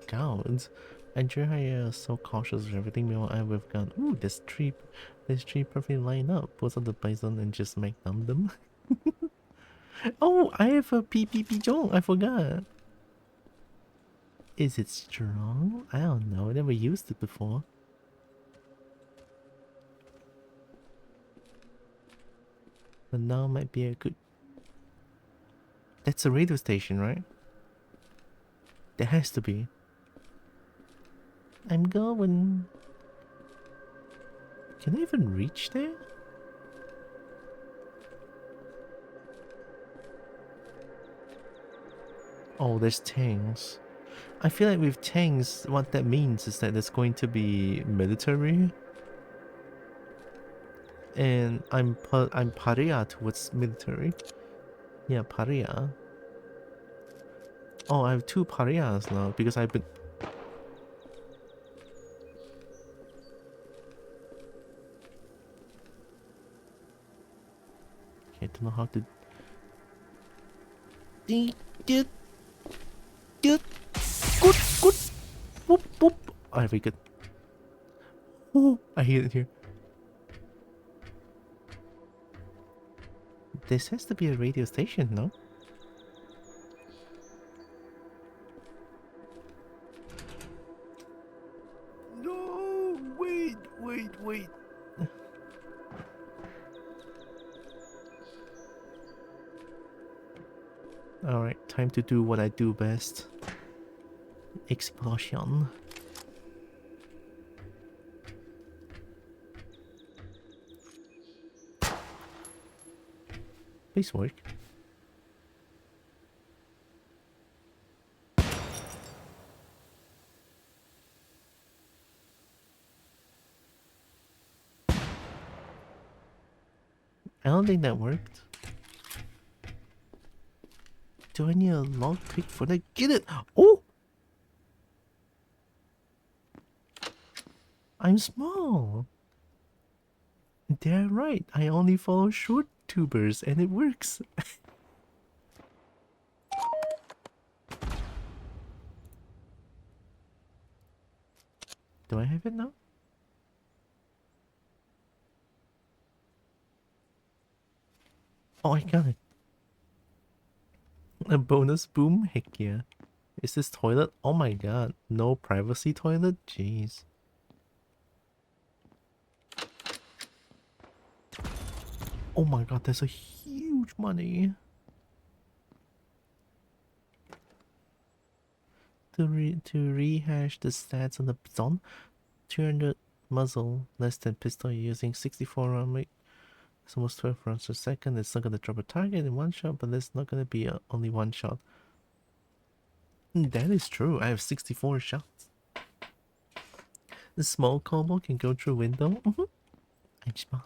God, I enjoy how you're so cautious with everything. Meanwhile, we've got there's three perfectly lined up. Put on the bison and just make them. Oh, I have a PPP Jong. I forgot. Is it strong? I don't know. I never used it before. But now might be a good. That's a radio station, right? There has to be. I'm going. Can I even reach there? Oh, there's tanks. I feel like with tanks, what that means is that there's going to be military. and I'm pariah towards military. Yeah, pariah. Oh, I have 2 pariahs now because I've been. Okay, I don't know how to. Get, good, good. Whoop, whoop. Oh, very good. Oh, I hate it here. This has to be a radio station, no? No, wait. Alright, time to do what I do best. Explosion. Please work. I don't think that worked. Do I need a log pick for that? Get it! Oh! I'm small! They're right. I only follow short tubers and it works. Do I have it now? Oh, I got it. A bonus boom? Heck yeah. Is this toilet? Oh my god. No privacy toilet? Jeez. Oh my god, that's a huge money. To rehash the stats on the zone, 200 muzzle, less than pistol using 64 round rate. It's almost 12 rounds per second. It's not gonna drop a target in one shot, but it's not gonna be only one shot. That is true. I have 64 shots. The small Kobo can go through window. I'm small.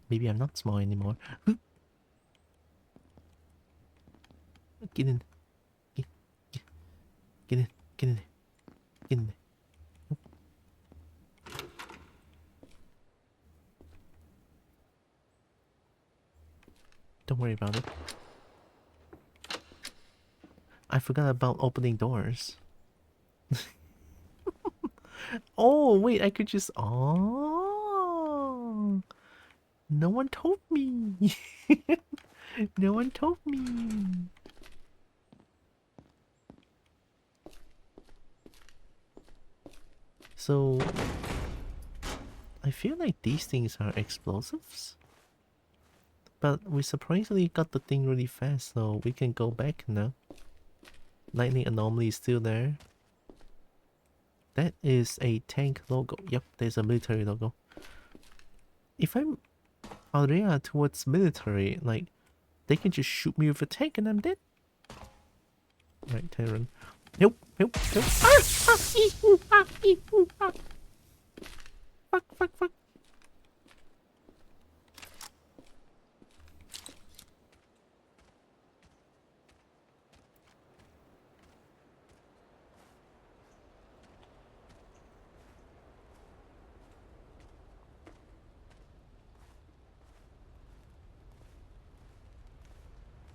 Maybe I'm not small anymore. Get in. Get in. Get in. Get in. Don't worry about it. I forgot about opening doors. Oh, wait, I could just... Oh. No one told me. No one told me. So... I feel like these things are explosives. But we surprisingly got the thing really fast, so we can go back now. Lightning anomaly is still there. That is a tank logo. Yep, there's a military logo. If I'm area towards military, like, they can just shoot me with a tank and I'm dead. Right, Terran. Nope. Fuck.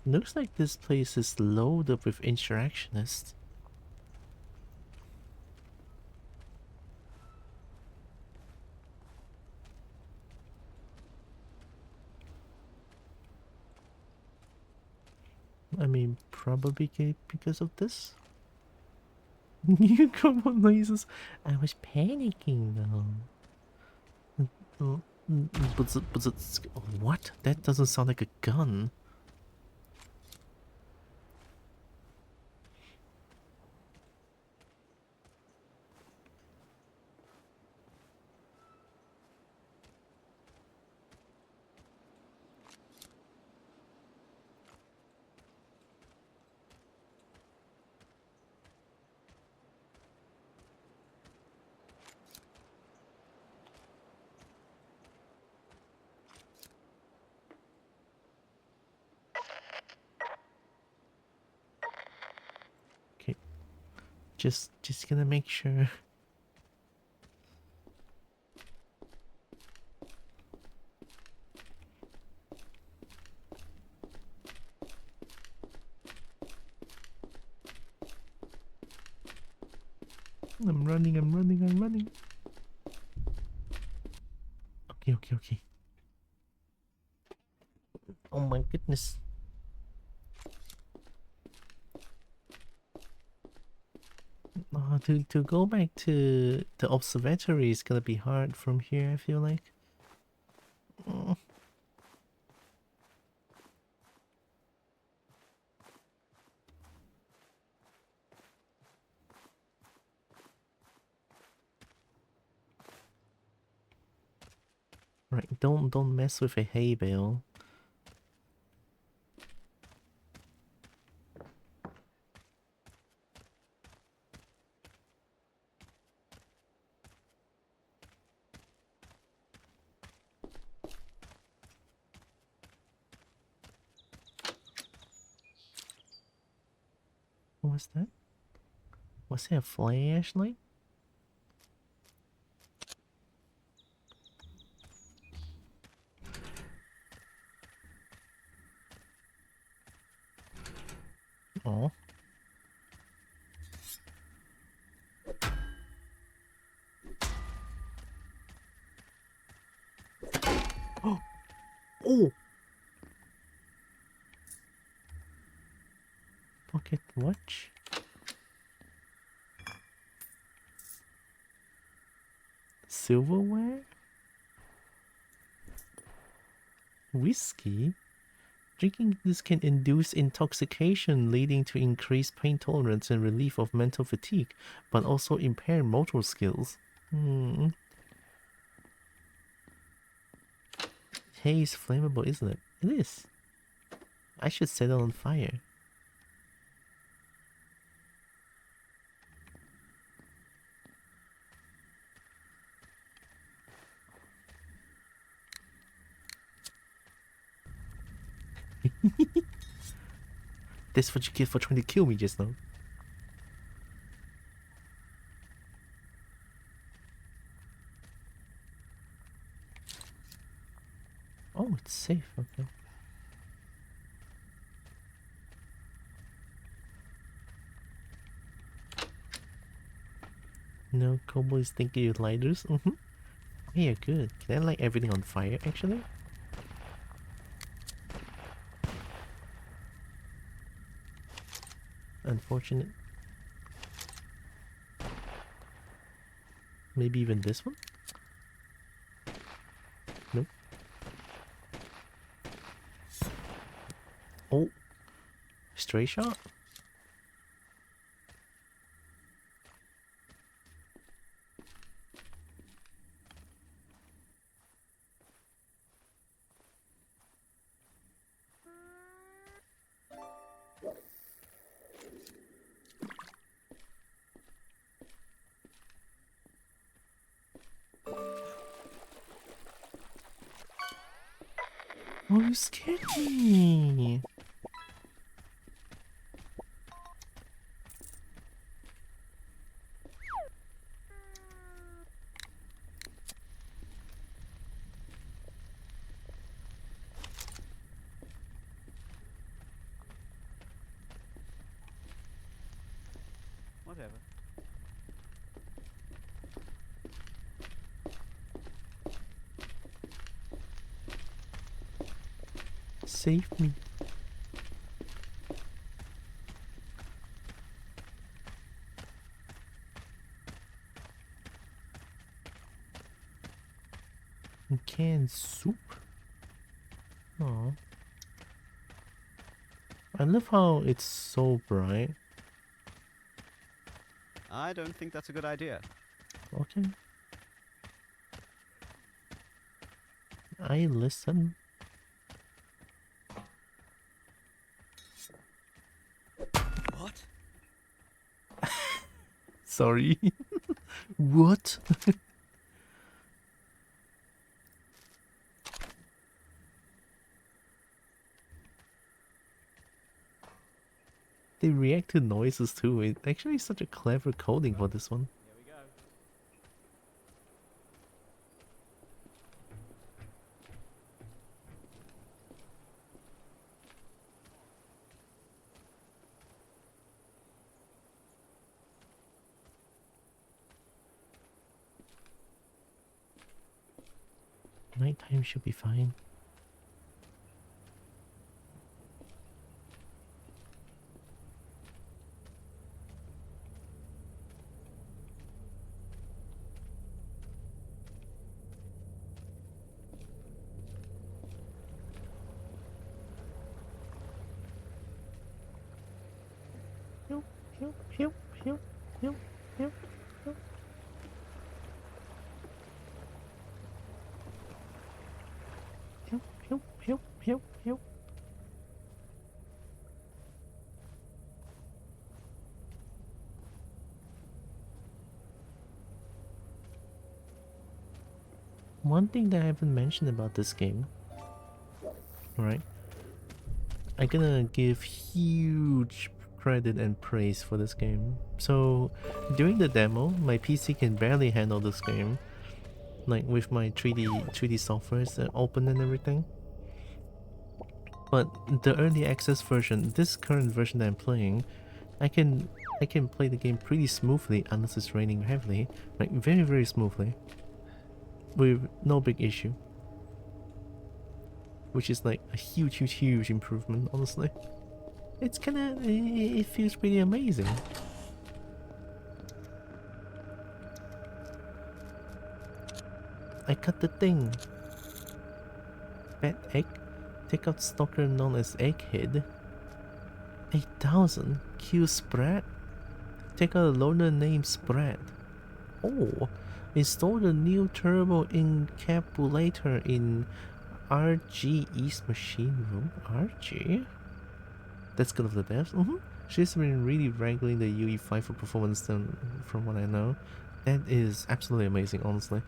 Looks like this place is loaded with insurrectionists. I mean, probably because of this. You come on, lasers. I was panicking though. But what? That doesn't sound like a gun. Just gonna make sure. I'm running. Okay. Oh my goodness. To go back to the observatory is gonna be hard from here, I feel like. Mm. Right, don't mess with a hay bale. What was that? Was it a flashlight? Oh. Oh! Pocket watch? Silverware? Whiskey? Drinking this can induce intoxication, leading to increased pain tolerance and relief of mental fatigue, but also impair motor skills. Hay is flammable, isn't it? It is. I should set it on fire. That's what you get for trying to kill me just now. Oh, it's safe, okay. No, Kobo is thinking you lighters. Yeah, good. Can I light everything on fire, actually? Unfortunate. Maybe even this one? Nope. Oh! Stray shot? Oh, you scared me! Whatever. Save me. Canned soup? Oh. I love how it's so bright. I don't think that's a good idea. Okay. I listen. What? Sorry. What? they react to noises too. It's actually such a clever coding for this one. Here we go. Nighttime should be fine. Pew, pew, pew, pew, pew, pew, pew. Pew, pew, pew, pew, pew. One thing that I haven't mentioned about this game, right? I'm gonna give huge credit and praise for this game. So, during the demo, my PC can barely handle this game, like with my 3D softwares open and everything. But the early access version, this current version that I'm playing, I can play the game pretty smoothly unless it's raining heavily, like very smoothly, with no big issue. Which is like a huge improvement, honestly. It's kinda, it feels pretty amazing. I cut the thing. Fat egg. Take out stalker known as Egghead. 8000. Q spread. Take out a loader named Spread. Oh, install the new turbo encapsulator in RG East machine room. RG? That's good of the devs. She's been really wrangling the UE5 for performance then, from what I know. That is absolutely amazing, honestly.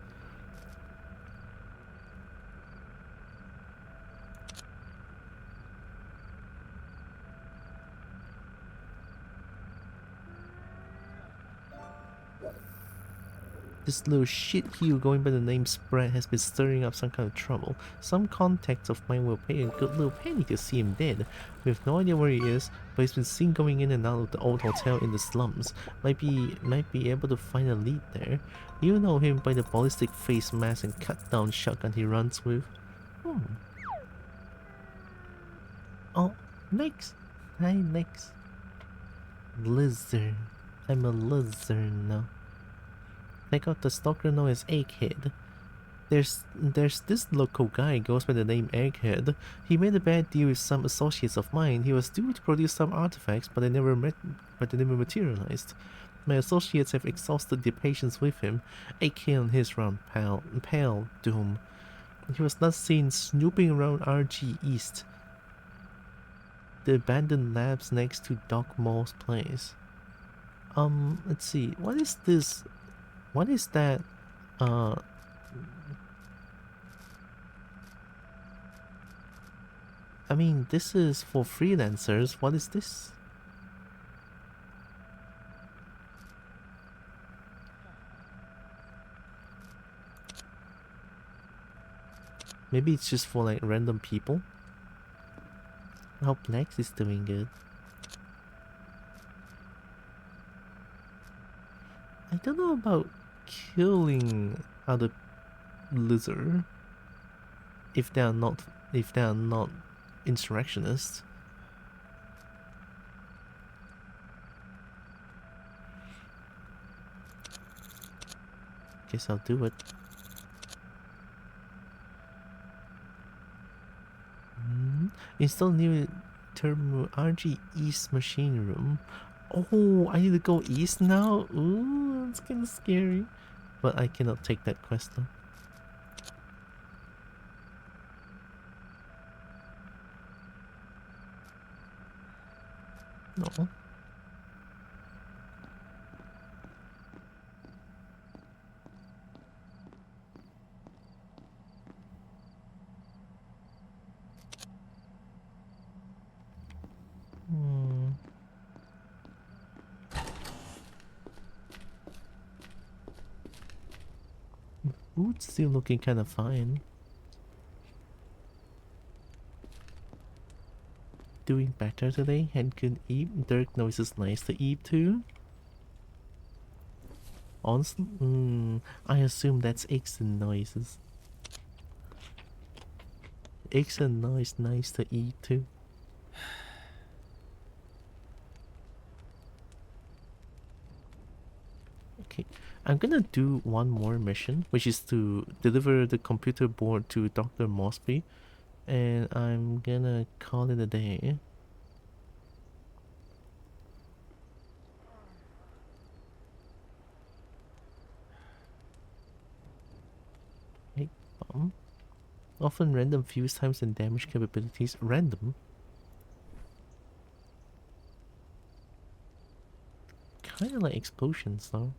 This little shit heel going by the name Spread has been stirring up some kind of trouble. Some contacts of mine will pay a good little penny to see him dead. We have no idea where he is, but he's been seen going in and out of the old hotel in the slums. Might be able to find a lead there. You know him by the ballistic face mask and cut down shotgun he runs with. Oh, Lex. Hi, Lex. Lizard. I'm a lizard now. Take out the stalker known as Egghead. There's this local guy goes by the name Egghead. He made a bad deal with some associates of mine. He was due to produce some artifacts, but they never materialized. My associates have exhausted their patience with him. Egghead on his round pale doom. He was not seen snooping around RG East, the abandoned labs next to Doc Mall's place. Let's see. What is this? What is that? I mean, this is for freelancers. What is this? Maybe it's just for like random people. I hope Lex is doing good. I don't know about killing other lizard if they are not insurrectionists. Guess I'll do it. Install new terminal RG East machine room. Oh, I need to go east now? Ooh, it's kinda scary. But I cannot take that quest though. No. Food's still looking kind of fine. Doing better today and could eat. Dirk knows it's nice to eat too. Honestly, I assume that's eggs and noises. Eggs and nice to eat too. Okay, I'm gonna do one more mission, which is to deliver the computer board to Dr. Mosby, and I'm gonna call it a day. Hey, often random fuse times and damage capabilities. Random? Kinda like explosions though.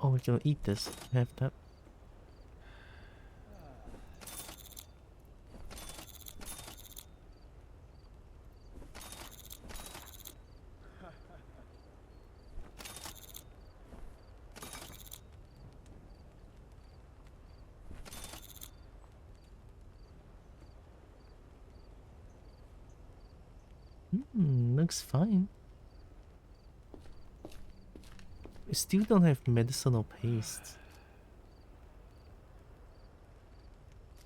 Oh, we're gonna eat this. Have that. Looks fine. We still don't have medicinal paste.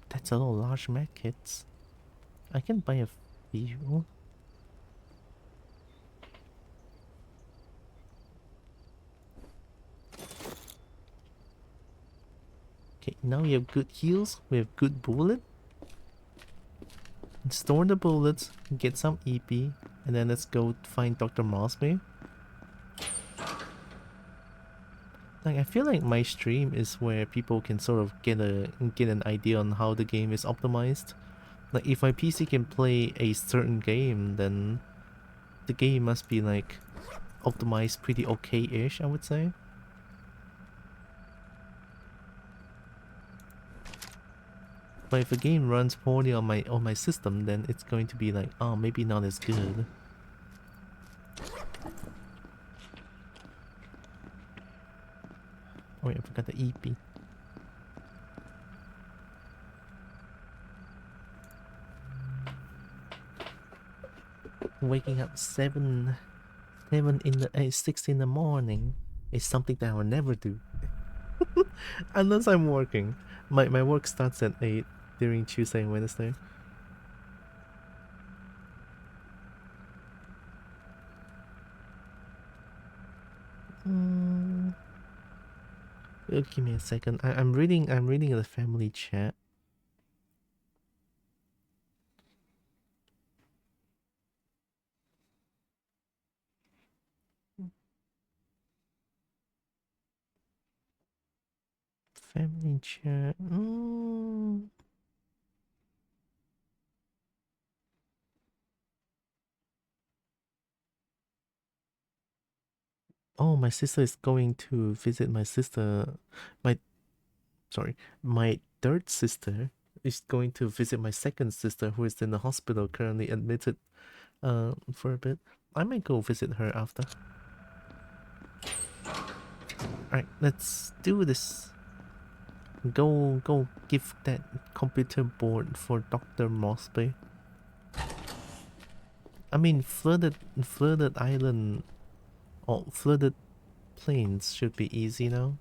That's a lot of large med kits. I can buy a few. Okay, now we have good heals, we have good bullet. Store the bullets, get some EP, and then let's go find Dr. Mosby. Like, I feel like my stream is where people can sort of get an idea on how the game is optimized. Like, if my PC can play a certain game, then the game must be like optimized pretty okay-ish, I would say. But if a game runs poorly on my system, then it's going to be like, oh, maybe not as good. Oh wait, I forgot the EP. Waking up 6 in the morning is something that I will never do. Unless I'm working. My work starts at 8 during Tuesday and Wednesday. Give me a second. I'm reading the family chat. Family chat. Oh, my sister is going to visit my sister. My third sister is going to visit my second sister, who is in the hospital currently admitted for a bit. I might go visit her after. Alright, let's do this. Go give that computer board for Dr. Mosby. I mean, flooded island or flooded plains should be easy now.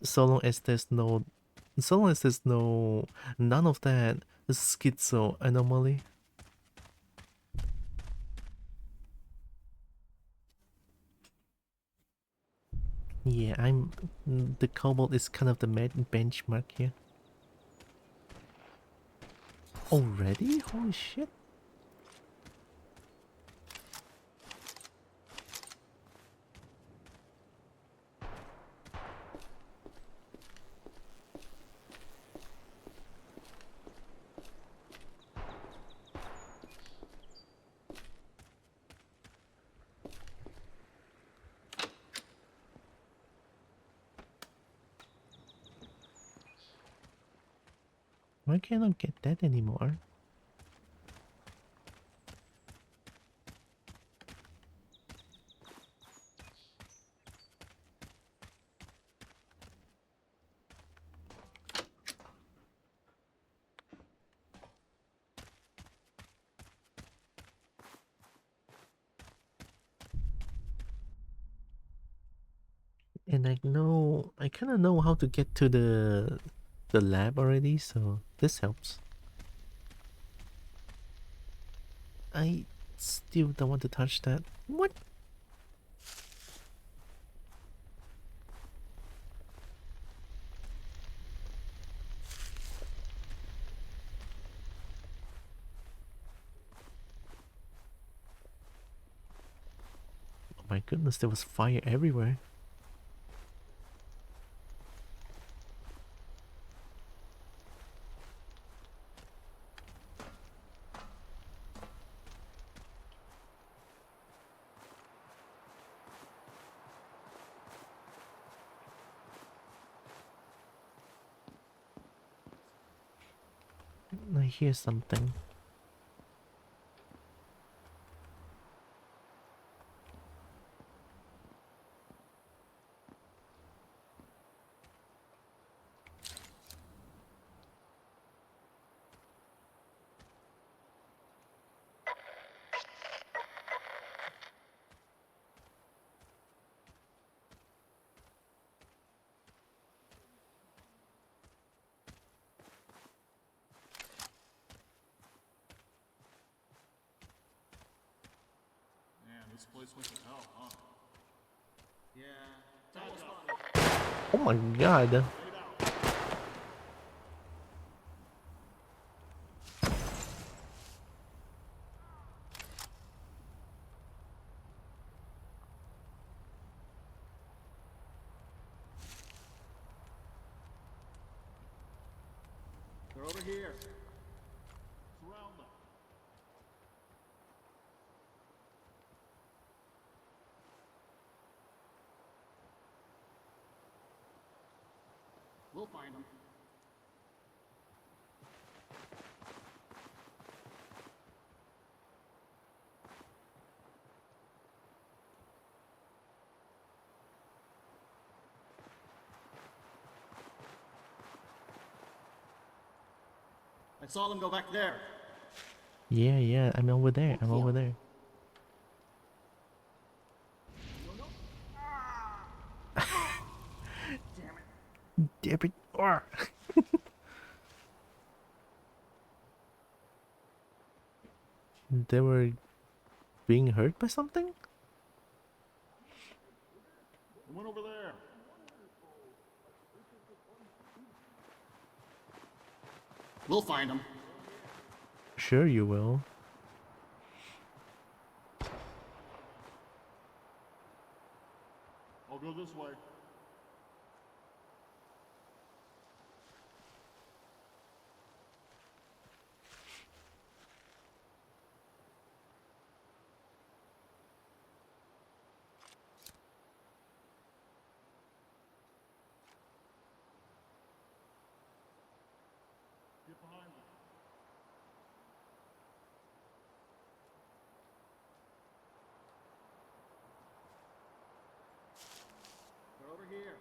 So long as there's none of that schizo anomaly. Yeah, the cobalt is kind of the benchmark here. Already? Holy shit. Why can't I get that anymore? And I kind of know how to get to the lab already, so this helps. I still don't want to touch that. What? Oh my goodness, there was fire everywhere. I hear something. Man, this place went to hell, huh? Yeah. Oh my god. They're over here. Surround them. We'll find them. I saw them go back there. Yeah, I'm over there. I'm over there. Damn it. Arr. They were being hurt by something? They went over there. We'll find them. Sure you will. I'll go this way. Get behind me. They're over here.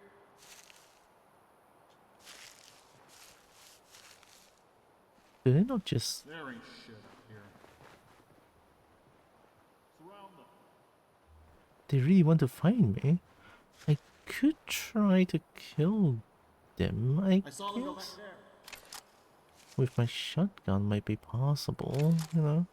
Do they not just... There ain't shit up here. Surround them. They really want to find me? I could try to kill them, I saw them go back guess. there. With my shotgun might be possible, you know?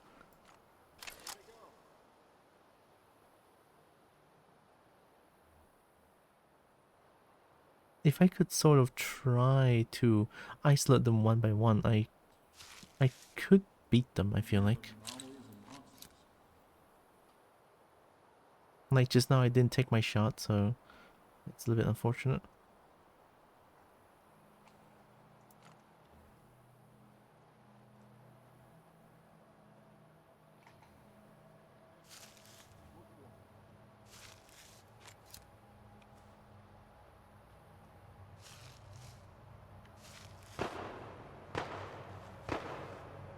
If I could sort of try to isolate them one by one, I could beat them, I feel like. Like just now I didn't take my shot, so it's a little bit unfortunate.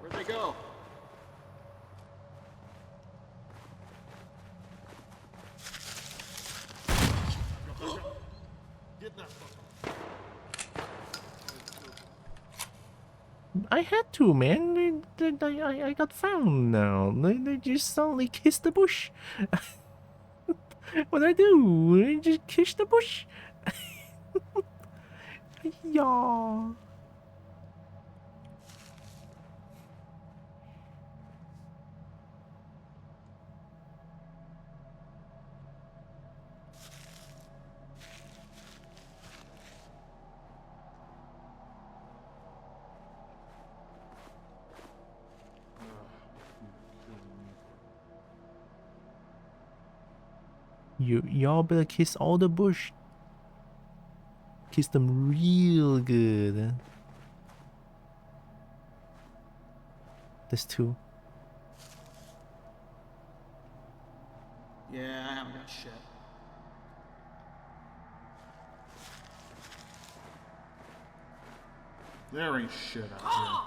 Where'd they go? Get that fucker. I had to, man. I got found now. They just suddenly kissed the bush. What do I do? I just kiss the bush. Yeah. Y'all better kiss all the bush. Kiss them real good. There's two. Yeah, I haven't got shit. There ain't shit out here.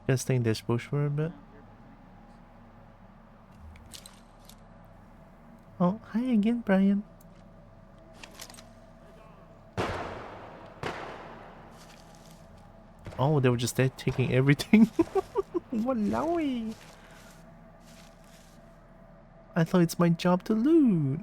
Gonna stay in this bush for a bit. Oh, hi again, Brian. Oh, they were just there taking everything. Wallowy. I thought it's my job to loot.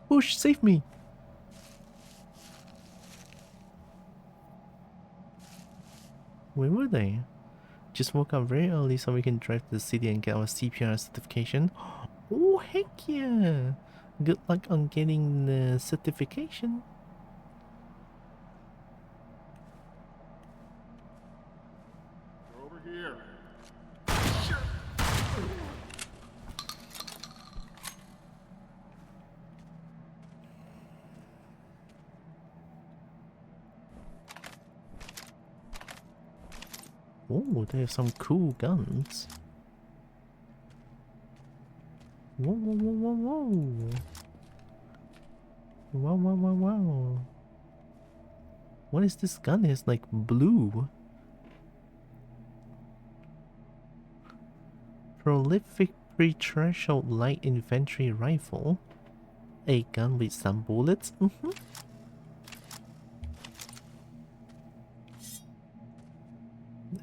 Bush, save me! Where were they? Just woke up very early so we can drive to the city and get our CPR certification. Oh, heck yeah! Good luck on getting the certification. Over here. Oh, they have some cool guns. Whoa, whoa, whoa, whoa, whoa. Wow, wow, wow, wow. What is this gun? It's like blue. Prolific pre-threshold light infantry rifle. A gun with some bullets.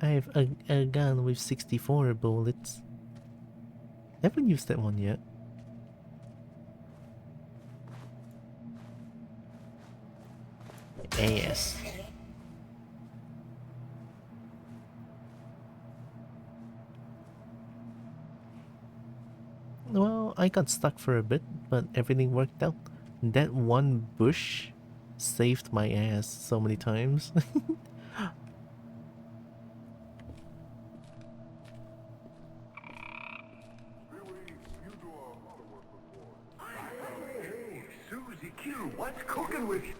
I have a gun with 64 bullets. Haven't used that one yet. Ass. Well, I got stuck for a bit, but everything worked out. That one bush saved my ass so many times. Hey, Susie Q, what's cooking with you?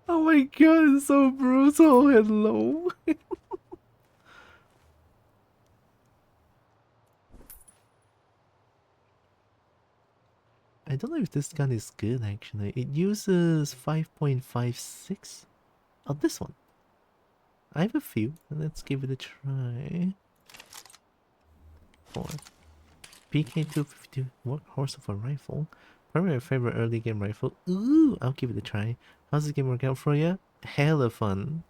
Oh my god, it's so brutal. Hello. I don't know if this gun is good actually. It uses 5.56. Oh, this one. I have a few. Let's give it a try. 4. PK-252 workhorse of a rifle. Probably my favorite early game rifle. Ooh, I'll give it a try. How's this game work out for you? Hella fun.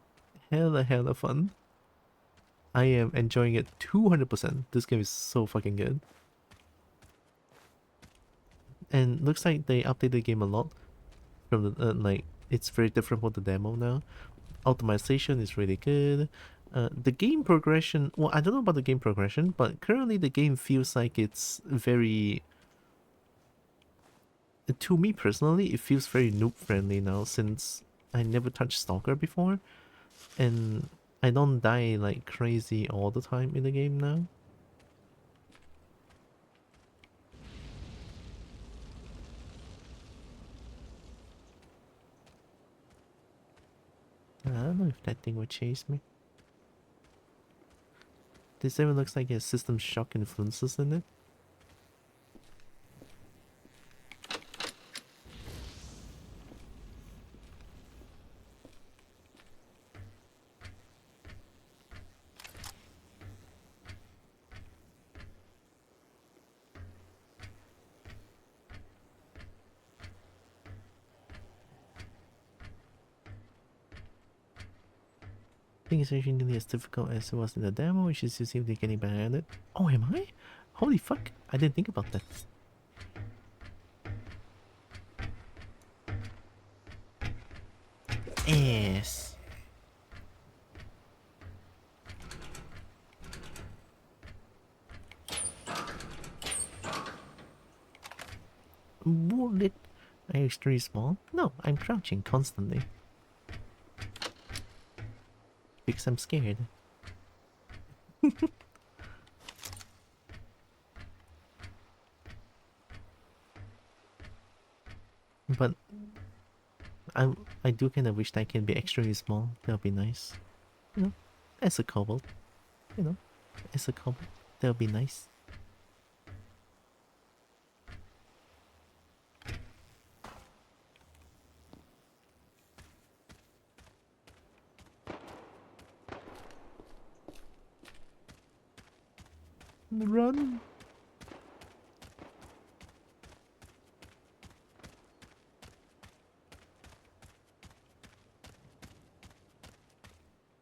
Hella fun. I am enjoying it 200%. This game is so fucking good. And looks like they updated the game a lot. From the like, it's very different from the demo now. Optimization is really good. The game progression, well, I don't know about the game progression, but currently the game feels like it's very To me personally, it feels very noob friendly now since I never touched Stalker before, and I don't die like crazy all the time in the game now. I don't know if that thing would chase me. This even looks like it has System Shock influences in it. I think it's actually nearly as difficult as it was in the demo, which is to see if they're getting better at it. Oh, am I? Holy fuck, I didn't think about that. Yes. Bullet. Are you extremely small? No, I'm crouching constantly. Because I'm scared. But I do kind of wish that I can be extremely small. That would be nice. You know, as a kobold. You know, as a kobold. That would be nice. Run!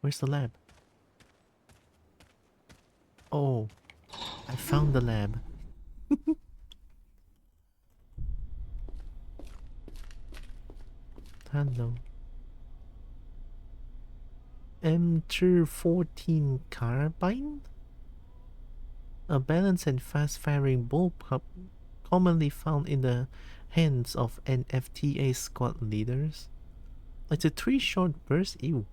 Where's the lab? Oh, I found the lab. Hello. M214 carbine? A balanced and fast-firing bullpup commonly found in the hands of NFTA squad leaders. It's a 3-shot burst. Ew.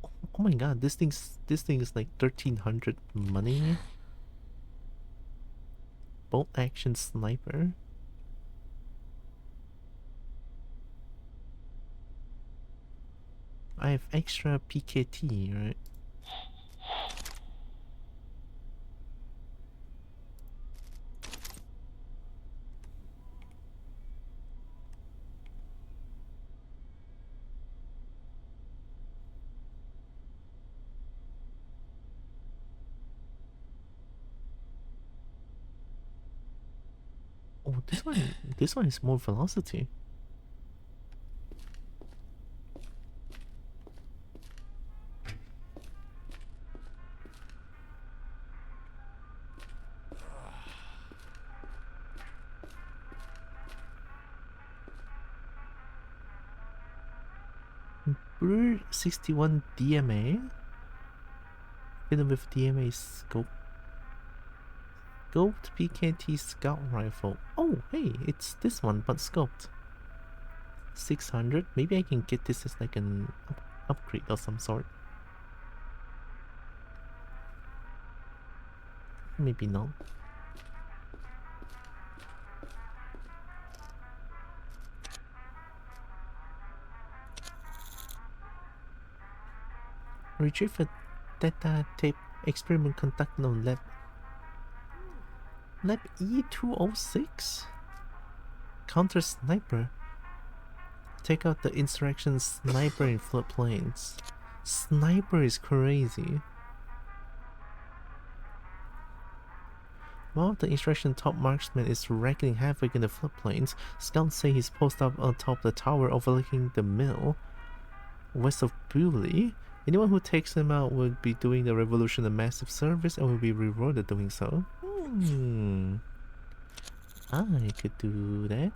Oh my god, this thing is like 1300 money. Bolt action sniper. I have extra PKT, right? Oh, this one is more velocity. Brewer 61 DMA. Fitted with DMA scope. Scoped PKT scout rifle. Oh, hey, it's this one, but scoped. 600. Maybe I can get this as like an upgrade of some sort. Maybe not. Retrieve a data tape experiment conducted on Lab E206? Counter sniper. Take out the insurrection sniper in floodplains. Sniper is crazy. While the insurrection top marksman is wrecking havoc in the floodplains, scouts say he's posted up on top of the tower overlooking the mill west of Bewley. Anyone who takes him out would be doing the revolution a massive service and will be rewarded doing so. I could do that.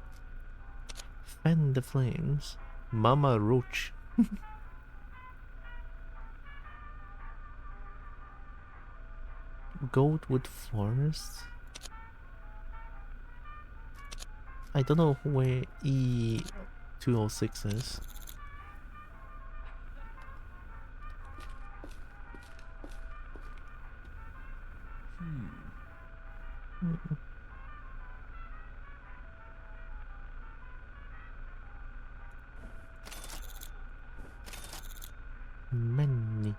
Fan the flames. Mama Roach. Goldwood Forest. I don't know where E206 is. Many.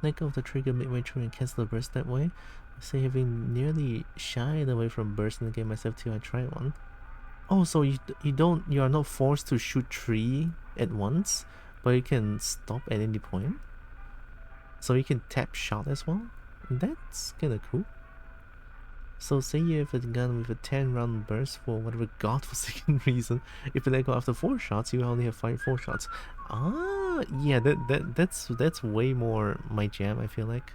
Let go of the trigger midway through and cancel the burst that way. I say having nearly shied away from burst in the game myself till I try one. Oh, so you are not forced to shoot 3 at once, but you can stop at any point. So you can tap shot as well. That's kinda cool. So say you have a gun with a 10 round burst for whatever godforsaken reason. If you let go after 4 shots, you only have 4 shots. Ah, yeah, that's way more my jam, I feel like.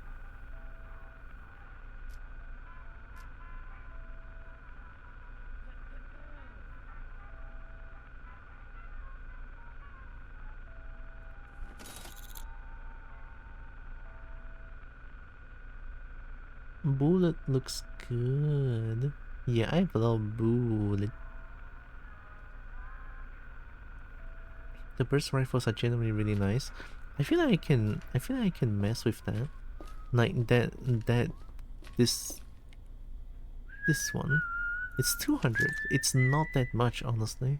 Bullet looks good. Yeah, I have a lot of bullet. The burst rifles are generally really nice. I feel like I can mess with that. Like this one. It's 200. It's not that much, honestly.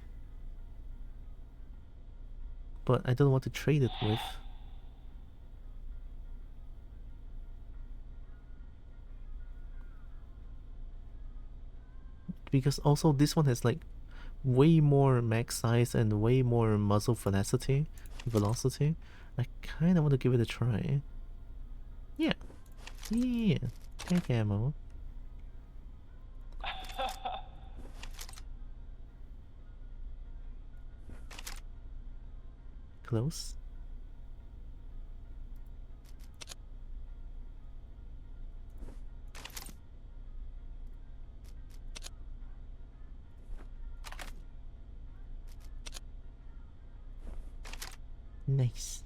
But I don't know what to trade it with. Because also this one has like way more max size and way more muzzle velocity. I kinda want to give it a try. Yeah. Yeah. Take ammo. Close. Nice.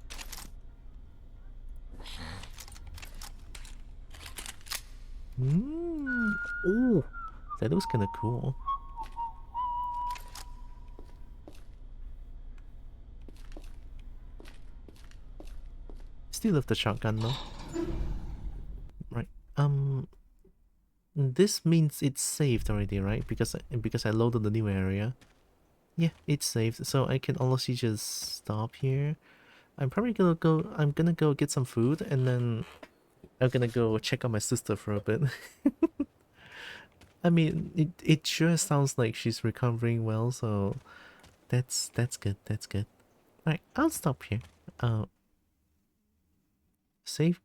Oh, that was kind of cool. Still love the shotgun though. Right. This means it's saved already, right? Because I loaded the new area. Yeah, it's saved, so I can honestly just stop here. I'm probably gonna go. I'm gonna go get some food, and then I'm gonna go check on my sister for a bit. I mean, it sure sounds like she's recovering well, so that's good. That's good. All right, I'll stop here. Save.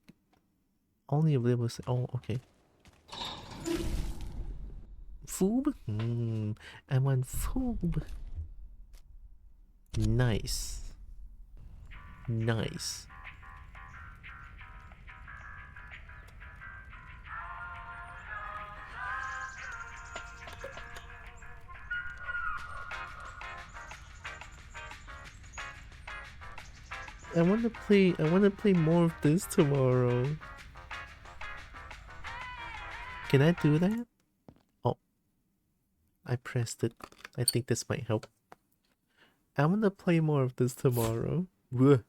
Only available. Oh, okay. Foob. I want foob. Nice. Nice. I want to play more of this tomorrow. Can I do that? Oh. I pressed it. I think this might help. I want to play more of this tomorrow. Whoa.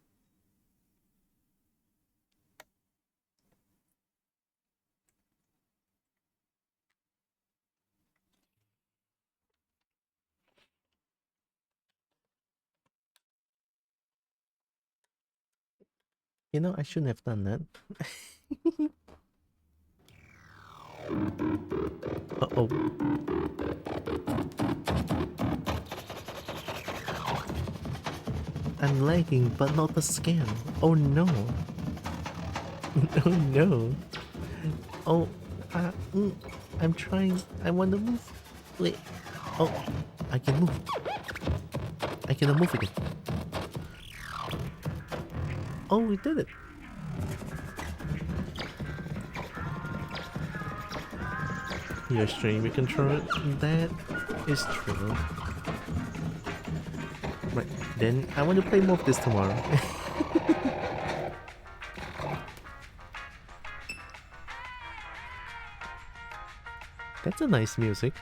You know, I shouldn't have done that. Uh-oh. I'm lagging, but not the scan. Oh no. Oh no. Oh, I'm trying. I want to move. Wait. Oh, I can move. I cannot move again. Oh, we did it. Your streaming controller. That is true. Right, then I want to play more of this tomorrow. That's a nice music.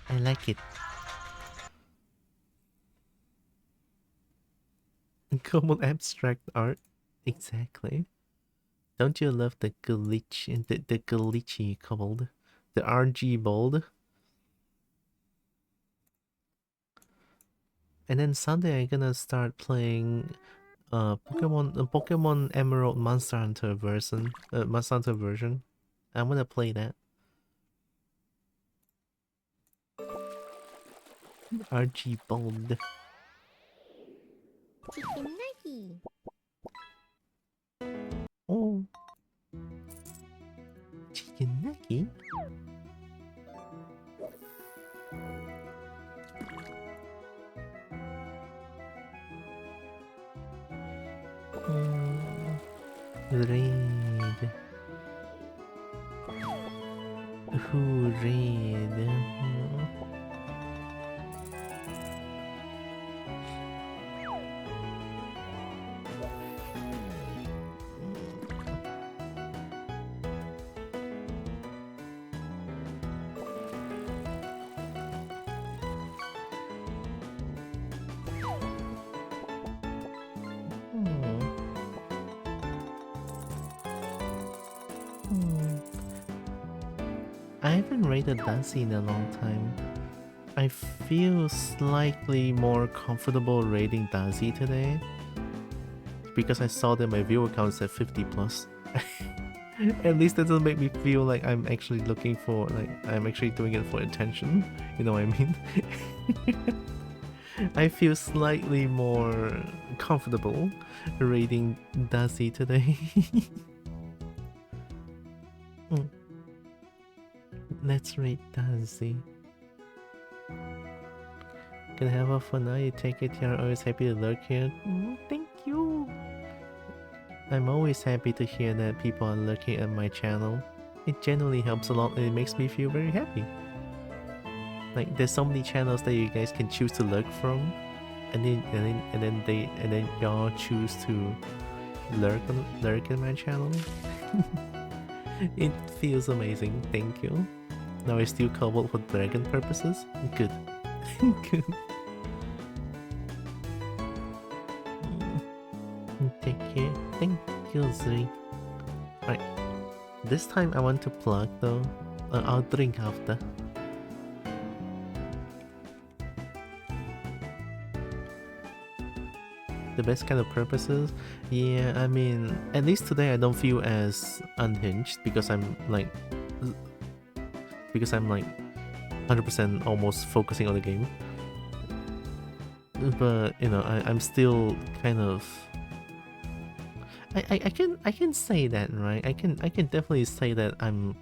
I like it. Common abstract art. Exactly. Don't you love the glitch, the glitchy cobbled? The RG bold? And then Sunday I'm gonna start playing Pokemon Emerald Monster Hunter version. Monster Hunter version. I'm gonna play that. RG bold. Chicken nuggy. Oh. Chicken nugget? Raid. Who raid? I haven't raided Daisy in a long time. I feel slightly more comfortable raiding Daisy today because I saw that my viewer count is at 50 plus. At least that doesn't make me feel like I'm actually looking for, like, I'm actually doing it for attention. You know what I mean? I feel slightly more comfortable raiding Daisy today. Let's raid Daisy. Can have a fun night. Take it here. Always happy to lurk here. Thank you. I'm always happy to hear that people are lurking at my channel. It genuinely helps a lot and it makes me feel very happy. Like there's so many channels that you guys can choose to lurk from, and then y'all choose to lurk in my channel. It feels amazing. Thank you. Now I still cobbled for dragon purposes. Good. Good. Take care. Thank you, Zri. Alright. This time I want to plug though. I'll drink after. The best kind of purposes? Yeah, I mean, at least today I don't feel as unhinged because I'm like 100% almost focusing on the game. But you know, I'm still kind of I can say that, right? I can definitely say that I'm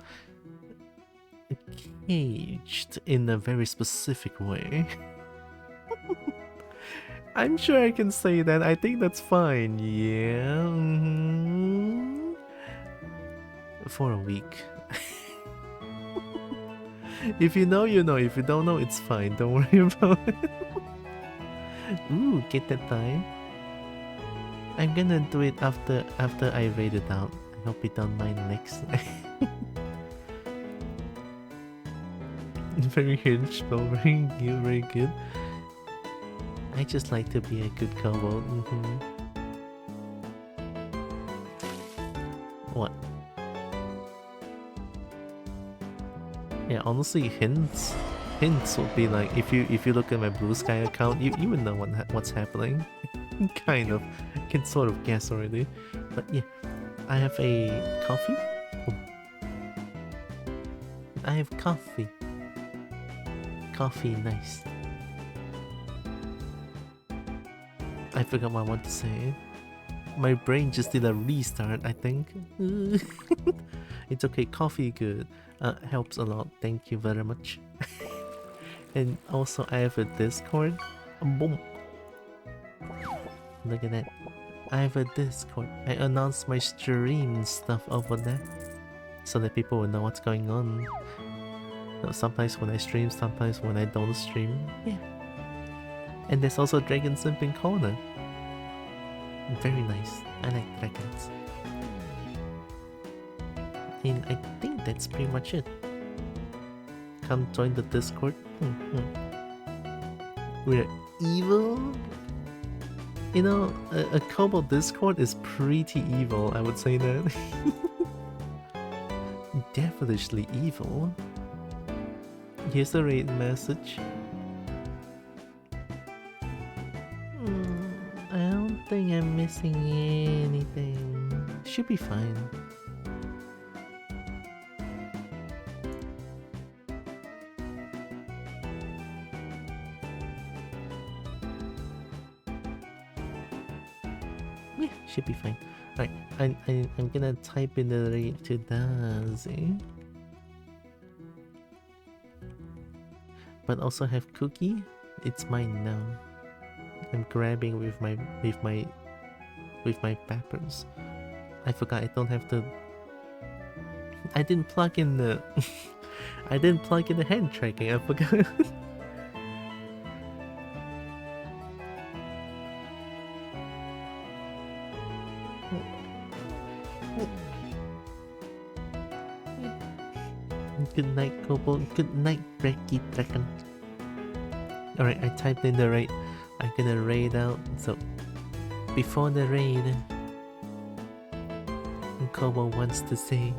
caged in a very specific way. I'm sure I can say that. I think that's fine. Yeah. For a week. If you know, you know. If you don't know, it's fine. Don't worry about it. Ooh, get that time. I'm gonna do it after I raid it out. I hope you don't mind next. Very hinged, though. Very good, very good. I just like to be a good Kobo. What? Yeah, honestly, hints would be like if you look at my Blue Sky account, you would know what's happening. Kind of, can sort of guess already. But yeah, I have a coffee. I have coffee. Coffee, nice. I forgot what I want to say. My brain just did a restart, I think. It's okay, coffee good. Helps a lot, thank you very much. And also I have a Discord. Boom. Look at that. I have a Discord. I announce my stream stuff over there so that people will know what's going on. Sometimes when I stream, sometimes when I don't stream. Yeah. And there's also Dragon Simping Corner. Very nice. I like dragons. And I think that's pretty much it. Come join the Discord. We're evil. You know, a Kobo Discord is pretty evil, I would say that. Devilishly evil. Here's the raid message. I don't think I'm missing anything. Should be fine. Yeah, should be fine. Alright, I'm gonna type in the rate to Daisy. But also have cookie. It's mine now. I'm grabbing with my peppers. I forgot I don't have the. I didn't plug in the. I didn't plug in the hand tracking. I forgot. Good night, Kobo. Good night, Brecky Dragon. Alright, I typed in the raid. I'm gonna raid out. So, before the raid, Kobo wants to say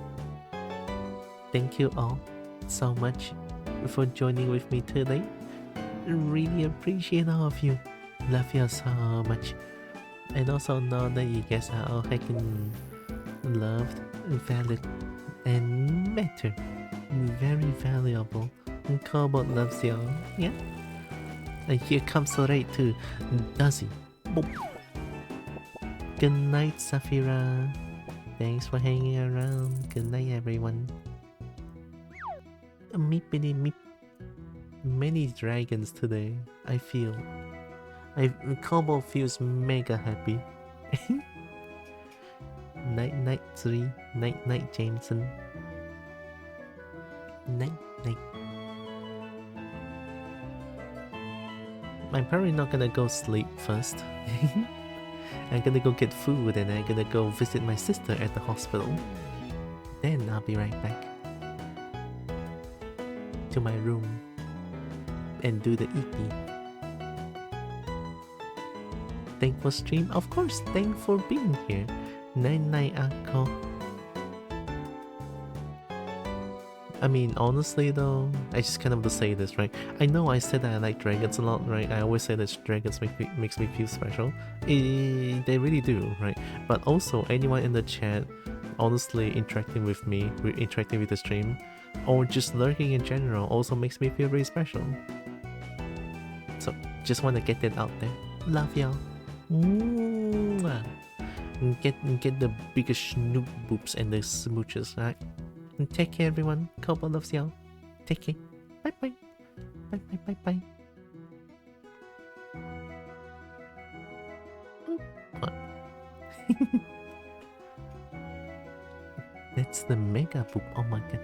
thank you all so much for joining with me today. Really appreciate all of you. Love you so much. And also know that you guys are all heckin' loved, valid, and matter. Very valuable. And Kobo loves y'all. Yeah. And here comes the raid to Duzzy. Boop. Good night, Safira. Thanks for hanging around. Good night, everyone. Meepity meep. Many dragons today, I feel. Kobo feels mega happy. Night night 3. Night night Jameson. Night night. I'm probably not gonna go sleep first. I'm gonna go get food and I'm gonna go visit my sister at the hospital. Then I'll be right back to my room and do the EP. Thank for stream, of course. Thank for being here. Night night, Uncle. I mean, honestly though, I just kind of to say this, right? I know I said that I like dragons a lot, right? I always say that dragons makes me feel special. They really do, right? But also, anyone in the chat, honestly interacting with me, interacting with the stream, or just lurking in general, also makes me feel really special. So, just want to get that out there. Love y'all. Mwah. Get the biggest snoop boobs and the smooches, right? And take care, everyone. Kobo loves y'all. Take care. Bye bye. Bye bye bye bye. That's the mega poop. Oh my god.